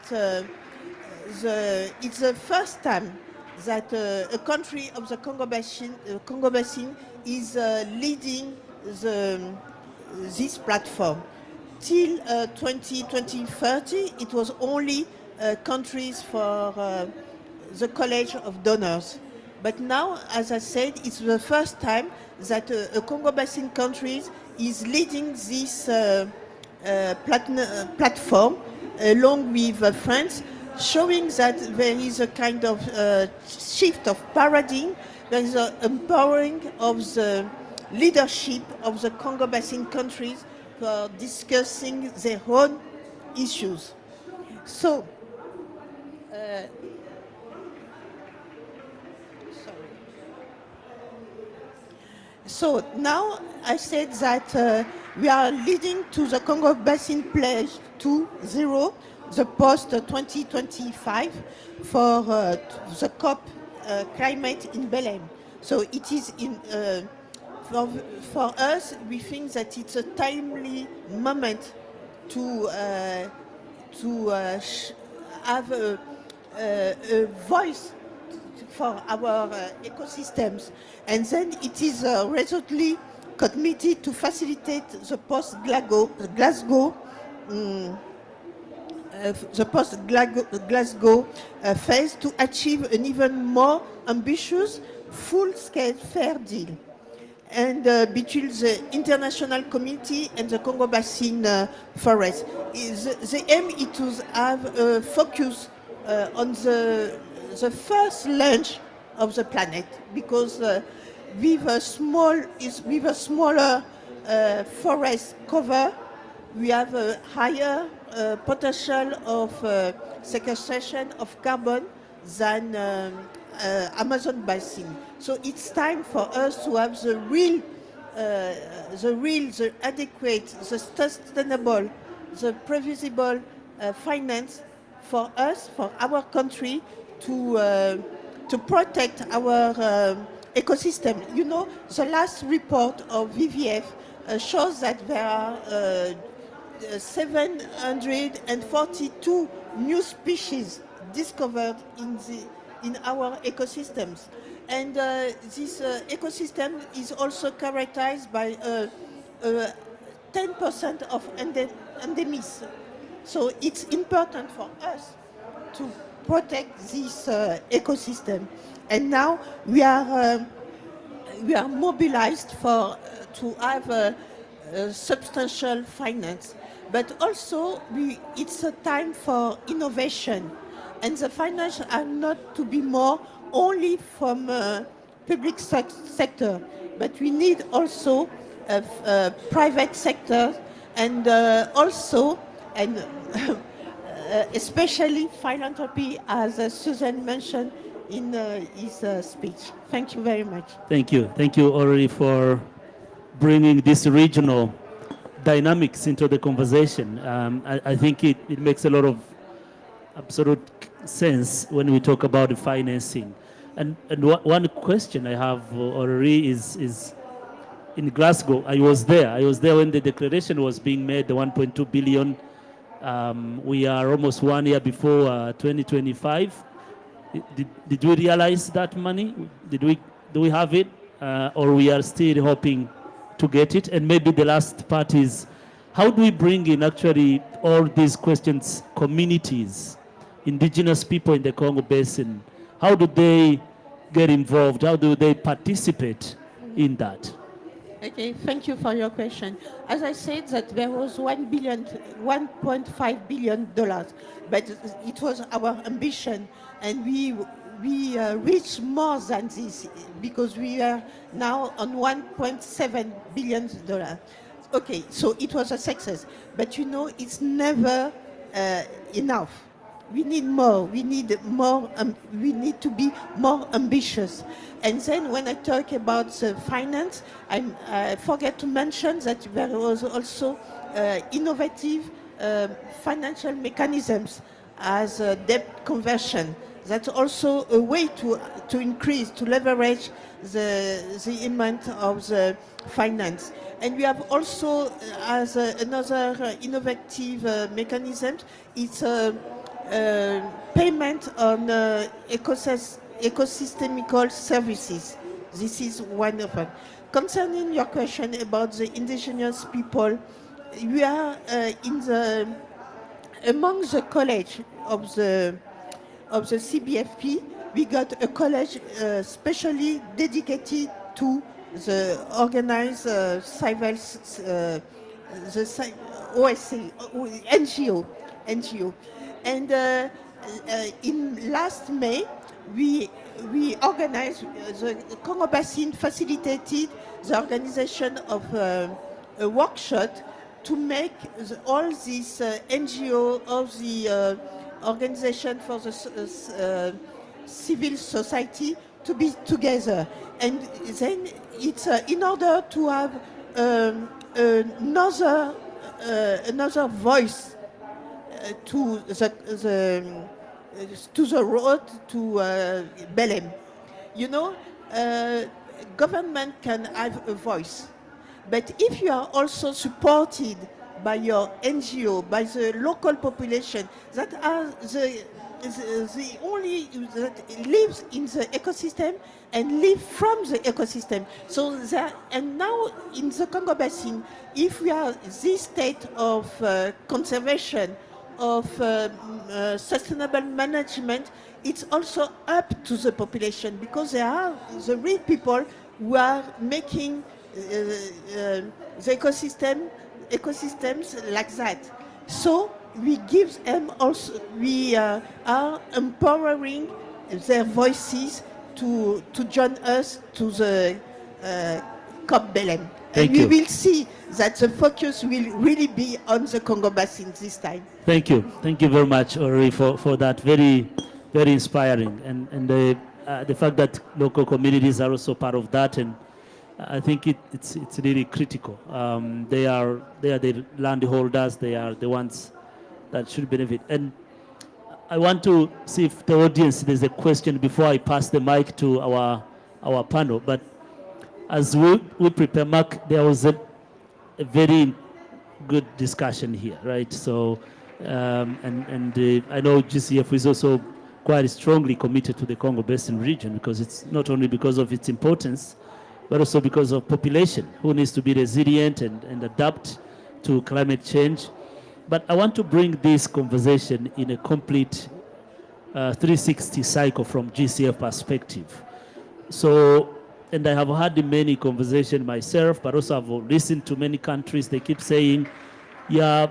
it's the first time that a country of the Congo Basin is leading this platform. till 2030, it was only countries for the College of Donors. But now, as I said, it's the first time that a Congo Basin countries is leading this platform along with France, showing that there is a kind of shift of paradigm. There is an empowering of the leadership of the Congo Basin countries for discussing their own issues. So, so now I said that we are leading to the Congo Basin Pledge 2.0, the post-2025 for the COP climate in Belém. So it is in, for us, we think that it's a timely moment to have a voice for our ecosystems. And then it is resolutely committed to facilitate the post-Glasgow phase to achieve an even more ambitious full-scale fair deal. And between the international community and the Congo Basin forest. The aim is to have a focus on the first lunch of the planet, because with a smaller forest cover, we have a higher potential of sequestration of carbon than Amazon basin. So it's time for us to have the adequate, the sustainable, the previsible finance for us, for our country, to protect our ecosystem. You know, the last report of WWF shows that there are 742 new species discovered in our ecosystems. And this ecosystem is also characterized by 10% of endemism. So it's important for us to protect this ecosystem. And now we are mobilized to have a substantial finance. But also, it's a time for innovation. And the finance are not to be more only from public sector, but we need also private sector, and also, and especially philanthropy, as Susan mentioned in his speech. Thank you very much. Thank you. Thank you already for bringing this regional dynamics into the conversation. I think it makes a lot of absolute sense when we talk about the financing. And one question I have already is in Glasgow. I was there when the declaration was being made, the 1.2 billion. We are almost 1 year before 2025. Did we realize that money? Do we have it? Or we are still hoping to get it? And maybe the last part is, how do we bring in actually all these questions, communities, indigenous people in the Congo Basin? How do they get involved? How do they participate in that? Okay, thank you for your question. As I said, that there was $1.5 billion, but it was our ambition, and we reached more than this, because we are now on $1.7 billion. Okay, so it was a success, but you know, it's never enough. We need more. We need more. We need to be more ambitious. And then, when I talk about the finance, I forget to mention that there was also innovative financial mechanisms as debt conversion. That's also a way to increase, to leverage the amount of the finance. And we have also, as another innovative mechanism, it's payment on ecosystemical services. This is one of them. Concerning your question about the indigenous people we are among the college of the CBFP. We got a college specially dedicated to the organized civil OSC, NGO. And in last May, we organized, the Congo Basin facilitated the organization of a workshop to make all these NGO, all the organization for the civil society to be together. And then it's in order to have another voice to the road to Belém. You know, government can have a voice, but if you are also supported by your NGO, by the local population that are the only that lives in the ecosystem and live from the ecosystem. So that, and now in the Congo Basin, if we are this state of conservation, of sustainable management, it's also up to the population, because they are the real people who are making the ecosystems like that. So we give them also, we are empowering their voices to join us to the COP Belém. And we will see that the focus will really be on the Congo Basin this time. Thank you. Thank you very much, Ori, for that very, very inspiring. And the fact that local communities are also part of that, and I think it's really critical. They are the landholders. They are the ones that should benefit. And I want to see if the audience, there's a question before I pass the mic to our panel. But as we prepare, Mark, there was a very good discussion here, right? So, I know GCF is also quite strongly committed to the Congo Basin region, because it's not only because of its importance, but also because of population who needs to be resilient and adapt to climate change. But I want to bring this conversation in a complete 360 cycle from GCF perspective. So, and I have had many conversations myself, but also I've listened to many countries. They keep saying, yeah,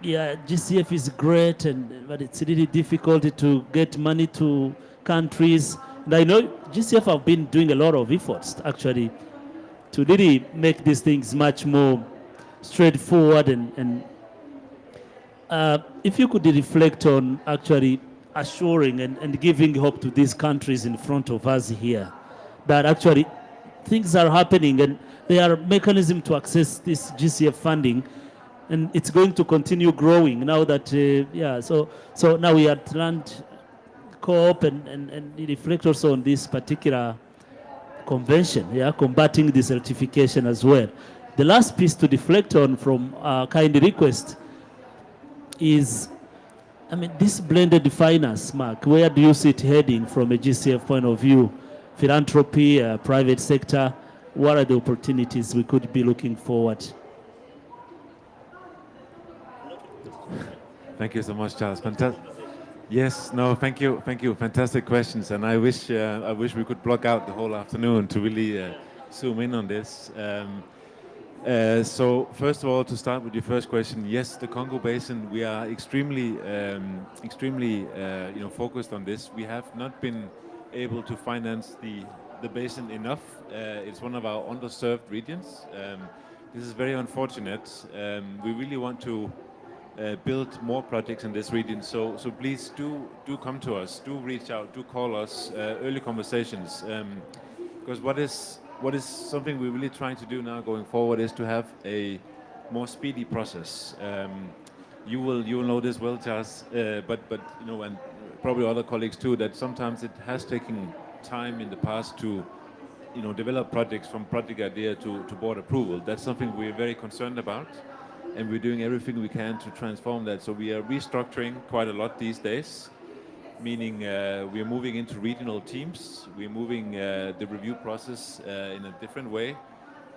GCF is great, but it's really difficult to get money to countries. And I know GCF have been doing a lot of efforts actually to really make these things much more straightforward. And if you could reflect on actually assuring and giving hope to these countries in front of us here, that actually things are happening and there are mechanisms to access this GCF funding, and it's going to continue growing now that, so now we are Land COP and reflect also on this particular convention, combating desertification as well. The last piece to reflect on from kind request is, I mean, this blended finance, Mark, where do you see it heading from a GCF point of view? Philanthropy, private sector, what are the opportunities we could be looking forward? Thank you so much, Charles. Fantastic. Yes, no, thank you. Fantastic questions, and I wish we could block out the whole afternoon to really zoom in on this. So first of all, to start with your first question, yes, the Congo Basin, we are extremely focused on this. We have not been able to finance the basin enough. It's one of our underserved regions. This is very unfortunate. We really want to build more projects in this region. So please do come to us, do reach out, do call us, early conversations. Because what is something we're really trying to do now going forward is to have a more speedy process. You will know this well, Charles, but you know, and probably other colleagues too, that sometimes it has taken time in the past to develop projects from project idea to board approval. That's something we're very concerned about, and we're doing everything we can to transform that. So we are restructuring quite a lot these days, meaning we are moving into regional teams. We're moving the review process in a different way,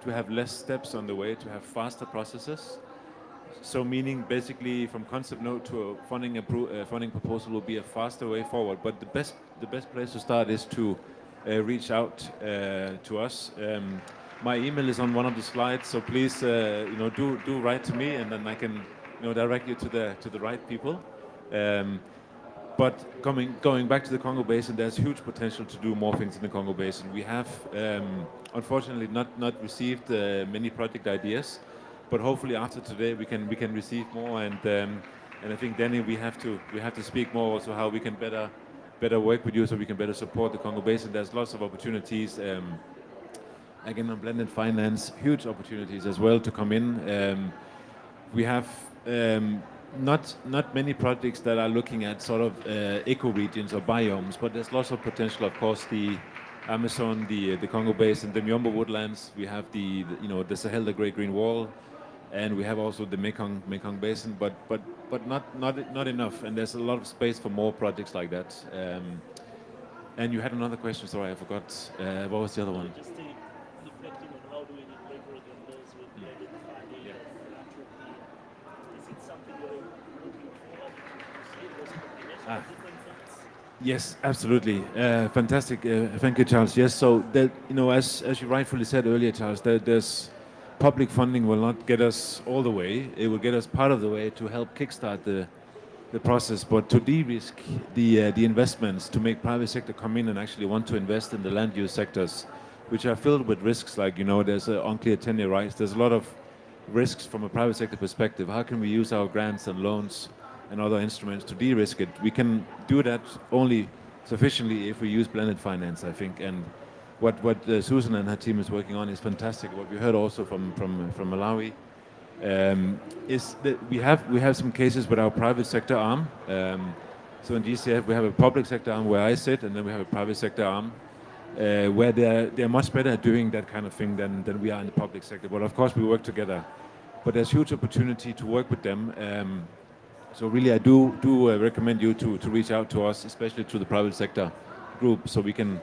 to have less steps on the way, to have faster processes. So meaning basically from concept note to a funding proposal will be a faster way forward. But the best place to start is to reach out to us. My email is on one of the slides, so please do write to me, and then I can direct you to the right people. But going back to the Congo Basin, there's huge potential to do more things in the Congo Basin. We have unfortunately not received many project ideas, but hopefully after today we can receive more. And I think Danny, we have to speak more also how we can better work with you so we can better support the Congo Basin. There's lots of opportunities. Again, on blended finance, huge opportunities as well to come in. We have not many projects that are looking at sort of eco-regions or biomes, but there's lots of potential. Of course, the Amazon, the Congo Basin, the Miombo woodlands. We have the Sahel, the Great Green Wall, and we have also the Mekong Basin, but not enough. And there's a lot of space for more projects like that. And you had another question. Sorry, I forgot. What was the other one? Just reflecting on how do we leverage on those with blended funding and philanthropy. Is it something you're looking forward to see, those combinations of different funds? Yes, absolutely. Fantastic. Thank you, Charles. Yes, so that, as you rightfully said earlier, Charles, there's public funding will not get us all the way. It will get us part of the way to help kickstart the process, but to de-risk the investments, to make private sector come in and actually want to invest in the land use sectors, which are filled with risks, like, there's unclear tenure rights. There's a lot of risks from a private sector perspective. How can we use our grants and loans and other instruments to de-risk it? We can do that only sufficiently if we use blended finance, I think. And what Susan and her team is working on is fantastic. What we heard also from Malawi is that we have some cases with our private sector arm. So in GCF we have a public sector arm where I sit, and then we have a private sector arm where they're much better at doing that kind of thing than we are in the public sector. But of course we work together. But there's huge opportunity to work with them. So really I do recommend you to reach out to us, especially to the private sector group, so we can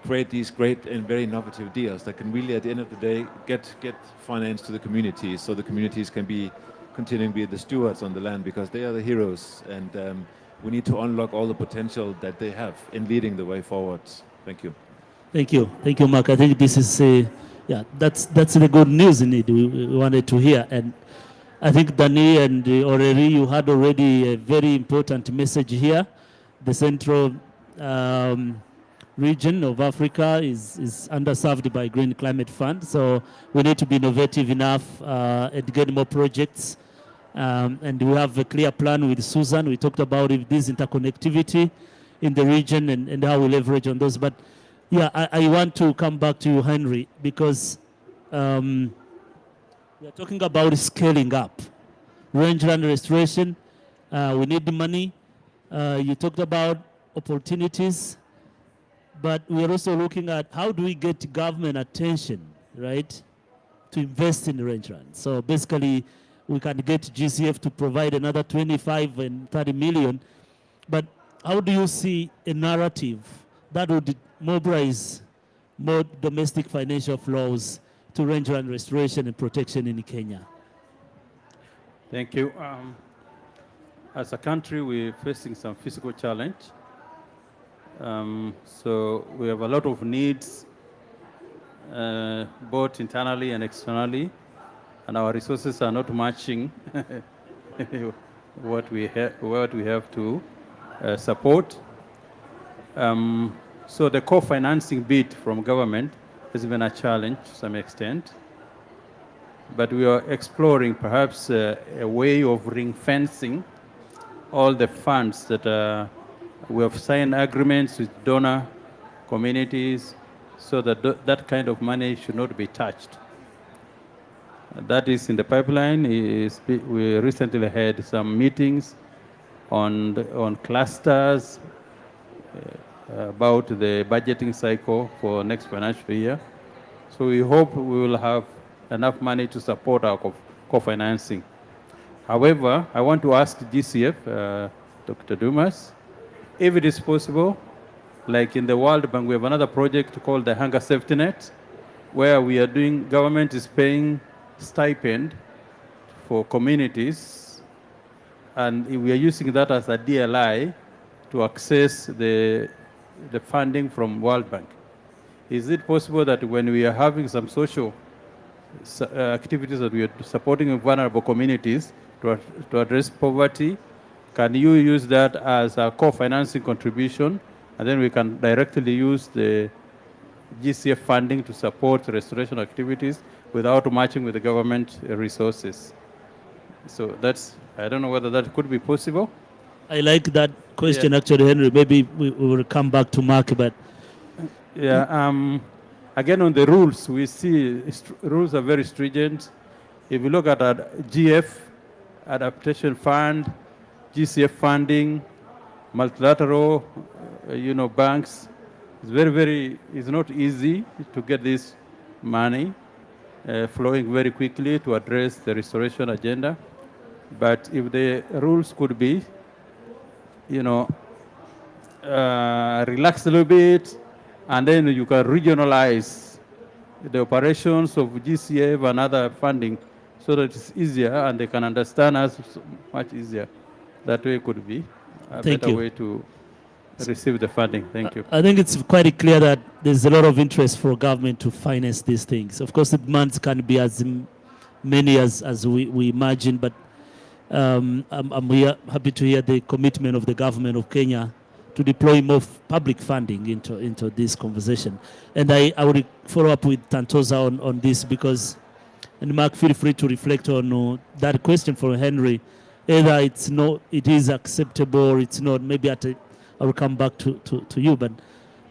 create these great and very innovative deals that can really, at the end of the day, get finance to the communities, so the communities can continue to be the stewards on the land, because they are the heroes, and we need to unlock all the potential that they have in leading the way forward. Thank you. Thank you, Mark. I think this is that's the good news indeed we wanted to hear. And I think Dani and Oreri, you had already a very important message here. The central region of Africa is underserved by Green Climate Fund, so we need to be innovative enough and get more projects. And we have a clear plan with Susan. We talked about this interconnectivity in the region and how we leverage on those. But yeah, I want to come back to you, Henry, because we are talking about scaling up rangeland restoration. We need the money. You talked about opportunities, but we are also looking at how do we get government attention, right, to invest in rangeland. So basically, we can get GCF to provide another 25 and 30 million, but how do you see a narrative that would mobilize more domestic financial flows to rangeland restoration and protection in Kenya? Thank you. As a country, we're facing some physical challenge. So we have a lot of needs, both internally and externally, and our resources are not matching what we have to support. So the co-financing bit from government has been a challenge to some extent, but we are exploring perhaps a way of ring-fencing all the funds that we have signed agreements with donor communities, so that that kind of money should not be touched. That is in the pipeline. We recently had some meetings on clusters about the budgeting cycle for next financial year. So we hope we will have enough money to support our co-financing. However, I want to ask GCF, Dr. Dumas, if it is possible, like in the World Bank, we have another project called the Hunger Safety Net, where we are doing, government is paying stipend for communities, and we are using that as a DLI to access the funding from World Bank. Is it possible that when we are having some social activities that we are supporting vulnerable communities to address poverty, can you use that as a co-financing contribution, and then we can directly use the GCF funding to support restoration activities without matching with the government resources? So that's, I don't know whether that could be possible. I like that question, actually, Henry. Maybe we will come back to Mark, but again, on the rules, we see rules are very stringent. If you look at GF, Adaptation Fund, GCF funding, multilateral, banks, it's not easy to get this money flowing very quickly to address the restoration agenda. But if the rules could be, relax a little bit, and then you can regionalize the operations of GCF and other funding so that it's easier and they can understand us much easier. That way could be a better way to receive the funding. Thank you. I think it's quite clear that there's a lot of interest for government to finance these things. Of course, the demands can be as many as we imagine, but I'm happy to hear the commitment of the government of Kenya to deploy more public funding into this conversation. And I will follow up with Tantosa on this, because, and Mark, feel free to reflect on that question for Henry, either it is acceptable or it's not. Maybe I will come back to you, but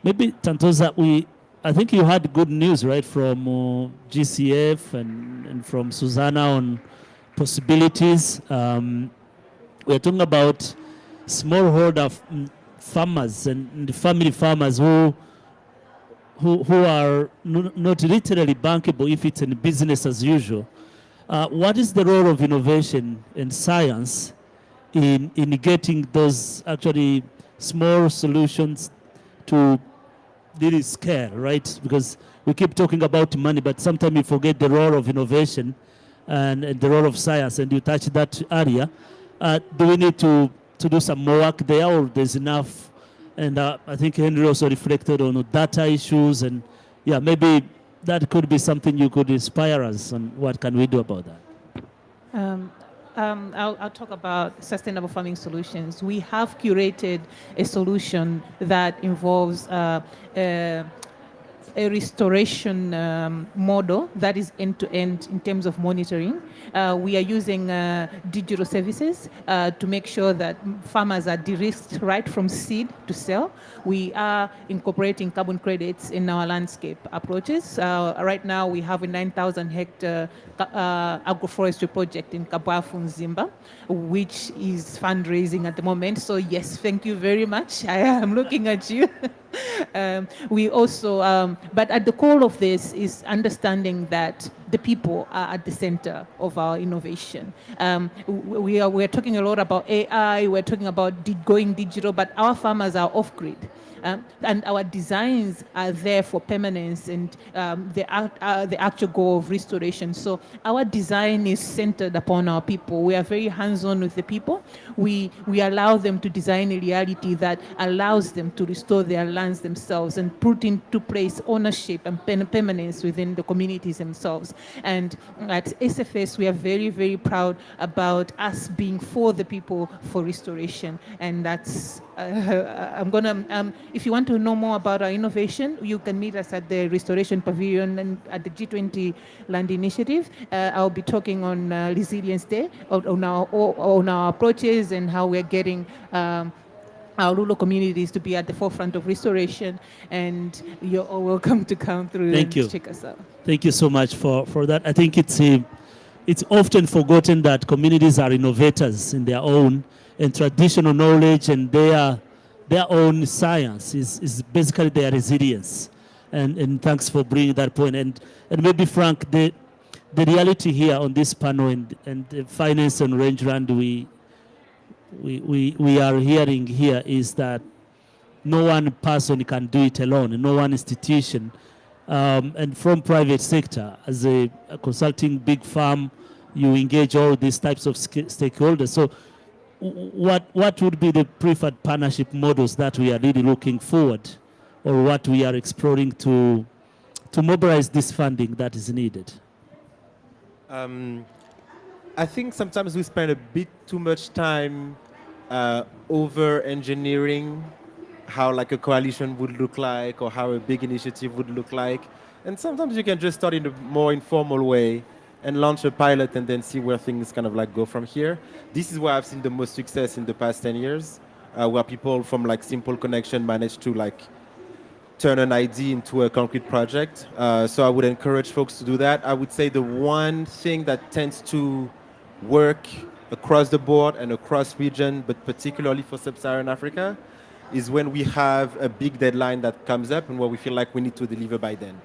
maybe Tantosa, I think you had good news, right, from GCF and from Susanna on possibilities. We're talking about smallholder farmers and family farmers who are not literally bankable if it's in business as usual. What is the role of innovation and science in getting those actually small solutions to really scale, right? Because we keep talking about money, but sometimes we forget the role of innovation and the role of science, and you touch that area. Do we need to do some more work there, or there's enough? And I think Henry also reflected on data issues, and maybe that could be something you could inspire us on. What can we do about that? I'll talk about sustainable farming solutions. We have curated a solution that involves a restoration model that is end-to-end in terms of monitoring. We are using digital services to make sure that farmers are de-risked right from seed to sale. We are incorporating carbon credits in our landscape approaches. Right now, we have a 9,000 hectare agroforestry project in Kabafu, Nzimba, which is fundraising at the moment. So yes, thank you very much. I am looking at you. We also, but at the core of this is understanding that the people are at the center of our innovation. We're talking a lot about AI, we're talking about going digital, but our farmers are off-grid. And our designs are there for permanence and the actual goal of restoration. So our design is centered upon our people. We are very hands-on with the people. We allow them to design a reality that allows them to restore their lands themselves and put into place ownership and permanence within the communities themselves. And at SFS, we are very, very proud about us being for the people for restoration. And that's, I'm gonna, if you want to know more about our innovation, you can meet us at the Restoration Pavilion and at the G20 Land Initiative. I'll be talking on Resilience Day, on our approaches and how we're getting our rural communities to be at the forefront of restoration, and you're all welcome to come through and check us out. Thank you so much for that. I think it's often forgotten that communities are innovators in their own, and traditional knowledge and their own science is basically their resilience. And thanks for bringing that point. And maybe Frank, the reality here on this panel and the finance and rangeland we are hearing here is that no one person can do it alone, no one institution. And from private sector, as a consulting big firm, you engage all these types of stakeholders. So what would be the preferred partnership models that we are really looking forward, or what we are exploring to mobilize this funding that is needed? I think sometimes we spend a bit too much time over engineering how like a coalition would look like or how a big initiative would look like. And sometimes you can just start in a more informal way and launch a pilot and then see where things kind of like go from here. This is where I've seen the most success in the past 10 years, where people from like simple connection manage to like turn an idea into a concrete project. So I would encourage folks to do that. I would say the one thing that tends to work across the board and across region, but particularly for sub-Saharan Africa, is when we have a big deadline that comes up and where we feel like we need to deliver by then.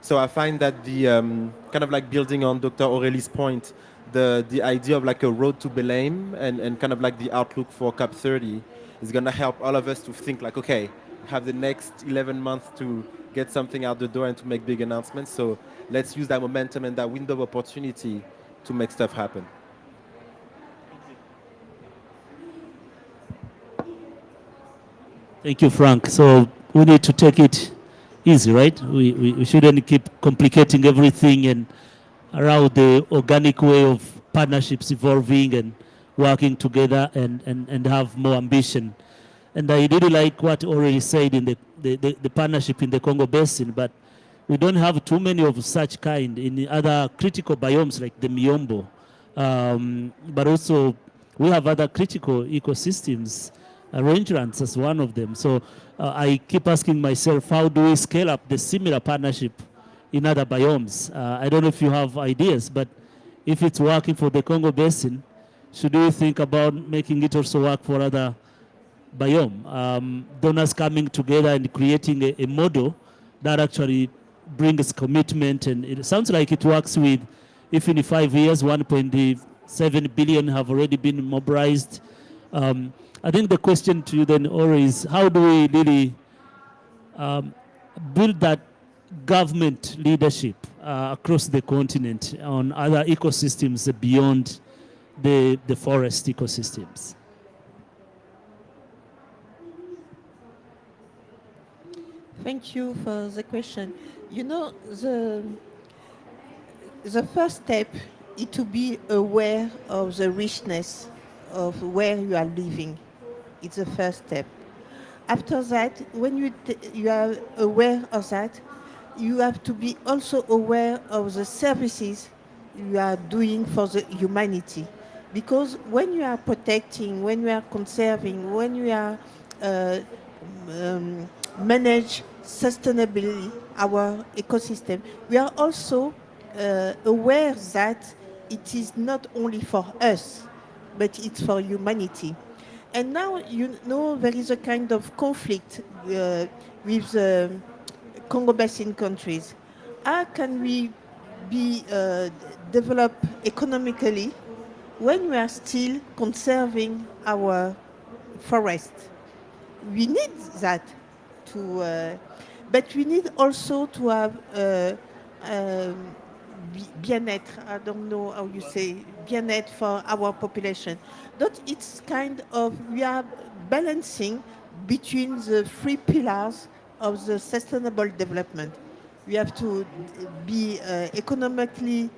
So I find that the kind of like building on Dr. Aurélie's point, the idea of like a road to Belém and kind of like the outlook for COP30 is going to help all of us to think like, okay, we have the next 11 months to get something out the door and to make big announcements. So let's use that momentum and that window of opportunity to make stuff happen. Thank you, Frank. So we need to take it easy, right? We shouldn't keep complicating everything and around the organic way of partnerships evolving and working together and have more ambition. And I really like what already said in the partnership in the Congo Basin, but we don't have too many of such kind in other critical biomes like the Miombo. But also we have other critical ecosystems. Rangelands as one of them. So I keep asking myself, how do we scale up the similar partnership in other biomes? I don't know if you have ideas, but if it's working for the Congo Basin, should we think about making it also work for other biome? Donors coming together and creating a model that actually brings commitment, and it sounds like it works with, if in 5 years, 1.7 billion have already been mobilized. I think the question to you then, Ori, is how do we really build that government leadership across the continent on other ecosystems beyond the forest ecosystems? Thank you for the question. You know, the first step is to be aware of the richness of where you are living. It's the first step. After that, when you are aware of that, you have to be also aware of the services you are doing for the humanity. Because when you are protecting, when you are conserving, when you are manage sustainably our ecosystem, we are also aware that it is not only for us, but it's for humanity. And now, you know, there is a kind of conflict with the Congo Basin countries. How can we be developed economically when we are still conserving our forest? We need that to, but we need also to have bien-être. I don't know how you say bien-être for our population. That it's kind of, we are balancing between the three pillars of the sustainable development. We have to be economically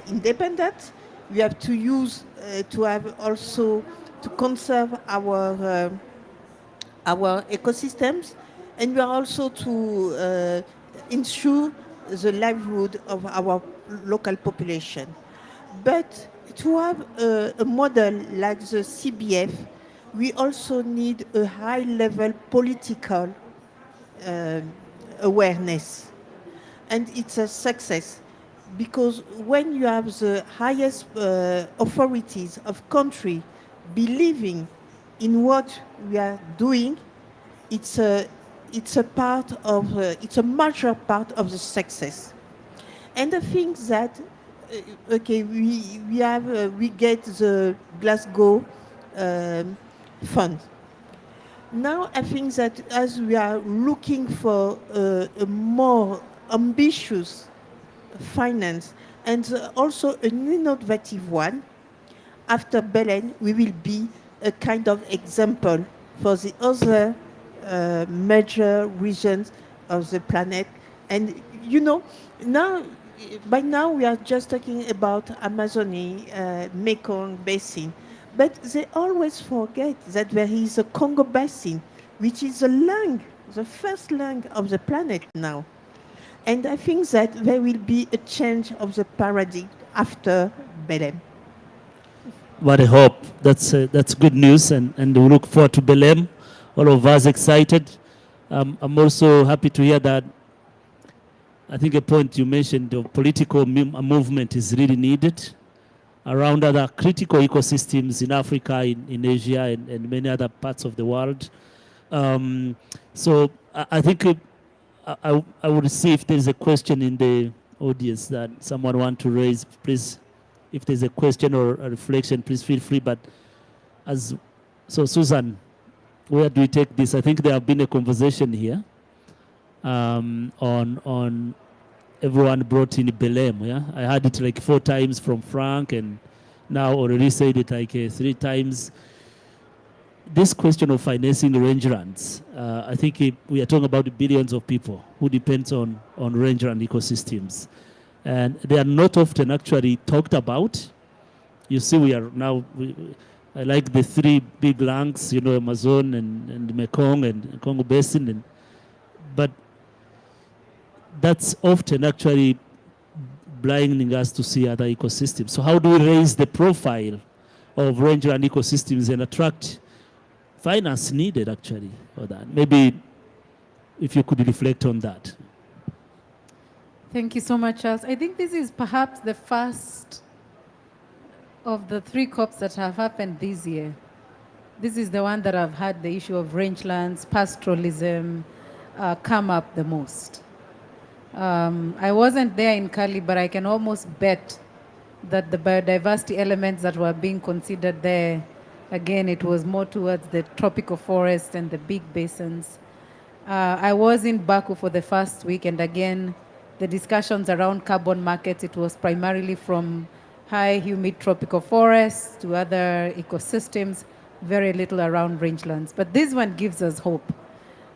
independent. We have to use to have also to conserve our ecosystems, and we are also to ensure the livelihood of our local population. But to have a model like the CBF, we also need a high-level political awareness. And it's a success, because when you have the highest authorities of country believing in what we are doing, it's a part of it's a major part of the success. And I think that okay, we get the Glasgow fund. Now I think that as we are looking for a more ambitious finance, and also an innovative one. After Belen, we will be a kind of example for the other major regions of the planet. And you know, by now we are just talking about Amazonia, Mekong basin, but they always forget that there is a Congo basin, which is the first lung of the planet now. And I think that there will be a change of the paradigm after Belém. What I hope. That's good news, and we look forward to Belém. All of us excited. I'm also happy to hear that. I think a point you mentioned, the political movement is really needed around other critical ecosystems in Africa, in Asia, and many other parts of the world. So I think I would see if there's a question in the audience that someone want to raise. Please, if there's a question or a reflection, please feel free. But so Susan, where do we take this? I think there have been a conversation here on everyone brought in Belém. Yeah, I had it like 4 times from Frank, and now already said it like 3 times. This question of financing rangelands, I think we are talking about the billions of people who depends on rangeland ecosystems, and they are not often actually talked about. You see, we are now. I like the 3 big lungs, you know, Amazon and Mekong and Congo Basin, but that's often actually blinding us to see other ecosystems. So how do we raise the profile of rangeland ecosystems and attract finance needed actually for that? Maybe if you could reflect on that. Thank you so much, Charles. I think this is perhaps the first of the 3 COPs that have happened this year. This is the one that I've had the issue of rangelands, pastoralism come up the most. I wasn't there in Cali, but I can almost bet that the biodiversity elements that were being considered there, again, it was more towards the tropical forest and the big basins. I was in Baku for the first week, and again, the discussions around carbon markets, it was primarily from high humid tropical forests to other ecosystems, very little around rangelands. But this one gives us hope.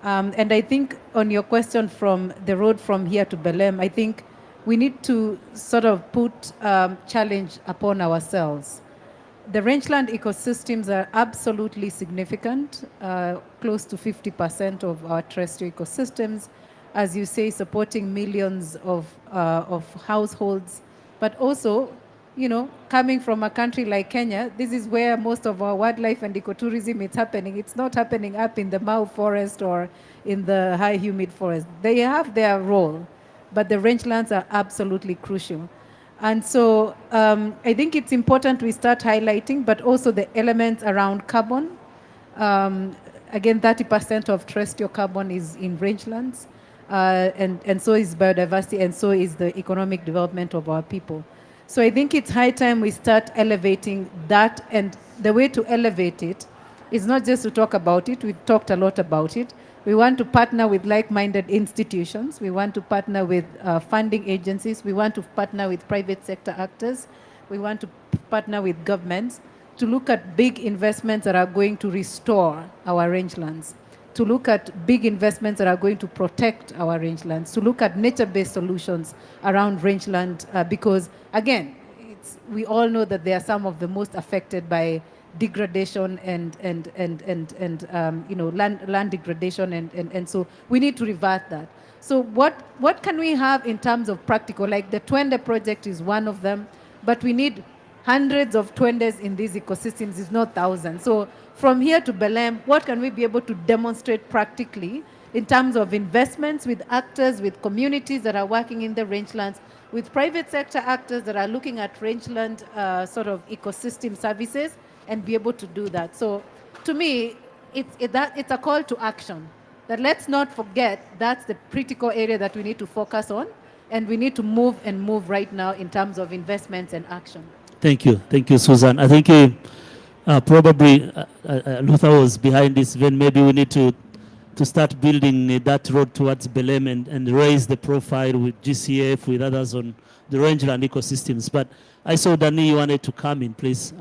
And I think on your question from the road from here to Belém, I think we need to sort of put challenge upon ourselves. The rangeland ecosystems are absolutely significant, close to 50% of our terrestrial ecosystems, as you say, supporting millions of households, but also, you know, coming from a country like Kenya, this is where most of our wildlife and ecotourism is happening. It's not happening up in the Mau forest or in the high humid forest. They have their role, but the rangelands are absolutely crucial. And so I think it's important we start highlighting, but also the elements around carbon. Again, 30% of terrestrial carbon is in rangelands, and so is biodiversity, and so is the economic development of our people. So I think it's high time we start elevating that, and the way to elevate it is not just to talk about it. We've talked a lot about it. We want to partner with like-minded institutions. We want to partner with funding agencies. We want to partner with private sector actors. We want to partner with governments to look at big investments that are going to restore our rangelands, to look at big investments that are going to protect our rangelands, to look at nature-based solutions around rangeland, because again, we all know that they are some of the most affected by degradation and you know, land degradation, and so we need to revert that. So what can we have in terms of practical? Like the Twende project is one of them, but we need hundreds of Twendes in these ecosystems, if not thousands. So from here to Belém, what can we be able to demonstrate practically in terms of investments with actors, with communities that are working in the rangelands, with private sector actors that are looking at rangeland sort of ecosystem services, and be able to do that. So to me, it's a call to action, that let's not forget that's the critical area that we need to focus on, and we need to move right now in terms of investments and action. Thank you, Susan. I think probably Luther was behind this event. Maybe we need to to start building that road towards Belém and raise the profile with GCF, with others on the rangeland ecosystems. But I saw Danny, you wanted to come in, please.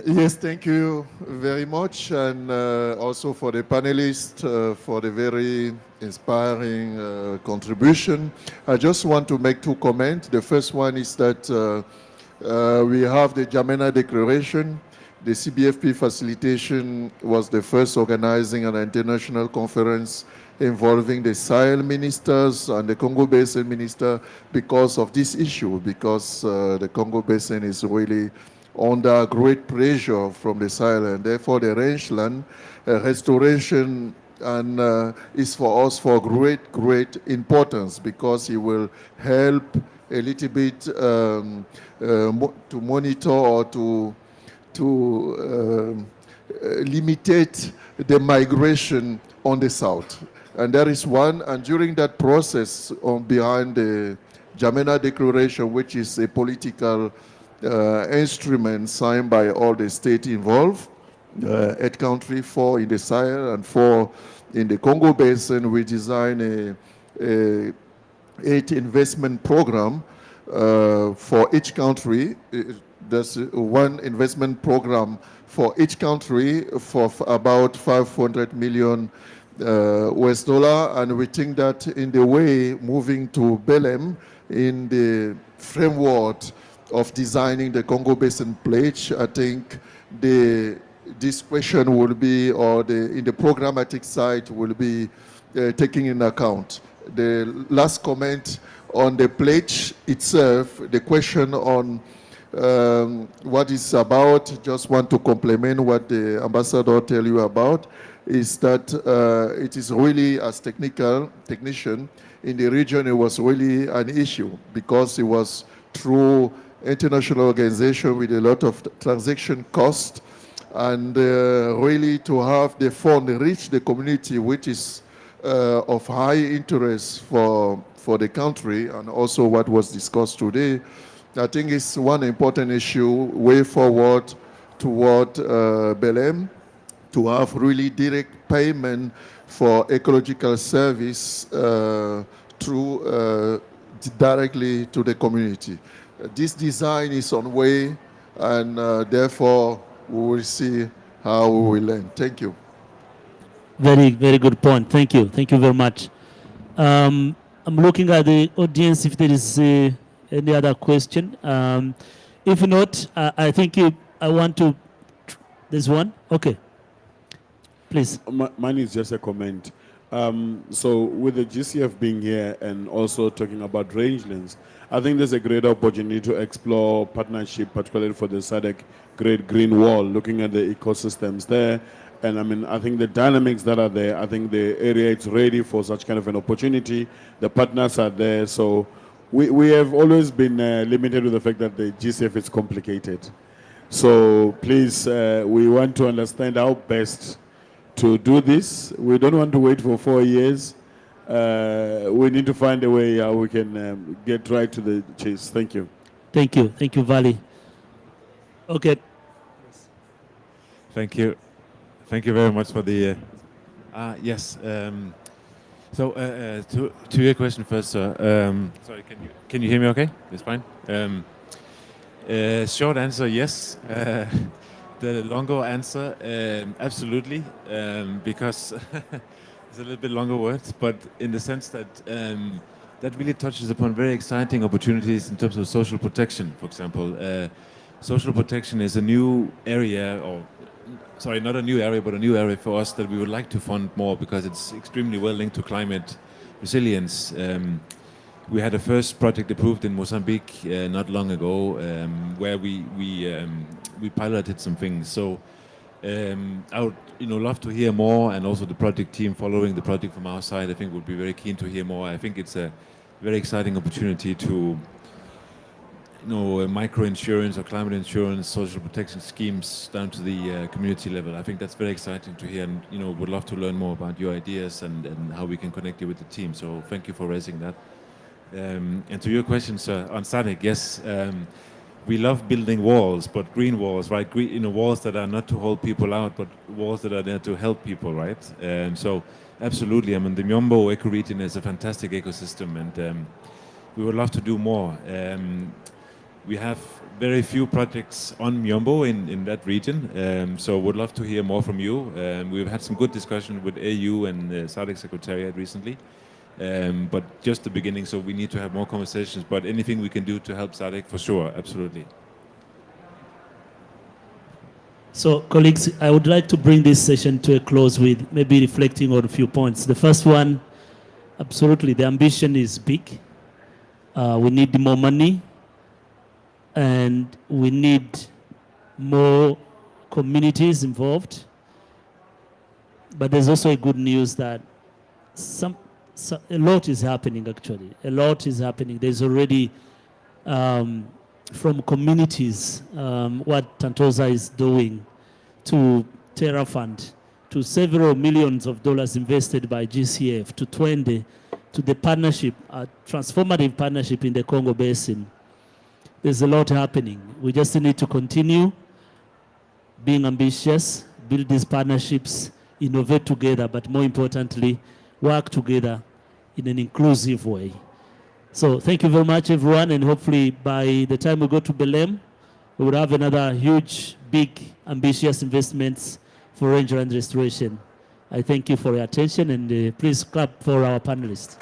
Yes, thank you very much, and also for the panelists for the very inspiring contribution. I just want to make two comments. The first one is that we have the Jamena Declaration. The CBFP facilitation was the first organizing an international conference involving the Sahel ministers and the Congo Basin minister because of this issue, because the Congo Basin is really under great pressure from the Sahel, and therefore the rangeland restoration and is for us for great importance, because it will help a little bit to monitor or to limitate the migration on the south. And there is one, and during that process behind the Jamena Declaration, which is a political instrument signed by all the states involved, 8 countries, 4 in the Sahel and 4 in the Congo Basin, we designed a 8 investment program for each country. There's one investment program for each country for about 500 million US dollar, and we think that in the way moving to Belém in the framework of designing the Congo Basin Pledge, I think this question will be, or in the programmatic side will be taken in account. The last comment on the pledge itself, the question on what it's about, just want to complement what the ambassador tell you about, is that it is really, as technician in the region, it was really an issue because it was through international organization with a lot of transaction cost, and really to have the fund reach the community, which is of high interest for the country, and also what was discussed today, I think is one important issue way forward toward Belém, to have really direct payment for ecological service through directly to the community. This design is on way, and therefore we will see how we will end. Thank you. Very good point. Thank you very much. I'm looking at the audience if there is any other question. If not, I think I want to. There's one. Okay. Please. Mine is just a comment. So with the GCF being here and also talking about rangelands, I think there's a great opportunity to explore partnership, particularly for the SADC Great Green Wall, looking at the ecosystems there. And I mean, I think the dynamics that are there, I think the area is ready for such kind of an opportunity. The partners are there. So we have always been limited with the fact that the GCF is complicated. So please, we want to understand how best to do this. We don't want to wait for 4 years. We need to find a way how we can get right to the chase. Thank you. Thank you, Vali. Okay. Thank you very much for the. Yes. So to your question first, sir. Sorry, can you hear me? Okay, it's fine. Short answer, yes. The longer answer, absolutely, because it's a little bit longer words, but in the sense that that really touches upon very exciting opportunities in terms of social protection, for example. Social protection is a new area, or sorry, not a new area, but a new area for us that we would like to fund more because it's extremely well linked to climate resilience. We had a first project approved in Mozambique not long ago, where we piloted some things. So I would love to hear more, and also the project team following the project from our side, I think would be very keen to hear more. I think it's a very exciting opportunity to micro insurance or climate insurance, social protection schemes down to the community level. I think that's very exciting to hear, and would love to learn more about your ideas and how we can connect you with the team. So thank you for raising that. And to your question, sir, on SADC, yes, we love building walls, but green walls, right? Green, walls that are not to hold people out, but walls that are there to help people, right? So absolutely, I mean, the Myombo ecoregion is a fantastic ecosystem, and we would love to do more. We have very few projects on Myombo in that region, so would love to hear more from you. We've had some good discussion with AU and SADC Secretariat recently, but just the beginning, so we need to have more conversations. But anything we can do to help SADC, for sure, absolutely. So, colleagues, I would like to bring this session to a close with maybe reflecting on a few points. The first one, absolutely, the ambition is big. We need more money, and we need more communities involved. But there's also a good news that a lot is happening, actually. A lot is happening. There's already, from communities, what Tantosa is doing to Terra Fund, to several millions of dollars invested by GCF, to Twende, to the partnership, a transformative partnership in the Congo Basin. There's a lot happening. We just need to continue being ambitious, build these partnerships, innovate together, but more importantly, work together in an inclusive way. So thank you very much, everyone, and hopefully by the time we go to Belém, we will have another huge, big, ambitious investments for rangeland restoration. I thank you for your attention, and please clap for our panelists.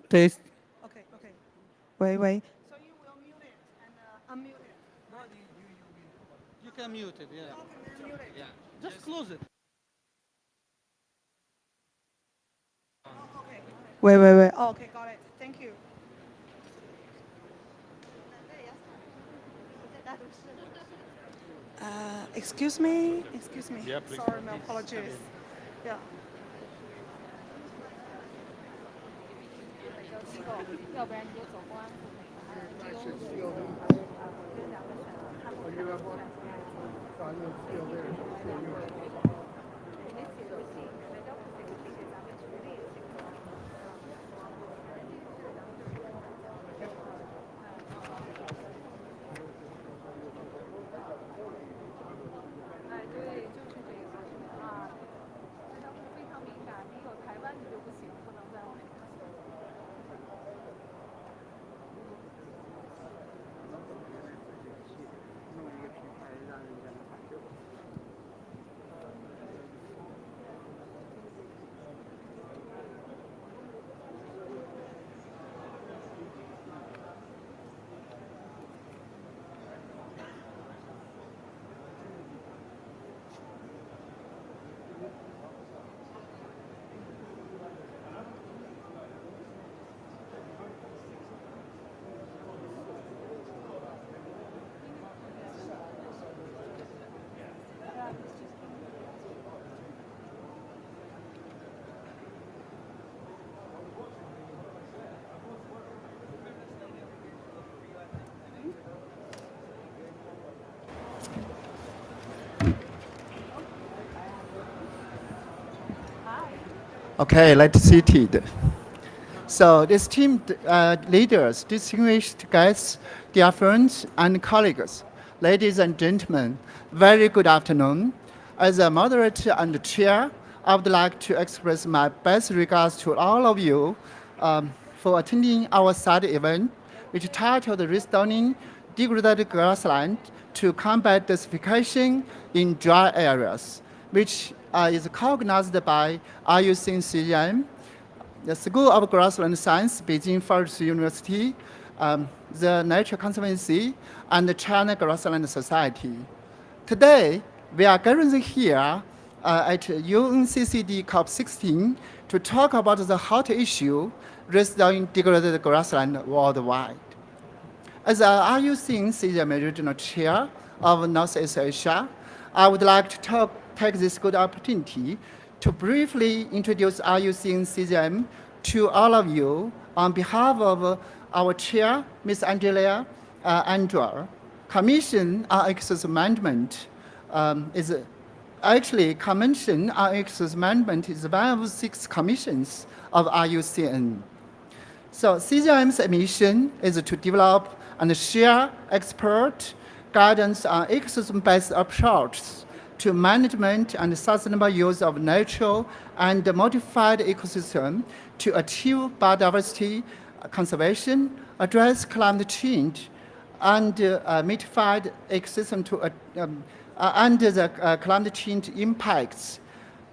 Test. Okay, okay. Wait. So you will mute it and unmute it. No, you can mute it, yeah. Yeah. Just close it. Wait. Oh, okay, got it. Thank you. Excuse me. Yeah, please. Sorry, my apologies. Yeah. Okay, let's seated. So, esteemed leaders, distinguished guests, dear friends and colleagues, ladies and gentlemen, very good afternoon. As a moderator and chair, I would like to express my best regards to all of you for attending our side event, which titled Restoring Degraded Grassland to Combat Desertification in Dry Areas, which is co-organized by IUCN, the School of Grassland Science, Beijing Forest University, the Nature Conservancy, and the China Grassland Society. Today, we are gathered here at UNCCD COP16 to talk about the hot issue restoring degraded grassland worldwide. As IUCN CGM Regional Chair of Northeast Asia, I would like to take this good opportunity to briefly introduce IUCN CGM to all of you on behalf of our chair, Ms. Angela Andra. Commission on Ecosystem Management is actually Convention on Ecosystem Management is one of 6 commissions of IUCN. So CGM's mission is to develop and share expert guidance on ecosystem-based approaches to management and sustainable use of natural and modified ecosystem to achieve biodiversity conservation, address climate change, and mitigate ecosystem to under the climate change impacts,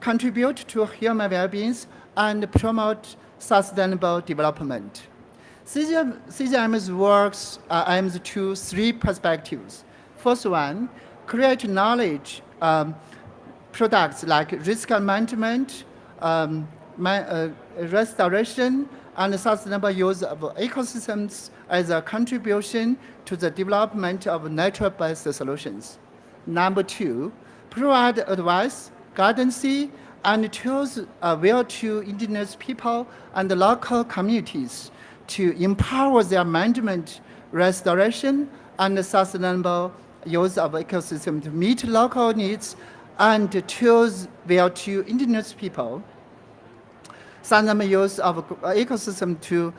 contribute to human well-being, and promote sustainable development. CGM's works aims to 3 perspectives. First one, create knowledge products like risk management, restoration, and sustainable use of ecosystems as a contribution to the development of nature-based solutions. Number 2, provide advice, guidance, and tools available to indigenous people and local communities to empower their management, restoration, and sustainable use of ecosystem to meet local needs, and tools available to indigenous people. Sustainable use of ecosystem to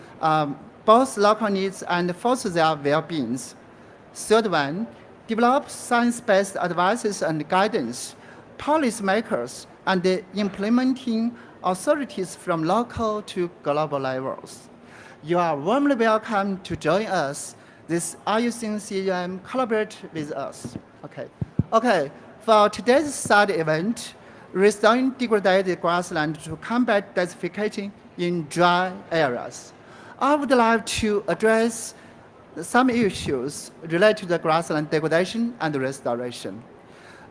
both local needs and foster their well-being. Third one, develop science-based advices and guidance, policymakers, and the implementing authorities from local to global levels. You are warmly welcome to join us. This IUCN CGM collaborate with us. Okay. For today's side event, restoring degraded grassland to combat desertification in dry areas. I would like to address some issues related to the grassland degradation and restoration.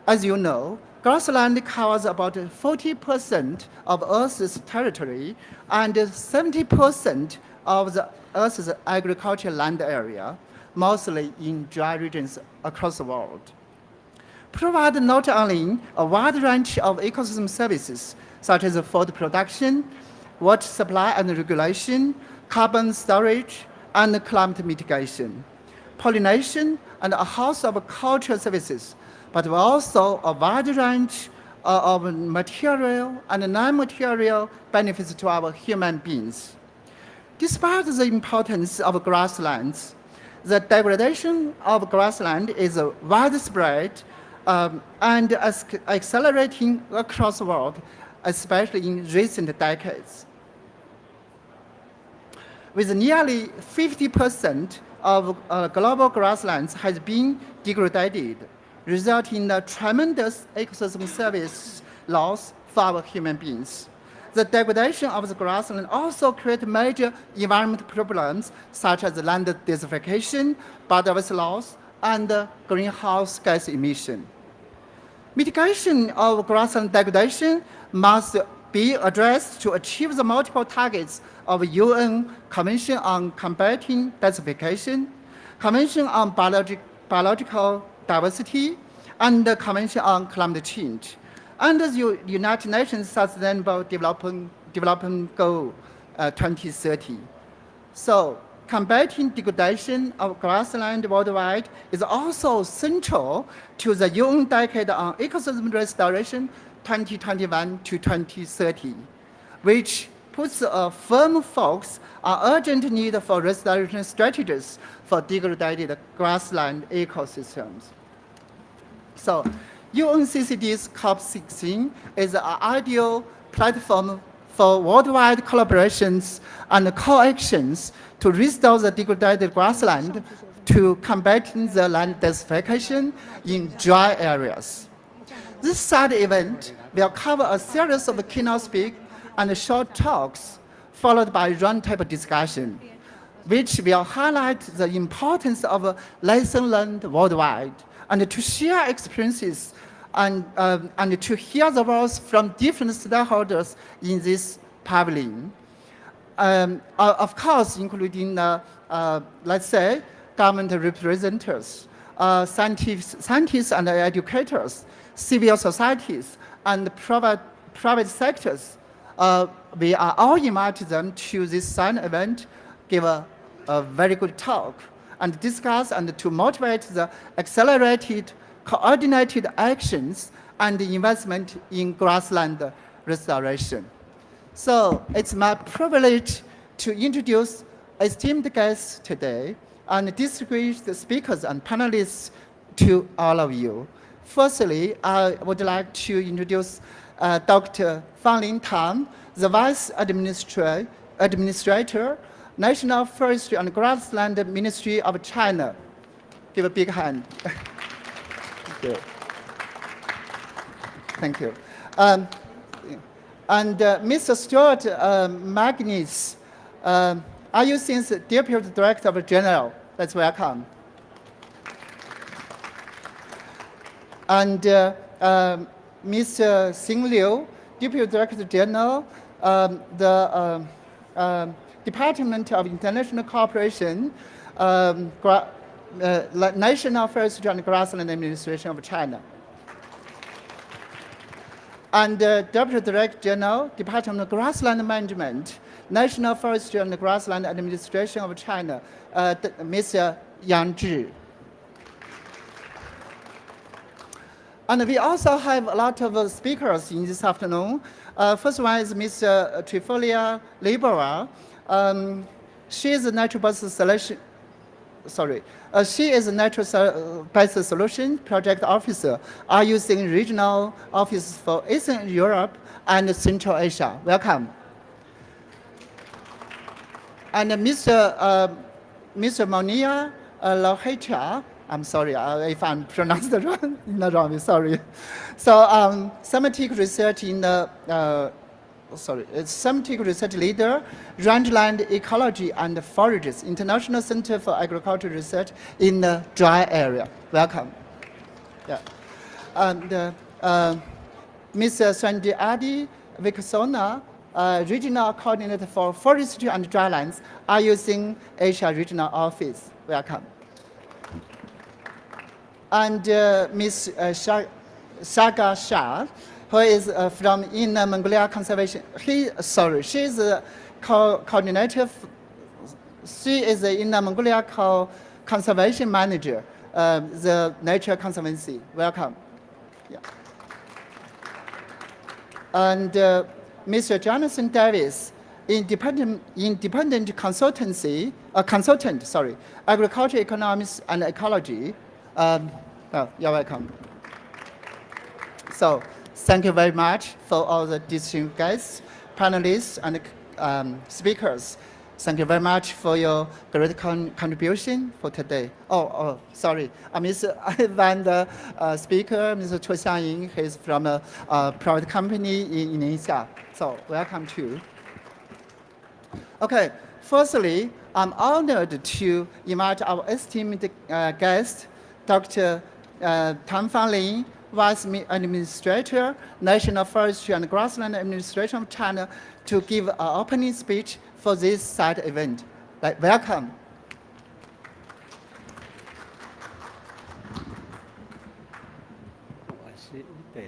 As you know, grassland covers about 40% of Earth's territory and 70% of the Earth's agricultural land area, mostly in dry regions across the world. Provide not only a wide range of ecosystem services, such as food production, water supply and regulation, carbon storage, and climate mitigation, pollination, and a host of cultural services, but also a wide range of material and non-material benefits to our human beings. Despite the importance of grasslands, the degradation of grassland is widespread and accelerating across the world, especially in recent decades. With nearly 50% of global grasslands has been degraded, resulting in tremendous ecosystem service loss for our human beings. The degradation of the grassland also creates major environmental problems such as land desertification, biodiversity loss, and greenhouse gas emission. Mitigation of grassland degradation must be addressed to achieve the multiple targets of UN Convention on Combating Desertification, Convention on Biological Diversity, and the Convention on Climate Change, and the United Nations Sustainable Development Goal 2030. So, combating degradation of grassland worldwide is also central to the UN Decade on Ecosystem Restoration 2021 to 2030, which puts a firm focus on urgent need for restoration strategies for degraded grassland ecosystems. So, UNCCD's COP16 is an ideal platform for worldwide collaborations and co-actions to restore the degraded grassland to combating the land desertification in dry areas. This side event will cover a series of keynote speaks and short talks, followed by roundtable discussion, which will highlight the importance of lessons learned worldwide and to share experiences and to hear the voice from different stakeholders in this pavilion. Of course, including, let's say, government representatives, scientists and educators, civil societies, and private sectors. We are all invited them to this science event, give a very good talk, and discuss and to motivate the accelerated, coordinated actions and investment in grassland restoration. So it's my privilege to introduce esteemed guests today and distinguished speakers and panelists to all of you. Firstly, I would like to introduce Dr. Fanlin Tang, the Vice Administrator, National Forestry and Grassland Ministry of China. Give a big hand. Thank you. Thank you. And Mr. Stuart Magnus, IUCN's Deputy Director General. Let's welcome. And Mr. Xing Liu, Deputy Director General, the Department of International Cooperation, National Forestry and Grassland Administration of China. And Deputy Director General, Department of Grassland Management, National Forestry and Grassland Administration of China, Mr. Yang Zhi. And we also have a lot of speakers in this afternoon. First one is Mr. Trifolia Libera. She is a natural-based solution. She is a natural-based solution project officer, IUCN Regional Office for Eastern Europe and Central Asia. Welcome. And Mr. Monia Lohecha. I'm sorry if I'm pronounced wrong. Sorry. So, thematic research in the scientific research leader, Rangeland Ecology and Forages, International Center for Agricultural Research in the dry area. Welcome. Yeah. And Mr. Sanjay Adi Viksona, Regional Coordinator for Forestry and Drylands, IUCN Asia Regional Office. Welcome. And Ms. Shaga Shah, who is from Inner Mongolia Conservation. She's a coordinator. She is the Inner Mongolia Conservation Manager, the Nature Conservancy. Welcome. Yeah. And Mr. Jonathan Davis, independent consultant, agriculture economics and ecology. You're welcome. So thank you very much for all the distinguished guests, panelists, and speakers. Thank you very much for your great contribution for today. Sorry. Mr. Van speaker, Mr. Chou Xiangying, he's from a private company in Indonesia. So welcome too. Okay, firstly, I'm honored to invite our esteemed guest, Dr. Tan Fanlin, Vice Administrator, National Forestry and Grassland Administration of China, to give an opening speech for this side event. Welcome.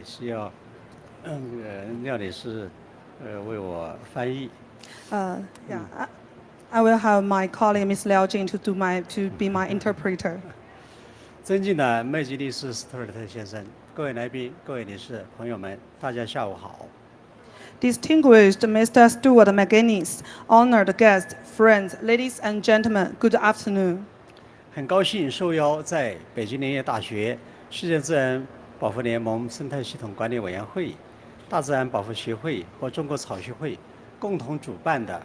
需要廖女士为我翻译。Yeah, I will have my colleague Ms. Liao Jing to be my interpreter. 尊敬的麦基利斯·斯图尔特先生，各位来宾、各位女士、朋友们，大家下午好。 Distinguished Mr. Stuart McGuinness, honored guests, friends, ladies and gentlemen, good afternoon. 很高兴受邀在北京林业大学世界自然保护联盟生态系统管理委员会、大自然保护协会和中国草学会共同主办的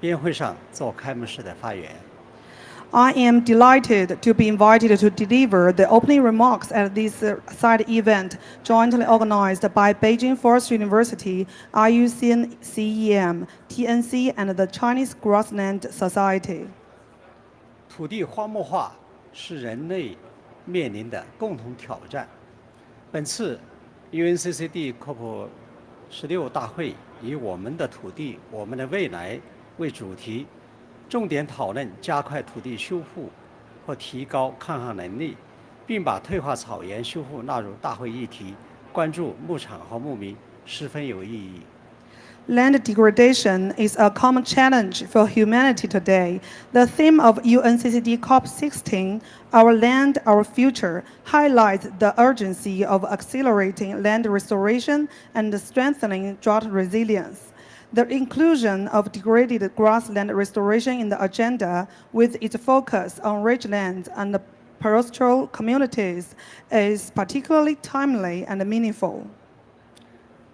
编会上做开幕式的发言。 I am delighted to be invited to deliver the opening remarks at this side event jointly organized by Beijing Forest University, IUCN CEM, TNC, and the Chinese Grassland Society. 土地荒漠化是人类面临的共同挑战。本次 UNCCD COP16 大会以"我们的土地，我们的未来"为主题。 重点讨论加快土地修复或提高抗旱能力，并把退化草原修复纳入大会议题，关注牧场和牧民十分有意义。 Land degradation is a common challenge for humanity today. The theme of UNCCD COP16, Our Land, Our Future, highlights the urgency of accelerating land restoration and strengthening drought resilience. The inclusion of degraded grassland restoration in the agenda, with its focus on rangelands and pastoral communities, is particularly timely and meaningful.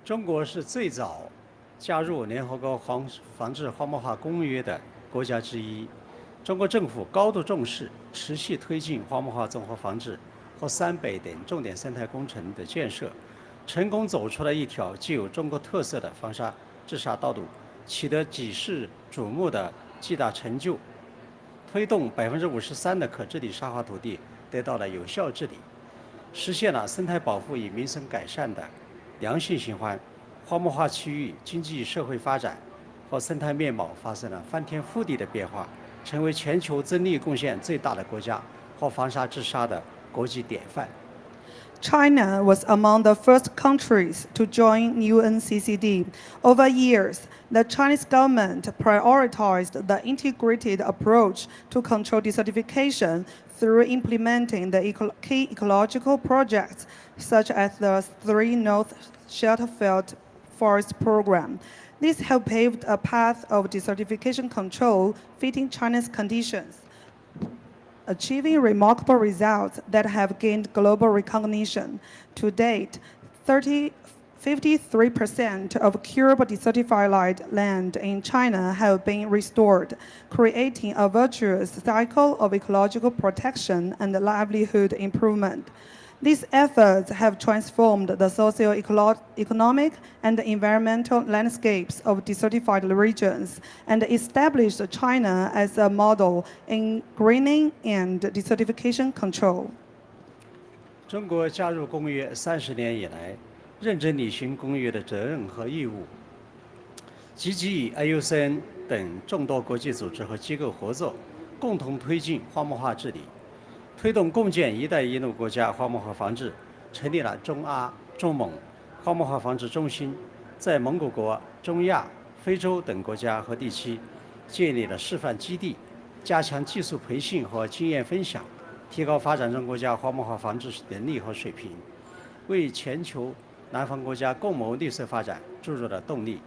中国是最早加入联合国防治荒漠化公约的国家之一。中国政府高度重视，持续推进荒漠化综合防治和三北等重点生态工程的建设，成功走出了一条具有中国特色的防沙治沙道路，取得举世瞩目的巨大成就，推动53%的可治理沙化土地得到了有效治理，实现了生态保护与民生改善的良性循环，荒漠化区域经济社会发展和生态面貌发生了翻天覆地的变化，成为全球增利贡献最大的国家和防沙治沙的国际典范。 China was among the first countries to join UNCCD. Over years, the Chinese government prioritized the integrated approach to control desertification through implementing the key ecological projects, such as the 3 North Shelterfield Forest Program. This has paved a path of desertification control fitting China's conditions, achieving remarkable results that have gained global recognition. To date, 53% of curable desertified land in China have been restored, creating a virtuous cycle of ecological protection and livelihood improvement. These efforts have transformed the socio-economic and environmental landscapes of desertified regions and established China as a model in greening and desertification control. 中国加入公约30年以来，认真履行公约的责任和义务，积极与 IUCN 等众多国际组织和机构合作，共同推进荒漠化治理，推动共建“一带一路”国家荒漠化防治，成立了中阿、中蒙荒漠化防治中心，在蒙古国、中亚、非洲等国家和地区建立了示范基地，加强技术培训和经验分享，提高发展中国家荒漠化防治能力和水平，为全球南方国家共谋绿色发展注入了动力。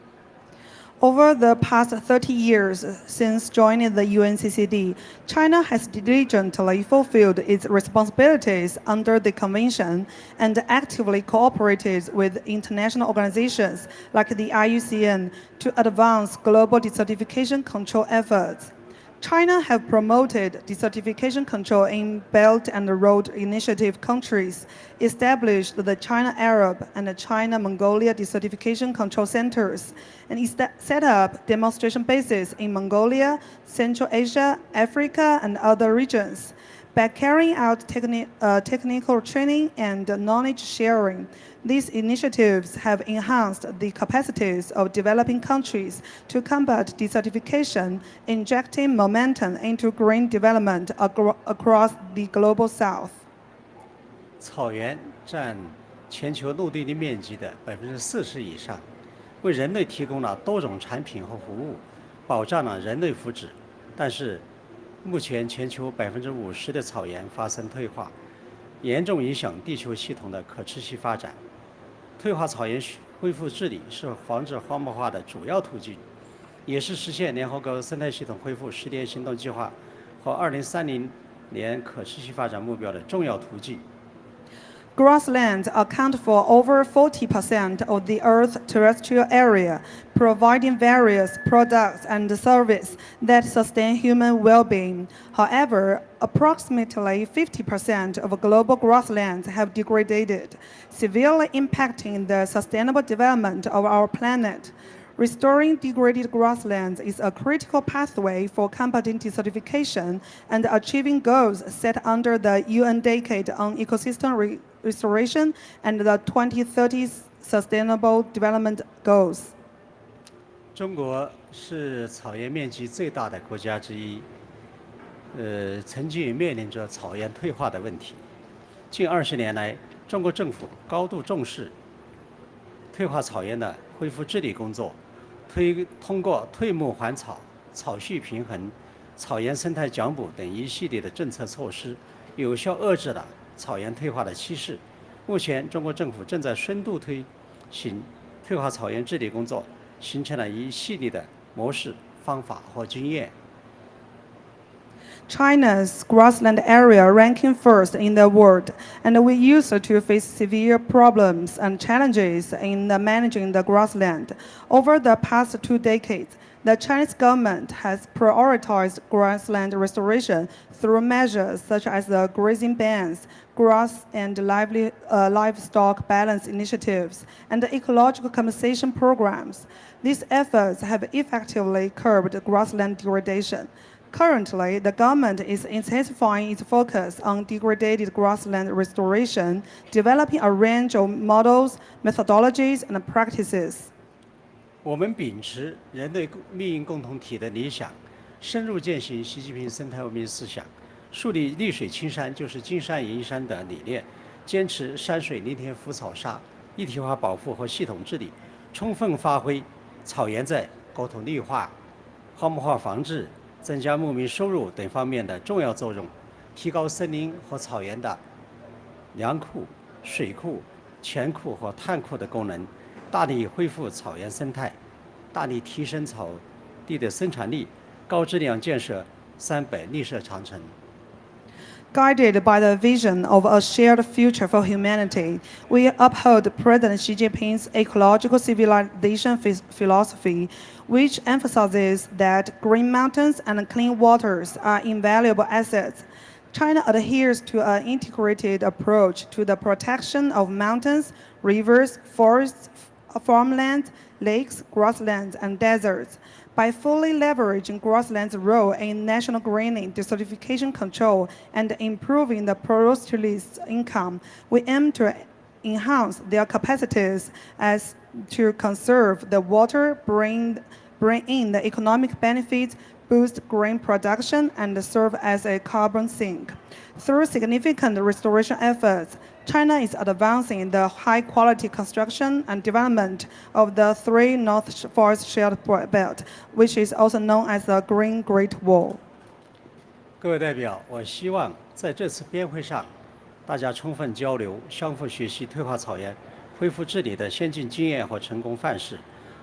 Over the past 30 years since joining the UNCCD, China has diligently fulfilled its responsibilities under the convention and actively cooperated with international organizations like the IUCN to advance global desertification control efforts. China has promoted desertification control in Belt and Road Initiative countries, established the China Arab and China Mongolia desertification control centers, and set up demonstration bases in Mongolia, Central Asia, Africa, and other regions. By carrying out technical training and knowledge sharing, these initiatives have enhanced the capacities of developing countries to combat desertification, injecting momentum into green development across the global south. 草原占全球陆地的面积的40%以上，为人类提供了多种产品和服务，保障了人类福祉。但是，目前全球50%的草原发生退化，严重影响地球系统的可持续发展。退化草原恢复治理是防治荒漠化的主要途径，也是实现联合国生态系统恢复10年行动计划和2030年可持续发展目标的重要途径。 Grasslands account for over 40% of the Earth's terrestrial area, providing various products and services that sustain human well-being. However, approximately 50% of global grasslands have degraded, severely impacting the sustainable development of our planet. Restoring degraded grasslands is a critical pathway for combating desertification and achieving goals set under the UN Decade on Ecosystem Restoration and the 2030 Sustainable Development Goals. 中国是草原面积最大的国家之一，曾经也面临着草原退化的问题。近20年来，中国政府高度重视退化草原的恢复治理工作，通过退牧还草、草序平衡、草原生态奖补等一系列的政策措施，有效遏制了草原退化的趋势。目前，中国政府正在深度推行退化草原治理工作，形成了一系列的模式、方法和经验。 China's grassland area ranking first in the world, and we used to face severe problems and challenges in managing the grassland. Over the past 2 decades, the Chinese government has prioritized grassland restoration through measures such as the grazing bans, grass and livestock balance initiatives, and ecological compensation programs. These efforts have effectively curbed grassland degradation. Currently, the government is intensifying its focus on degraded grassland restoration, developing a range of models, methodologies, and practices. 我们秉持人类命运共同体的理想，深入践行习近平生态文明思想，树立绿水青山就是金山银山的理念，坚持山水林田浮草沙一体化保护和系统治理，充分发挥草原在国土绿化、荒漠化防治、增加牧民收入等方面的重要作用，提高森林和草原的粮库、水库、泉库和碳库的功能，大力恢复草原生态，大力提升草地的生产力，高质量建设300绿色长城。 Guided by the vision of a shared future for humanity, we uphold President Xi Jinping's ecological civilization philosophy, which emphasizes that green mountains and clean waters are invaluable assets. China adheres to an integrated approach to the protection of mountains, rivers, forests, farmlands, lakes, grasslands, and deserts. By fully leveraging grasslands' role in national greening, desertification control, and improving the forestry's income, we aim to enhance their capacities as to conserve the water, bring in the economic benefits, boost grain production, and serve as a carbon sink. Through significant restoration efforts, China is advancing the high-quality construction and development of the Three North Forest Shared Belt, which is also known as the Green Great Wall. 各位代表，我希望在这次边会上，大家充分交流，相互学习退化草原恢复治理的先进经验和成功范式，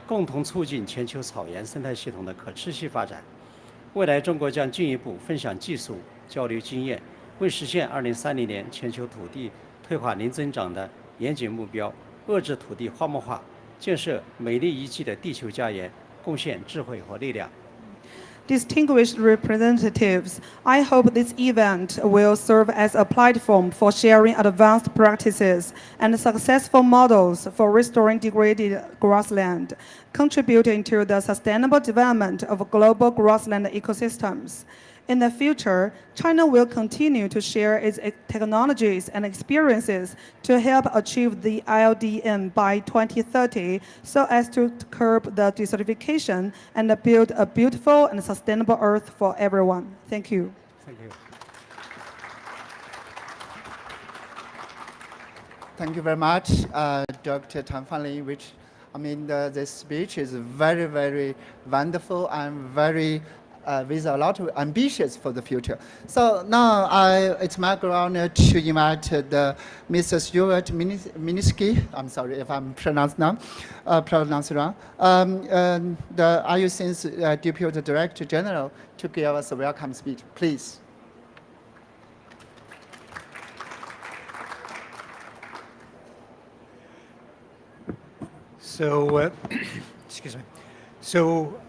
共同促进全球草原生态系统的可持续发展。未来，中国将进一步分享技术、交流经验，为实现2030年全球土地退化零增长的严谨目标，遏制土地荒漠化，建设美丽宜居的地球家园，贡献智慧和力量。 Distinguished representatives, I hope this event will serve as a platform for sharing advanced practices and successful models for restoring degraded grassland, contributing to the sustainable development of global grassland ecosystems. In the future, China will continue to share its technologies and experiences to help achieve the ILDM by 2030 so as to curb the desertification and build a beautiful and sustainable earth for everyone. Thank you. Thank you. Thank you very much, Dr. Tan Fanlin, which, I mean, this speech is very, very wonderful and very with a lot of ambitions for the future. So now it's my honor to invite the Mr. Stuart Minisky. I'm sorry if I'm pronounced wrong. The IUCN's Deputy Director General to give us a welcome speech, please. So, excuse me. So.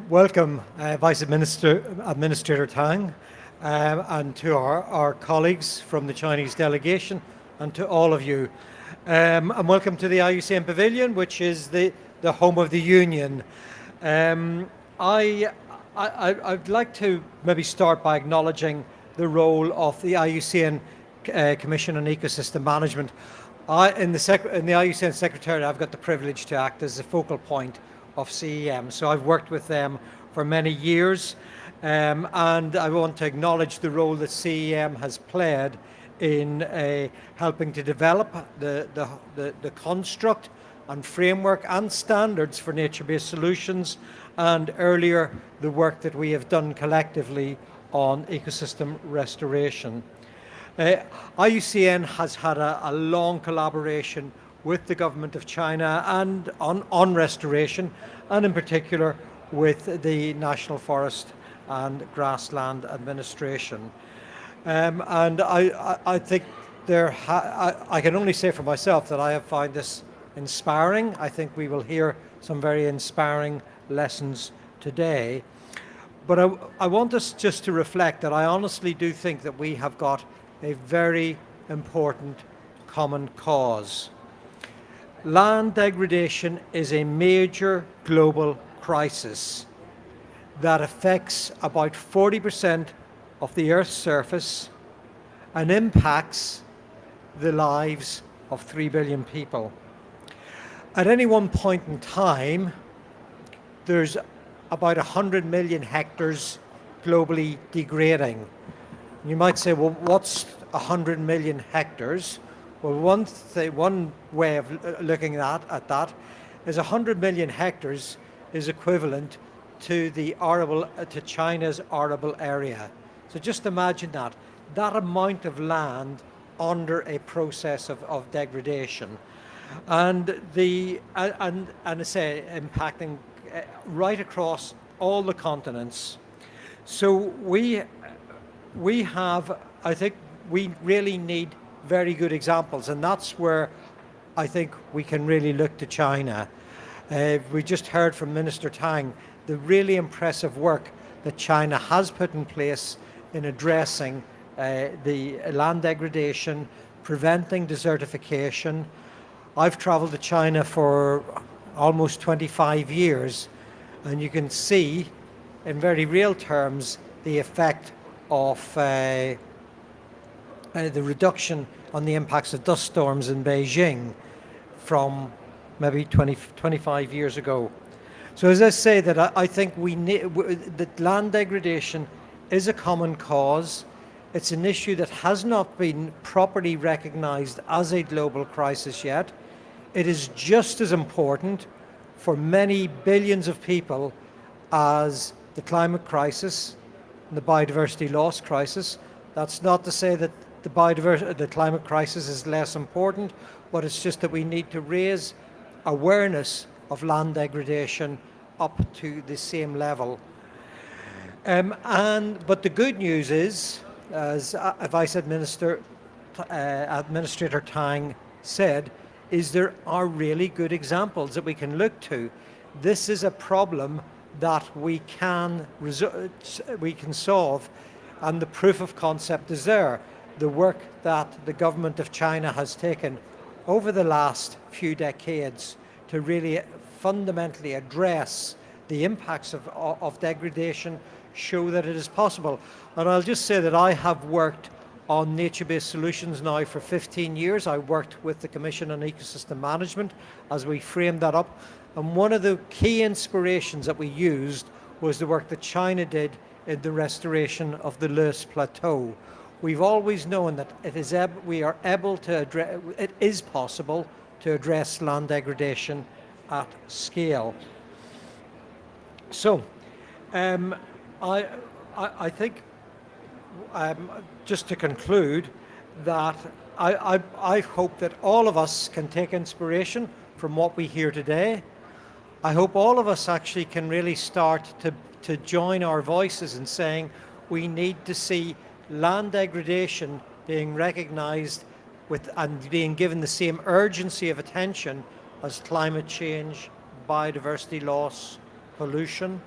Welcome, Vice Administrator Tang, and to our colleagues from the Chinese delegation, and to all of you. And welcome to the IUCN Pavilion, which is the home of the Union. I'd like to maybe start by acknowledging the role of the IUCN Commission on Ecosystem Management. In the IUCN Secretariat, I've got the privilege to act as the focal point of CEM. So I've worked with them for many years, and I want to acknowledge the role that CEM has played in helping to develop the construct and framework and standards for nature-based solutions, and earlier the work that we have done collectively on ecosystem restoration. IUCN has had a long collaboration with the government of China and on restoration, and in particular with the National Forest and Grassland Administration. And I think I can only say for myself that I have found this inspiring. I think we will hear some very inspiring lessons today. But I want us just to reflect that I honestly do think that we have got a very important common cause. Land degradation is a major global crisis that affects about 40% of the Earth's surface and impacts the lives of 3 billion people. At any one point in time, there's about 100 million hectares globally degrading. You might say, well, what's 100 million hectares? Well, one way of looking at that is 100 million hectares is equivalent to to China's arable area. So just imagine that amount of land under a process of degradation, and I say impacting right across all the continents. So we have, I think, we really need very good examples, and that's where I think we can really look to China. We just heard from Minister Tang the really impressive work that China has put in place in addressing the land degradation, preventing desertification. I've traveled to China for almost 25 years, and you can see in very real terms the effect of the reduction on the impacts of dust storms in Beijing from maybe 25 years ago. So as I say, that I think that land degradation is a common cause. It's an issue that has not been properly recognized as a global crisis yet. It is just as important for many billions of people as the climate crisis and the biodiversity loss crisis. That's not to say that the climate crisis is less important, but it's just that we need to raise awareness of land degradation up to the same level. But the good news is, as Vice Administrator Tang said, is there are really good examples that we can look to. This is a problem that we can solve, and the proof of concept is there. The work that the government of China has taken over the last few decades to really fundamentally address the impacts of degradation show that it is possible. And I'll just say that I have worked on nature-based solutions now for 15 years. I worked with the Commission on Ecosystem Management as we framed that up. And one of the key inspirations that we used was the work that China did in the restoration of the Loess Plateau. We've always known that it is possible to address land degradation at scale. So, I think, just to conclude, that I hope that all of us can take inspiration from what we hear today. I hope all of us actually can really start to join our voices in saying we need to see land degradation being recognized and being given the same urgency of attention as climate change, biodiversity loss, pollution.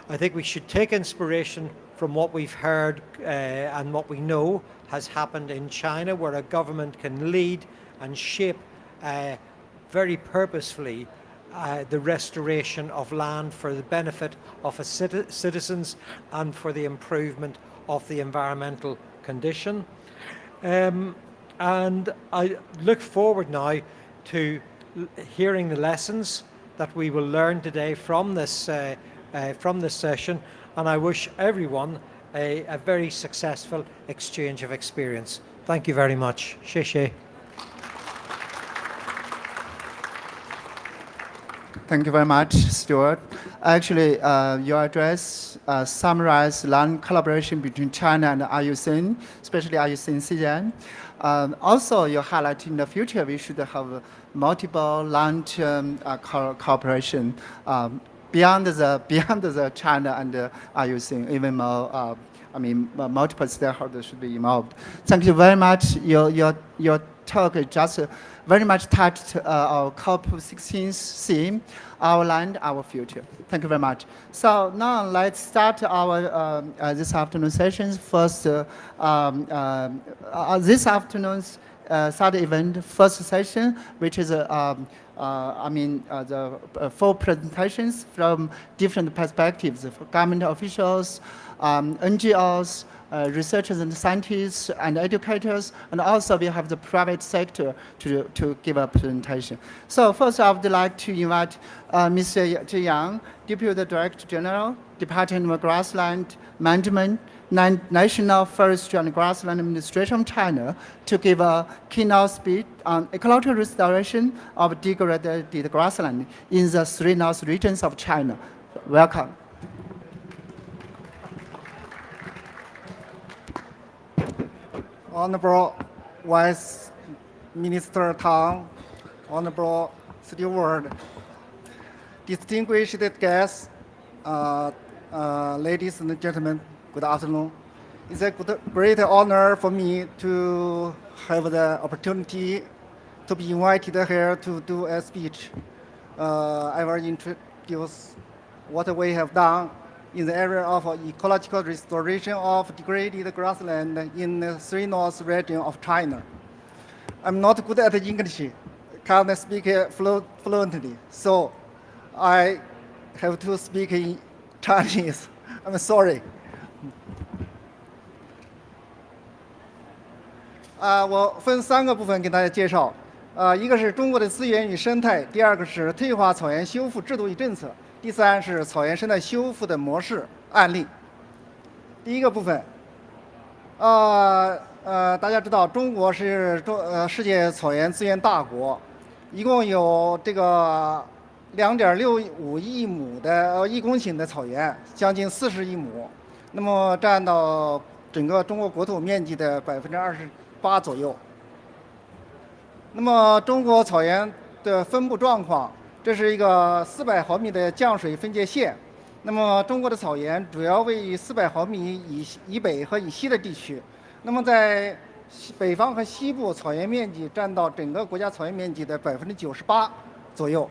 I think we should take inspiration from what we've heard and what we know has happened in China, where a government can lead and shape very purposefully the restoration of land for the benefit of its citizens and for the improvement of the environmental condition. And I look forward now to hearing the lessons that we will learn today from this session, and I wish everyone a very successful exchange of experience. Thank you very much. 谢谢. Thank you very much, Stuart. Actually, your address summarized land collaboration between China and IUCN, especially IUCN. Also, you highlight in the future we should have multiple land cooperation beyond the China and IUCN, even more. Multiple stakeholders should be involved. Thank you very much. Your talk just very much touched our COP16 theme, our land, our future. Thank you very much. So now let's start our this afternoon sessions. First, this afternoon's third event, first session, which is the 4 presentations from different perspectives, for government officials, NGOs, researchers and scientists and educators, and also we have the private sector to give a presentation. So first I would like to invite Mr. Zhi Yang, Deputy Director General, Department of Grassland Management, National Forestry and Grassland Administration of China, to give a keynote speech on ecological restoration of degraded grassland in the 3 north regions of China. Welcome. Honorable Vice Minister Tang, Honorable Steward, distinguished guests, ladies and gentlemen, good afternoon. It's a great honor for me to have the opportunity to be invited here to do a speech. I will introduce what we have done in the area of ecological restoration of degraded grassland in the 3 North region of China. I'm not good at English, can't speak fluently, so I have to speak in Chinese. I'm sorry. 我分3个部分给大家介绍。一个是中国的资源与生态，第二个是退化草原修复制度与政策，第3是草原生态修复的模式案例。第一个部分，大家知道中国是世界草原资源大国，一共有这个2.65亿亩的1公顷的草原，将近40亿亩，那么占到整个中国国土面积的28%左右。那么中国草原的分布状况，这是一个400毫米的降水分界线。那么中国的草原主要位于400毫米以北和以西的地区。那么在北方和西部，草原面积占到整个国家草原面积的98%左右。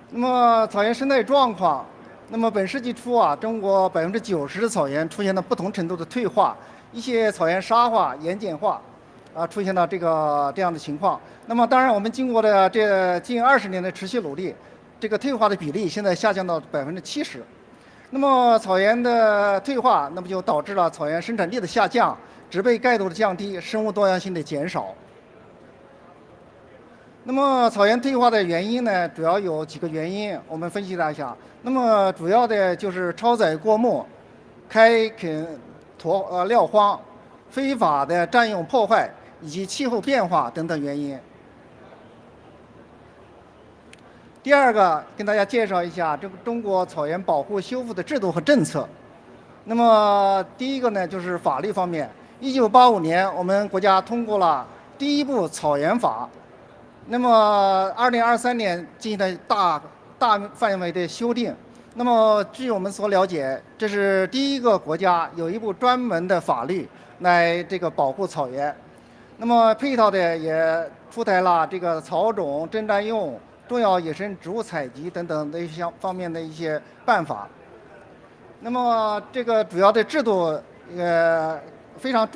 那么草原生态状况，那么本世纪初啊，中国90%的草原出现了不同程度的退化，一些草原沙化、盐碱化，出现了这样的情况。那么当然，我们经过了这近20年的持续努力，这个退化的比例现在下降到70%。那么草原的退化，那么就导致了草原生产力的下降、植被盖度的降低、生物多样性的减少。那么草原退化的原因呢，主要有几个原因，我们分析一下。那么主要的就是超载过目、开垦撂荒、非法的占用破坏以及气候变化等等原因。第二个，跟大家介绍一下这个中国草原保护修复的制度和政策。那么第一个呢，就是法律方面。1985年，我们国家通过了第1部草原法。那么2023年进行了大范围的修订。那么据我们所了解，这是第一个国家有一部专门的法律来保护草原。那么配套的也出台了这个草种、真占用、重要野生植物采集等等的方面的一些办法。那么这个主要的制度非常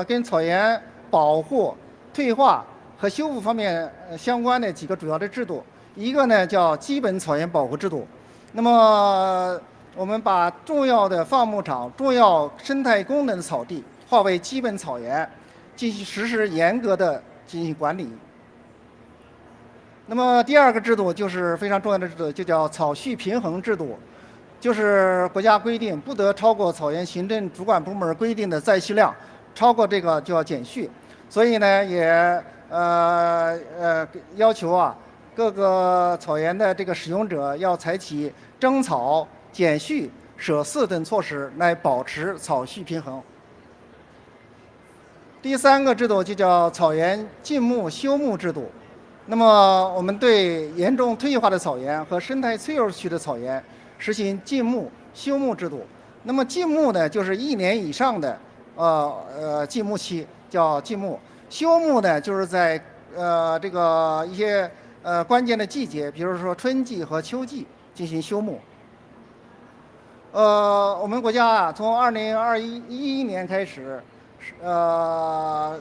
跟草原保护、退化和修复方面相关的几个主要的制度。一个呢叫基本草原保护制度。那么我们把重要的放牧场、重要生态功能的草地划为基本草原，进行实施严格的进行管理。那么第二个制度就是非常重要的制度，就叫草畜平衡制度，就是国家规定不得超过草原行政主管部门规定的载畜量，超过这个就要减畜。所以呢，也要求啊各个草原的使用者要采取征草、减畜、舍饲等措施来保持草畜平衡。第3个制度就叫草原禁牧休牧制度。那么我们对严重退化的草原和生态脆弱区的草原实行禁牧休牧制度。那么禁牧呢，就是1年以上的禁牧期叫禁牧；休牧呢，就是在一些关键的季节，比如说春季和秋季进行休牧。我们国家啊，从2011年开始，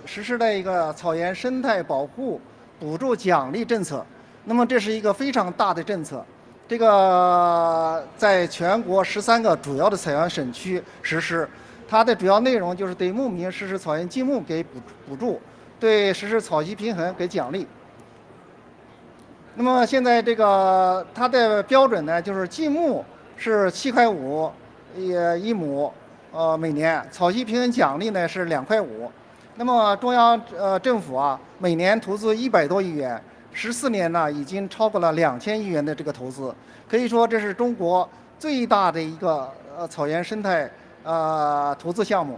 实施了一个草原生态保护补助奖励政策。那么这是一个非常大的政策，这个在全国13个主要的草原省区实施。它的主要内容就是对牧民实施草原禁牧给补助，对实施草畜平衡给奖励。那么现在它的标准呢，就是禁牧是7.5块一亩，每年；草畜平衡奖励呢是2.5块。那么中央政府啊，每年投资100多亿元，14年呢已经超过了2000亿元的这个投资，可以说这是中国最大的一个草原生态投资项目。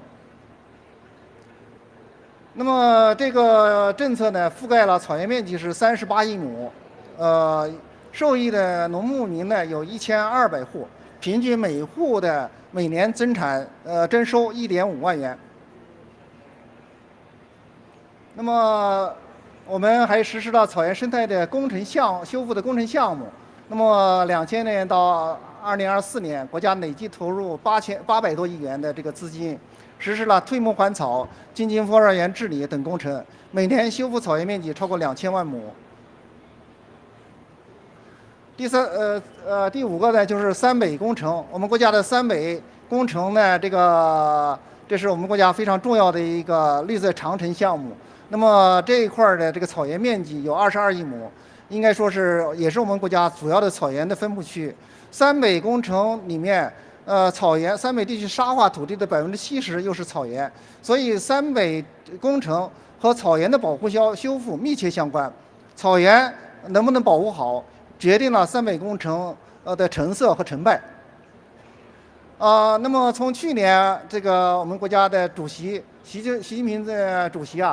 那么这个政策呢，覆盖了草原面积是38亿亩，受益的农牧民呢有1200户，平均每户的每年增收1.5万元。那么我们还实施了草原生态的修复的工程项目。那么2000年到2024年，国家累计投入800多亿元的这个资金，实施了退牧还草、津津放园治理等工程，每年修复草原面积超过2000万亩。第五个呢，就是三北工程。我们国家的三北工程呢，这是我们国家非常重要的一个绿色长城项目。那么这一块的这个草原面积有22亿亩，应该说也是我们国家主要的草原的分布区。三北工程里面，三北地区沙化土地的70%又是草原，所以三北工程和草原的保护修复密切相关。草原能不能保护好，决定了三北工程的成色和成败。那么从去年我们国家的主席习近平的主席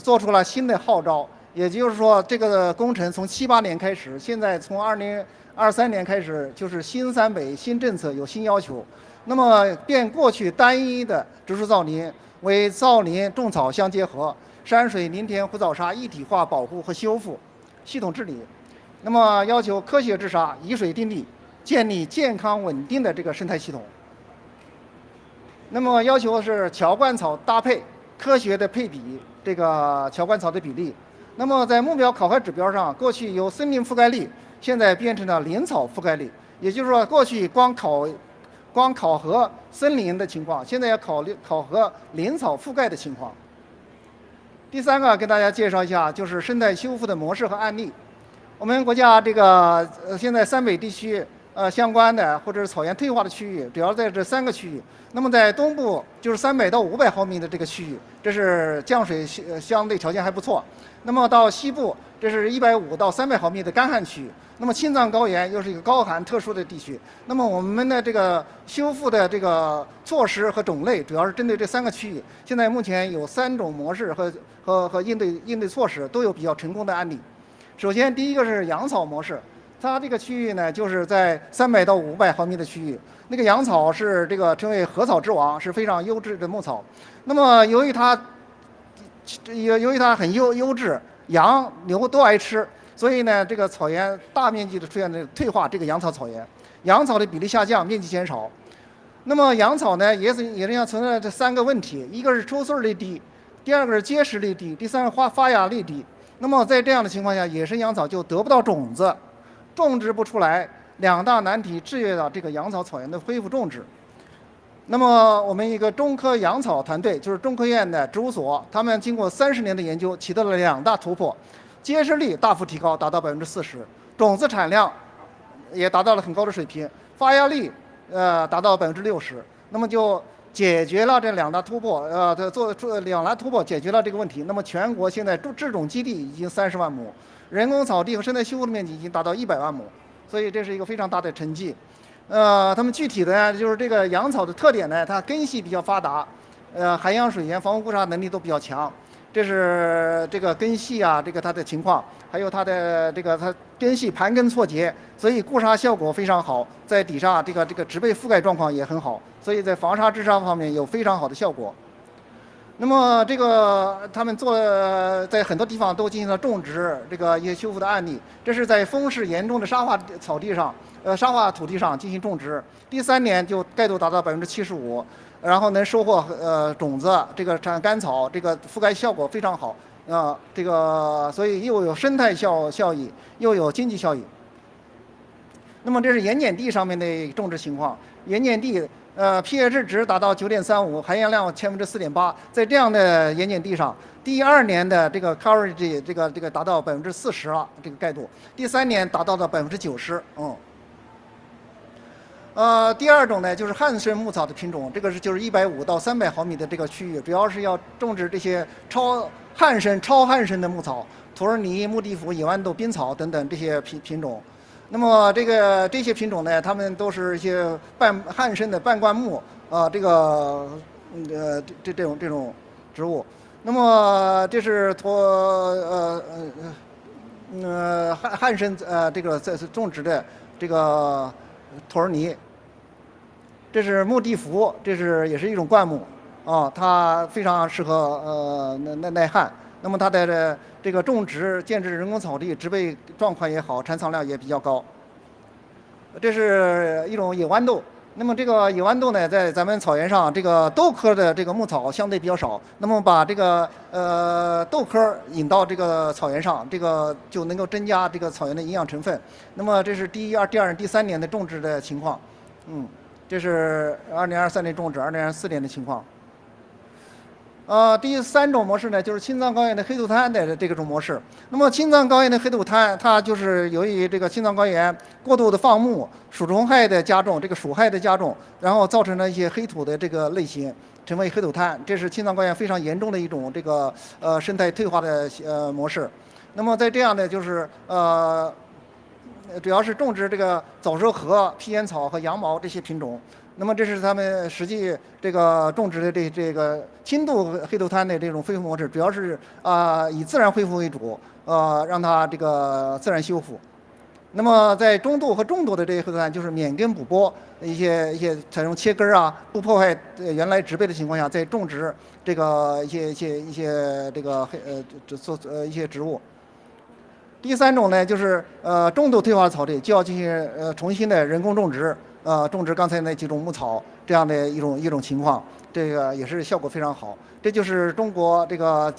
做出了新的号召，也就是说这个工程从78年开始，现在从2023年开始就是新三北新政策有新要求，那么变过去单一的植树造林为造林种草相结合，山水林田湖草沙一体化保护和修复，系统治理。那么要求科学治沙，以水定力，建立健康稳定的这个生态系统。那么要求是乔灌草搭配，科学的配比这个乔灌草的比例。那么在目标考核指标上，过去有森林覆盖率，现在变成了林草覆盖率。也就是说，过去光考核森林的情况，现在要考核林草覆盖的情况。第三个跟大家介绍一下，就是生态修复的模式和案例。我们国家现在三北地区相关的或者是草原退化的区域，主要在这3个区域。那么在东部就是300到500毫米的这个区域，这是降水相对条件还不错。那么到西部，这是150到300毫米的干旱区域。那么青藏高原又是一个高寒特殊的地区。那么我们的这个修复的这个措施和种类，主要是针对这3个区域。现在目前有3种模式和应对措施都有比较成功的案例。首先，第一个是养草模式，它这个区域呢，就是在300到500毫米的区域，那个养草是称为禾草之王，是非常优质的牧草。那么由于它很优质，羊牛都爱吃，所以呢，这个草原大面积的出现的退化，这个养草草原，养草的比例下降，面积减少。那么养草呢，也是存在这3个问题，一个是抽穗率低，第二个是结实率低，第三个发芽率低。那么在这样的情况下，野生养草就得不到种子，种植不出来，2大难题制约了这个养草草原的恢复种植。那么我们一个中科养草团队，就是中科院的植物所，他们经过30年的研究，取得了2大突破：结实率大幅提高，达到40%；种子产量也达到了很高的水平，发芽率达到60%。那么就解决了这2大突破，2大突破解决了这个问题。那么全国现在制种基地已经30万亩，人工草地和生态修复的面积已经达到100万亩，所以这是一个非常大的成绩。他们具体的呢，就是这个养草的特点呢，它根系比较发达，涵养水源、防护固沙能力都比较强。这是这个根系它的情况，还有它的它根系盘根错节，所以固沙效果非常好，在底下这个植被覆盖状况也很好，所以在防沙治沙方面有非常好的效果。那么他们在很多地方都进行了种植一些修复的案例，这是在风势严重的沙化土地上进行种植，第3年就盖度达到75%，然后能收获种子，产干草，覆盖效果非常好所以又有生态效益，又有经济效益。那么这是盐碱地上面的种植情况，盐碱地pH 值达到9.35，含盐量4.8%，在这样的盐碱地上，第2年的coverage 达到40%了，盖度，第3年达到了90%。第2种呢，就是旱生牧草的品种，就是150到300毫米的这个区域，主要是要种植这些超旱生的牧草，土耳泥、木地桴、野豌豆、冰草等等这些品种。那么这些品种呢，它们都是一些旱生的半灌木这种植物。那么这是旱生在种植的土耳泥。这是木地桴，也是一种灌木它非常适合耐旱。那么它的建制人工草地，植被状况也好，产草量也比较高。这是一种野豌豆。那么这个野豌豆呢，在咱们草原上，这个豆科的这个牧草相对比较少。那么把这个豆科引到这个草原上，这个就能够增加这个草原的营养成分。那么这是第二、第三年的种植的情况。这是2023年种植，2024年的情况。第三种模式呢，就是青藏高原的黑土滩的这种模式。那么青藏高原的黑土滩，它就是由于这个青藏高原过度的放牧、鼠虫害的加重，这个鼠害的加重，然后造成了一些黑土的这个类型，成为黑土滩。这是青藏高原非常严重的一种这个生态退化的模式。那么在这样的就是主要是种植这个早熟禾、披烟草和羊毛这些品种。那么这是他们实际这个种植的这个轻度黑土滩的这种恢复模式，主要是以自然恢复为主，让它这个自然修复。那么在中度和重度的这些黑土滩，就是免根补播，一些采用切根啊，不破坏原来植被的情况下，在种植这个一些这个一些植物。第三种呢，就是重度退化的草地就要进行重新的人工种植。种植刚才那几种牧草这样的一种情况，这个也是效果非常好。这就是中国这个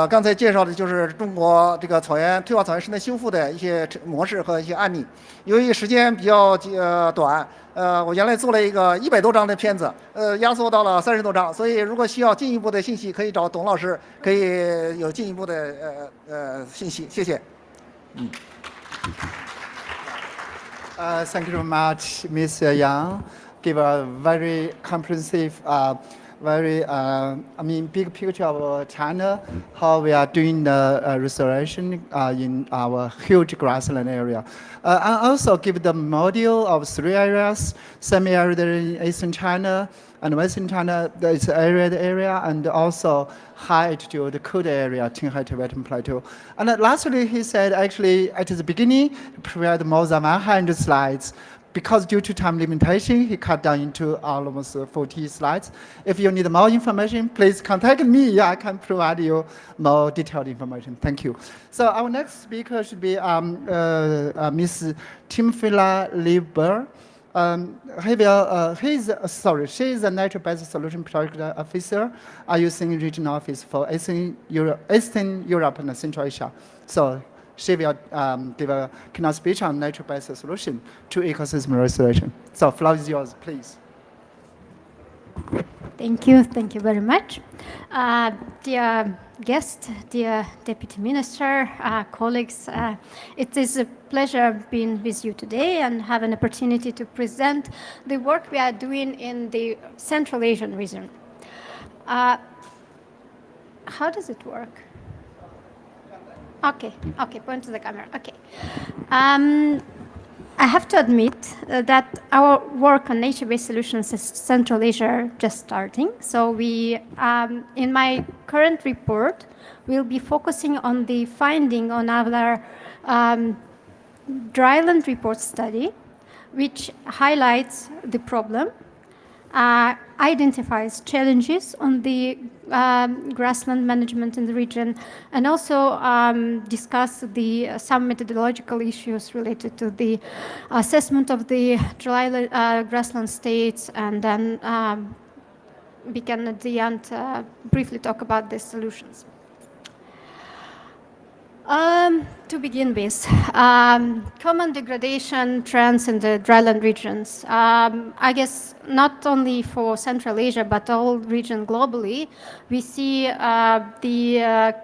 刚才介绍的就是中国这个退化草原生态修复的一些模式和一些案例。由于时间比较短，我原来做了一个100多张的片子，压缩到了30多张，所以如果需要进一步的信息，可以找董老师，可以有进一步的信息。谢谢。Thank you very much, Mr. Yang. Give a very comprehensive, big picture of China, how we are doing the restoration in our huge grassland area. And also give the model of 3 areas, semi-arid in Eastern China, and Western China, it's arid area, and also high altitude, cold area, Qinghai Tibetan Plateau. And lastly, he said actually at the beginning, he prepared more than 100 slides. Because due to time limitation, he cut down into almost 40 slides. If you need more information, please contact me. I can provide you more detailed information. Thank you. So our next speaker should be Ms. Timfila Lieber. She is a natural-based solution project officer at IUCN regional office for Eastern Europe and Central Asia. So she will give a keynote speech on natural-based solution to ecosystem restoration. So floor is yours, please. Thank you very much. Dear guest, dear Deputy Minister, colleagues, it is a pleasure being with you today and have an opportunity to present the work we are doing in the Central Asian region. How does it work? Okay, point to the camera, okay. I have to admit that our work on nature-based solutions in Central Asia are just starting. So we, in my current report, we'll be focusing on the finding on our dryland report study, which highlights the problem, identifies challenges on the grassland management in the region, and also discuss some methodological issues related to the assessment of the grassland states, and then we can at the end briefly talk about the solutions. To begin with, common degradation trends in the dryland regions. I guess not only for Central Asia, but all region globally, we see the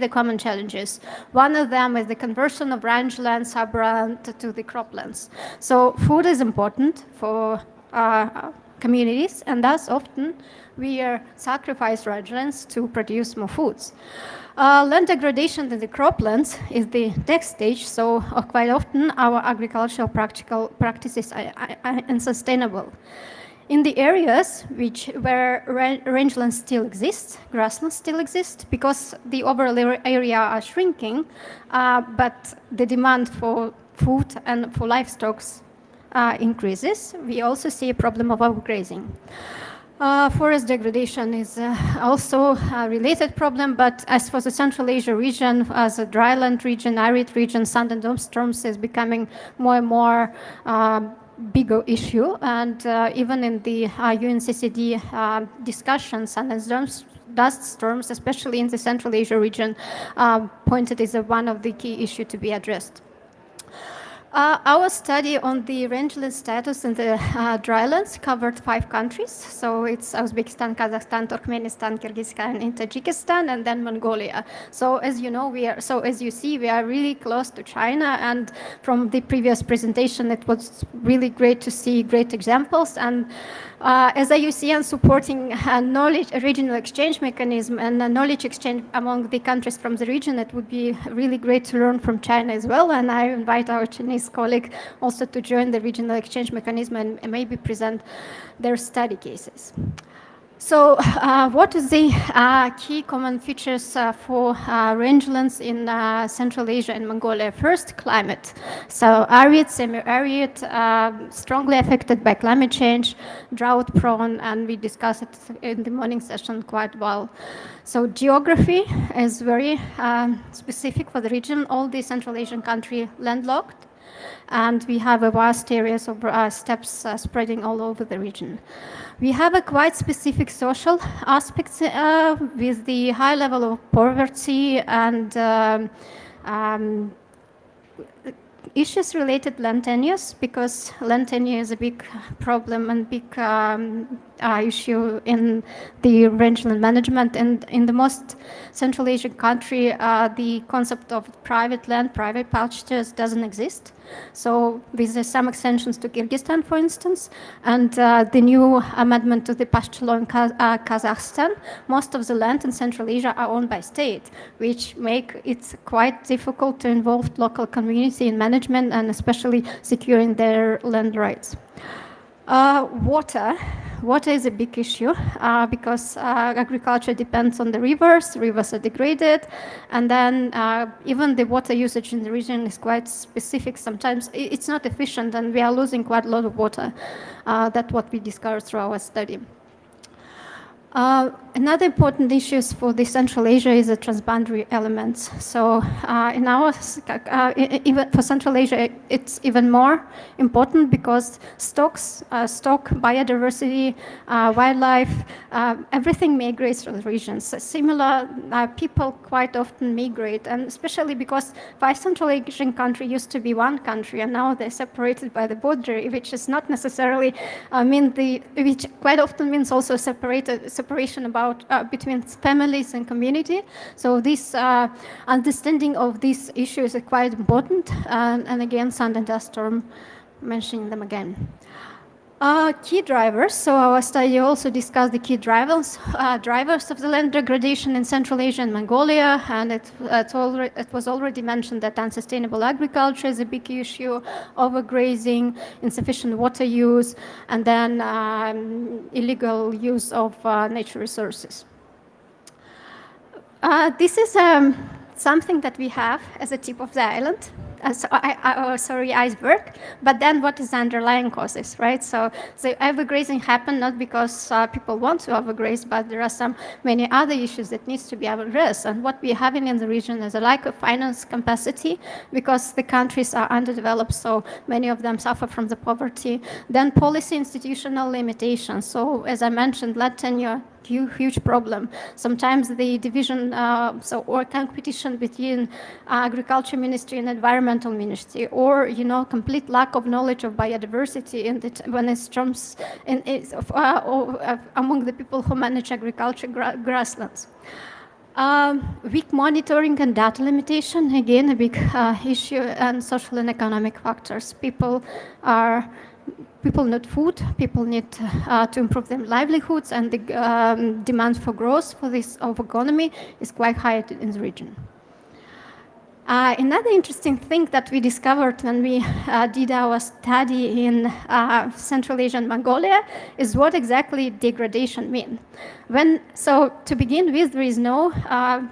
common challenges. One of them is the conversion of rangeland, subland to the croplands. So food is important for communities, and thus often we sacrifice rangelands to produce more foods. Land degradation in the croplands is the next stage, so quite often our agricultural practices are unsustainable. In the areas where rangelands still exist, grasslands still exist, because the overall area are shrinking, but the demand for food and for livestock increases, we also see a problem of overgrazing. Forest degradation is also a related problem, but as for the Central Asia region, as a dryland region, arid region, sand and dome storms is becoming more and more bigger issue. And even in the UNCCD discussions, sand and dust storms, especially in the Central Asia region, pointed as one of the key issues to be addressed. Our study on the rangeland status in the drylands covered 5 countries. So it's Uzbekistan, Kazakhstan, Turkmenistan, Kyrgyzstan, and Tajikistan, and then Mongolia. So as you know, as you see, we are really close to China. And from the previous presentation, it was really great to see great examples. And as IUCN supporting knowledge, a regional exchange mechanism and a knowledge exchange among the countries from the region, it would be really great to learn from China as well. And I invite our Chinese colleague also to join the regional exchange mechanism and maybe present their study cases. So what is the key common features for rangelands in Central Asia and Mongolia? First, climate. So arid, semi-arid, strongly affected by climate change, drought prone, and we discussed it in the morning session quite well. So geography is very specific for the region. All the Central Asian countries landlocked, and we have a vast areas of steppes spreading all over the region. We have a quite specific social aspects with the high level of poverty and issues related land tenures, because land tenure is a big problem and big issue in the rangeland management. And in the most Central Asian country, the concept of private land, private pastures doesn't exist. So these are some extensions to Kyrgyzstan, for instance, and the new amendment to the pasture law in Kazakhstan. Most of the land in Central Asia are owned by state, which make it quite difficult to involve local community in management and especially securing their land rights. Water is a big issue because agriculture depends on the rivers. Rivers are degraded, and then even the water usage in the region is quite specific. Sometimes it's not efficient, and we are losing quite a lot of water. That's what we discovered through our study. Another important issue for the Central Asia is the transboundary elements. So in our, even for Central Asia, it's even more important because stock biodiversity, wildlife, everything migrates from the regions. So similar people quite often migrate, and especially because 5 Central Asian countries used to be one country, and now they're separated by the border, which is not necessarily which quite often means also separation between families and community. So this understanding of these issues is quite important. And again, sand and dust storm, mentioning them again. Key drivers. So our study also discussed the key drivers of the land degradation in Central Asia and Mongolia, and it was already mentioned that unsustainable agriculture is a big issue, overgrazing, insufficient water use, and then illegal use of nature resources. This is something that we have as a tip of the island. Iceberg. But then what is the underlying causes, right? So overgrazing happened not because people want to overgraze, but there are many other issues that needs to be addressed. And what we're having in the region is a lack of finance capacity because the countries are underdeveloped, so many of them suffer from the poverty. Then policy institutional limitations. So as I mentioned, land tenure, huge problem. Sometimes the division or competition between agriculture ministry and environmental ministry, or complete lack of knowledge of biodiversity when it comes among the people who manage agriculture grasslands. Weak monitoring and data limitation, again a big issue, and social and economic factors. People need food, people need to improve their livelihoods, and the demand for growth for this economy is quite high in the region. Another interesting thing that we discovered when we did our study in Central Asia and Mongolia is what exactly degradation means. So to begin with, there is no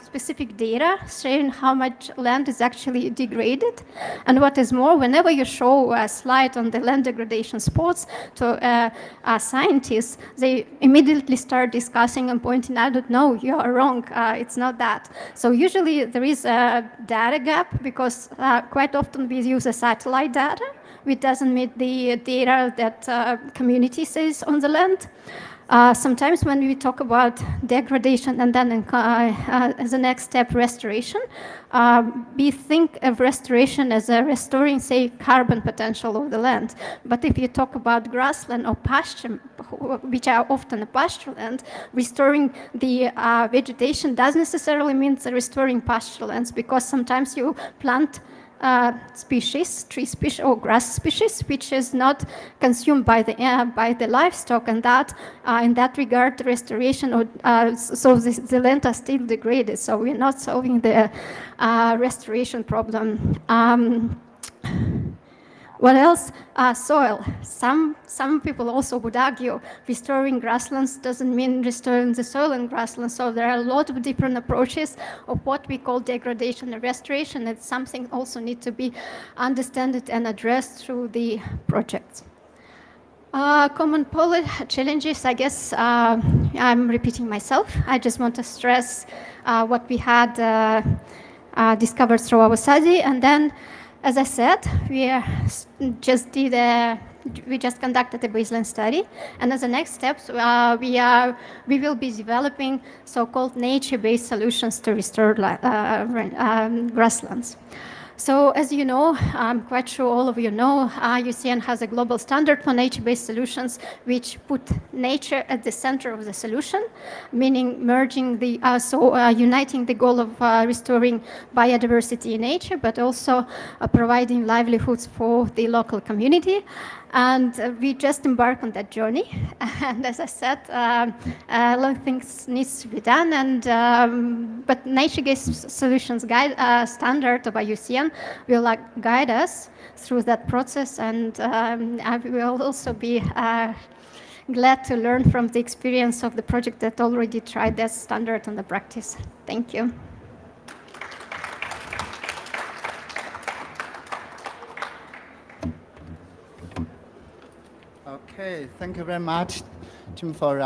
specific data showing how much land is actually degraded. And what is more, whenever you show a slide on the land degradation spots to scientists, they immediately start discussing and pointing out, no, you are wrong, it's not that. So usually there is a data gap because quite often we use a satellite data, which doesn't meet the data that community says on the land. Sometimes when we talk about degradation and then as a next step restoration, we think of restoration as a restoring, say, carbon potential of the land. But if you talk about grassland or pasture, which are often a pasture land, restoring the vegetation doesn't necessarily mean restoring pasture lands, because sometimes you plant species, tree species or grass species, which is not consumed by the livestock, and that in that regard, the restoration or so the land are still degraded. So we're not solving the restoration problem. What else? Soil. Some people also would argue restoring grasslands doesn't mean restoring the soil in grasslands. So there are a lot of different approaches of what we call degradation and restoration. It's something also needs to be understood and addressed through the projects. Common challenges, I guess I'm repeating myself. I just want to stress what we had discovered through our study, and then, as I said, we just conducted a baseline study, and as a next steps, we will be developing so-called nature-based solutions to restore grasslands. So as you know, I'm quite sure all of you know, IUCN has a global standard for nature-based solutions, which put nature at the center of the solution, meaning merging uniting the goal of restoring biodiversity in nature, but also providing livelihoods for the local community. And we just embarked on that journey. And as I said, a lot of things needs to be done. And but nature-based solutions standard of IUCN will guide us through that process. And I will also be glad to learn from the experience of the project that already tried that standard on the practice. Thank you. Okay, thank you very much, Tim, for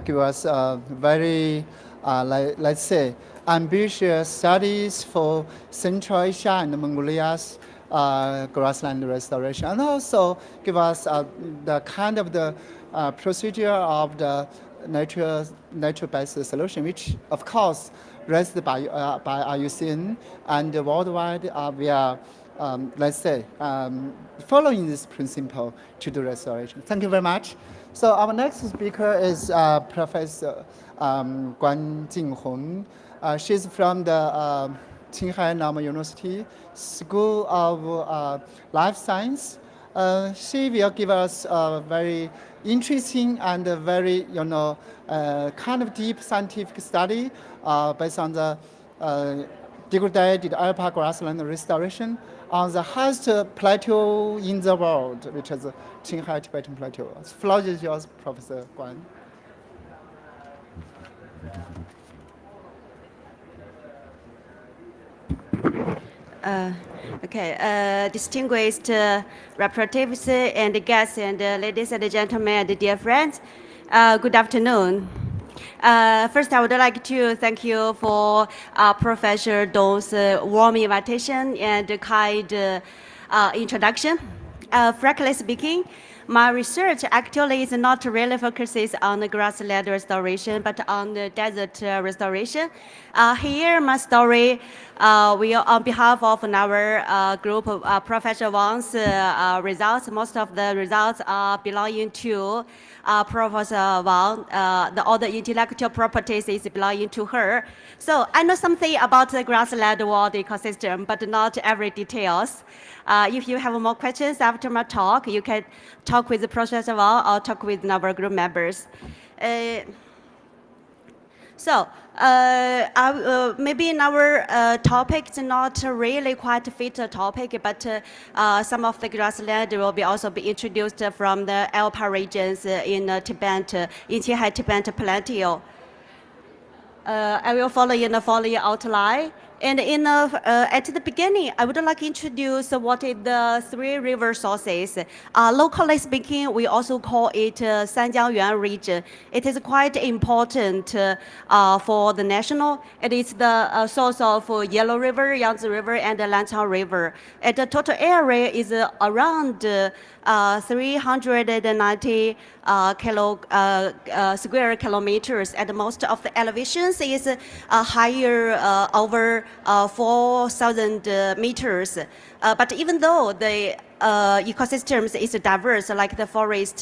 give us a very, let's say, ambitious studies for Central Asia and Mongolia's grassland restoration, and also give us the kind of the procedure of the nature-based solution, which of course raised by IUCN, and worldwide we are, let's say, following this principle to do restoration. Thank you very much. So our next speaker is Professor Guan Jinghong. She's from the Qinghai Normal University School of Life Science. She will give us a very interesting and very, kind of deep scientific study based on the degraded alpine grassland restoration on the highest plateau in the world, which is the Qinghai Tibetan Plateau. The floor is yours, Professor Guan. Distinguished representatives and guests and ladies and gentlemen and dear friends, good afternoon. First, I would like to thank you for Professor Dong's warm invitation and kind introduction. Frankly speaking, my research actually is not really focuses on the grassland restoration, but on the desert restoration. Here, my story will, on behalf of our group, Professor Wang's results. Most of the results are belonging to Professor Wang. All the intellectual properties is belonging to her. So I know something about the grassland world ecosystem, but not every details. If you have more questions after my talk, you can talk with Professor Wang or talk with our group members. So maybe in our topic, it's not really quite fit a topic, but some of the grassland will be also be introduced from the Alpine regions in Tibet, in Qinghai Tibet Plateau. I will follow in the following outline. And at the beginning, I would like to introduce what is the three river sources. Locally speaking, we also call it Sanjiangyuan region. It is quite important for the national. It is the source of Yellow River, Yangtze River, and the Lanchang River. And the total area is around 390 square kilometers, and most of the elevations is higher over 4,000 meters. But even though the ecosystems is diverse, like the forest,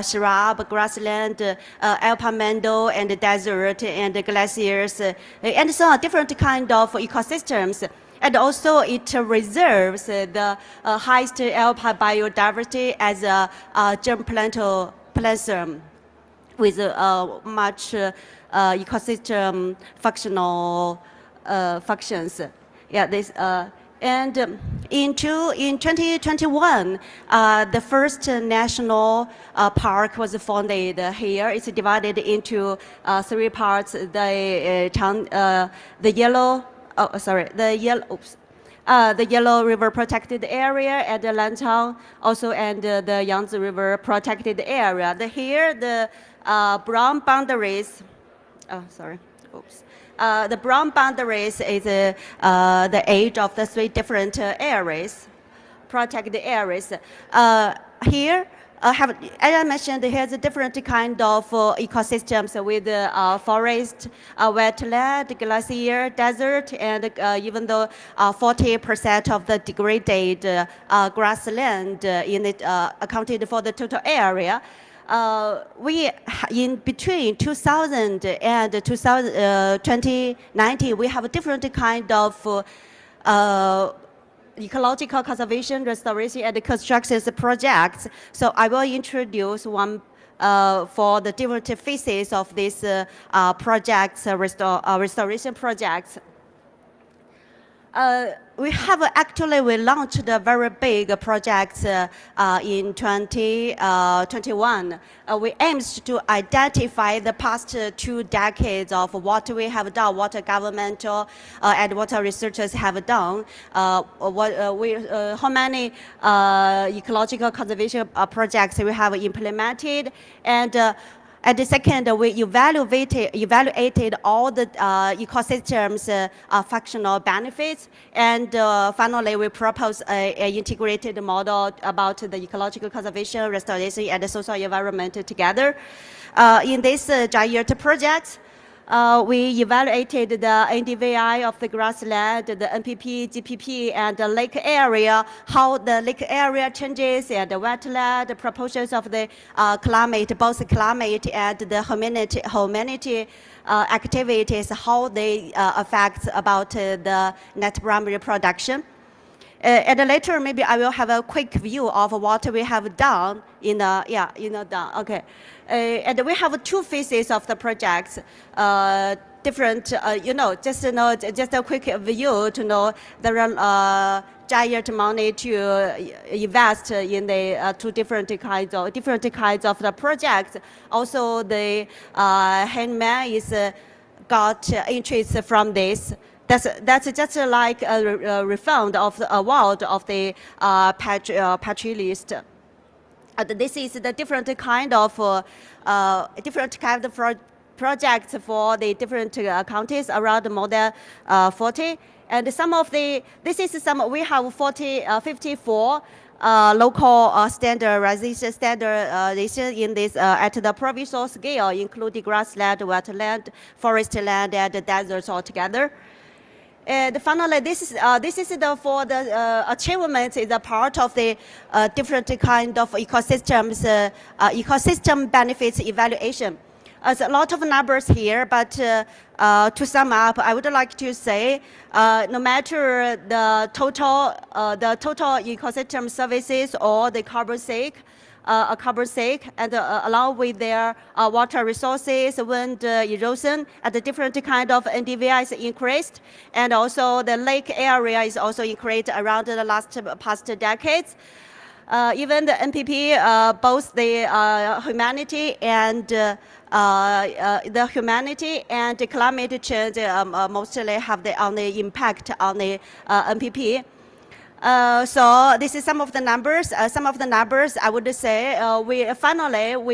shrub, grassland, alpine meadow, and desert, and glaciers, and so on, different kind of ecosystems. And also it reserves the highest alpine biodiversity as a germplasm with much ecosystem functional functions. Yeah, this and in 2021, the first national park was founded here. It's divided into three parts: the Yellow River Protected Area at the Lanchang, also, and the Yangtze River Protected Area. Here, the brown boundaries. The brown boundaries is the age of the three different areas, protected areas. Here, as I mentioned, here's a different kind of ecosystems with forest, wetland, glacier, desert, and even though 40% of the degraded grassland in it accounted for the total area. We in between 2000 and 2019, we have a different kind of ecological conservation, restoration, and construction projects. So I will introduce one for the different phases of these projects, restoration projects. We launched a very big project in 2021. We aimed to identify the past 2 decades of what we have done, what governmental and what researchers have done, how many ecological conservation projects we have implemented, and the second, we evaluated all the ecosystems' functional benefits, and finally, we proposed an integrated model about the ecological conservation, restoration, and the social environment together. In this giant project, we evaluated the NDVI of the grassland, the NPP, GPP, and the lake area, how the lake area changes, and the wetland, the proportions of the climate, both climate and the humanity activities, how they affect about the net primary production. And later, maybe I will have a quick view of what we have done in the, okay. And we have 2 phases of the projects, different, just a quick view to know there are giant money to invest in the 2 different kinds of the projects. Also, the handman is got interest from this. That's just like a refund of the award of the Patri list. This is the different kind of projects for the different counties around more than 40. And some of the, we have 54 local standardization in this at the provincial scale, including grassland, wetland, forest land, and deserts altogether. And finally, this is for the achievements is a part of the different kind of ecosystems, ecosystem benefits evaluation. There's a lot of numbers here, but to sum up, I would like to say, no matter the total ecosystem services or the carbon sink, a carbon sink, and along with their water resources, wind erosion, and the different kind of NDVI is increased, and also the lake area is also increased around the past decades. Even the NPP, both the humanity and the climate change mostly have the only impact on the NPP. So this is some of the numbers. Some of the numbers I would say we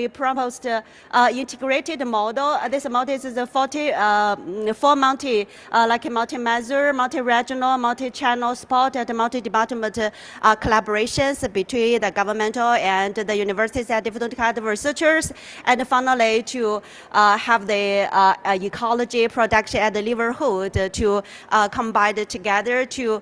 proposed integrated model. This model is the 4 multi-measure, multi-regional, multi-channel support and multi-department collaborations between the governmental and the universities and different kind of researchers, and finally to have the ecology, production, and livelihood to combine it together to.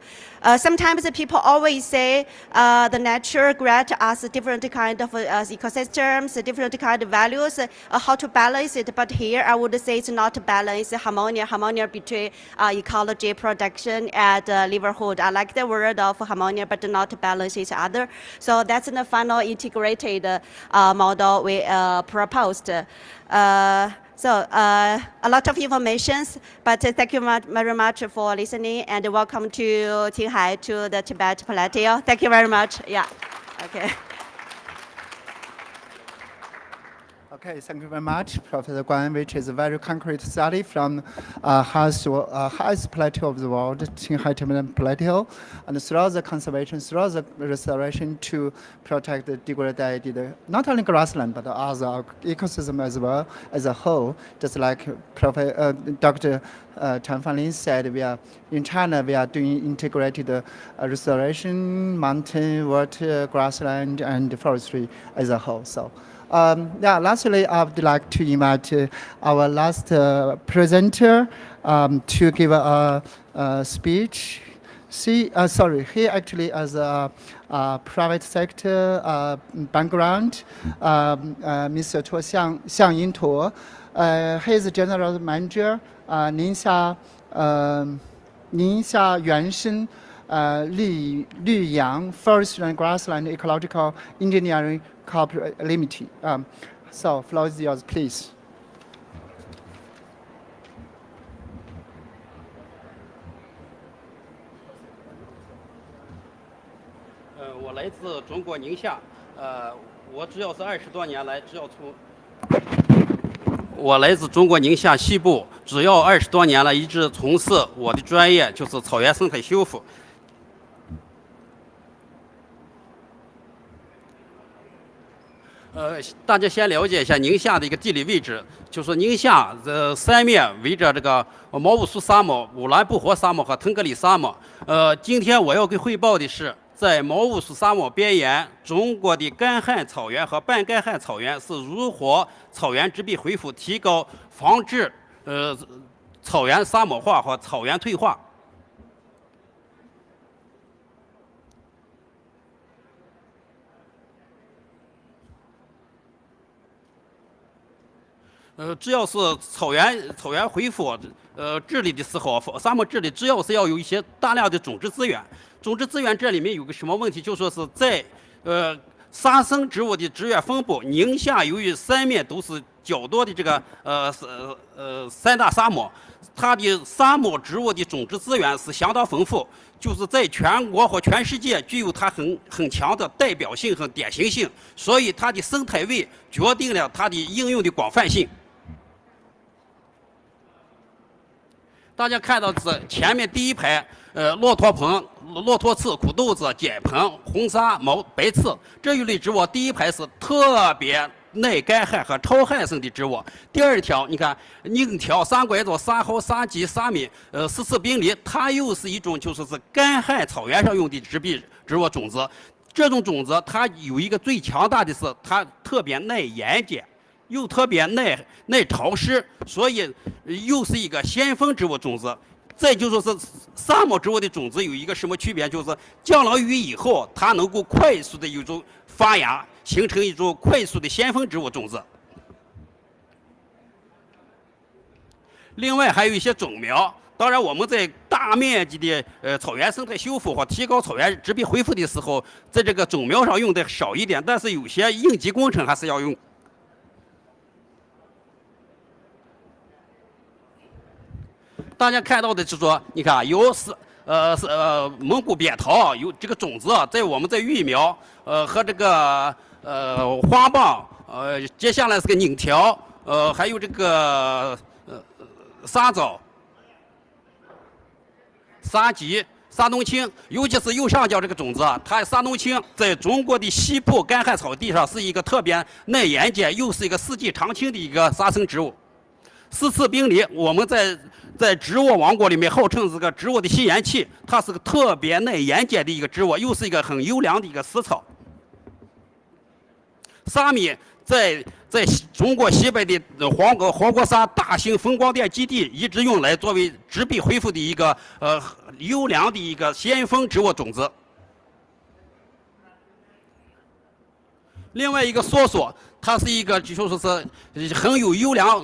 Sometimes people always say the nature grant us different kind of ecosystems, different kind of values, how to balance it. But here I would say it's not balance, harmony between ecology, production, and livelihood. I like the word of harmony, but not balance each other. So that's the final integrated model we proposed. So a lot of information, but thank you very much for listening, and welcome to Qinghai, to the Tibet Plateau. Thank you very much. Yeah. Okay. Okay, thank you very much, Professor Guan, which is a very concrete study from highest plateau of the world, Qinghai Tibetan Plateau, and throughout the conservation, throughout the restoration to protect the degraded, not only grassland, but other ecosystem as well as a whole. Just like Dr. Chan Fanlin said, in China, we are doing integrated restoration, mountain, water, grassland, and forestry as a whole. So. Lastly, I would like to invite our last presenter to give a speech. He actually has a private sector background, Mr. Tuo Xiangying Tuo. He is the general manager, Ningxia Yuanshen Luyang Forest and Grassland Ecological Engineering Corporate Limited. So, floor is yours, please.我来自中国宁夏，我只要是20多年来，我来自中国宁夏西部，只要20多年来一直从事我的专业就是草原生态修复。大家先了解一下宁夏的一个地理位置，就是宁夏三面围着这个毛乌素沙漠、乌兰布和沙漠和腾格里沙漠。今天我要给汇报的是，在毛乌素沙漠边沿，中国的干旱草原和半干旱草原是如何草原植被恢复、提高、防治草原沙漠化和草原退化。只要是草原恢复治理的时候，沙漠治理只要是要有一些大量的种植资源。种植资源这里面有个什么问题？就说是在沙生植物的植源分布，宁夏由于三面都是较多的这个三大沙漠，它的沙漠植物的种植资源是相当丰富，就是在全国和全世界具有它很强的代表性和典型性，所以它的生态位决定了它的应用的广泛性。大家看到是前面第一排，骆驼蓬、骆驼刺、苦豆子、碱蓬、红沙、白刺这一类植物，第一排是特别耐干旱和超旱性的植物。第二条，你看宁条、山拐枣、沙蒿、沙棘、沙米、十四冰梨，它又是一种就是干旱草原上用的植物种子。这种种子它有一个最强大的是，它特别耐盐碱。又特别耐潮湿，所以又是一个先锋植物种子。再就说是沙漠植物的种子有一个什么区别？就是降了雨以后，它能够快速的有一种发芽，形成一种快速的先锋植物种子。另外还有一些种苗，当然我们在大大面积的草原生态修复和提高草原植被恢复的时候，在这个种苗上用的少一点，但是有些应急工程还是要用。大家看到的是说，你看有蒙古扁桃，有这个种子，在我们在育苗，和这个花蚌，接下来是个拧条，还有这个沙枣、沙棘、沙冬青，尤其是右上角这个种子，它沙冬青在中国的西部干旱草地上是一个特别耐盐碱，又是一个四季常青的一个沙生植物。四次冰梨，我们在植物王国里面号称是个植物的吸盐器，它是个特别耐盐碱的一个植物，又是一个很优良的一个食草。沙米在中国西北的黄国沙大型风光电基地一直用来作为植被恢复的一个优良的一个先锋植物种子。另外一个梭梭，它是一个就说是很有优良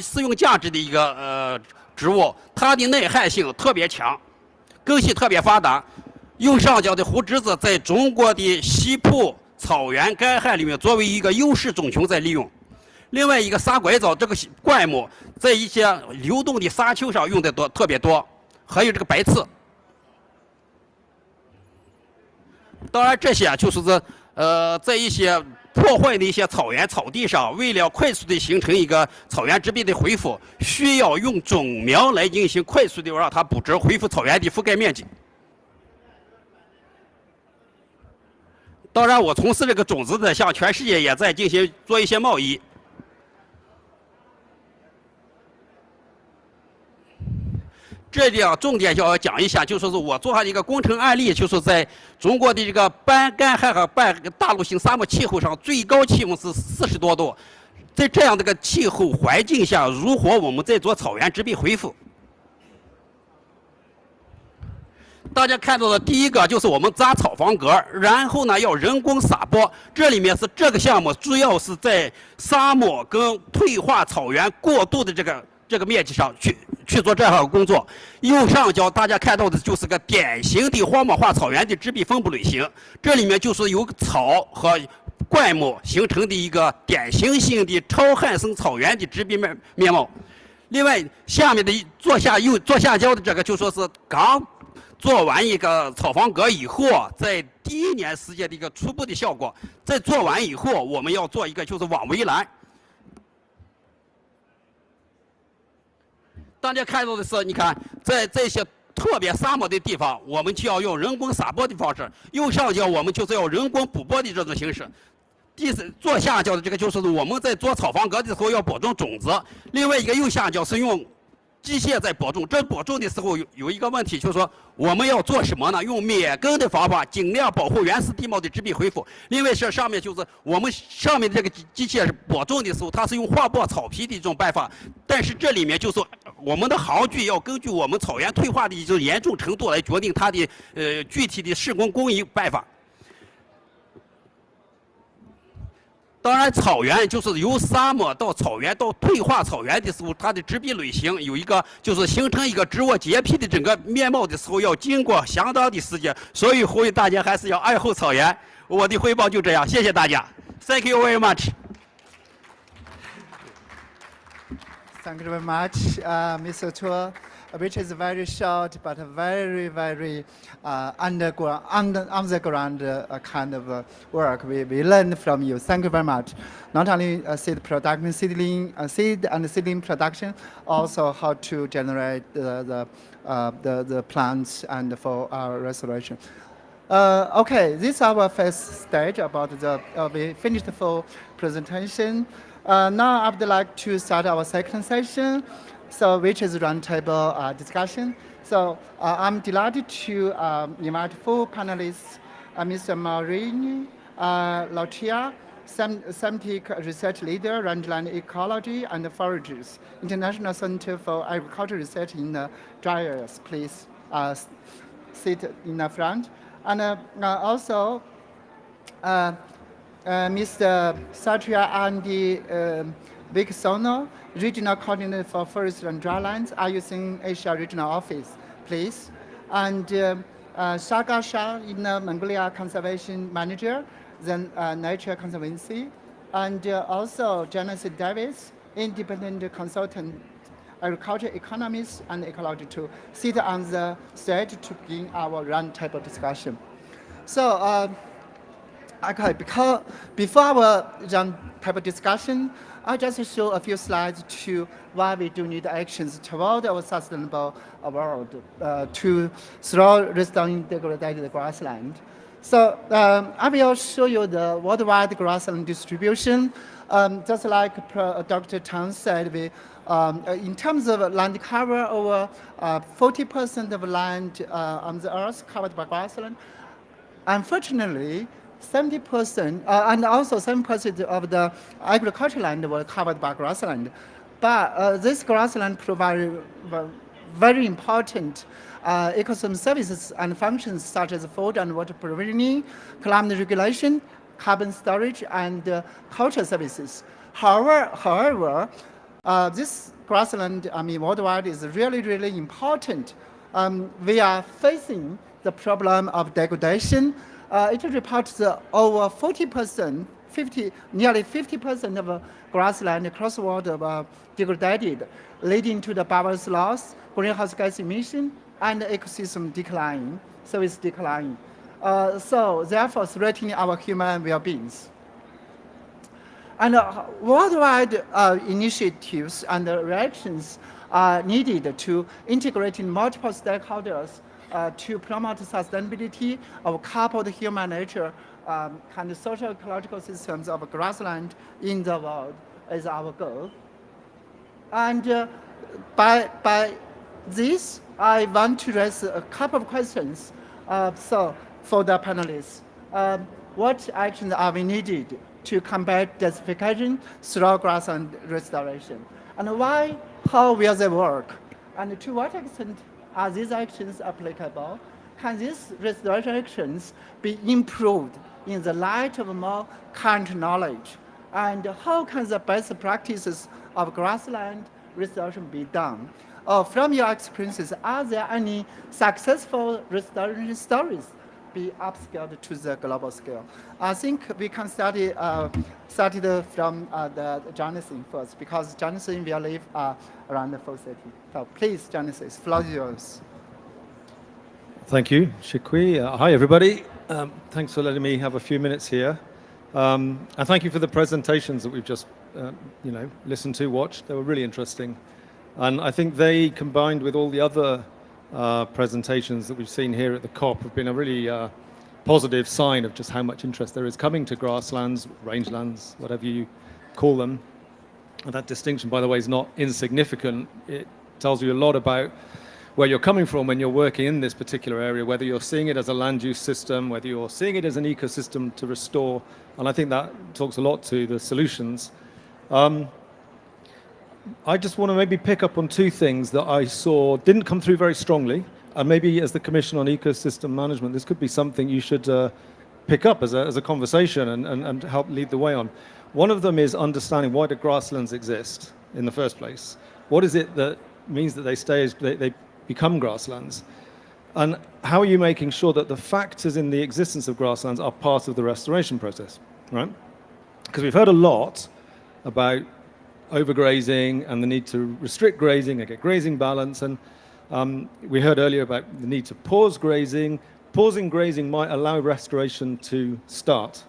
食用价值的一个植物，它的耐旱性特别强，根系特别发达。右上角的胡栀子在中国的西部草原干旱里面作为一个优势种群在利用。另外一个沙拐枣这个灌木在一些流动的沙丘上用的特别多，还有这个白刺。当然这些就是在一些破坏的一些草原草地上，为了快速的形成一个草原植被的恢复，需要用种苗来进行快速的让它补植，恢复草原的覆盖面积。当然，我从事这个种子的，向全世界也在进行做一些贸易。这里啊，重点要讲一下，就说是我做下一个工程案例，就是在中国的这个半干旱和半大陆性沙漠气候上，最高气温是40多度，在这样的个气候环境下，如何我们在做草原植被恢复？大家看到的第一个就是我们扎草房格，然后呢要人工撒播。这里面是这个项目主要是在沙漠跟退化草原过渡的这个面积上去做这样的工作。右上角大家看到的就是个典型的荒漠化草原的植被分布类型，这里面就是由草和灌木形成的一个典型性的超旱生草原的植被面貌。另外，下面的左下角的这个就说是刚做完一个草房格以后，在第一年时间的一个初步的效果。在做完以后，我们要做一个就是网围栏。大家看到的是，你看在这些特别沙漠的地方，我们就要用人工撒播的方式；右上角我们就是要人工补播的这种形式。左下角的这个就是我们在做草房格的时候要播种种子，另外一个右下角是用机械在播种。这播种的时候有一个问题，就是说我们要做什么呢？用灭根的方法，尽量保护原始地貌的植被恢复。另外是上面就是我们上面这个机械播种的时候，它是用划破草皮的一种办法，但是这里面就是我们的行距要根据我们草原退化的一种严重程度来决定它的具体的施工工艺办法。当然，草原就是由沙漠到草原到退化草原的时候，它的植被类型有一个就是形成一个植物洁癖的整个面貌的时候，要经过相当的时间，所以呼吁大家还是要爱护草原。我的汇报就这样，谢谢大家。Thank you very much. Thank you very much, Mr. Chua, which is very short but very, very on the ground kind of work we learned from you. Thank you very much. Not only seed production, seed and seedling production, also how to generate the plants and for our restoration. Okay, this is our first stage about we finished the full presentation. Now I would like to start our second session, which is roundtable discussion. So I'm delighted to invite four panelists, Mr. Maureen Lautia, scientific research leader, rangeland ecology and forages, International Center for Agricultural Research in dry areas. Please sit in the front. And also Mr. Satya Andy Viksono, Regional Coordinator for Forest and Drylands, IUCN Asia Regional Office. please. And Shaga Shah in Mongolia Conservation Manager, then Nature Conservancy. And also Janice Davis, independent consultant, agriculture economist and ecology to sit on the stage to begin our roundtable discussion. So, okay, because before our roundtable discussion, I just show a few slides to why we do need actions toward our sustainable world to throw restoring degraded grassland. So I will show you the worldwide grassland distribution. Just like Dr. Tang said, we, in terms of land cover, over 40% of land on the earth covered by grassland. Unfortunately, 70% and also 7% of the agricultural land were covered by grassland. But this grassland provides very important ecosystem services and functions such as food and water provisioning, climate regulation, carbon storage, and culture services. However, this grassland, worldwide is really, really important. We are facing the problem of degradation. It reports that over 40%, nearly 50% of grassland across the world are degraded, leading to the biomass loss, greenhouse gas emission, and ecosystem decline, service decline. So therefore threatening our human well-beings. And worldwide initiatives and reactions are needed to integrate multiple stakeholders to promote sustainability of coupled human nature and social ecological systems of grassland in the world is our goal. And by this, I want to raise a couple of questions so for the panelists. What actions are we needed to combat desertification through grassland restoration? And why, how will they work? And to what extent are these actions applicable? Can these restoration actions be improved in the light of more current knowledge? And how can the best practices of grassland restoration be done? From your experiences, are there any successful restoration stories be upscaled to the global scale? I think we can study from the Jonathan first, because Jonathan will live around the full city. So please, Jonathan, the floor is yours. Thank you, Shikwi. Hi, everybody. Thanks for letting me have a few minutes here. And thank you for the presentations that we've just listened to, watched. They were really interesting. And I think they, combined with all the other presentations that we've seen here at the COP, have been a really positive sign of just how much interest there is coming to grasslands, rangelands, whatever you call them. And that distinction, by the way, is not insignificant. It tells you a lot about where you're coming from when you're working in this particular area, whether you're seeing it as a land use system, whether you're seeing it as an ecosystem to restore. And I think that talks a lot to the solutions. I just want to maybe pick up on two things that I saw didn't come through very strongly. And maybe as the Commission on Ecosystem Management, this could be something you should pick up as a conversation and help lead the way on. One of them is understanding why do grasslands exist in the first place? What is it that means that they become grasslands? And how are you making sure that the factors in the existence of grasslands are part of the restoration process, right? Because we've heard a lot about overgrazing and the need to restrict grazing and get grazing balance. And we heard earlier about the need to pause grazing. Pausing grazing might allow restoration to start.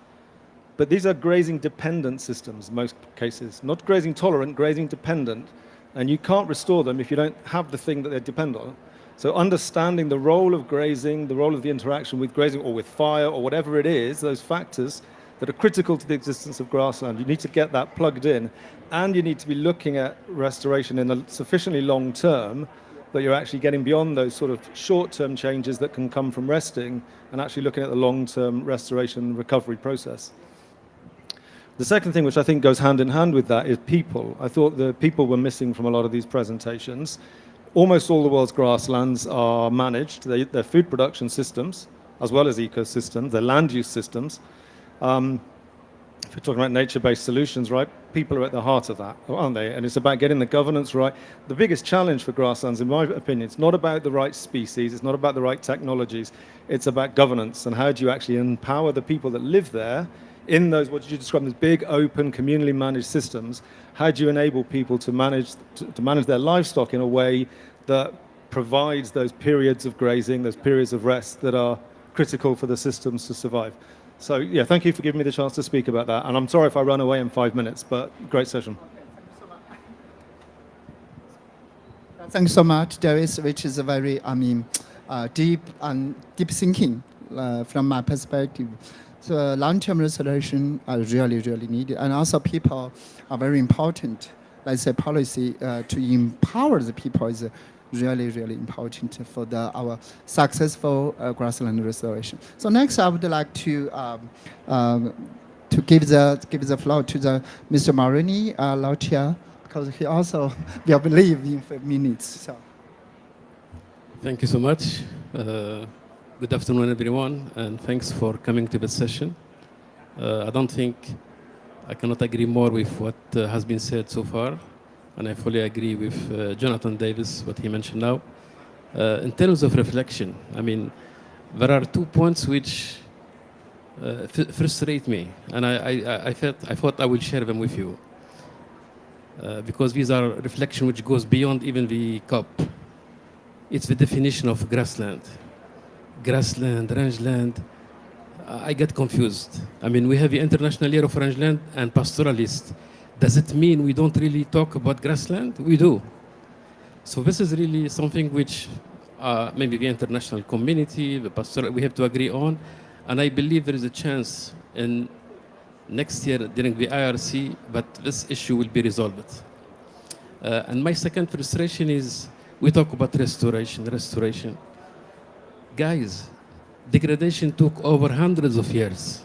But these are grazing dependent systems in most cases, not grazing tolerant, grazing dependent. And you can't restore them if you don't have the thing that they depend on. So understanding the role of grazing, the role of the interaction with grazing or with fire or whatever it is, those factors that are critical to the existence of grassland, you need to get that plugged in. And you need to be looking at restoration in a sufficiently long term that you're actually getting beyond those sort of short-term changes that can come from resting and actually looking at the long-term restoration recovery process. The second thing, which I think goes hand in hand with that, is people. I thought the people were missing from a lot of these presentations. Almost all the world's grasslands are managed. They're food production systems, as well as ecosystems. They're land use systems. if we're talking about nature-based solutions, right, people are at the heart of that, aren't they? And it's about getting the governance right. The biggest challenge for grasslands, in my opinion, it's not about the right species, it's not about the right technologies, it's about governance and how do you actually empower the people that live there in those, what did you describe as big, open, communally managed systems. How do you enable people to manage their livestock in a way that provides those periods of grazing, those periods of rest that are critical for the systems to survive? So yeah, thank you for giving me the chance to speak about that. And I'm sorry if I run away in 5 minutes, but great session. Thanks so much, Darius, which is a very, deep thinking from my perspective. So long-term restoration are really, really needed. And also people are very important. Let's say policy to empower the people is really, really important for our successful grassland restoration. So next, I would like to give the floor to Mr. Marini Lautia, because he also will leave in 5 minutes. So. Thank you so much. Good afternoon, everyone, and thanks for coming to this session. I don't think I cannot agree more with what has been said so far, and I fully agree with Jonathan Davis, what he mentioned now. In terms of reflection, I mean, there are 2 points which frustrate me, and I thought I will share them with you, because these are reflection which goes beyond even the COP. It's the definition of grassland. Grassland, rangeland, I get confused. I mean, we have the International Year of Rangeland and Pastoralist. Does it mean we don't really talk about grassland? We do. So this is really something which maybe the international community, the pastoral, we have to agree on. And I believe there is a chance in next year during the IRC that this issue will be resolved. And my second frustration is we talk about restoration. Guys, degradation took over hundreds of years.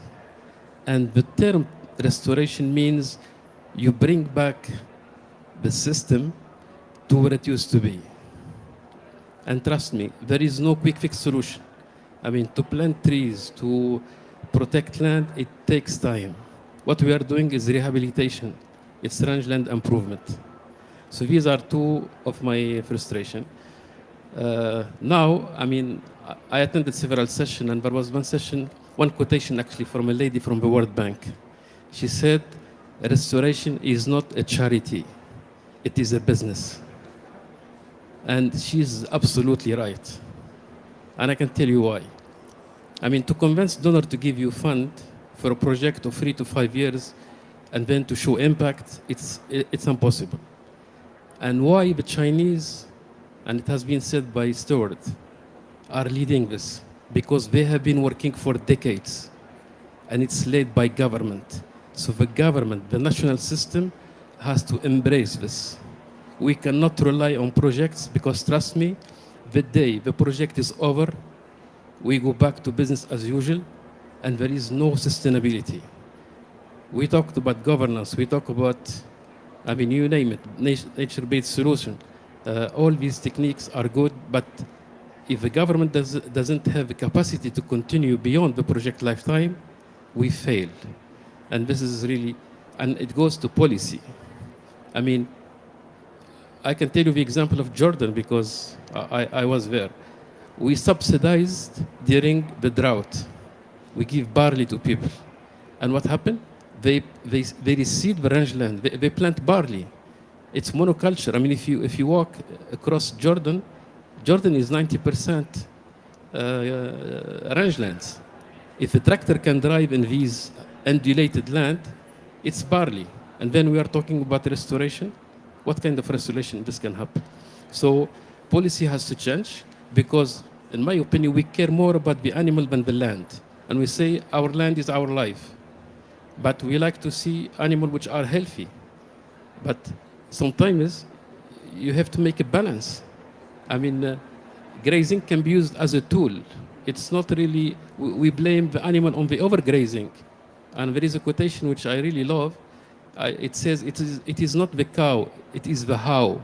And the term restoration means you bring back the system to where it used to be. And trust me, there is no quick fix solution. I mean, to plant trees, to protect land, it takes time. What we are doing is rehabilitation. It's rangeland improvement. So these are two of my frustration. Now, I mean, I attended several sessions, and there was one quotation actually from a lady from the World Bank. She said, restoration is not a charity, it is a business. And she's absolutely right. And I can tell you why. I mean, to convince donor to give you fund for a project of 3 to 5 years and then to show impact, it's impossible. And why the Chinese, and it has been said by Stewart, are leading this? Because they have been working for decades, and it's led by government. So the government, the national system, has to embrace this. We cannot rely on projects because, trust me, the day the project is over, we go back to business as usual, and there is no sustainability. We talked about governance, we talk about, I mean, you name it, nature-based solution. All these techniques are good, but if the government doesn't have the capacity to continue beyond the project lifetime, we fail. And this is really, and it goes to policy. I mean, I can tell you the example of Jordan because I was there. We subsidized during the drought. We give barley to people. And what happened? They receive the rangeland. They plant barley. It's monoculture. I mean, if you walk across Jordan is 90% rangelands. If a tractor can drive in these undulated land, it's barley. And then we are talking about restoration. What kind of restoration this can happen? So policy has to change because, in my opinion, we care more about the animal than the land. And we say our land is our life. But we like to see animals which are healthy. But sometimes you have to make a balance. I mean, grazing can be used as a tool. It's not really, we blame the animal on the overgrazing. And there is a quotation which I really love. It says, it is not the cow, it is the how.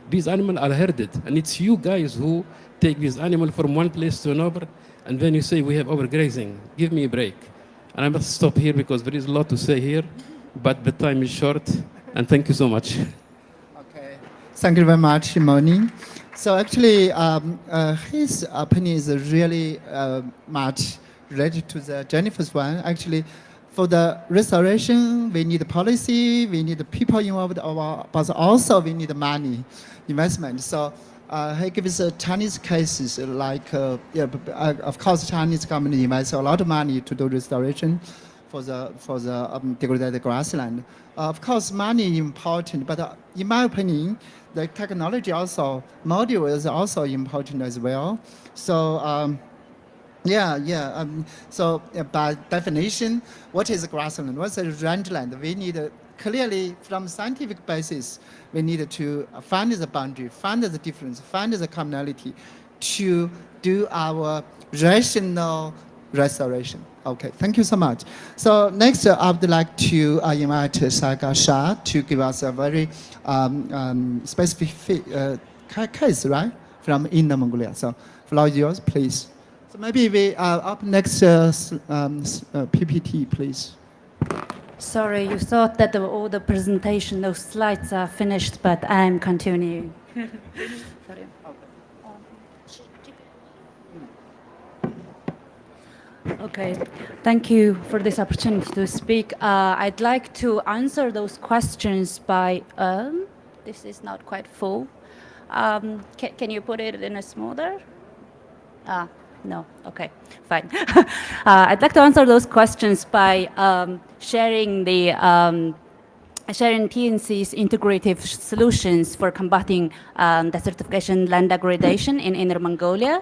These animals are herded, and it's you guys who take these animals from one place to another, and then you say we have overgrazing. Give me a break. And I must stop here because there is a lot to say here, but the time is short. And thank you so much. Thank you very much, Moni. So actually, his opinion is really much related to the Jennifer's one. Actually, for the restoration, we need policy, we need people involved, but also we need money, investment. So he gives Chinese cases like, of course, Chinese government invests a lot of money to do restoration for the degraded grassland. Of course, money is important, but in my opinion, the technology also, module is also important as well. So so by definition, what is grassland? What's a rangeland? We need clearly from scientific basis, we need to find the boundary, find the difference, find the commonality to do our rational restoration. Okay, thank you so much. So next, I would like to invite Saga Shah to give us a very specific case, right, from Inner Mongolia. So floor is yours, please. So maybe we up next PPT, please. Sorry, you thought that all the presentation, those slides are finished, but I'm continuing. Sorry. Okay, thank you for this opportunity to speak. I'd like to answer those questions by, this is not quite full. Can you put it in a smaller? No, okay, fine. I'd like to answer those questions by sharing TNC's integrative solutions for combating desertification, land degradation in Inner Mongolia.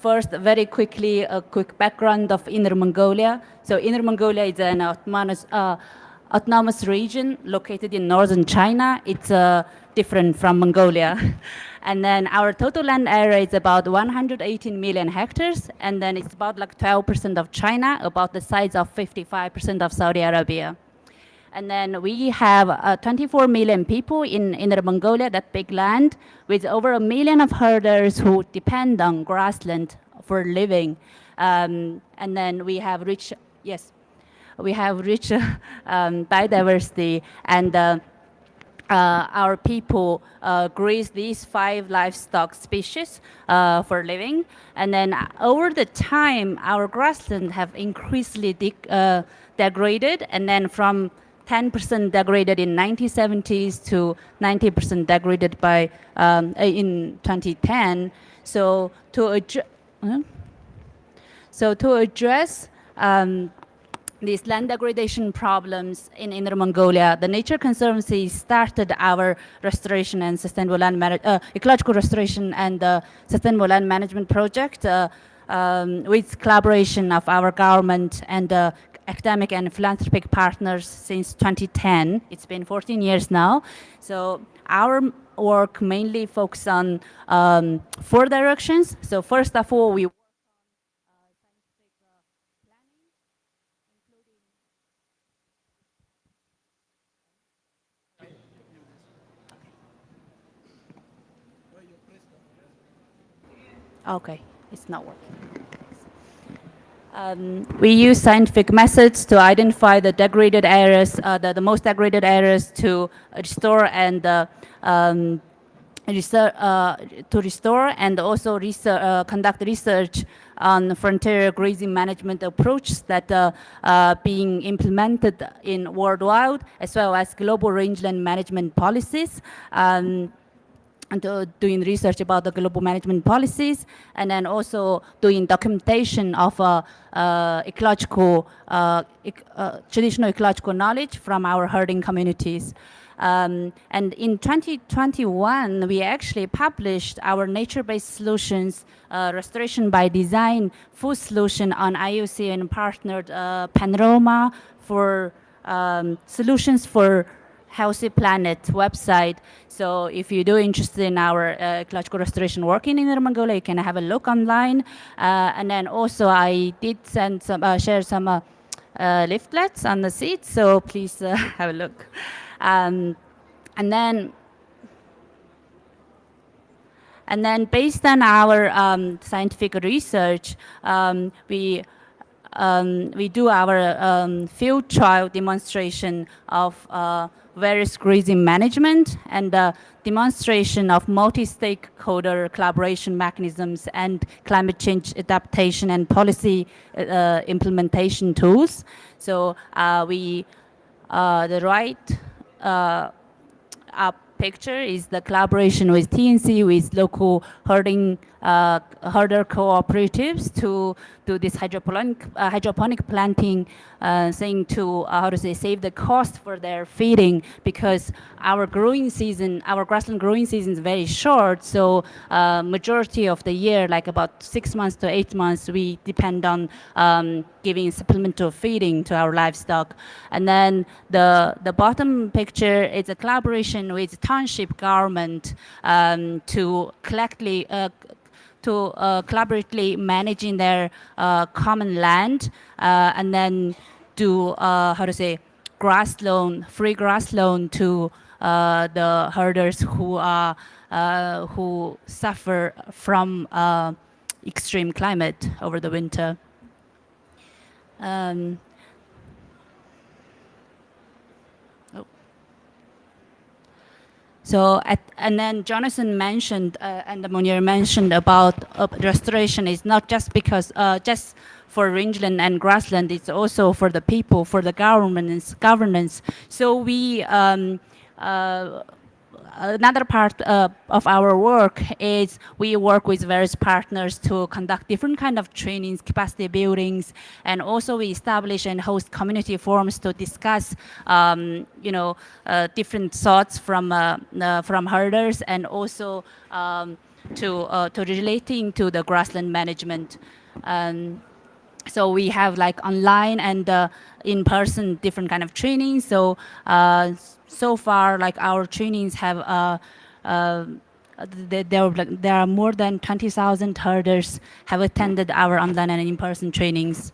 First, very quickly, a quick background of Inner Mongolia. So Inner Mongolia is an autonomous region located in northern China. It's different from Mongolia. And then our total land area is about 118 million hectares. And then it's about like 12% of China, about the size of 55% of Saudi Arabia. And then we have 24 million people in Inner Mongolia, that big land, with over 1 million of herders who depend on grassland for living. And then we have rich, biodiversity, and our people graze these 5 livestock species for living. And then over the time, our grassland have increasingly degraded, and then from 10% degraded in 1970s to 90% degraded by in 2010. So to address these land degradation problems in Inner Mongolia, the Nature Conservancy started our restoration and sustainable land ecological restoration and sustainable land management project with collaboration of our government and academic and philanthropic partners since 2010. It's been 14 years now. So our work mainly focuses on 4 directions. So first of all, we Okay, it's not working. We use scientific methods to identify the degraded areas, the most degraded areas to restore and also conduct research on frontier grazing management approaches that are being implemented in worldwide, as well as global rangeland management policies. And doing research about the global management policies, and then also doing documentation of traditional ecological knowledge from our herding communities. And in 2021, we actually published our nature-based solutions, restoration by design full solution on IUCN partnered Panorama for solutions for Healthy Planet website. So if you do interested in our ecological restoration work in Inner Mongolia, you can have a look online. And then also I did send some, share some leaflets on the seat, so please have a look. And And then based on our scientific research, we do our field trial demonstration of various grazing management and demonstration of multi-stakeholder collaboration mechanisms and climate change adaptation and policy implementation tools. So the right up picture is the collaboration with TNC, with local herder cooperatives to do this hydroponic planting, saying to save the cost for their feeding, because our grassland growing season is very short. So majority of the year, like about 6 months to 8 months, we depend on giving supplemental feeding to our livestock. And then the bottom picture is a collaboration with township government to collaboratively managing their common land, and then do free grass loan to the herders who suffer from extreme climate over the winter. So, and then Jonathan mentioned, and Munir mentioned about restoration is not just because, just for rangeland and grassland, it's also for the people, for the governance. So we, another part of our work is we work with various partners to conduct different kind of trainings, capacity buildings, and also we establish and host community forums to discuss, different thoughts from herders, and also to relating to the grassland management. So we have like online and in-person different kind of trainings. So so far, like our trainings have there are more than 20,000 herders have attended our online and in-person trainings.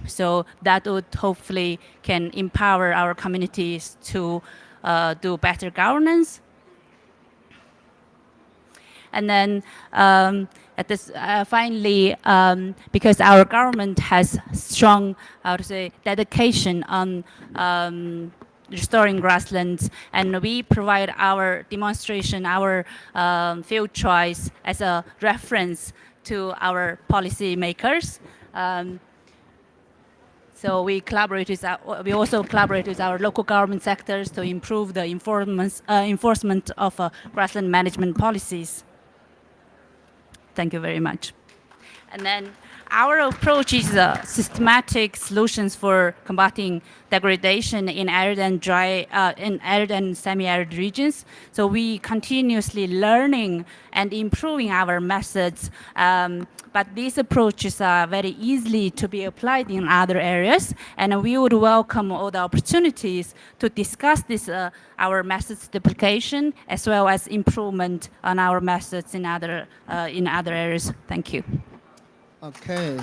So that would hopefully can empower our communities to do better governance. And then at this, finally, because our government has strong, dedication on restoring grasslands, and we provide our demonstration, our field trials as a reference to our policy makers. So we collaborate with we also collaborate with our local government sectors to improve the enforcement of grassland management policies. Thank you very much. And then our approach is systematic solutions for combating degradation in arid and dry, in arid and semi-arid regions. So we continuously learning and improving our methods, but these approaches are very easily to be applied in other areas, and we would welcome all the opportunities to discuss this, our methods duplication, as well as improvement on our methods in other areas. Thank you. Okay,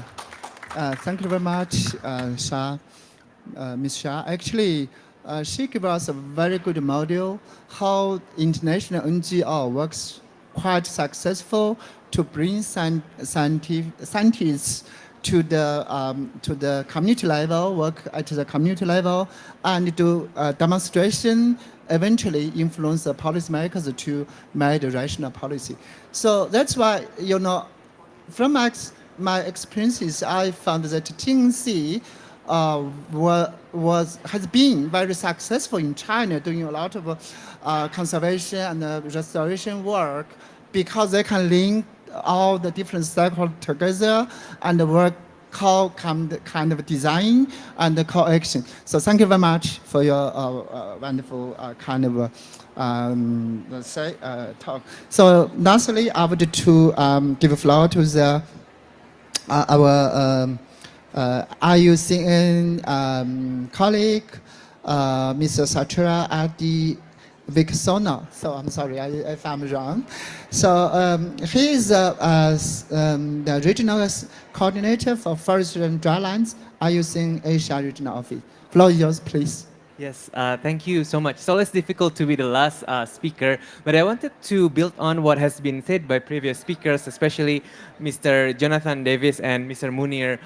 thank you very much, Shah, Ms. Shah. Actually, she gave us a very good model how international NGO works quite successful to bring scientists to the community level, work at the community level, and do demonstration, eventually influence the policymakers to make the rational policy. So that's why, from my experiences, I found that TNC has been very successful in China, doing a lot of conservation and restoration work, because they can link all the different stakeholders together and work kind of design and co-action. So thank you very much for your wonderful kind of talk. So lastly, I would to give a floor to the our IUCN colleague, Mr. Satra Adi Viksona. So I'm sorry if I'm wrong. So he is the regional coordinator for forest and drylands, IUCN Asia Regional Office. Floor is yours, please. Yes, thank you so much. So it's difficult to be the last speaker, but I wanted to build on what has been said by previous speakers, especially Mr. Jonathan Davis and Mr. Munir.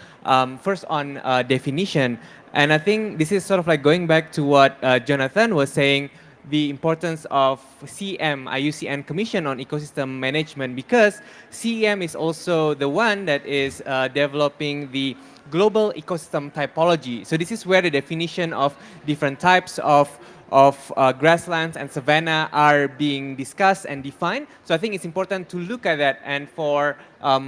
First on definition, and I think this is sort of like going back to what Jonathan was saying, the importance of CEM, IUCN Commission on Ecosystem Management, because CEM is also the one that is developing the global ecosystem typology. So this is where the definition of different types of grasslands and savanna are being discussed and defined. So I think it's important to look at that, and for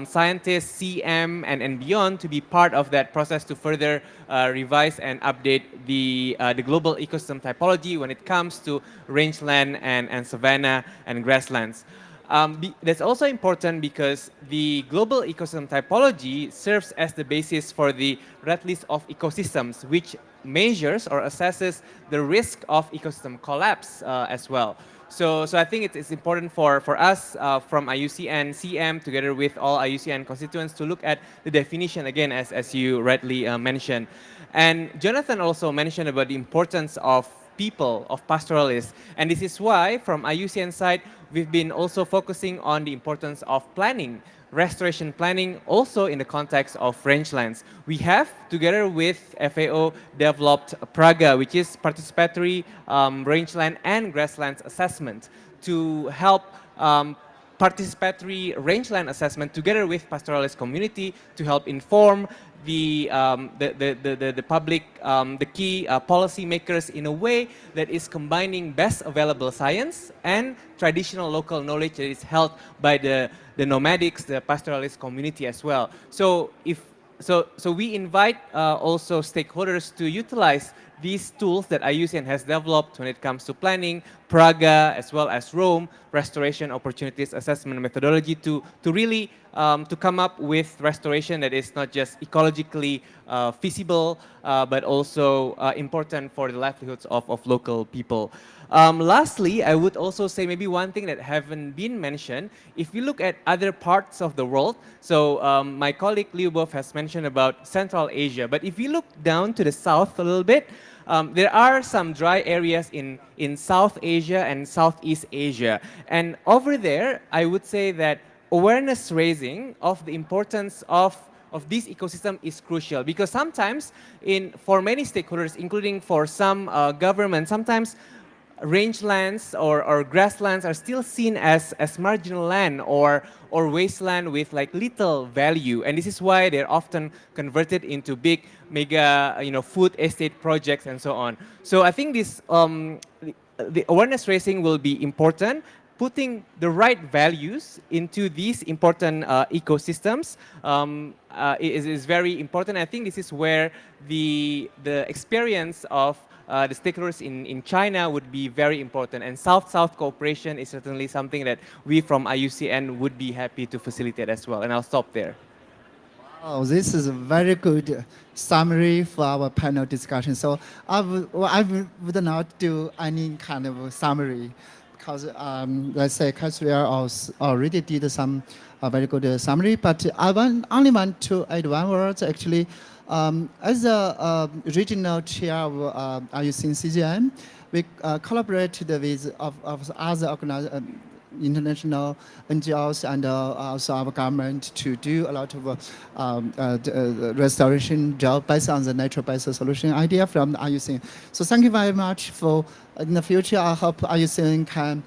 scientists, CM and beyond to be part of that process to further revise and update the global ecosystem typology when it comes to rangeland and savanna and grasslands. That's also important because the global ecosystem typology serves as the basis for the red list of ecosystems, which measures or assesses the risk of ecosystem collapse as well. So I think it's important for us from IUCN, CM, together with all IUCN constituents to look at the definition again, as you rightly mentioned. And Jonathan also mentioned about the importance of people, of pastoralists. And this is why, from IUCN side, we've been also focusing on the importance of planning, restoration planning, also in the context of rangelands. We have, together with FAO, developed PRAGA, which is Participatory Rangeland and Grasslands Assessment, to help participatory rangeland assessment together with pastoralist community to help inform the public, the key policy makers in a way that is combining best available science and traditional local knowledge that is held by the nomadics, the pastoralist community as well. So we invite also stakeholders to utilize these tools that IUCN has developed when it comes to planning, PRAGA, as well as ROAM, Restoration Opportunities Assessment Methodology, to really to come up with restoration that is not just ecologically feasible, but also important for the livelihoods of local people. Lastly, I would also say maybe one thing that haven't been mentioned, if you look at other parts of the world, so my colleague Lyubov has mentioned about Central Asia, but if you look down to the south a little bit, there are some dry areas in South Asia and Southeast Asia. And over there, I would say that awareness raising of the importance of this ecosystem is crucial, because sometimes for many stakeholders, including for some governments, sometimes rangelands or grasslands are still seen as marginal land or wasteland with like little value, and this is why they're often converted into big mega food estate projects and so on. So I think this the awareness raising will be important. Putting the right values into these important ecosystems is very important. I think this is where the experience of the stakeholders in China would be very important, and South-South cooperation is certainly something that we from IUCN would be happy to facilitate as well. And I'll stop there. Oh, this is a very good summary for our panel discussion. So I would not do any kind of summary, because let's say Kasria already did some very good summary, but I only want to add one word actually. As a regional chair of IUCN CGM, we collaborated with other international NGOs and also our government to do a lot of restoration job based on the nature-based solution idea from IUCN. So thank you very much for, in the future, I hope IUCN can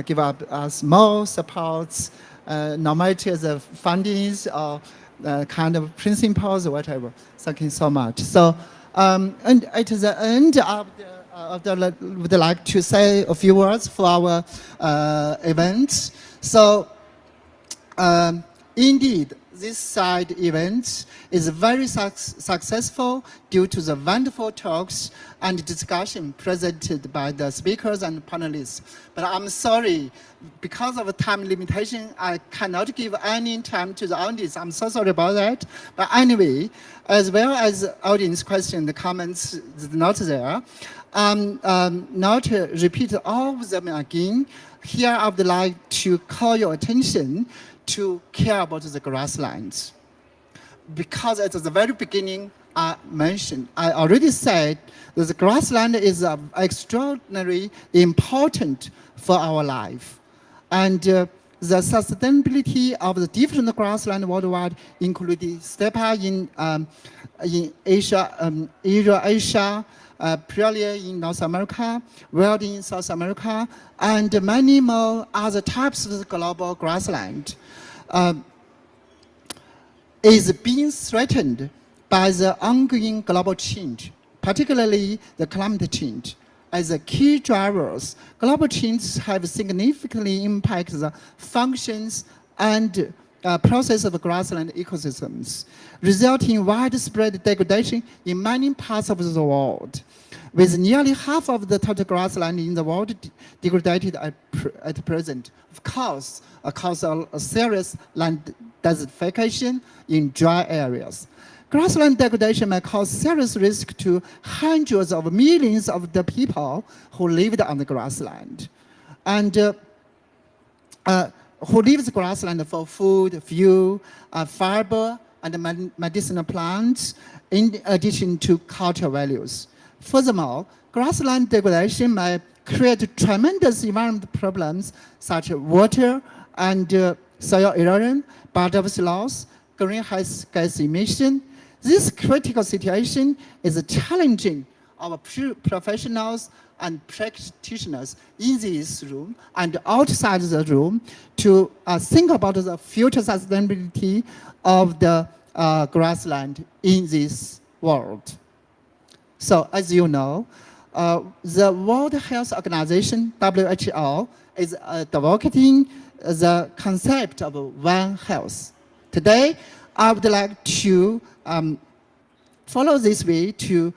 give us more supports, no matter the fundings or kind of principles or whatever. Thank you so much. So, and at the end of would like to say a few words for our event. So, indeed, this side event is very successful due to the wonderful talks and discussion presented by the speakers and panelists. But I'm sorry, because of time limitation, I cannot give any time to the audience. I'm so sorry about that. But anyway, as well as audience question, the comments is not there. Not repeat all of them again. Here I would like to call your attention to care about the grasslands. Because at the very beginning, I mentioned, I already said that the grassland is extraordinarily important for our life. And the sustainability of the different grassland worldwide, including steppe in Asia, Asia, Prairial in North America, wild in South America, and many more other types of global grassland, is being threatened by the ongoing global change, particularly the climate change. As the key drivers, global changes have significantly impacted the functions and process of grassland ecosystems, resulting in widespread degradation in many parts of the world. With nearly half of the total grassland in the world degraded at present, of course, a cause of a serious land desertification in dry areas. Grassland degradation may cause serious risk to hundreds of millions of the people who lived on the grassland, and who leaves grassland for food, fuel, fiber, and medicinal plants, in addition to cultural values. Furthermore, grassland degradation may create tremendous environmental problems such as water and soil erosion, biodiversity loss, greenhouse gas emission. This critical situation is challenging our professionals and practitioners in this room and outside the room to think about the future sustainability of the grassland in this world. So, as you know, the World Health Organization, WHO, is advocating the concept of One Health. Today, I would like to follow this way to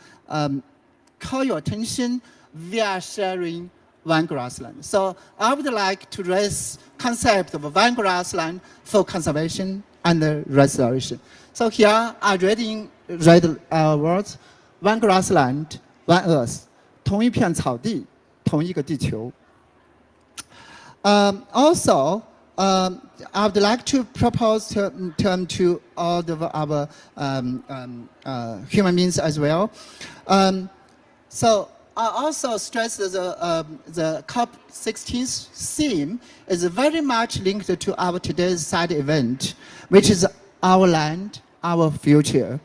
call your attention via sharing one grassland. So I would like to raise concept of one grassland for conservation and restoration. So here I read in red words, one grassland, one earth, 同一片草地，同一个地球。Also, I would like to propose term to all of our human beings as well. So I also stress that the COP16 theme is very much linked to our today's side event, which is our land, our future.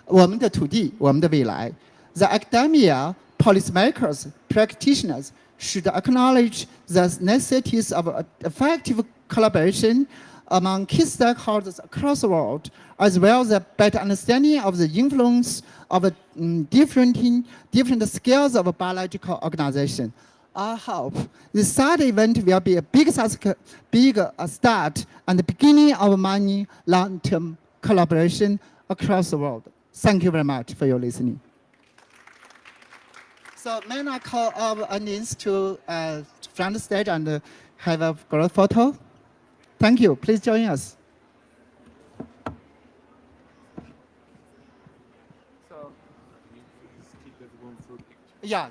我们的土地，我们的未来。The academia, policymakers, practitioners should acknowledge the necessities of effective collaboration among key stakeholders across the world, as well as a better understanding of the influence of different scales of biological organization. I hope this side event will be a big start and the beginning of many long-term collaboration across the world. Thank you very much for your listening. So may I call our audience to front stage and have a group photo? Thank you. Please join us. So, yeah.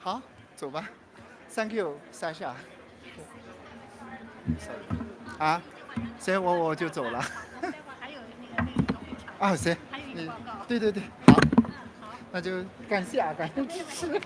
好，走吧。Thank you, Sasha. 啊，行，我就走了。啊，行，对对对，好，那就感谢啊，感谢支持。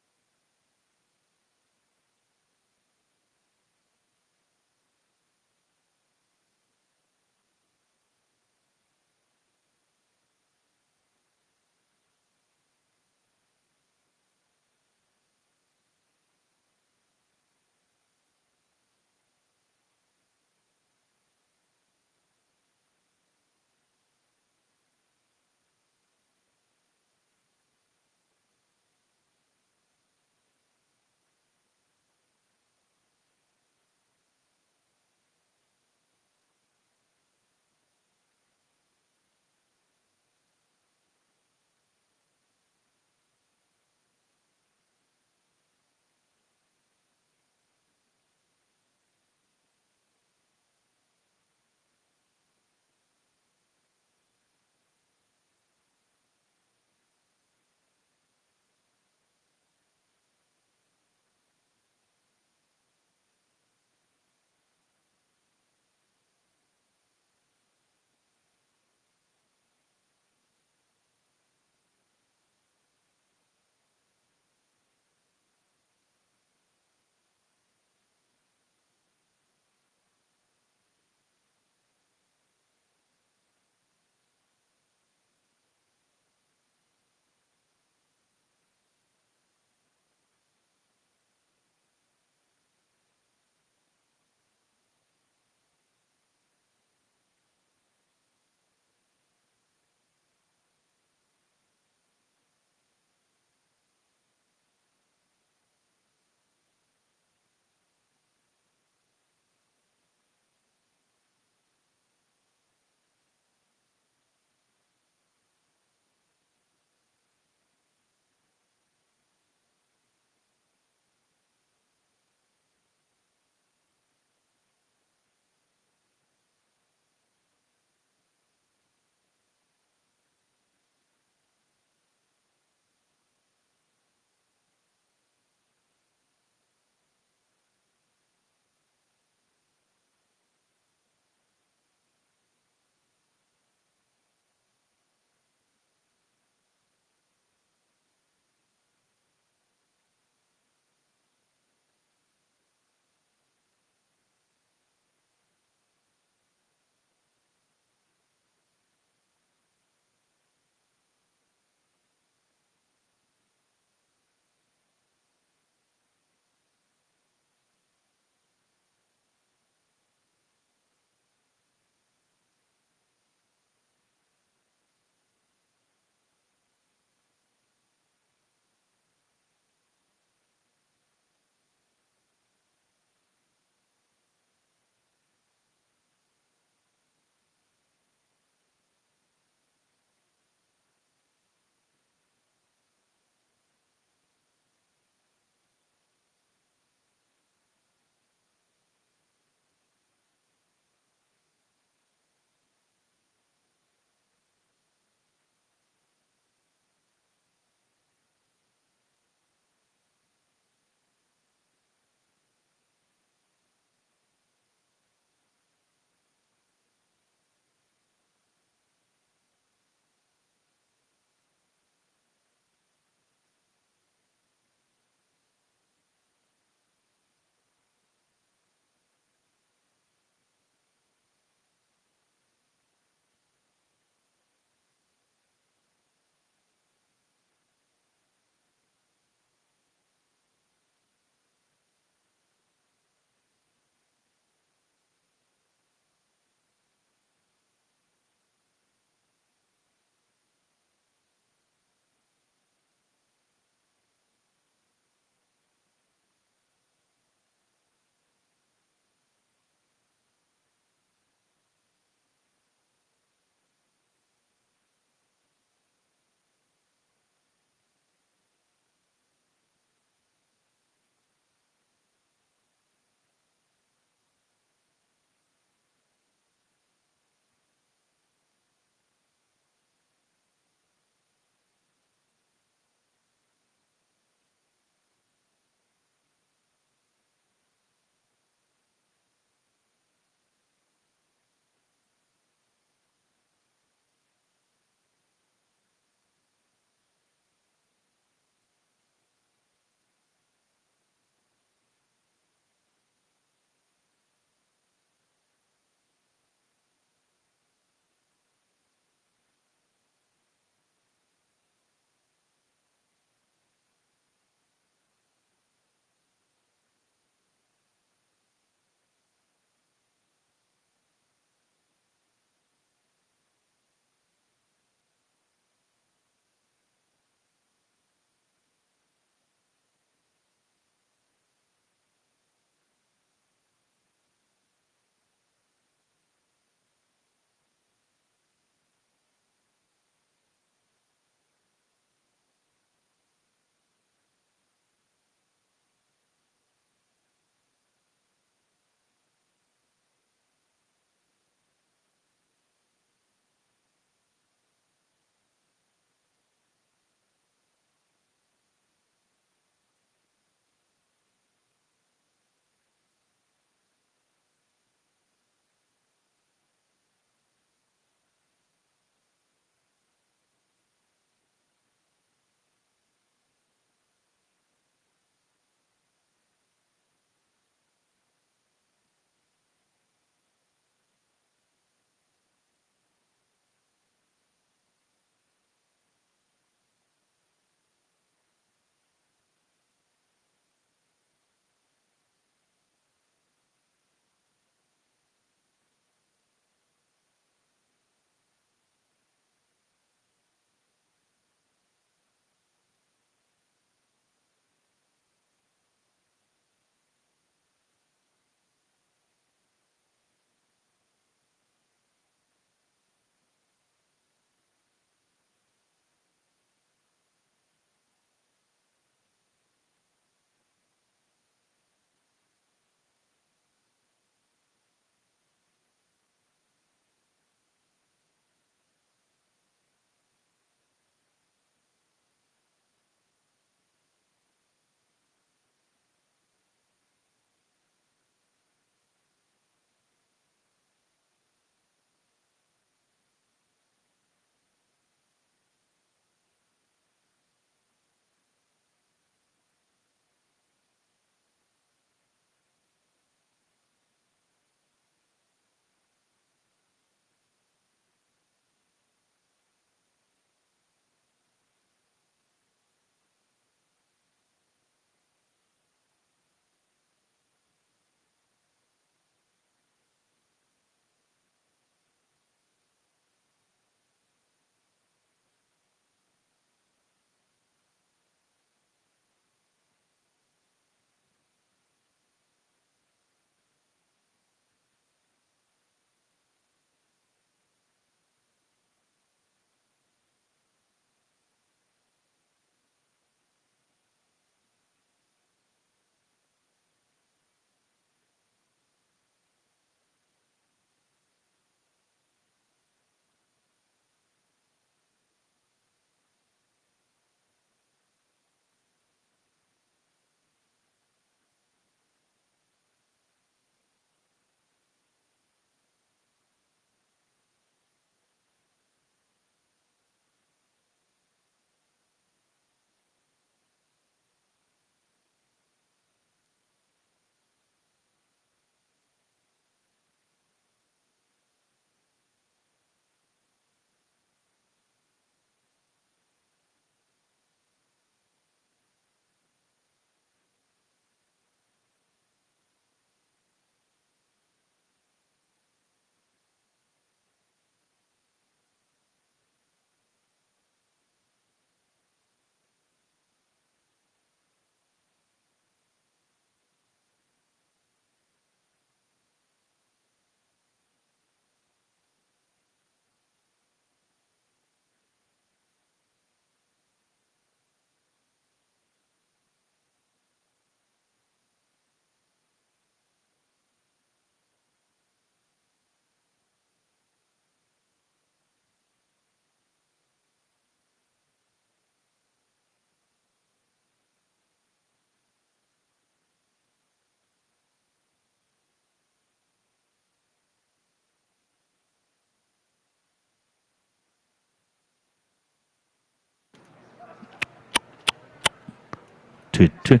退。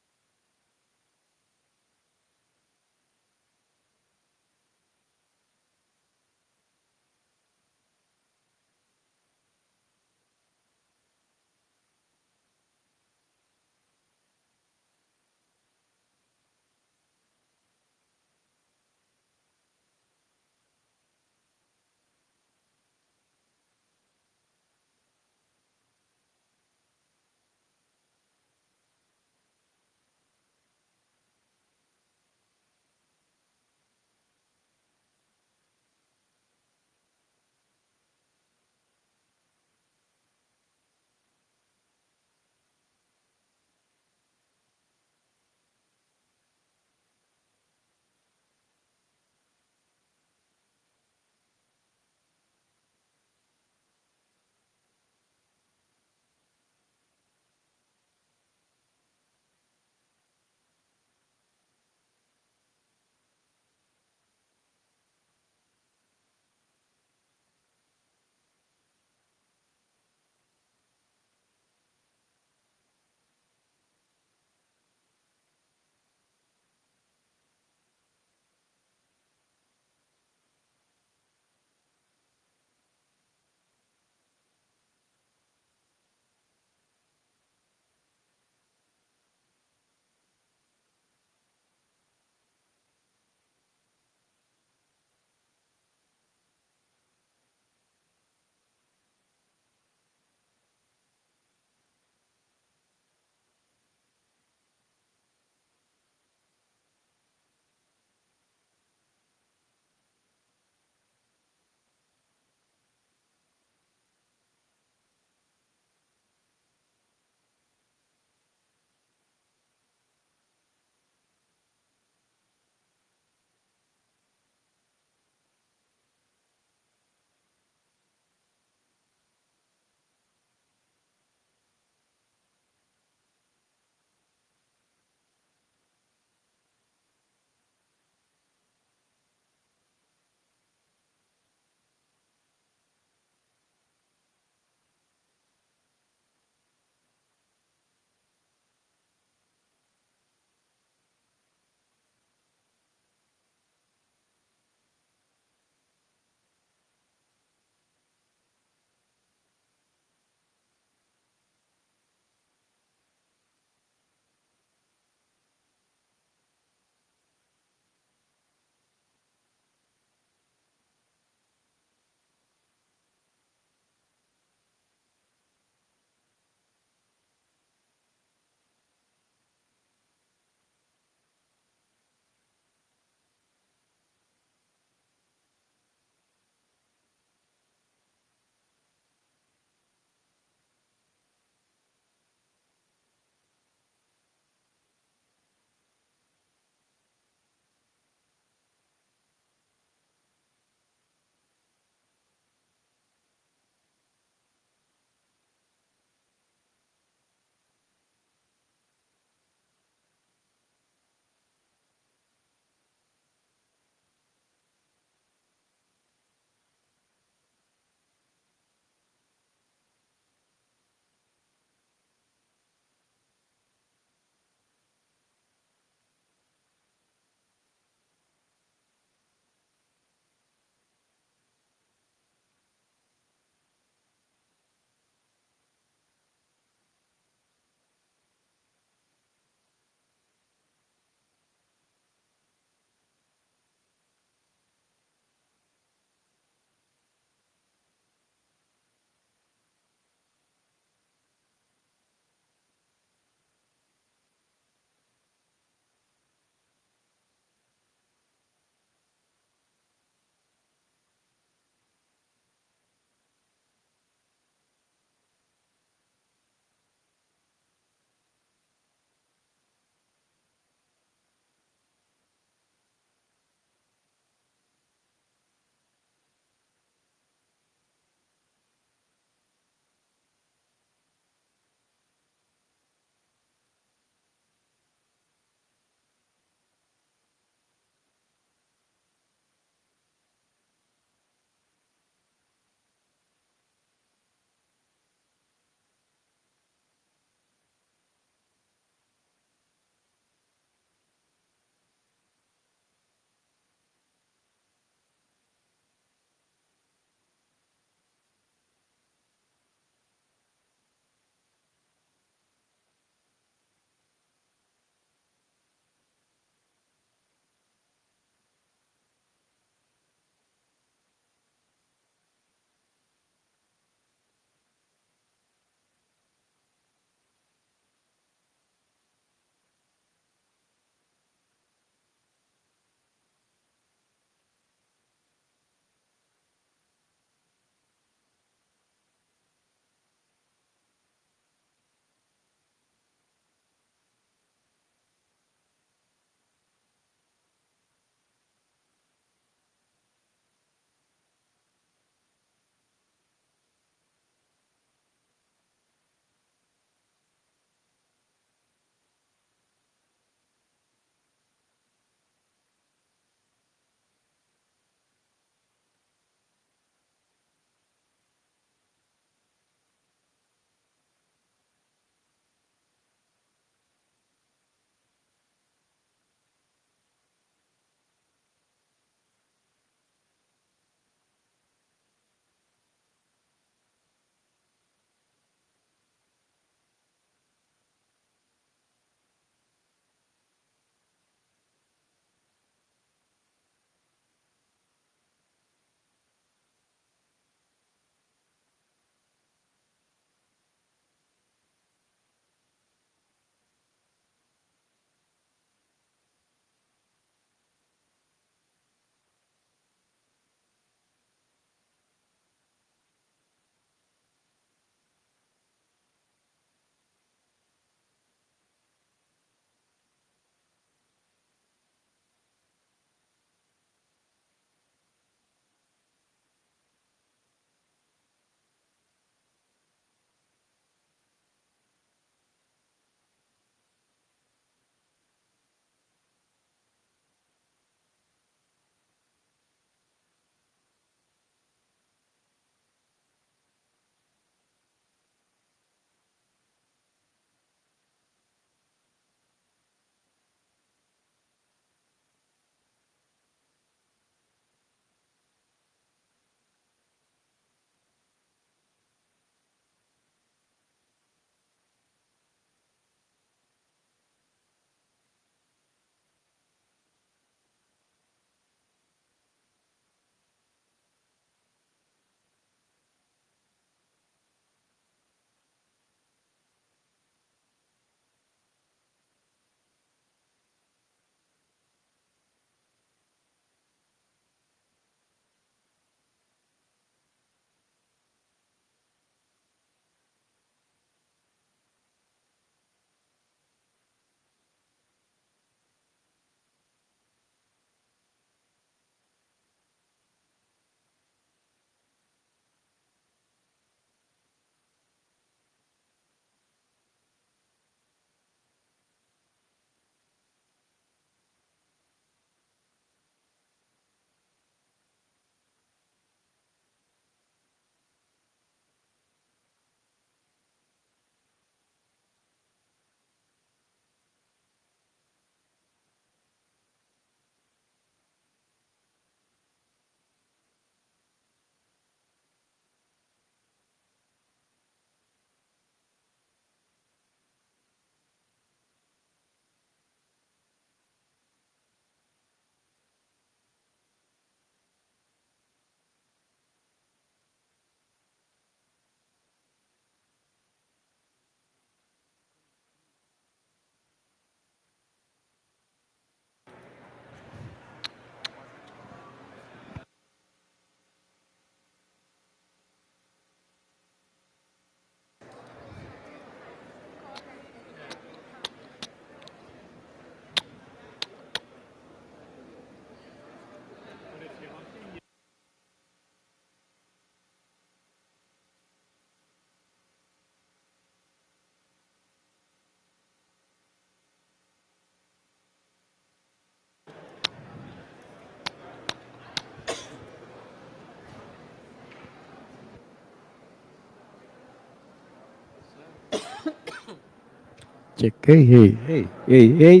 Check. Hey, hey, hey, hey, hey.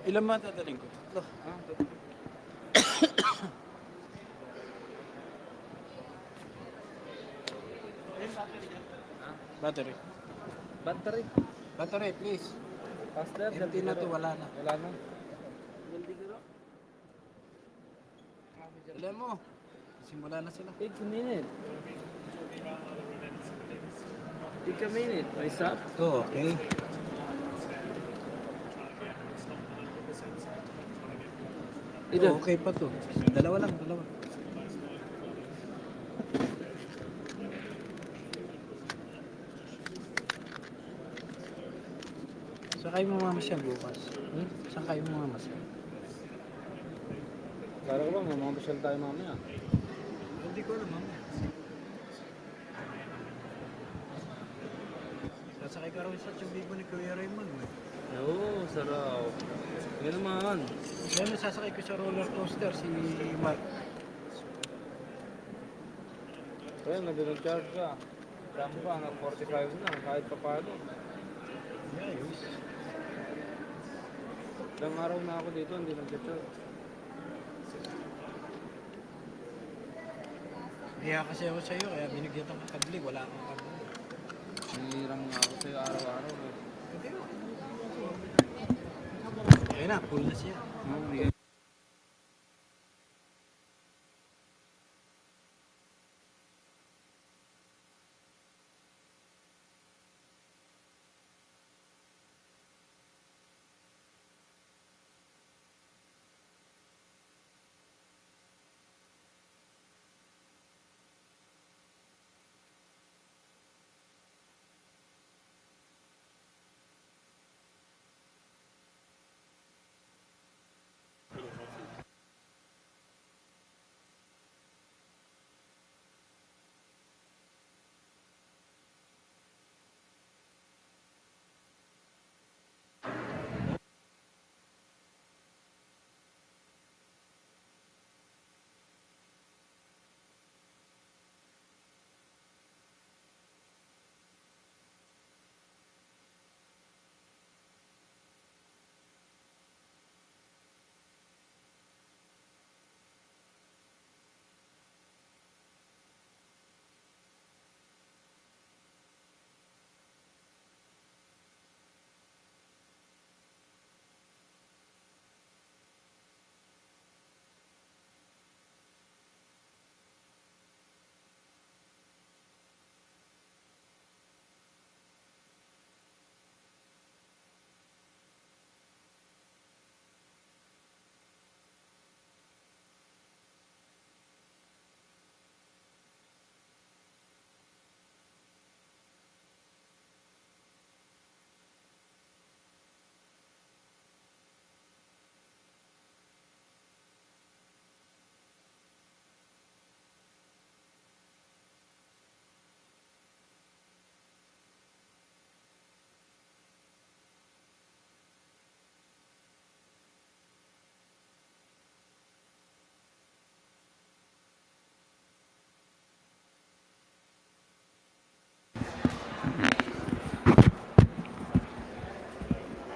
Ilan ba dadaling ko? Tatlo. Battery. Battery. Battery, please. Faster. Empty na to, wala na. Wala na. Ilan mo? Simula na sila. Take a minute. Take a minute. May stop? Oh, okay. Ilan? Okay pa to. Dalawa lang, dalawa. Saan kayo mamamasyal bukas? Saan kayo mamamasyal? Kala ko ba, mamamasyal tayo mamaya. Hindi ko alam mamaya. Sasakay ka rin sa tsubigo ni Kuya Raymond. Oo, sarap. Yan naman. Yan, sasakay ko sa roller coaster si Mark. Kaya nag-charge ka. Sabi pa, hanggang 45 na, kahit pa paano. Ayos. Ilang araw na ako dito, hindi nag-charge. Kaya kasi ako sa'yo, kaya binigyan ng kabli, wala akong kabli. Nahihirang nga ako sa'yo araw-araw. Hindi mo. Kaya na, full na siya.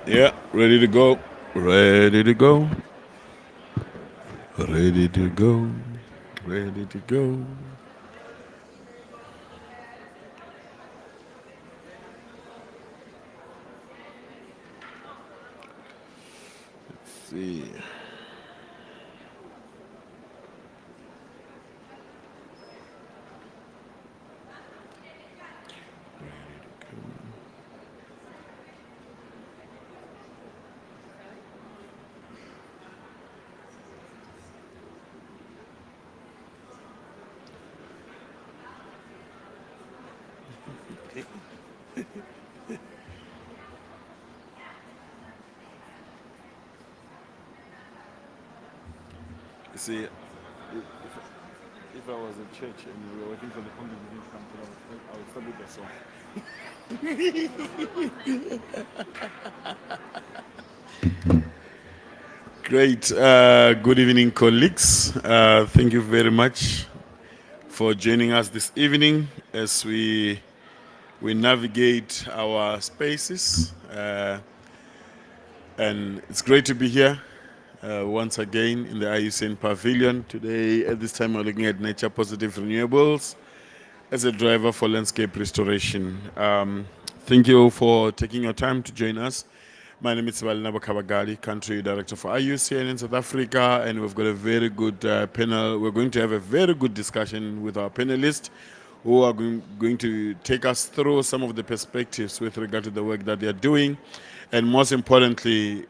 Yeah, ready to go. Ready to go. Ready to go. Ready to go. Let's see. You see, if I was a church and we were waiting for the congregation to come, I would start with the song. Great. Good evening, colleagues. Thank you very much for joining us this evening as we navigate our spaces. And it's great to be here once again in the IUCN Pavilion. Today, at this time, we're looking at nature positive renewables as a driver for landscape restoration. Thank you for taking your time to join us. My name is Valinaba Kabagali, Country Director for IUCN in South Africa, and we've got a very good panel. We're going to have a very good discussion with our panelists who are going to take us through some of the perspectives with regard to the work that they're doing, and most importantly,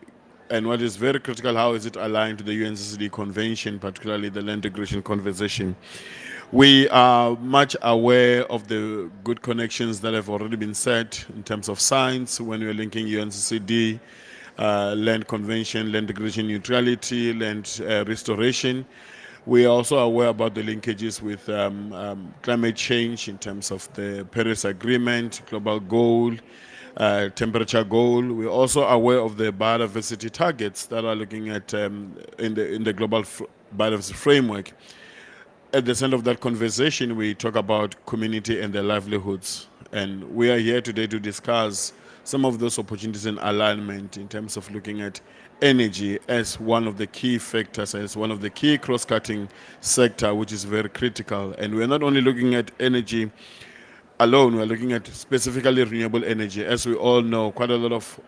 and what is very critical, how is it aligned to the UNCCD convention, particularly the land degradation conversation. We are much aware of the good connections that have already been set in terms of science when we're linking UNCCD, land convention, land degradation neutrality, land restoration. We are also aware about the linkages with climate change in terms of the Paris Agreement, global goal, temperature goal. We're also aware of the biodiversity targets that are looking at in the global biodiversity framework. At the center of that conversation, we talk about community and their livelihoods. And we are here today to discuss some of those opportunities and alignment in terms of looking at energy as one of the key factors, as one of the key cross-cutting sector, which is very critical. And we're not only looking at energy alone, we're looking at specifically renewable energy. As we all know, quite a lot of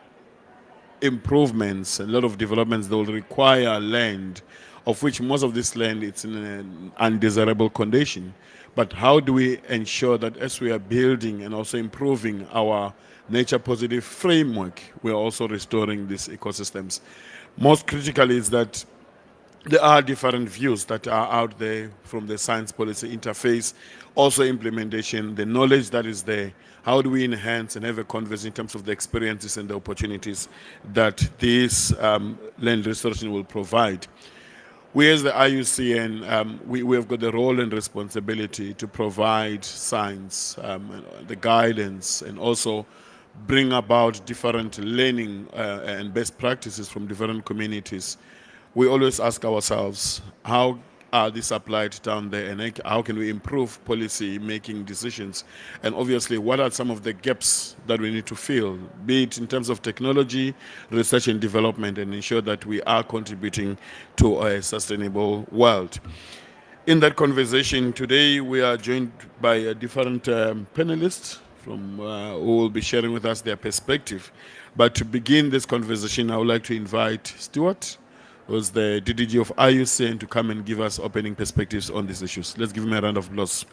improvements, a lot of developments that will require land, of which most of this land is in an undesirable condition. But how do we ensure that as we are building and also improving our nature positive framework, we're also restoring these ecosystems? Most critically is that there are different views that are out there from the science policy interface, also implementation, the knowledge that is there. How do we enhance and have a conversation in terms of the experiences and the opportunities that this land restoration will provide? We as the IUCN, we have got the role and responsibility to provide science, the guidance, and also bring about different learning and best practices from different communities. We always ask ourselves, how are these applied down there, and how can we improve policy making decisions? And obviously, what are some of the gaps that we need to fill, be it in terms of technology, research and development, and ensure that we are contributing to a sustainable world. In that conversation today, we are joined by different panelists from who will be sharing with us their perspective. But to begin this conversation, I would like to invite Stuart, who's the DDG of IUCN, to come and give us opening perspectives on these issues. Let's give him a round of applause.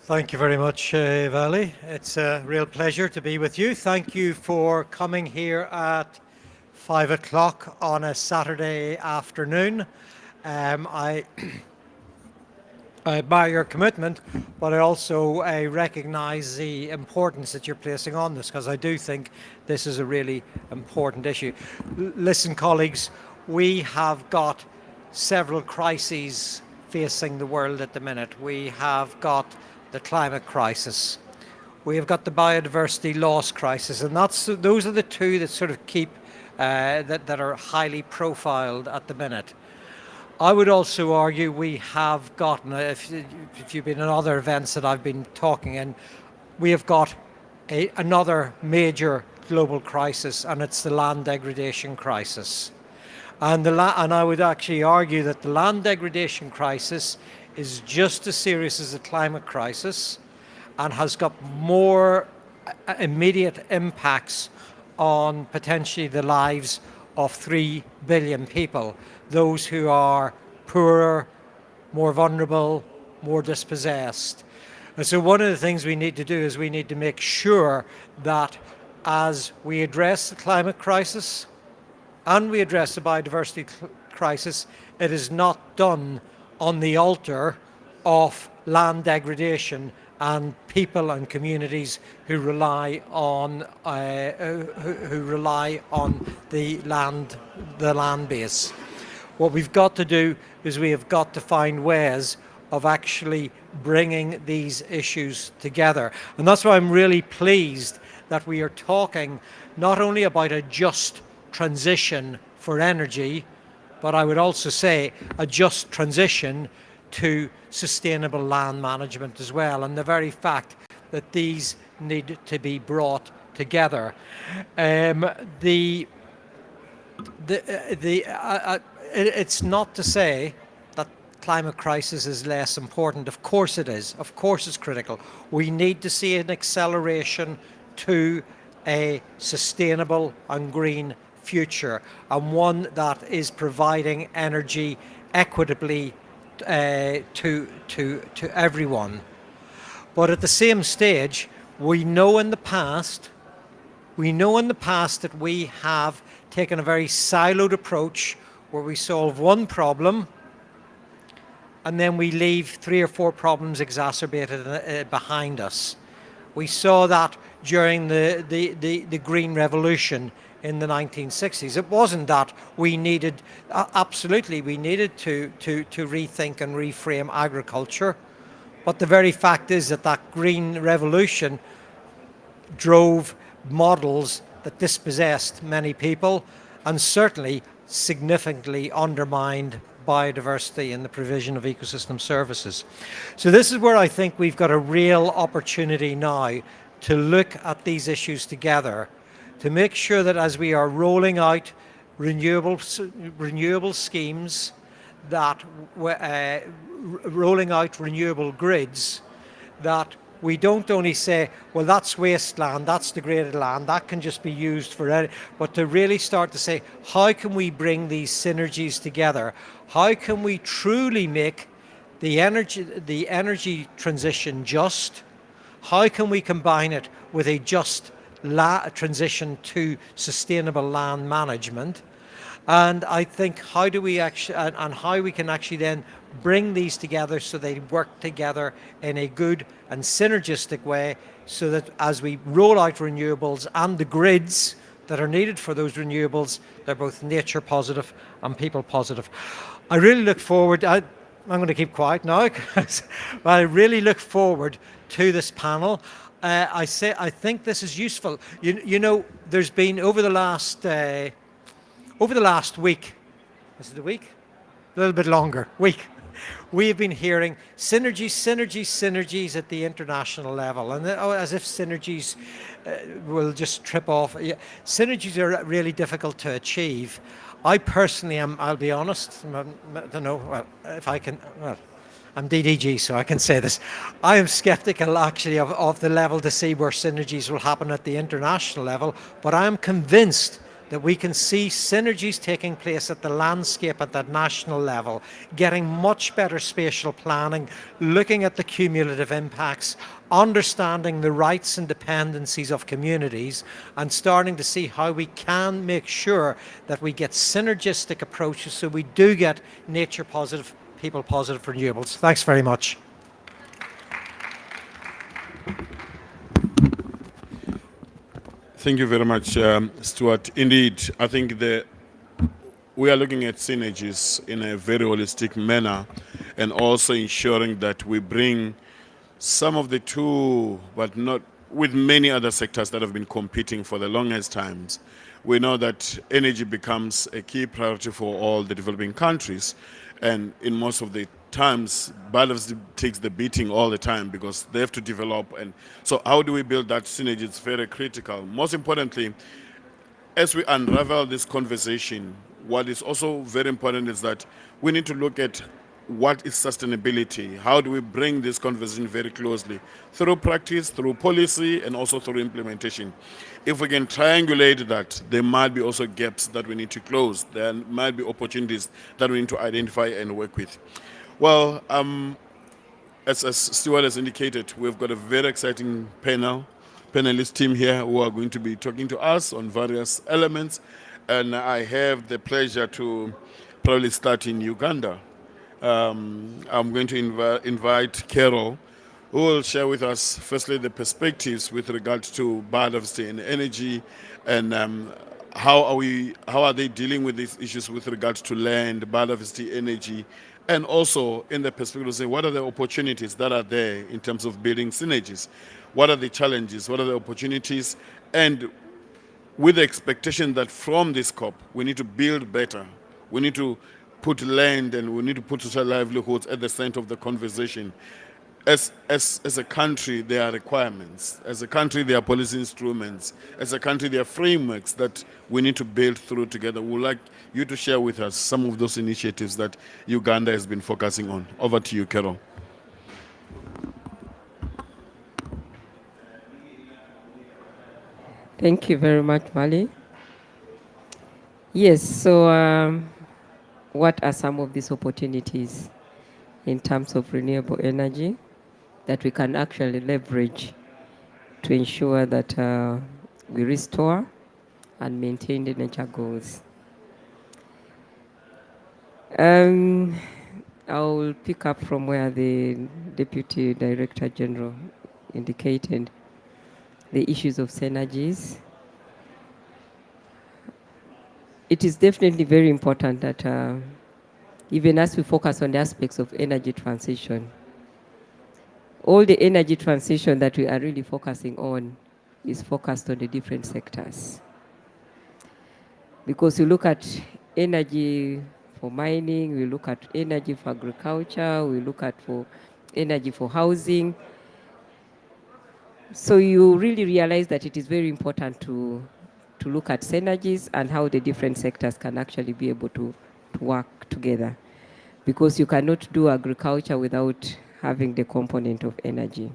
Thank you very much, Vali. It's a real pleasure to be with you. Thank you for coming here at 5 o'clock on a Saturday afternoon. I admire your commitment, but I also recognize the importance that you're placing on this, because I do think this is a really important issue. Listen, colleagues, we have got several crises facing the world at the minute. We have got the climate crisis. We have got the biodiversity loss crisis, and those are the two that sort of keep, that are highly profiled at the minute. I would also argue we have gotten, if you've been in other events that I've been talking in, we have got another major global crisis, and it's the land degradation crisis. And I would actually argue that the land degradation crisis is just as serious as the climate crisis and has got more immediate impacts on potentially the lives of 3 billion people, those who are poorer, more vulnerable, more dispossessed. And so one of the things we need to do is we need to make sure that as we address the climate crisis and we address the biodiversity crisis, it is not done on the altar of land degradation and people and communities who rely on the land base. What we've got to do is we have got to find ways of actually bringing these issues together, and that's why I'm really pleased that we are talking not only about a just transition for energy, but I would also say a just transition to sustainable land management as well, and the very fact that these need to be brought together. It's not to say that climate crisis is less important. Of course it is. Of course it's critical. We need to see an acceleration to a sustainable and green future, and one that is providing energy equitably to everyone. But at the same stage, we know in the past that we have taken a very siloed approach where we solve one problem and then we leave 3 or 4 problems exacerbated behind us. We saw that during the Green Revolution in the 1960s. It wasn't that we needed, absolutely, we needed to rethink and reframe agriculture, but the very fact is that that Green Revolution drove models that dispossessed many people and certainly significantly undermined biodiversity and the provision of ecosystem services. So this is where I think we've got a real opportunity now to look at these issues together, to make sure that as we are rolling out renewable schemes, that rolling out renewable grids, that we don't only say, well, that's wasteland, that's degraded land, that can just be used for it, but to really start to say, how can we bring these synergies together? How can we truly make the energy transition just? How can we combine it with a just transition to sustainable land management? And I think how do we actually, and how we can actually then bring these together so they work together in a good and synergistic way, so that as we roll out renewables and the grids that are needed for those renewables, they're both nature positive and people positive. I really look forward, I'm going to keep quiet now, but I really look forward to this panel. I think this is useful. You know, there's been over the last week, is it a week? A little bit longer, week. We have been hearing synergies at the international level, and as if synergies will just trip off. Synergies are really difficult to achieve. I personally am, I'll be honest, I don't know, well, if I can, well, I'm DDG, so I can say this. I am skeptical, actually, of the level to see where synergies will happen at the international level, but I am convinced that we can see synergies taking place at the landscape at that national level, getting much better spatial planning, looking at the cumulative impacts, understanding the rights and dependencies of communities, and starting to see how we can make sure that we get synergistic approaches so we do get nature positive, people positive renewables. Thanks very much. Thank you very much, Stuart. Indeed, I think we are looking at synergies in a very holistic manner, and also ensuring that we bring some of the two, but not with many other sectors that have been competing for the longest times. We know that energy becomes a key priority for all the developing countries, and in most of the times, biodiversity takes the beating all the time because they have to develop. And so how do we build that synergy? It's very critical. Most importantly, as we unravel this conversation, what is also very important is that we need to look at what is sustainability. How do we bring this conversation very closely through practice, through policy, and also through implementation? If we can triangulate that, there might be also gaps that we need to close. There might be opportunities that we need to identify and work with. Well, as Stuart has indicated, we've got a very exciting panelist team here who are going to be talking to us on various elements. And I have the pleasure to probably start in Uganda. I'm going to invite Carol, who will share with us, firstly, the perspectives with regard to biodiversity and energy, and how are they dealing with these issues with regards to land, biodiversity, energy, and also in the perspective of saying what are the opportunities that are there in terms of building synergies. what are the challenges, what are the opportunities, and with the expectation that from this COP, we need to build better. We need to put land and we need to put social livelihoods at the center of the conversation. As a country, there are requirements. As a country, there are policy instruments. As a country, there are frameworks that we need to build through together. We'd like you to share with us some of those initiatives that Uganda has been focusing on. Over to you, Carol. Thank you very much, Mali. Yes, so what are some of these opportunities in terms of renewable energy that we can actually leverage to ensure that we restore and maintain the nature goals? I'll pick up from where the Deputy Director General indicated the issues of synergies. It is definitely very important that even as we focus on the aspects of energy transition, all the energy transition that we are really focusing on is focused on the different sectors. Because you look at energy for mining, we look at energy for agriculture, we look at for energy for housing. So you really realize that it is very important to look at synergies and how the different sectors can actually be able to work together. Because you cannot do agriculture without having the component of energy.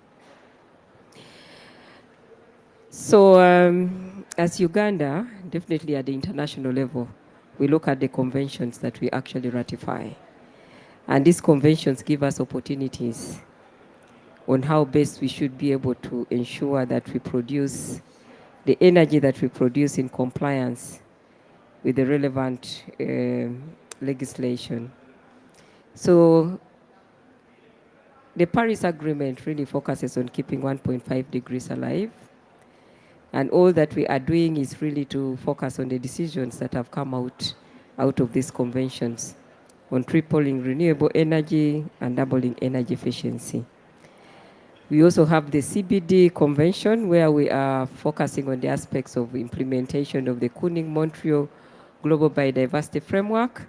So as Uganda, definitely at the international level, we look at the conventions that we actually ratify. And these conventions give us opportunities on how best we should be able to ensure that we produce the energy that we produce in compliance with the relevant legislation. So the Paris Agreement really focuses on keeping 1.5 degrees alive. And all that we are doing is really to focus on the decisions that have come out of these conventions on tripling renewable energy and doubling energy efficiency. We also have the CBD Convention, where we are focusing on the aspects of implementation of the Kunming-Montreal Global Biodiversity Framework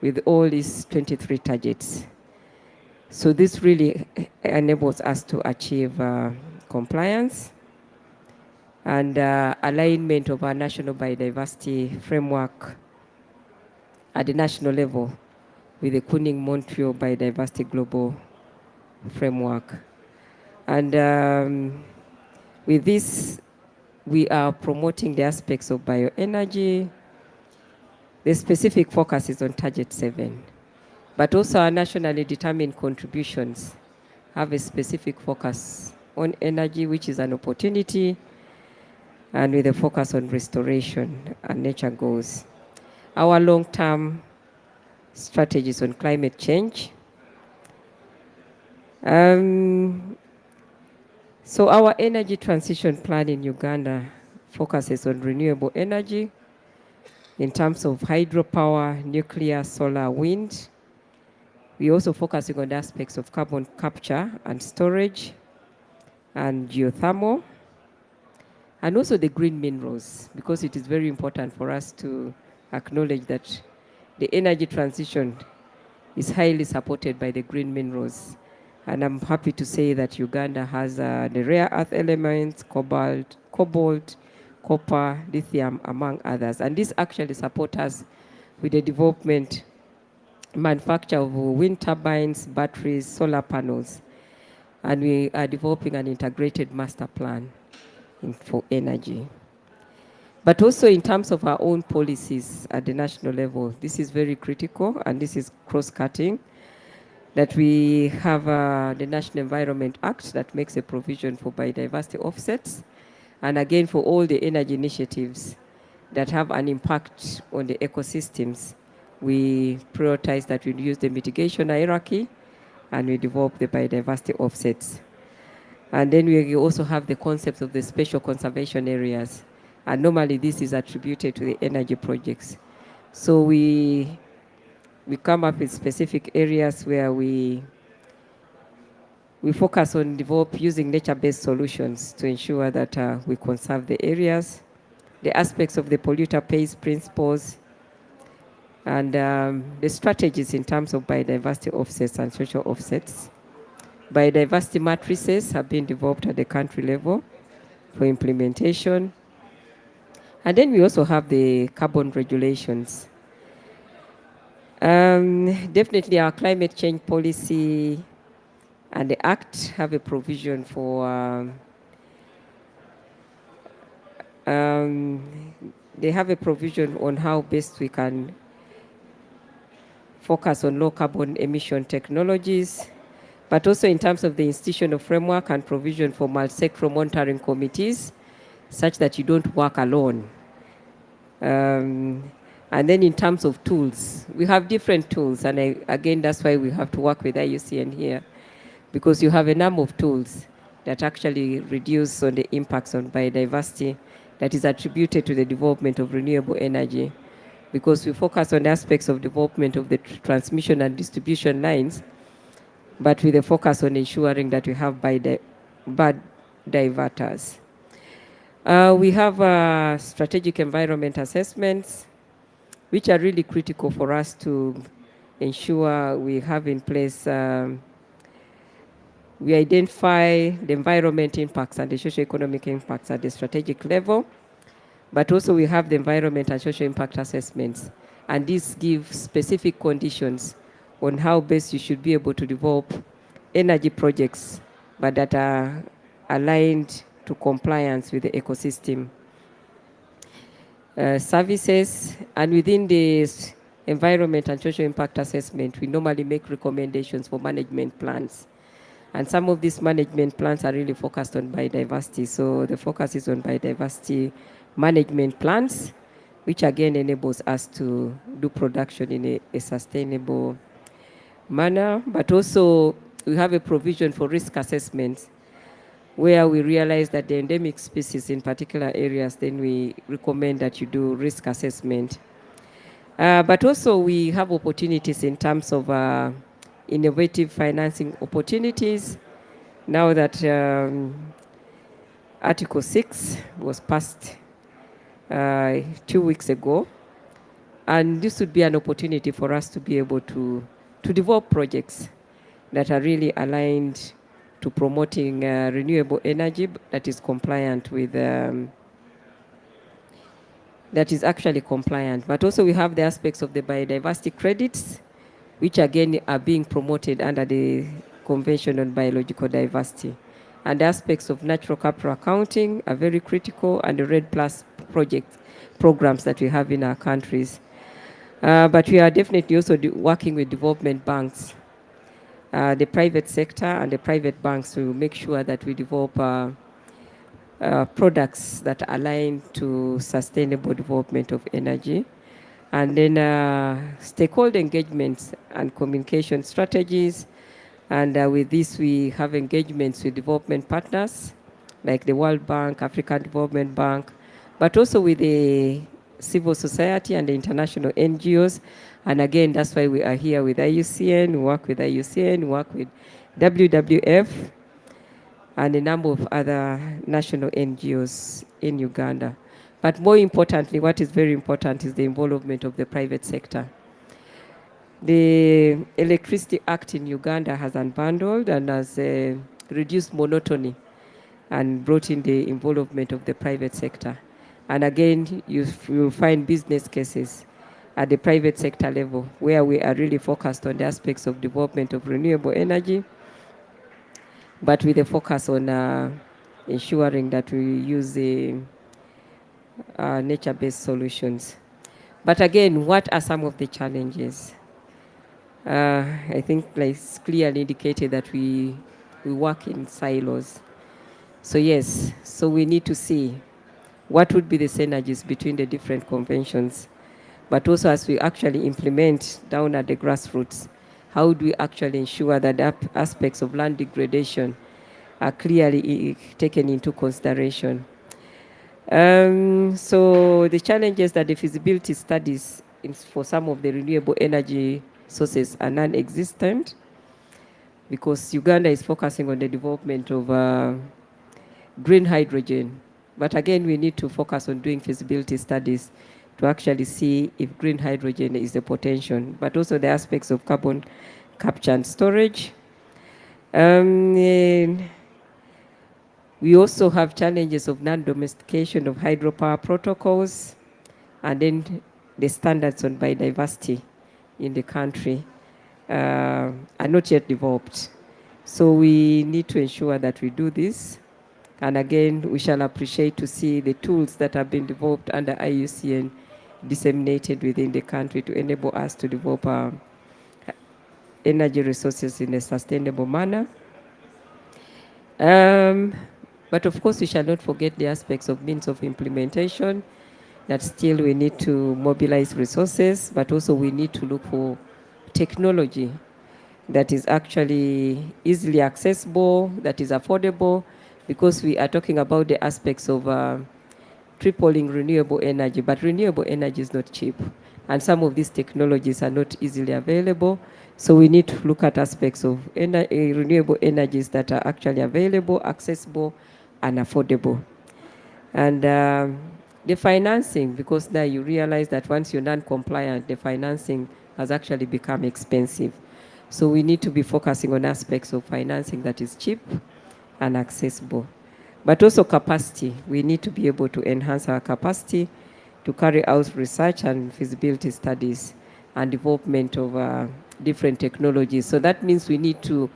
with all its 23 targets. So this really enables us to achieve compliance and alignment of our national biodiversity framework at the national level with the Kunming-Montreal Biodiversity Global Framework. And with this, we are promoting the aspects of bioenergy. The specific focus is on Target 7. But also our nationally determined contributions have a specific focus on energy, which is an opportunity, and with a focus on restoration and nature goals. Our long-term strategies on climate change. So our energy transition plan in Uganda focuses on renewable energy in terms of hydropower, nuclear, solar, wind. We're also focusing on the aspects of carbon capture and storage and geothermal, and also the green minerals, because it is very important for us to acknowledge that the energy transition is highly supported by the green minerals. And I'm happy to say that Uganda has the rare earth elements, cobalt, copper, lithium, among others. And this actually supports us with the development, manufacture of wind turbines, batteries, solar panels. And we are developing an integrated master plan for energy. But also in terms of our own policies at the national level, this is very critical, and this is cross-cutting, that we have the National Environment Act that makes a provision for biodiversity offsets, and again for all the energy initiatives that have an impact on the ecosystems. We prioritize that we use the mitigation hierarchy and we develop the biodiversity offsets. And then we also have the concept of the special conservation areas. And normally this is attributed to the energy projects. So we come up with specific areas where we We focus on using nature-based solutions to ensure that we conserve the areas, the aspects of the polluter pays principles, and the strategies in terms of biodiversity offsets and social offsets. Biodiversity matrices have been developed at the country level for implementation. And then we also have the carbon regulations. Definitely our climate change policy and the Act have a provision for they have a provision on how best we can focus on low carbon emission technologies, but also in terms of the institutional framework and provision for multi-sectoral monitoring committees, such that you don't work alone. And then in terms of tools, we have different tools, and again, that's why we have to work with IUCN here, because you have a number of tools that actually reduce on the impacts on biodiversity that is attributed to the development of renewable energy, because we focus on aspects of development of the transmission and distribution lines, but with a focus on ensuring that we have bad diverters. We have strategic environment assessments, which are really critical for us to ensure we have in place, we identify the environment impacts and the socio-economic impacts at the strategic level, but also we have the environment and social impact assessments. And these give specific conditions on how best you should be able to develop energy projects, but that are aligned to compliance with the ecosystem services. And within this environment and social impact assessment, we normally make recommendations for management plans. And some of these management plans are really focused on biodiversity. So the focus is on biodiversity management plans, which again enables us to do production in a sustainable manner. But also we have a provision for risk assessments, where we realize that the endemic species in particular areas, then we recommend that you do risk assessment. But also we have opportunities in terms of innovative financing opportunities. Now that Article 6 was passed 2 weeks ago, and this would be an opportunity for us to be able to develop projects that are really aligned to promoting renewable energy that is compliant with, that is actually compliant. But also we have the aspects of the biodiversity credits, which again are being promoted under the Convention on Biological Diversity. And aspects of natural capital accounting are very critical, and the RED Plus programs that we have in our countries. But we are definitely also working with development banks, the private sector and the private banks, to make sure that we develop products that align to sustainable development of energy. And then stakeholder engagements and communication strategies. And with this, we have engagements with development partners, like the World Bank, African Development Bank, but also with the civil society and the international NGOs. And again, that's why we are here with IUCN, we work with IUCN, we work with WWF, and a number of other national NGOs in Uganda. But more importantly, what is very important is the involvement of the private sector. The Electricity Act in Uganda has unbundled and has reduced monotony and brought in the involvement of the private sector. And again, you will find business cases at the private sector level, where we are really focused on the aspects of development of renewable energy, but with a focus on ensuring that we use the nature-based solutions. But again, what are some of the challenges? I think it's clearly indicated that we work in silos. So yes, so we need to see what would be the synergies between the different conventions, but also as we actually implement down at the grassroots, how do we actually ensure that aspects of land degradation are clearly taken into consideration? So the challenges that the feasibility studies for some of the renewable energy sources are non-existent. because Uganda is focusing on the development of green hydrogen. But again, we need to focus on doing feasibility studies to actually see if green hydrogen is the potential, but also the aspects of carbon capture and storage. And we also have challenges of non-domestication of hydropower protocols, and then the standards on biodiversity in the country are not yet developed. So we need to ensure that we do this. And again, we shall appreciate to see the tools that have been developed under IUCN disseminated within the country to enable us to develop energy resources in a sustainable manner. But of course, we shall not forget the aspects of means of implementation, that still we need to mobilize resources, but also we need to look for technology that is actually easily accessible, that is affordable, because we are talking about the aspects of tripling renewable energy, but renewable energy is not cheap. And some of these technologies are not easily available. So we need to look at aspects of renewable energies that are actually available, accessible, and affordable. And the financing, because now you realize that once you're non-compliant, the financing has actually become expensive. So we need to be focusing on aspects of financing that is cheap and accessible. But also capacity. We need to be able to enhance our capacity to carry out research and feasibility studies and development of different technologies. So that means we need to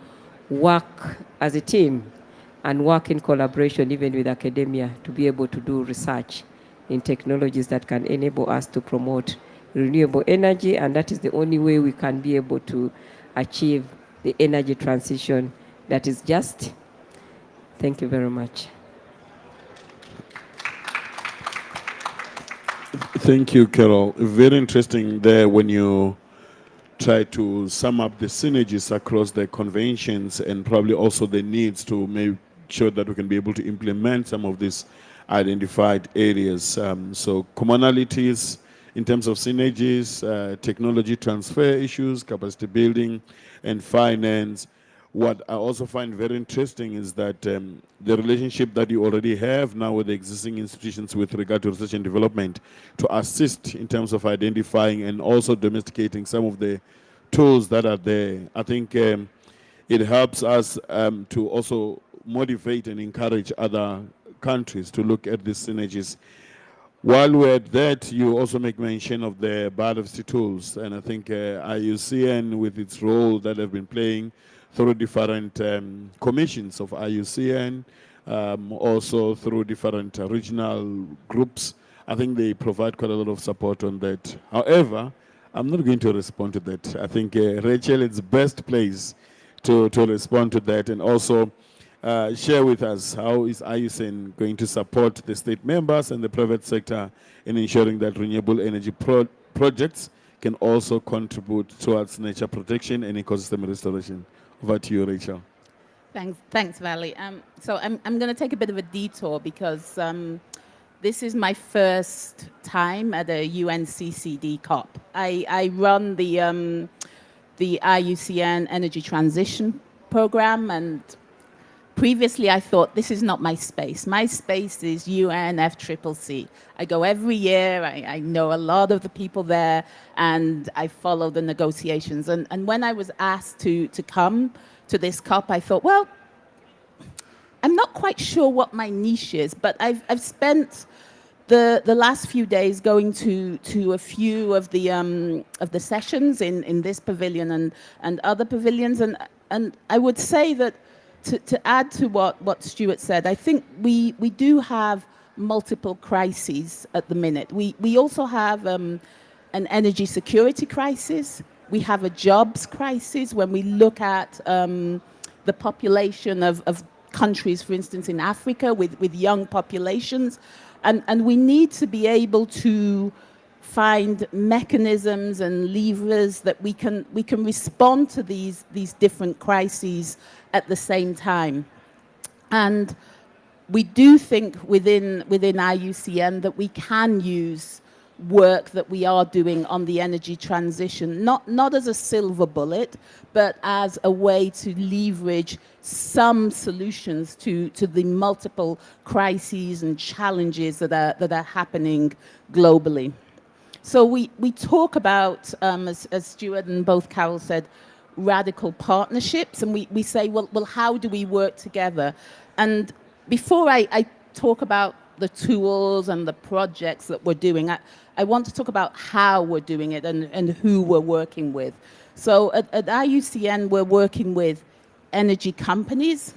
work as a team and work in collaboration even with academia to be able to do research in technologies that can enable us to promote renewable energy, and that is the only way we can be able to achieve the energy transition that is just. Thank you very much. Thank you, Carol. Very interesting there when you try to sum up the synergies across the conventions and probably also the needs to make sure that we can be able to implement some of these identified areas. So commonalities in terms of synergies, technology transfer issues, capacity building, and finance. What I also find very interesting is that the relationship that you already have now with the existing institutions with regard to research and development to assist in terms of identifying and also domesticating some of the tools that are there. I think it helps us to also motivate and encourage other countries to look at these synergies. While we're at that, you also make mention of the biodiversity tools, and I think IUCN, with its role that have been playing through different commissions of IUCN, also through different regional groups, I think they provide quite a lot of support on that. However, I'm not going to respond to that. I think Rachel is best placed to respond to that, and also share with us how is IUCN going to support the state members and the private sector in ensuring that renewable energy projects can also contribute towards nature protection and ecosystem restoration. Over to you, Rachel. Thanks, Valley. So I'm going to take a bit of a detour because this is my first time at a UNCCD COP. I run the IUCN Energy Transition Program, and previously I thought this is not my space. My space is UNFCCC. I go every year, I know a lot of the people there, and I follow the negotiations. And when I was asked to come to this COP, I thought, well, I'm not quite sure what my niche is, but I've spent the last few days going to a few of the sessions in this pavilion and other pavilions, and I would say that to add to what Stuart said, I think we do have multiple crises at the minute. We also have an energy security crisis. We have a jobs crisis when we look at the population of countries, for instance, in Africa with young populations. And we need to be able to find mechanisms and levers that we can respond to these different crises at the same time. And we do think within IUCN that we can use work that we are doing on the energy transition, not as a silver bullet, but as a way to leverage some solutions to the multiple crises and challenges that are happening globally. So we talk about, as Stuart and both Carol said, radical partnerships, and we say, well, how do we work together? And before I talk about the tools and the projects that we're doing, I want to talk about how we're doing it and who we're working with. So at IUCN, we're working with energy companies.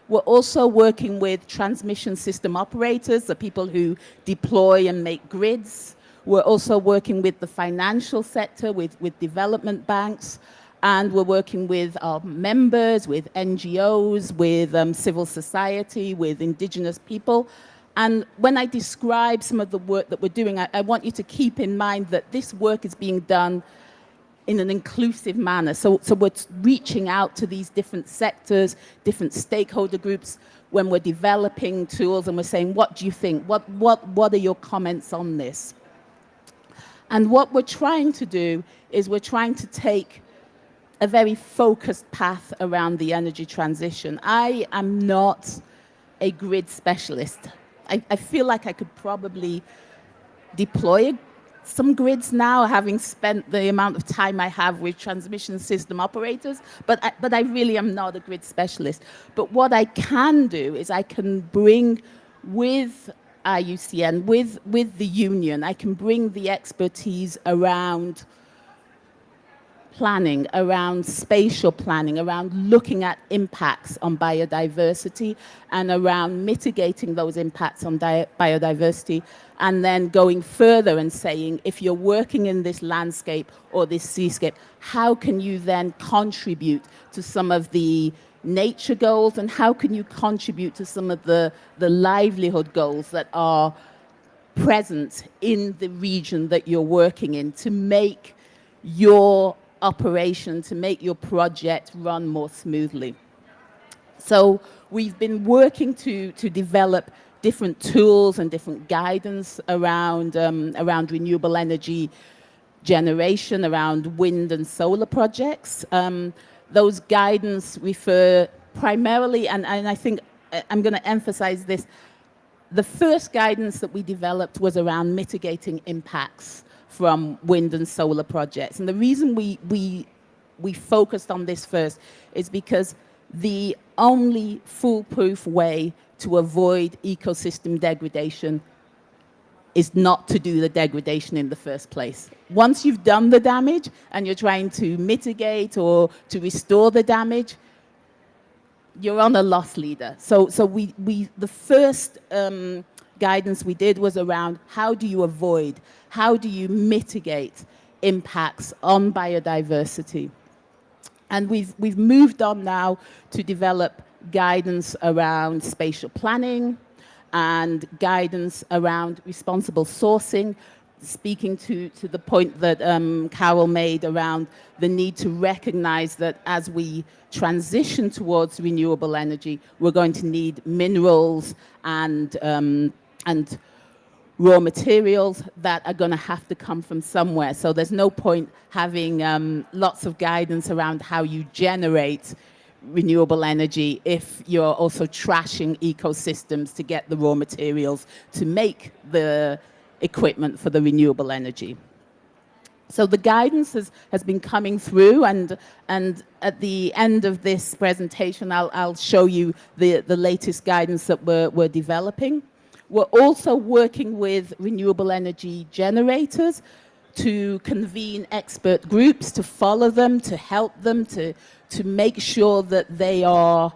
We're also working with transmission system operators, the people who deploy and make grids. We're also working with the financial sector, with development banks, and we're working with our members, with NGOs, with civil society, with indigenous people. And when I describe some of the work that we're doing, I want you to keep in mind that this work is being done in an inclusive manner. So we're reaching out to these different sectors, different stakeholder groups when we're developing tools, and we're saying, what do you think? What are your comments on this? And what we're trying to do is we're trying to take a very focused path around the energy transition. I am not a grid specialist. I feel like I could probably deploy some grids now, having spent the amount of time I have with transmission system operators, but I really am not a grid specialist. But what I can do is I can bring with IUCN, with the union, I can bring the expertise around planning, around spatial planning, around looking at impacts on biodiversity and around mitigating those impacts on biodiversity, and then going further and saying, if you're working in this landscape or this seascape, how can you then contribute to some of the nature goals, and how can you contribute to some of the livelihood goals that are present in the region that you're working in to make your operation, to make your project run more smoothly. So we've been working to develop different tools and different guidance around renewable energy generation, around wind and solar projects. Those guidance refer primarily, and I think I'm going to emphasize this, the first guidance that we developed was around mitigating impacts from wind and solar projects. And the reason we focused on this first is because the only foolproof way to avoid ecosystem degradation is not to do the degradation in the first place. Once you've done the damage and you're trying to mitigate or to restore the damage, you're on a loss leader. So the first guidance we did was around how do you avoid, how do you mitigate impacts on biodiversity? And we've moved on now to develop guidance around spatial planning and guidance around responsible sourcing, speaking to the point that Carol made around the need to recognize that as we transition towards renewable energy, we're going to need minerals and raw materials that are going to have to come from somewhere. So there's no point having lots of guidance around how you generate renewable energy if you're also trashing ecosystems to get the raw materials to make the equipment for the renewable energy. So the guidance has been coming through, and at the end of this presentation, I'll show you the latest guidance that we're developing. We're also working with renewable energy generators to convene expert groups, to follow them, to help them, to make sure that they are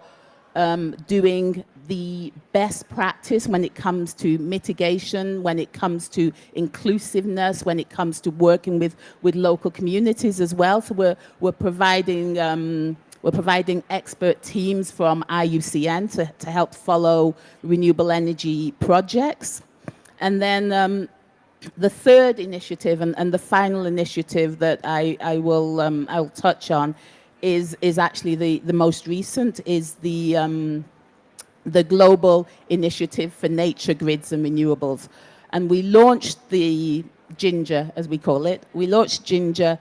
doing the best practice when it comes to mitigation, when it comes to inclusiveness, when it comes to working with local communities as well. So we're providing expert teams from IUCN to help follow renewable energy projects. And then the third initiative and the final initiative that I'll touch on is actually the most recent, is the Global Initiative for Nature Grids and Renewables. And we launched the Ginger, as we call it. We launched Ginger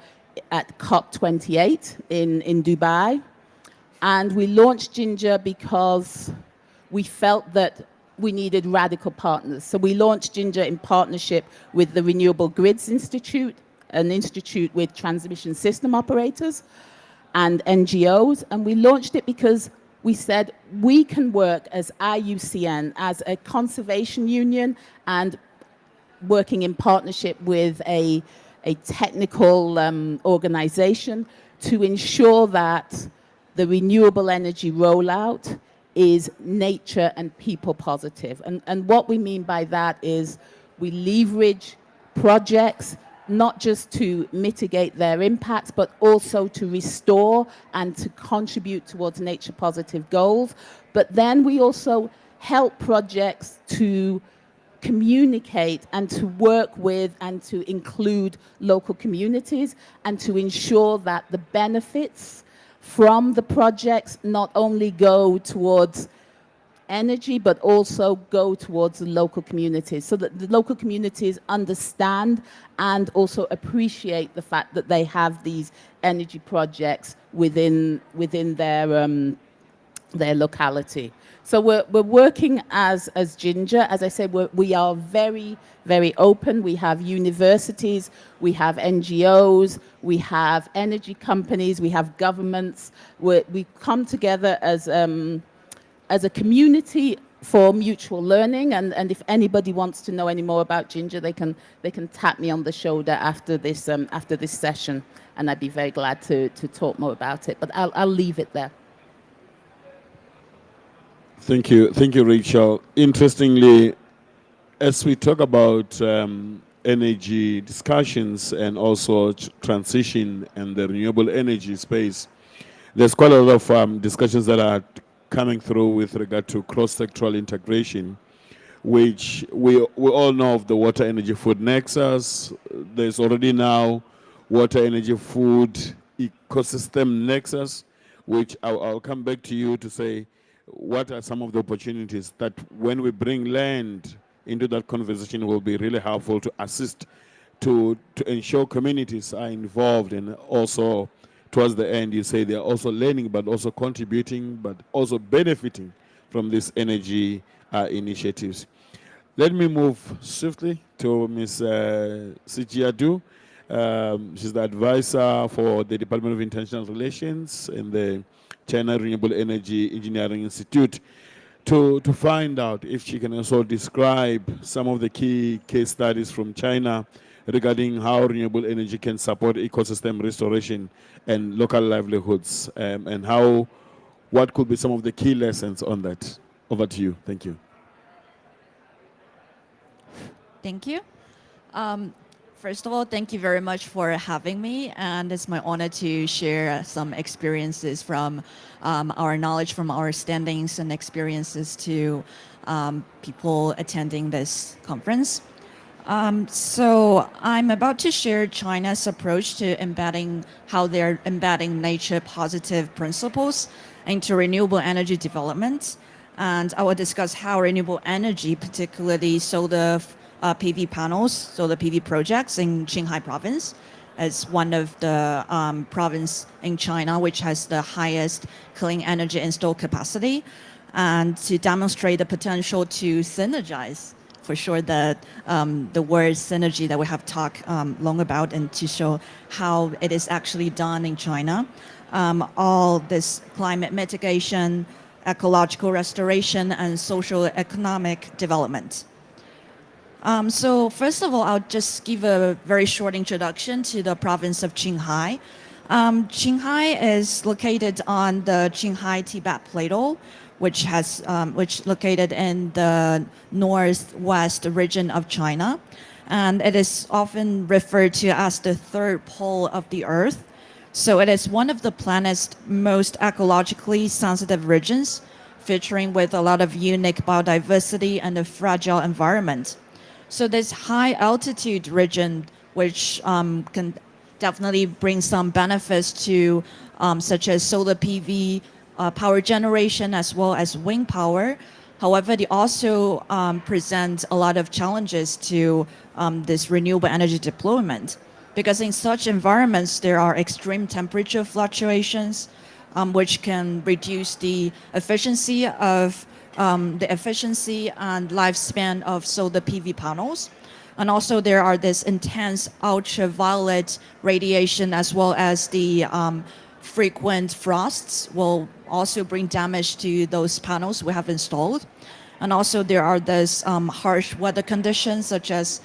at COP28 in Dubai. And we launched Ginger because we felt that we needed radical partners. So we launched Ginger in partnership with the Renewable Grids Institute, an institute with transmission system operators and NGOs. And we launched it because we said we can work as IUCN, as a conservation union, and working in partnership with a technical organization to ensure that the renewable energy rollout is nature and people positive. And what we mean by that is we leverage projects not just to mitigate their impacts, but also to restore and to contribute towards nature positive goals. But then we also help projects to communicate and to work with and to include local communities and to ensure that the benefits from the projects not only go towards energy, but also go towards the local communities, so that the local communities understand and also appreciate the fact that they have these energy projects within their locality. So we're working as Ginger. As I said, we are very, very open. We have universities, we have NGOs, we have energy companies, we have governments. We come together as a community for mutual learning. And if anybody wants to know any more about Ginger, they can tap me on the shoulder after this session, and I'd be very glad to talk more about it. But I'll leave it there. Thank you, Rachel. Interestingly, as we talk about energy discussions and also transition and the renewable energy space, there's quite a lot of discussions that are coming through with regard to cross-sectoral integration, which we all know of the water, energy, food nexus. There's already now water, energy, food ecosystem nexus, which I'll come back to you to say, what are some of the opportunities that when we bring land into that conversation will be really helpful to assist to ensure communities are involved, and also towards the end you say they're also learning but also contributing but also benefiting from these energy initiatives. Let me move swiftly to Ms. Sijiadu. She's the advisor for the Department of International Relations in the China Renewable Energy Engineering Institute, to find out if she can also describe some of the key case studies from China regarding how renewable energy can support ecosystem restoration and local livelihoods, and what could be some of the key lessons on that. Over to you. Thank you. Thank you. First of all, thank you very much for having me, and it's my honor to share some experiences from our knowledge, from our standings and experiences to people attending this conference. So I'm about to share China's approach to how they're embedding nature positive principles into renewable energy development. And I will discuss how renewable energy, particularly solar PV panels, solar PV projects in Qinghai province, as one of the province in China which has the highest clean energy installed capacity, and to demonstrate the potential to synergize, for sure, the word synergy that we have talked long about, and to show how it is actually done in China. All this climate mitigation, ecological restoration, and social economic development. So first of all, I'll just give a very short introduction to the province of Qinghai. Qinghai is located on the Qinghai-Tibet Plateau, which located in the northwest region of China. And it is often referred to as the third pole of the Earth. So it is one of the planet's most ecologically sensitive regions, featuring with a lot of unique biodiversity and a fragile environment. So this high altitude region, which can definitely bring some benefits to such as solar PV, power generation, as well as wind power, However, they also present a lot of challenges to this renewable energy deployment, because in such environments there are extreme temperature fluctuations, which can reduce the efficiency and lifespan of solar PV panels. And also there are this intense ultraviolet radiation, as well as the frequent frosts will also bring damage to those panels we have installed. And also there are this harsh weather conditions, such as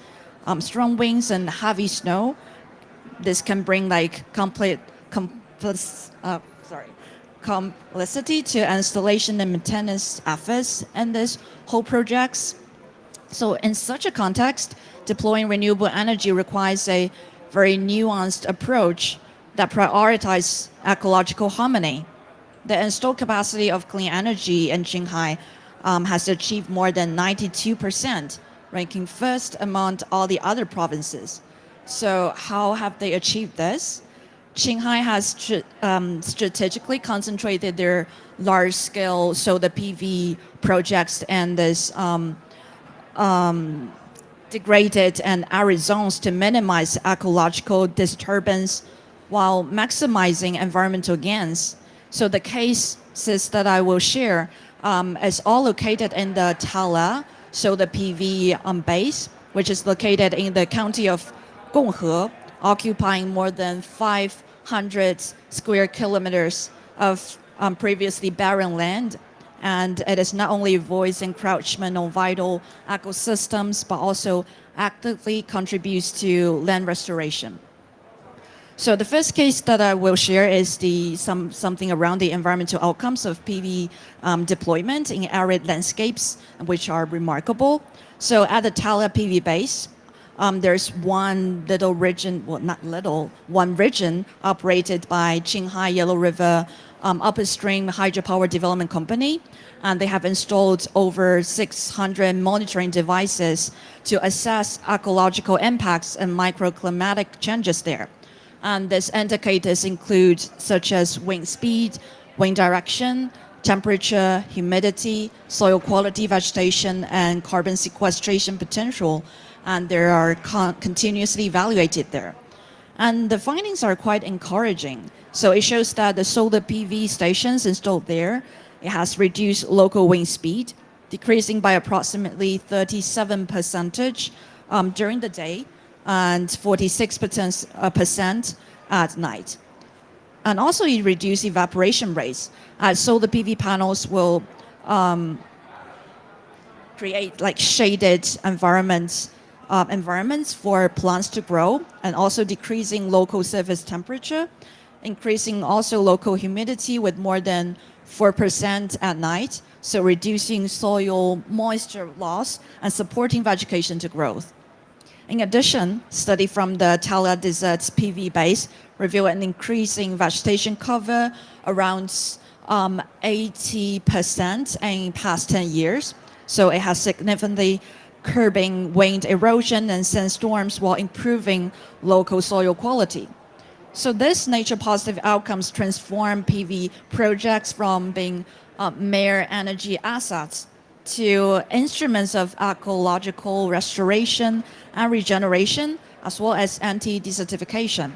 strong winds and heavy snow. This can bring like complexity to installation and maintenance efforts in this whole projects. So in such a context, deploying renewable energy requires a very nuanced approach that prioritizes ecological harmony. The installed capacity of clean energy in Qinghai has achieved more than 92%, ranking first among all the other provinces. So how have they achieved this? Qinghai has strategically concentrated their large-scale solar PV projects and this degraded and arid zones to minimize ecological disturbance while maximizing environmental gains. So the cases that I will share is all located in the Tala solar PV base, which is located in the county of Gonghe, occupying more than 500 square kilometers of previously barren land. And it is not only avoids encroachment on vital ecosystems, but also actively contributes to land restoration. So the first case that I will share is something around the environmental outcomes of PV deployment in arid landscapes, which are remarkable. So at the Tala PV base, there's one little region, well, not little, one region operated by Qinghai Yellow River Upstream Hydropower Development Company. And they have installed over 600 monitoring devices to assess ecological impacts and microclimatic changes there. And these indicators include such as wind speed, wind direction, temperature, humidity, soil quality, vegetation, and carbon sequestration potential. And they are continuously evaluated there. And the findings are quite encouraging. So it shows that the solar PV stations installed there, it has reduced local wind speed, decreasing by approximately 37% during the day and 46% at night. And also it reduced evaporation rates, as solar PV panels will create like shaded environments for plants to grow, and also decreasing local surface temperature, increasing also local humidity with more than 4% at night, so reducing soil moisture loss and supporting vegetation to growth. In addition, study from the Tala Desert PV base revealed an increasing vegetation cover around 80% in past 10 years. So it has significantly curbing wind erosion and sandstorms while improving local soil quality. So these nature positive outcomes transform PV projects from being mere energy assets to instruments of ecological restoration and regeneration, as well as anti-desertification.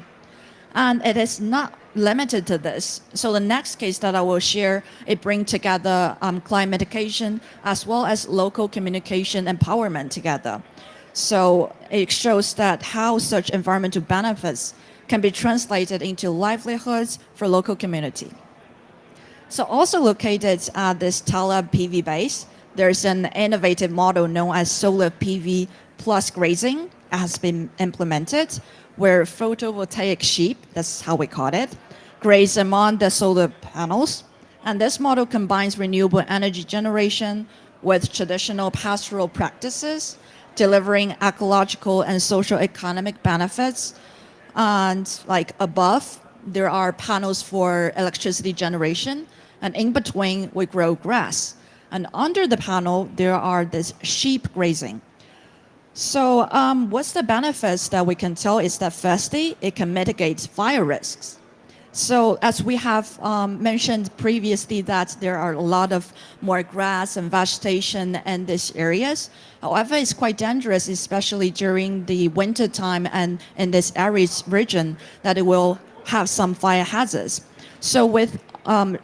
And it is not limited to this. So the next case that I will share, it brings together climate mitigation as well as local communication empowerment together. So it shows that how such environmental benefits can be translated into livelihoods for local community. So also located at this Tala PV base, there's an innovative model known as solar PV plus grazing has been implemented, where photovoltaic sheep, that's how we call it, graze among the solar panels. And this model combines renewable energy generation with traditional pastoral practices, delivering ecological and social economic benefits. And like above, there are panels for electricity generation, and in between we grow grass. And under the panel, there are this sheep grazing. So what's the benefits that we can tell is that firstly, it can mitigate fire risks. So as we have mentioned previously that there are a lot of more grass and vegetation in these areas. However, it's quite dangerous, especially during the winter time and in this arid region, that it will have some fire hazards. So with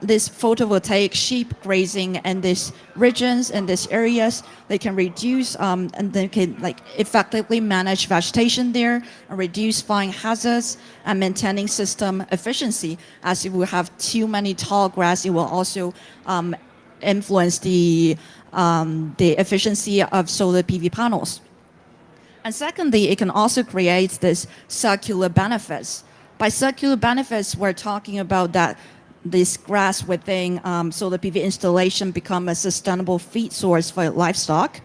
this photovoltaic sheep grazing in these regions and these areas, they can reduce and they can like effectively manage vegetation there and reduce fire hazards and maintaining system efficiency. As if we have too many tall grass, it will also influence the efficiency of solar PV panels. And secondly, it can also create this circular benefits. By circular benefits, we're talking about that this grass within solar PV installation become a sustainable feed source for livestock.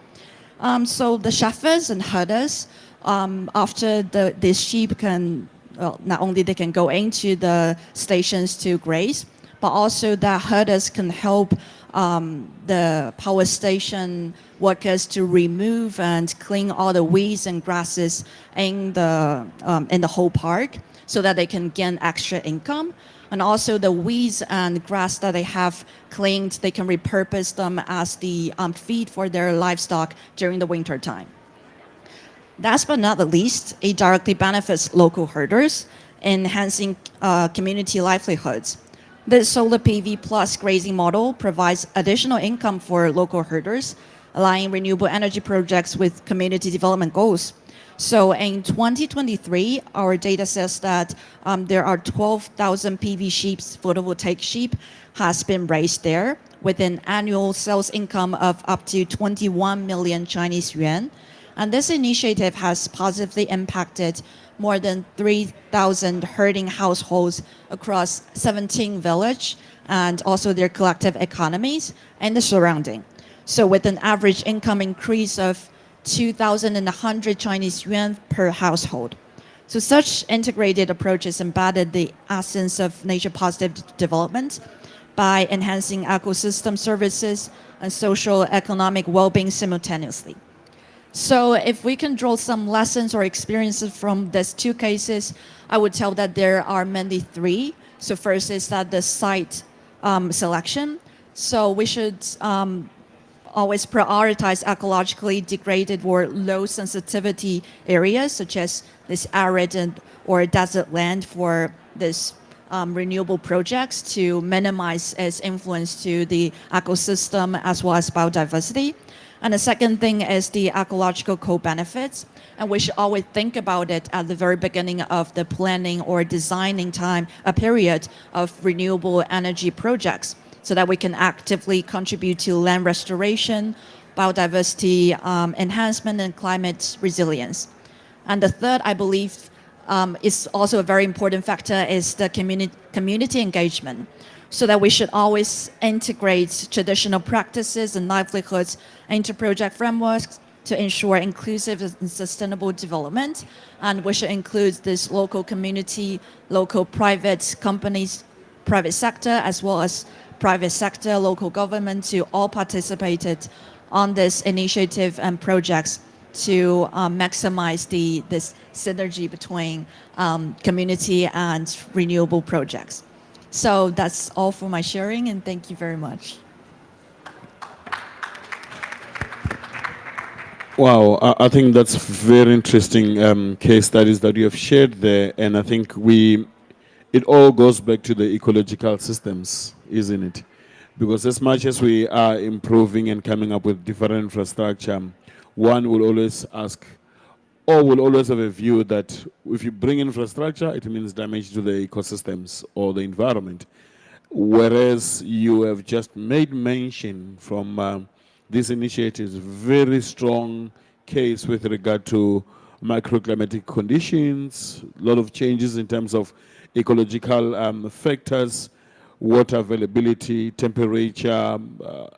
So the shepherds and herders, after the sheep can, well, not only they can go into the stations to graze, but also the herders can help the power station workers to remove and clean all the weeds and grasses in the whole park, so that they can gain extra income. And also the weeds and grass that they have cleaned, they can repurpose them as the feed for their livestock during the winter time. Last but not the least, it directly benefits local herders, enhancing community livelihoods. The solar PV plus grazing model provides additional income for local herders, aligning renewable energy projects with community development goals. So in 2023, our data says that there are 12,000 PV sheep, photovoltaic sheep, has been raised there with an annual sales income of up to 21 million Chinese yuan. And this initiative has positively impacted more than 3,000 herding households across 17 villages and also their collective economies and the surrounding. So with an average income increase of 2,100 Chinese yuan per household. So such integrated approaches embedded the essence of nature positive development by enhancing ecosystem services and social economic well-being simultaneously. So if we can draw some lessons or experiences from these two cases, I would tell that there are mainly three. So first is that the site selection. So we should always prioritize ecologically degraded or low sensitivity areas, such as this arid or desert land for this renewable projects to minimize its influence to the ecosystem as well as biodiversity. And the second thing is the ecological co-benefits. And we should always think about it at the very beginning of the planning or designing time, a period of renewable energy projects, so that we can actively contribute to land restoration, biodiversity enhancement, and climate resilience. And the third, I believe, is also a very important factor, is the community engagement, so that we should always integrate traditional practices and livelihoods into project frameworks to ensure inclusive and sustainable development. And we should include this local community, local private companies, private sector, as well as private sector, local government, to all participated on this initiative and projects to maximize this synergy between community and renewable projects. So that's all for my sharing, and thank you very much. Wow, I think that's very interesting case studies that you have shared there, and I think it all goes back to the ecological systems, isn't it? Because as much as we are improving and coming up with different infrastructure, one will always ask, or will always have a view that if you bring infrastructure, it means damage to the ecosystems or the environment. Whereas you have just made mention from these initiatives, very strong case with regard to microclimatic conditions, a lot of changes in terms of ecological factors, water availability, temperature,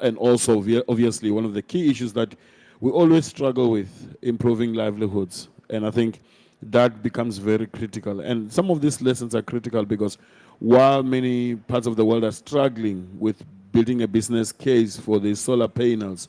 and also obviously one of the key issues that we always struggle with, improving livelihoods. And I think that becomes very critical. And some of these lessons are critical because while many parts of the world are struggling with building a business case for the solar panels,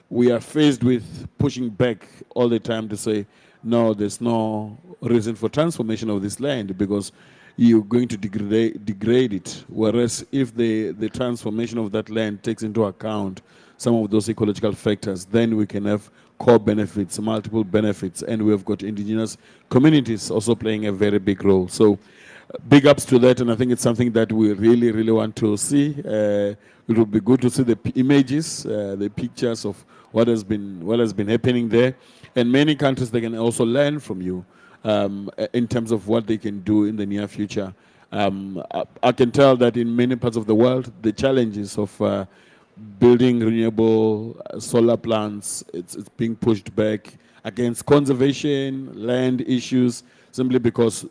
we are faced with pushing back all the time to say, no, there's no reason for transformation of this land because you're going to degrade it. Whereas if the transformation of that land takes into account some of those ecological factors, then we can have core benefits, multiple benefits, and we have got indigenous communities also playing a very big role. So big ups to that, and I think it's something that we really, really want to see. It would be good to see the images, the pictures of what has been happening there, and many countries they can also learn from you in terms of what they can do in the near future. I can tell that in many parts of the world, the challenges of building renewable solar plants, it's being pushed back against conservation, land issues, simply because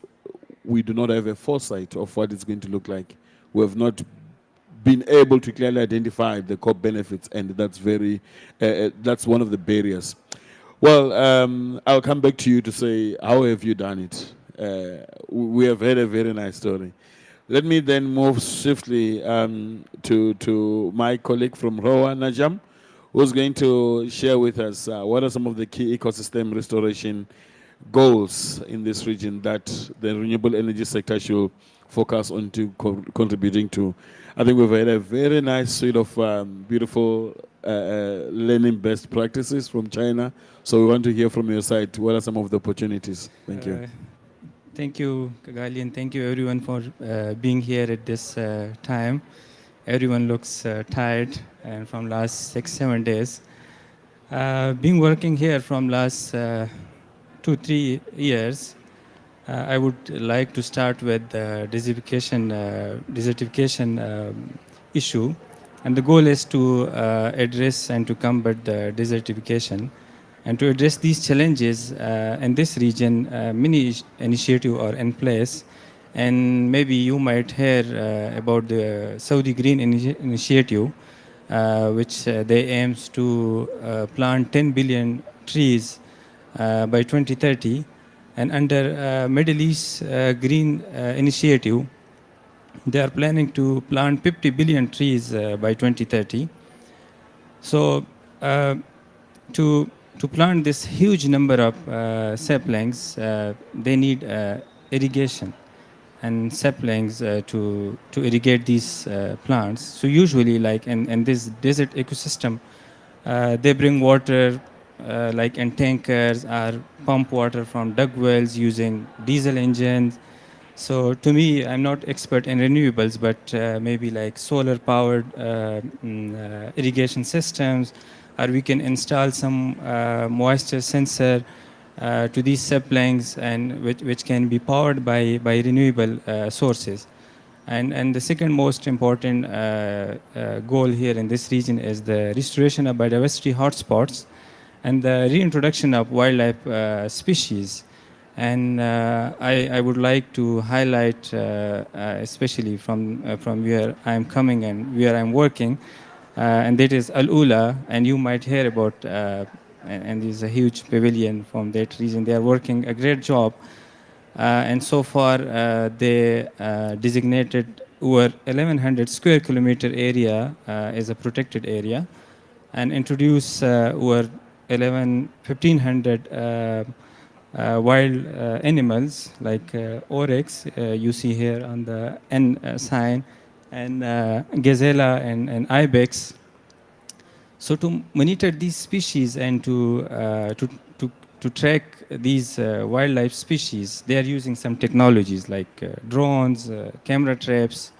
we do not have a foresight of what it's going to look like. We have not been able to clearly identify the core benefits, and that's that's one of the barriers. Well, I'll come back to you to say, how have you done it? We have had a very nice story. Let me then move swiftly to my colleague from ROA, Najam, who's going to share with us what are some of the key ecosystem restoration goals in this region that the renewable energy sector should focus on to contributing to. I think we've had a very nice suite of beautiful learning best practices from China. So we want to hear from your side, what are some of the opportunities? Thank you. Thank you, Kagali, and thank you everyone for being here at this time. Everyone looks tired and from last 6-7 days. Been working here from last 2-3 years. I would like to start with the desertification issue, and the goal is to address and to combat the desertification. And to address these challenges in this region, many initiatives are in place. And maybe you might hear about the Saudi Green Initiative, which they aims to plant 10 billion trees by 2030. And under Middle East Green Initiative, they are planning to plant 50 billion trees by 2030. So to plant this huge number of saplings, they need irrigation and saplings to irrigate these plants. So usually, like in this desert ecosystem, they bring water like in tankers or pump water from dug wells using diesel engines. So to me, I'm not expert in renewables, but maybe like solar powered irrigation systems, or we can install some moisture sensor to these saplings, and which can be powered by renewable sources. And the second most important goal here in this region is the restoration of biodiversity hotspots and the reintroduction of wildlife species. And I would like to highlight, especially from where I'm coming and where I'm working, and that is Al Ula, and you might hear about, and there's a huge pavilion from that region. They are working a great job, and so far they designated over 1,100 square kilometer area as a protected area, and introduce over 1,500 wild animals like oryx, you see here on the N sign, and gazelle and ibex. So to monitor these species and to track these wildlife species, they are using some technologies like drones, camera traps.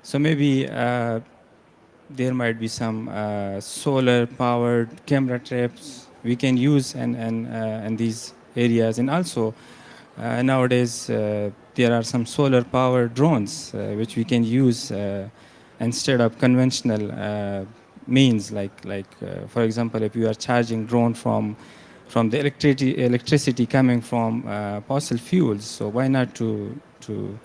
So maybe there might be some solar powered camera traps we can use in these areas. And also nowadays there are some solar powered drones which we can use instead of conventional means, like for example, if you are charging drone from the electricity coming from fossil fuels, so why not to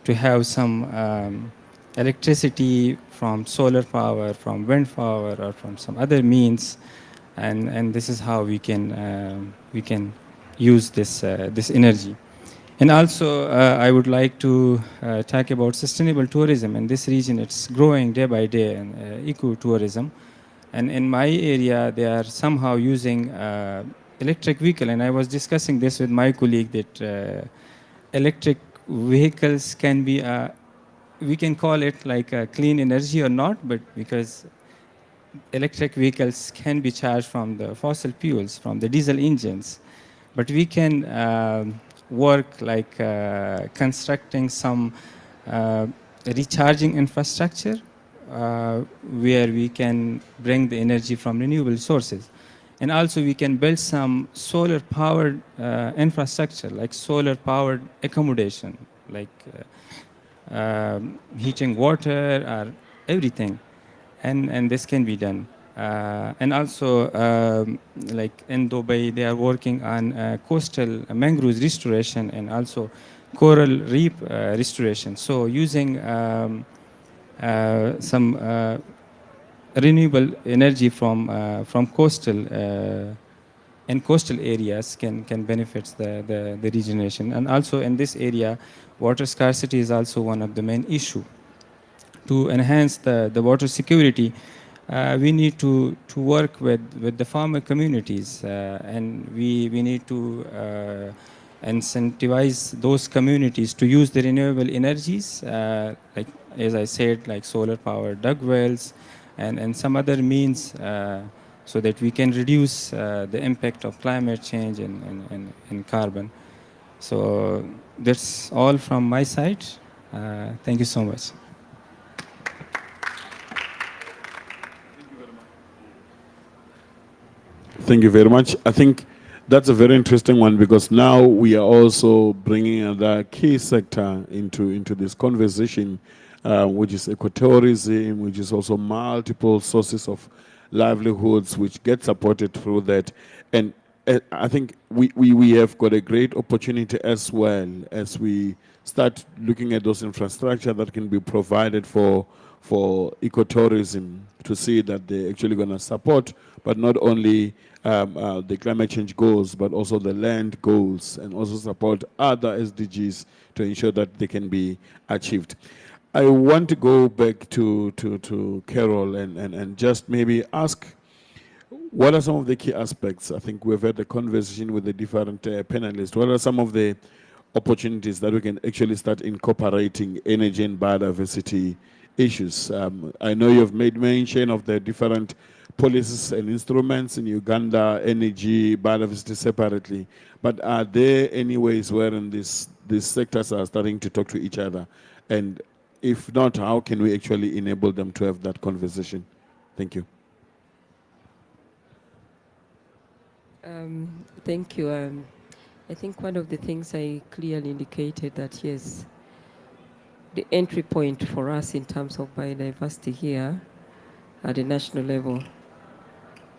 have some electricity from solar power, from wind power, or from some other means, and this is how we can use this energy. And also I would like to talk about sustainable tourism. In this region, it's growing day by day, and ecotourism. And in my area, they are somehow using electric vehicle, and I was discussing this with my colleague that electric vehicles can be, we can call it like a clean energy or not, but because electric vehicles can be charged from the fossil fuels, from the diesel engines, but we can work like constructing some recharging infrastructure where we can bring the energy from renewable sources. And also we can build some solar powered infrastructure, like solar powered accommodation, like heating water or everything. And this can be done. And also, like in Dubai, they are working on coastal mangroves restoration and also coral reef restoration. So using some renewable energy from coastal and coastal areas can benefit the regeneration. And also in this area, water scarcity is also one of the main issue. To enhance the water security, we need to work with the farmer communities, and we need to incentivize those communities to use the renewable energies, like as I said, like solar powered dug wells and some other means, so that we can reduce the impact of climate change and carbon. So that's all from my side. Thank you so much. Thank you very much. I think that's a very interesting one because now we are also bringing another key sector into this conversation, which is ecotourism, which is also multiple sources of livelihoods which get supported through that. And I think we have got a great opportunity as well as we start looking at those infrastructure that can be provided for ecotourism to see that they're actually going to support, but not only the climate change goals, but also the land goals, and also support other SDGs to ensure that they can be achieved. I want to go back to Carol and just maybe ask, what are some of the key aspects? I think we've had a conversation with the different panelists. What are some of the opportunities that we can actually start incorporating energy and biodiversity issues? I know you've made mention of the different policies and instruments in Uganda, energy, biodiversity separately, but are there any ways wherein these sectors are starting to talk to each other? And if not, how can we actually enable them to have that conversation? Thank you. Thank you. I think one of the things I clearly indicated that yes, the entry point for us in terms of biodiversity here at the national level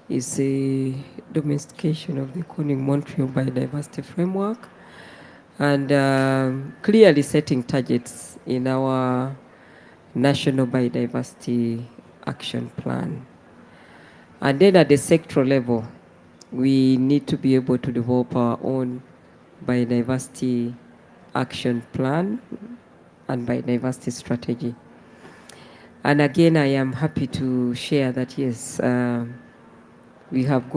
is a domestication of the Koenig-Montreal biodiversity framework and clearly setting targets in our national biodiversity action plan. And then at the sectoral level, we need to be able to develop our own biodiversity action plan and biodiversity strategy. And again, I am happy to share that yes, we have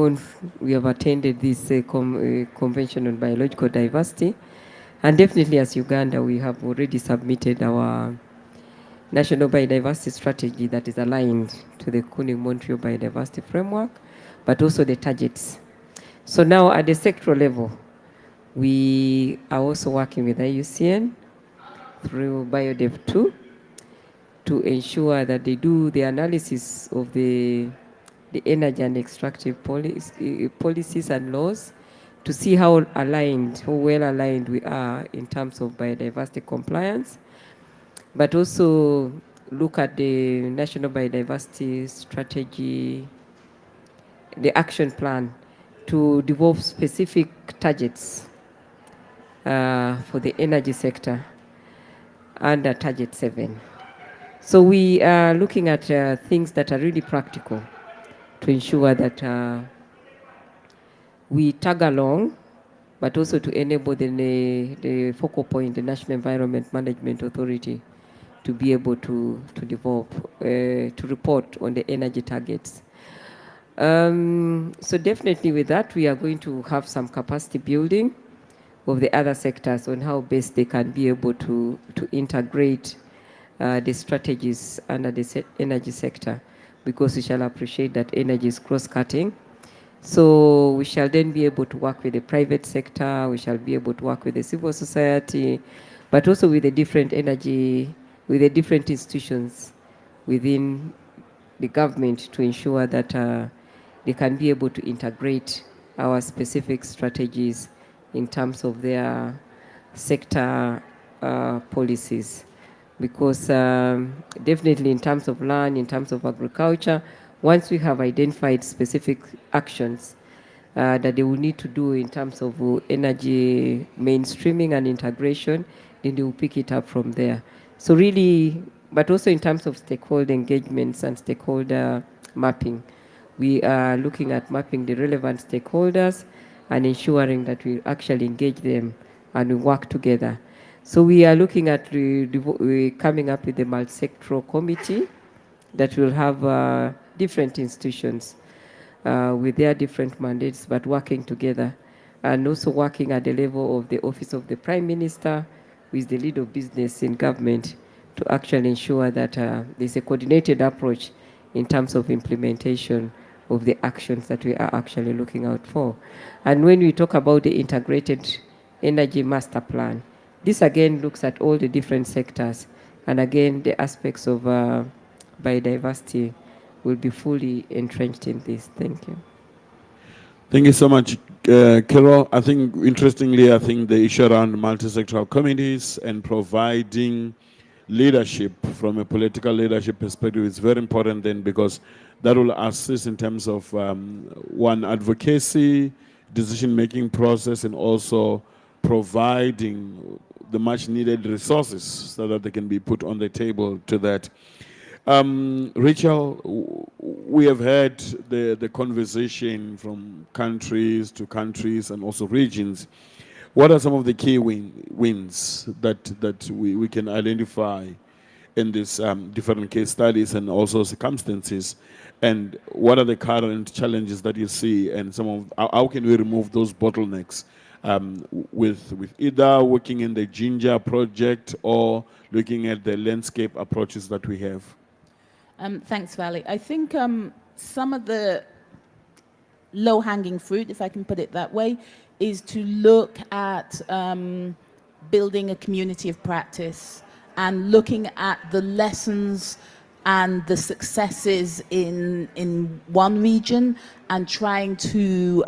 attended this Convention on Biological Diversity, and definitely as Uganda, we have already submitted our national biodiversity strategy that is aligned to the Koenig-Montreal biodiversity framework, but also the targets. So now at the sectoral level, we are also working with IUCN through BioDev 2 to ensure that they do the analysis of the energy and extractive policies and laws to see how well aligned we are in terms of biodiversity compliance, but also look at the national biodiversity strategy, the action plan to develop specific targets for the energy sector under Target 7. So we are looking at things that are really practical to ensure that we tag along, but also to enable the focal point, the National Environment Management Authority, to be able to develop, to report on the energy targets. So definitely with that, we are going to have some capacity building. of the other sectors on how best they can be able to integrate the strategies under the energy sector, because we shall appreciate that energy is cross-cutting. So we shall then be able to work with the private sector, we shall be able to work with the civil society, but also with the different institutions within the government to ensure that they can be able to integrate our specific strategies in terms of their sector policies. Because definitely in terms of land, in terms of agriculture, once we have identified specific actions that they will need to do in terms of energy mainstreaming and integration, then they will pick it up from there. So really, but also in terms of stakeholder engagements and stakeholder mapping, we are looking at mapping the relevant stakeholders and ensuring that we actually engage them and we work together. So we are looking at coming up with a multi-sectoral committee that will have different institutions with their different mandates, but working together, and also working at the level of the Office of the Prime Minister, who is the lead of business in government, to actually ensure that there's a coordinated approach in terms of implementation of the actions that we are actually looking out for. And when we talk about the integrated energy master plan, this again looks at all the different sectors, and again the aspects of biodiversity will be fully entrenched in this. Thank you. Thank you so much, Carol. I think, interestingly, I think the issue around multi-sectoral committees and providing leadership from a political leadership perspective is very important then, because that will assist in terms of one, advocacy, decision-making process, and also providing the much needed resources so that they can be put on the table to that. Rachel, we have had the conversation from countries to countries and also regions. What are some of the key wins that we can identify in these different case studies and also circumstances? And what are the current challenges that you see, and how can we remove those bottlenecks with either working in the Ginger project or looking at the landscape approaches that we have? Thanks, Vali. I think some of the low-hanging fruit, if I can put it that way, is to look at building a community of practice and looking at the lessons and the successes in one region and trying to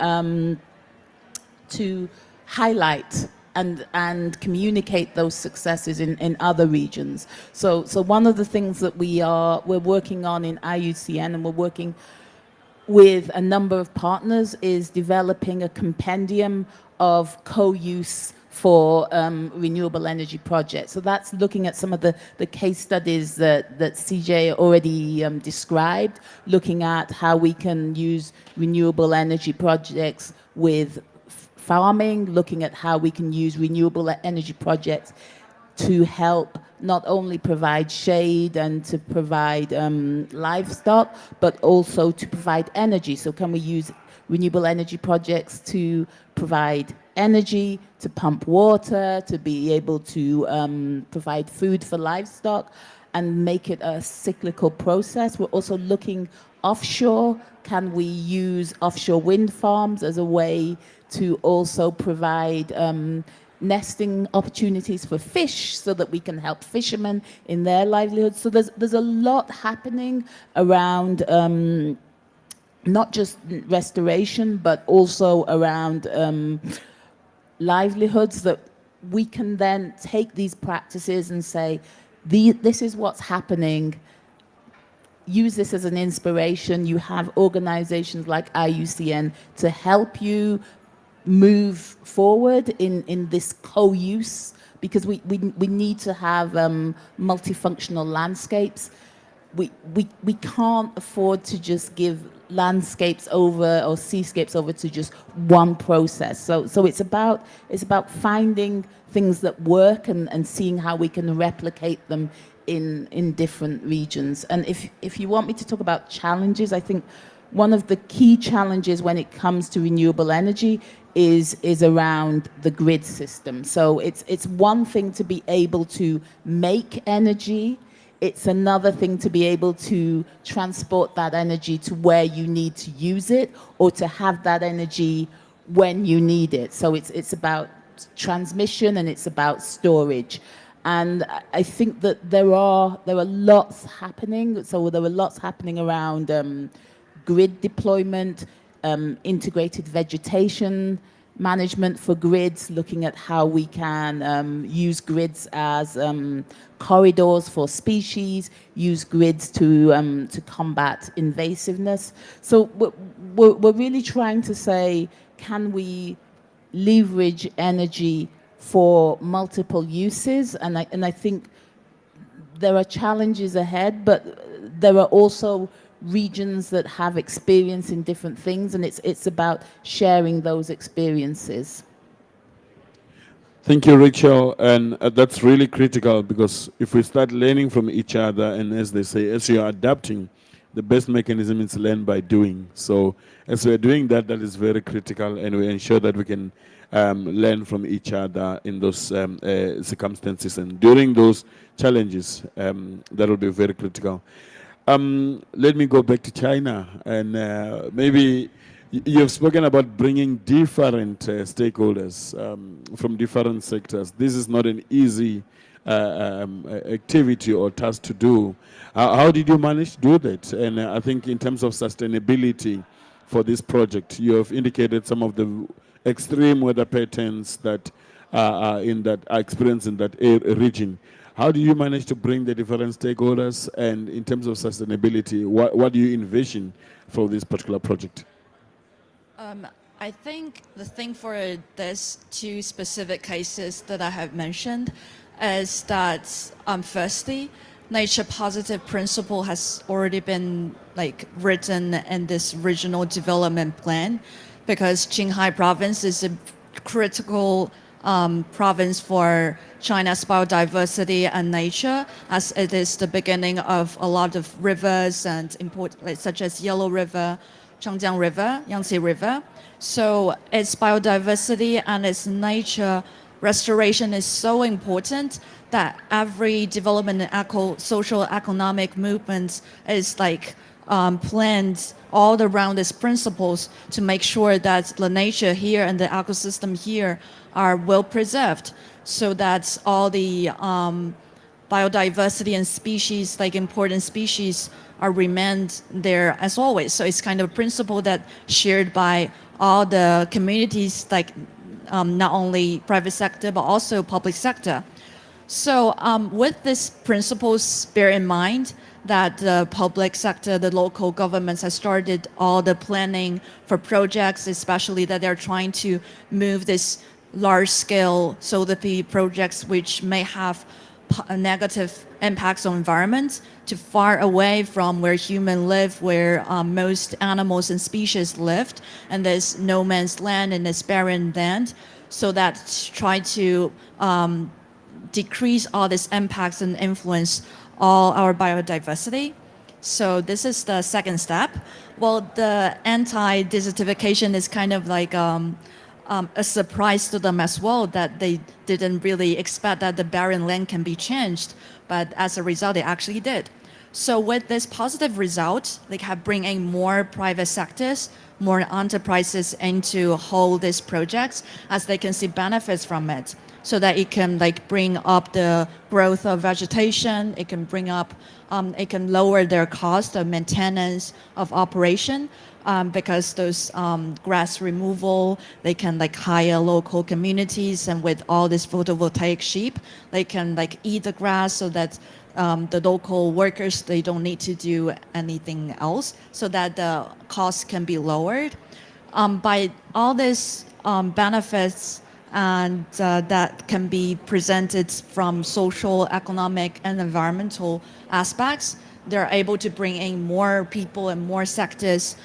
highlight and communicate those successes in other regions. So one of the things that we're working on in IUCN, and we're working with a number of partners, is developing a compendium of co-use for renewable energy projects. So that's looking at some of the case studies that CJ already described, looking at how we can use renewable energy projects with farming, looking at how we can use renewable energy projects to help not only provide shade and to provide livestock, but also to provide energy. So can we use renewable energy projects to provide energy, to pump water, to be able to provide food for livestock and make it a cyclical process? We're also looking offshore. Can we use offshore wind farms as a way to also provide nesting opportunities for fish so that we can help fishermen in their livelihoods? So there's a lot happening around not just restoration, but also around livelihoods, that we can then take these practices and say, this is what's happening. Use this as an inspiration. You have organizations like IUCN to help you move forward in this co-use, because we need to have multifunctional landscapes. We can't afford to just give landscapes over or seascapes over to just one process. So it's about finding things that work and seeing how we can replicate them in different regions. And if you want me to talk about challenges, I think one of the key challenges when it comes to renewable energy is around the grid system. So it's one thing to be able to make energy. It's another thing to be able to transport that energy to where you need to use it, or to have that energy when you need it. So it's about transmission and it's about storage. And I think that there are lots happening. So there are lots happening around grid deployment, integrated vegetation management for grids, looking at how we can use grids as corridors for species, use grids to combat invasiveness. So we're really trying to say, can we leverage energy for multiple uses? And I think there are challenges ahead, but there are also regions that have experience in different things, and it's about sharing those experiences. Thank you, Rachel. And that's really critical, because if we start learning from each other, and as they say, as you are adapting, the best mechanism is learn by doing. So as we're doing that, that is very critical, and we ensure that we can learn from each other in those circumstances. And during those challenges, that will be very critical. Let me go back to China, and maybe you have spoken about bringing different stakeholders from different sectors. This is not an easy activity or task to do. How did you manage to do that? And I think in terms of sustainability for this project, you have indicated some of the extreme weather patterns that are experienced in that region. How do you manage to bring the different stakeholders, and in terms of sustainability, what do you envision for this particular project? I think the thing for these two specific cases that I have mentioned is that firstly, nature positive principle has already been written in this regional development plan, because Qinghai province is a critical province for China's biodiversity and nature, as it is the beginning of a lot of rivers and such as Yellow River, Changjiang River, Yangtze River. So its biodiversity and its nature restoration is so important that every development and social economic movement is planned all around these principles to make sure that the nature here and the ecosystem here are well preserved, so that all the biodiversity and species, important species, are remained there as always. So it's kind of a principle that shared by all the communities, not only private sector but also public sector. So with these principles, bear in mind that the public sector, the local governments have started all the planning for projects, especially that they're trying to move this large-scale solar PV projects, which may have negative impacts on environment, to far away from where humans live, where most animals and species lived, and there's no man's land and it's barren land, so that try to decrease all these impacts and influence all our biodiversity. So this is the second step. Well, the anti-desertification is kind of like a surprise to them as well, that they didn't really expect that the barren land can be changed, but as a result, they actually did. So with this positive result, they have bringing more private sectors, more enterprises into hold these projects, as they can see benefits from it, so that it can bring up the growth of vegetation, it can bring up, it can lower their cost of maintenance of operation, because those grass removal, they can hire local communities, and with all this photovoltaic sheep, they can eat the grass, so that the local workers, they don't need to do anything else, so that the cost can be lowered. By all these benefits, and that can be presented from social, economic, and environmental aspects, they're able to bring in more people and more sectors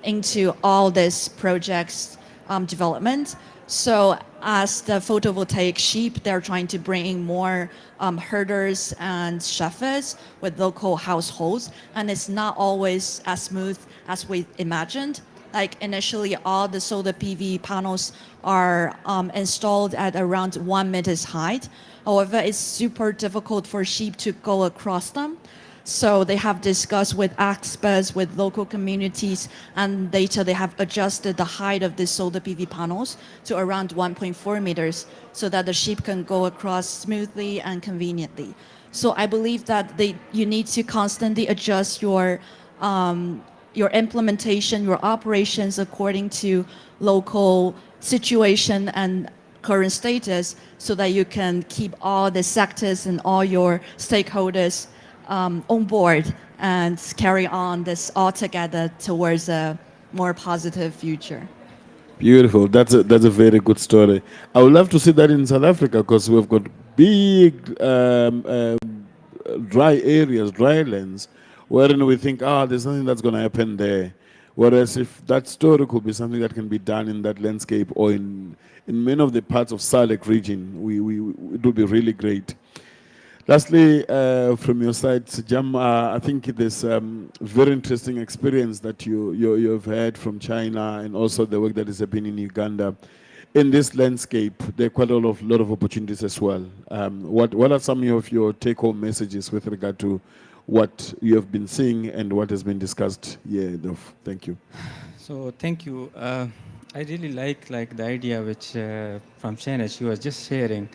into all these projects development. So as the photovoltaic sheep, they're trying to bring in more herders and shepherds with local households, and it's not always as smooth as we imagined. Like initially, all the solar PV panels are installed at around 1 meter's height. However, it's super difficult for sheep to go across them. So they have discussed with experts, with local communities, and later they have adjusted the height of the solar PV panels to around 1.4 meters so that the sheep can go across smoothly and conveniently. So I believe that you need to constantly adjust your implementation, your operations according to local situation and current status so that you can keep all the sectors and all your stakeholders on board and carry on this all together towards a more positive future. Beautiful. That's a very good story. I would love to see that in South Africa because we've got big dry areas, dry lands, wherein we think, there's nothing that's going to happen there. Whereas if that story could be something that can be done in that landscape or in many of the parts of SADC region, it would be really great. Lastly, from your side, Jam, I think there's very interesting experience that you've had from China and also the work that is happening in Uganda. In this landscape, there are quite a lot of opportunities as well. What are some of your take-home messages with regard to what you have been seeing and what has been discussed here? Thank you. So thank you. I really like the idea which from China she was just sharing,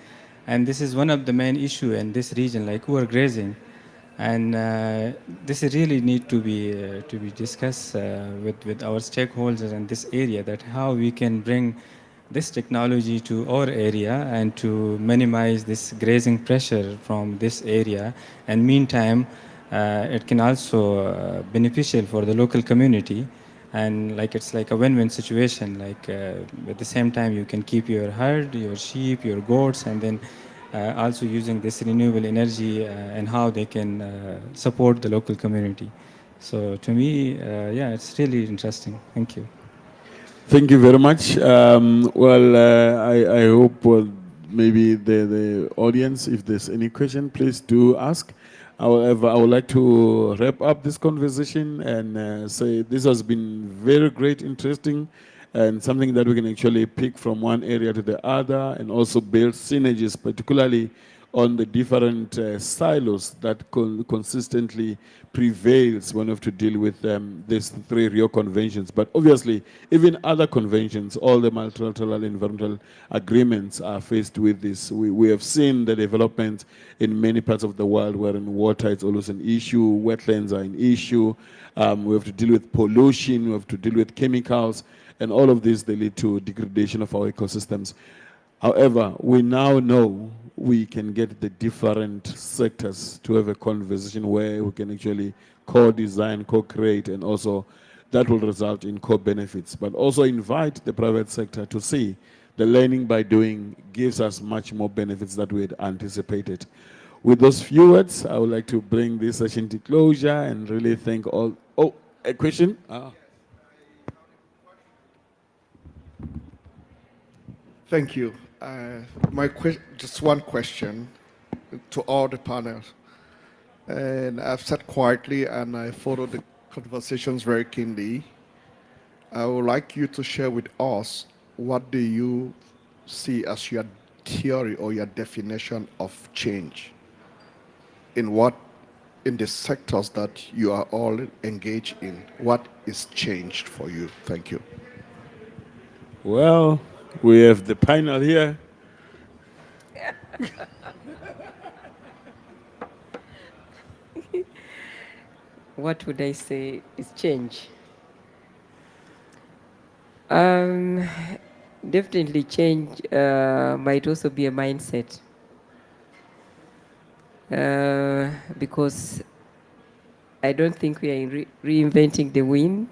and this is one of the main issue in this region, like overgrazing, and this really need to be discussed with our stakeholders in this area, that how we can bring this technology to our area and to minimize this grazing pressure from this area. And meantime, it can also beneficial for the local community, and it's like a win-win situation. At the same time, you can keep your herd, your sheep, your goats, and then also using this renewable energy and how they can support the local community. So to me, yeah, it's really interesting. Thank you. Thank you very much. I hope maybe the audience, if there's any question, please do ask. However, I would like to wrap up this conversation and say this has been very great, interesting, and something that we can actually pick from one area to the other and also build synergies, particularly on the different silos that consistently prevails when we have to deal with these three Rio conventions. But obviously, even other conventions, all the multilateral environmental agreements are faced with this. We have seen the development in many parts of the world wherein water is always an issue, wetlands are an issue, we have to deal with pollution, we have to deal with chemicals, and all of these, they lead to degradation of our ecosystems. However, we now know we can get the different sectors to have a conversation where we can actually co-design, co-create, and also that will result in co-benefits. But also invite the private sector to see the learning by doing gives us much more benefits than we had anticipated. With those few words, I would like to bring this session to closure and really thank all. Oh, a question? Thank you. Just one question to all the panels. And I've sat quietly and I followed the conversations very keenly. I would like you to share with us, what do you see as your theory or your definition of change? In the sectors that you are all engaged in, what is changed for you? Thank you. Well, we have the panel here. What would I say is change? Definitely change might also be a mindset. Because I don't think we are reinventing the wheel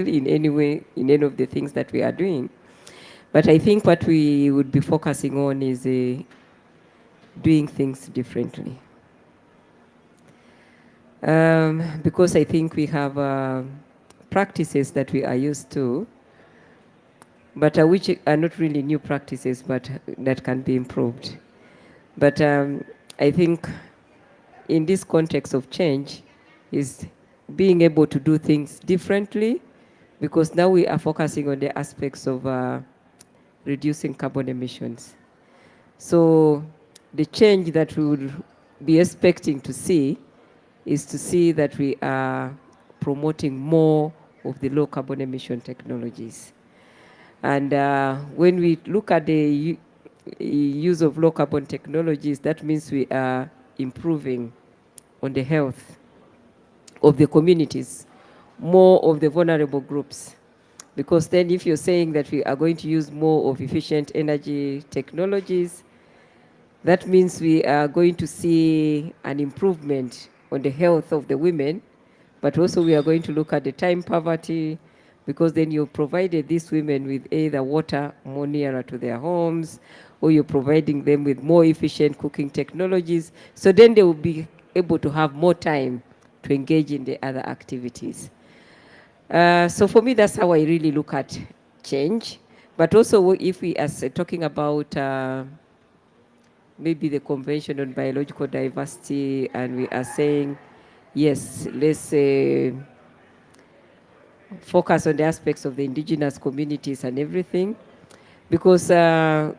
in any way, in any of the things that we are doing. But I think what we would be focusing on is doing things differently. Because I think we have practices that we are used to, but which are not really new practices, but that can be improved. But I think in this context of change is being able to do things differently, because now we are focusing on the aspects of reducing carbon emissions. So the change that we would be expecting to see is to see that we are promoting more of the low carbon emission technologies. And when we look at the use of low carbon technologies, that means we are improving on the health of the communities, more of the vulnerable groups. Because then if you're saying that we are going to use more of efficient energy technologies, that means we are going to see an improvement on the health of the women, but also we are going to look at the time poverty, because then you provided these women with either water more nearer to their homes, or you're providing them with more efficient cooking technologies. So then they will be able to have more time to engage in the other activities. So for me, that's how I really look at change. But also if we are talking about maybe the Convention on Biological Diversity, and we are saying, yes, let's focus on the aspects of the indigenous communities and everything, because there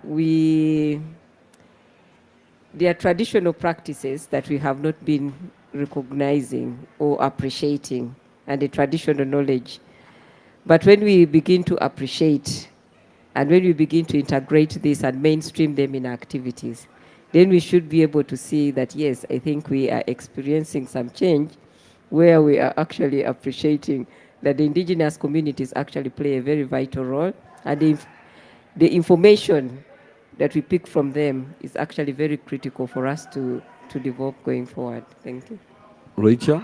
are traditional practices that we have not been recognizing or appreciating, and the traditional knowledge. But when we begin to appreciate, and when we begin to integrate this and mainstream them in activities, then we should be able to see that, yes, I think we are experiencing some change where we are actually appreciating that the indigenous communities actually play a very vital role, and the information that we pick from them is actually very critical for us to develop going forward. Thank you. Rachel?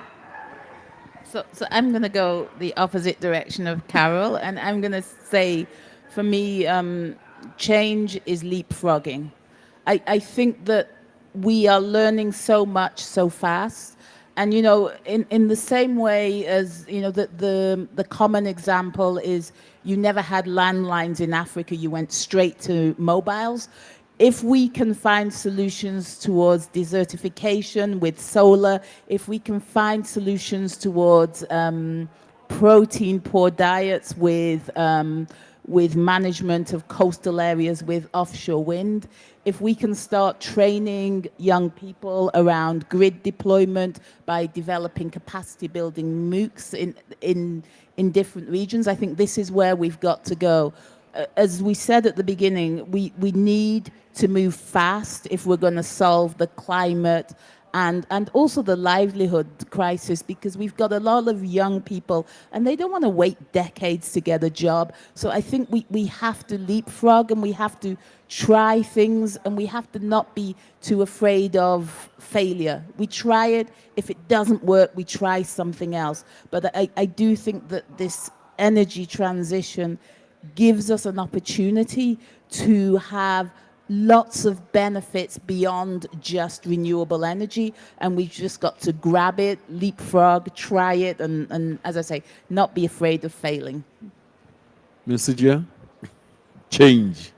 So I'm going to go the opposite direction of Carol, and I'm going to say, for me, change is leapfrogging. I think that we are learning so much so fast, and in the same way as the common example is you never had landlines in Africa, you went straight to mobiles. If we can find solutions towards desertification with solar, if we can find solutions towards protein-poor diets with management of coastal areas with offshore wind, if we can start training young people around grid deployment by developing capacity building MOOCs in different regions, I think this is where we've got to go. As we said at the beginning, we need to move fast if we're going to solve the climate and also the livelihood crisis, because we've got a lot of young people and they don't want to wait decades to get a job. So I think we have to leapfrog, and we have to try things, and we have to not be too afraid of failure. We try it. If it doesn't work, we try something else. But I do think that this energy transition gives us an opportunity to have lots of benefits beyond just renewable energy, and we've just got to grab it, leapfrog, try it, and as I say, not be afraid of failing. Message, change.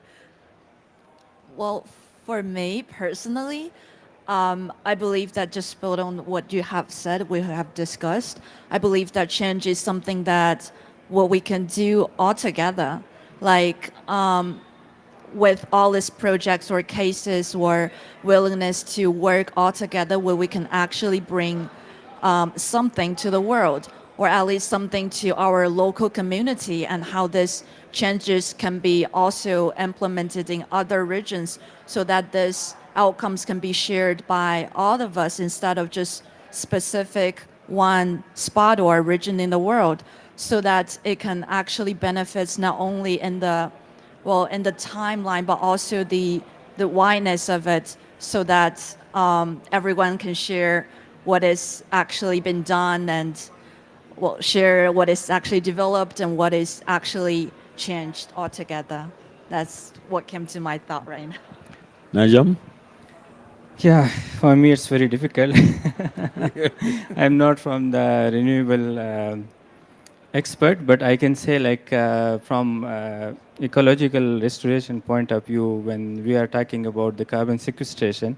Well, for me personally, I believe that just build on what you have said, we have discussed. I believe that change is something that what we can do all together, like with all these projects or cases or willingness to work all together, where we can actually bring something to the world, or at least something to our local community, and how this changes can be also implemented in other regions, so that this outcomes can be shared by all of us instead of just specific one spot or region in the world, so that it can actually benefit not only in the timeline, but also the wideness of it, so that everyone can share what has actually been done, and share what is actually developed and what is actually changed altogether. That's what came to my thought right now. Najam? Yeah, for me it's very difficult. I'm not from the renewable expert, but I can say like from ecological restoration point of view, when we are talking about the carbon sequestration,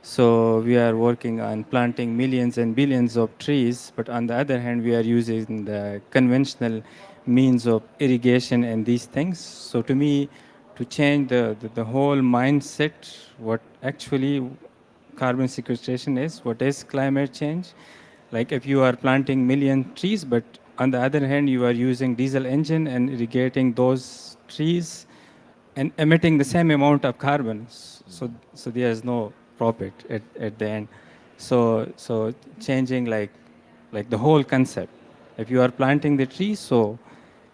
so we are working on planting millions and billions of trees, but on the other hand, we are using the conventional means of irrigation and these things. So to me, to change the whole mindset, what actually carbon sequestration is, what is climate change. Like if you are planting million trees, but on the other hand, you are using diesel engine and irrigating those trees and emitting the same amount of carbon. So there is no profit at the end. So changing like the whole concept. If you are planting the tree, so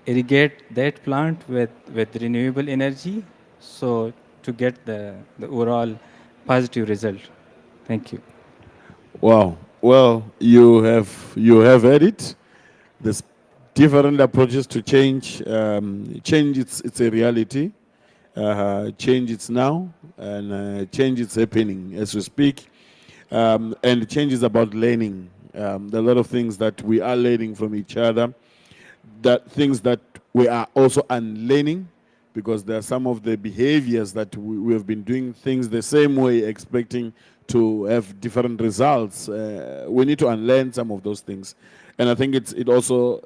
irrigate that plant with renewable energy, so to get the overall positive result. Thank you. Wow. Well, you have heard it. There's different approaches to change. Change it's a reality. Change it's now, and change it's happening as we speak. And change is about learning. There are a lot of things that we are learning from each other. That things that we are also unlearning, because there are some of the behaviors that we have been doing things the same way, expecting to have different results. We need to unlearn some of those things, and I think it also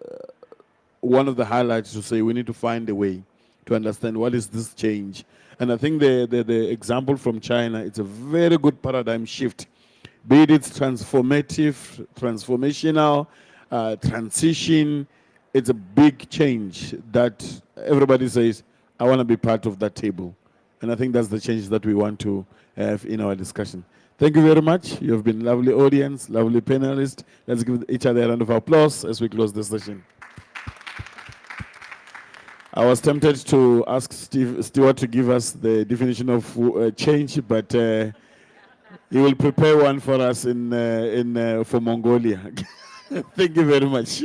one of the highlights to say we need to find a way to understand what is this change. And I think the example from China, it's a very good paradigm shift, be it it's transformative, transformational, transition. It's a big change that everybody says, I want to be part of that table. And I think that's the change that we want to have in our discussion. Thank you very much. You have been lovely audience, lovely panelists. Let's give each other a round of applause as we close the session. I was tempted to ask Stewart to give us the definition of change, but he will prepare one for us for Mongolia. Thank you very much.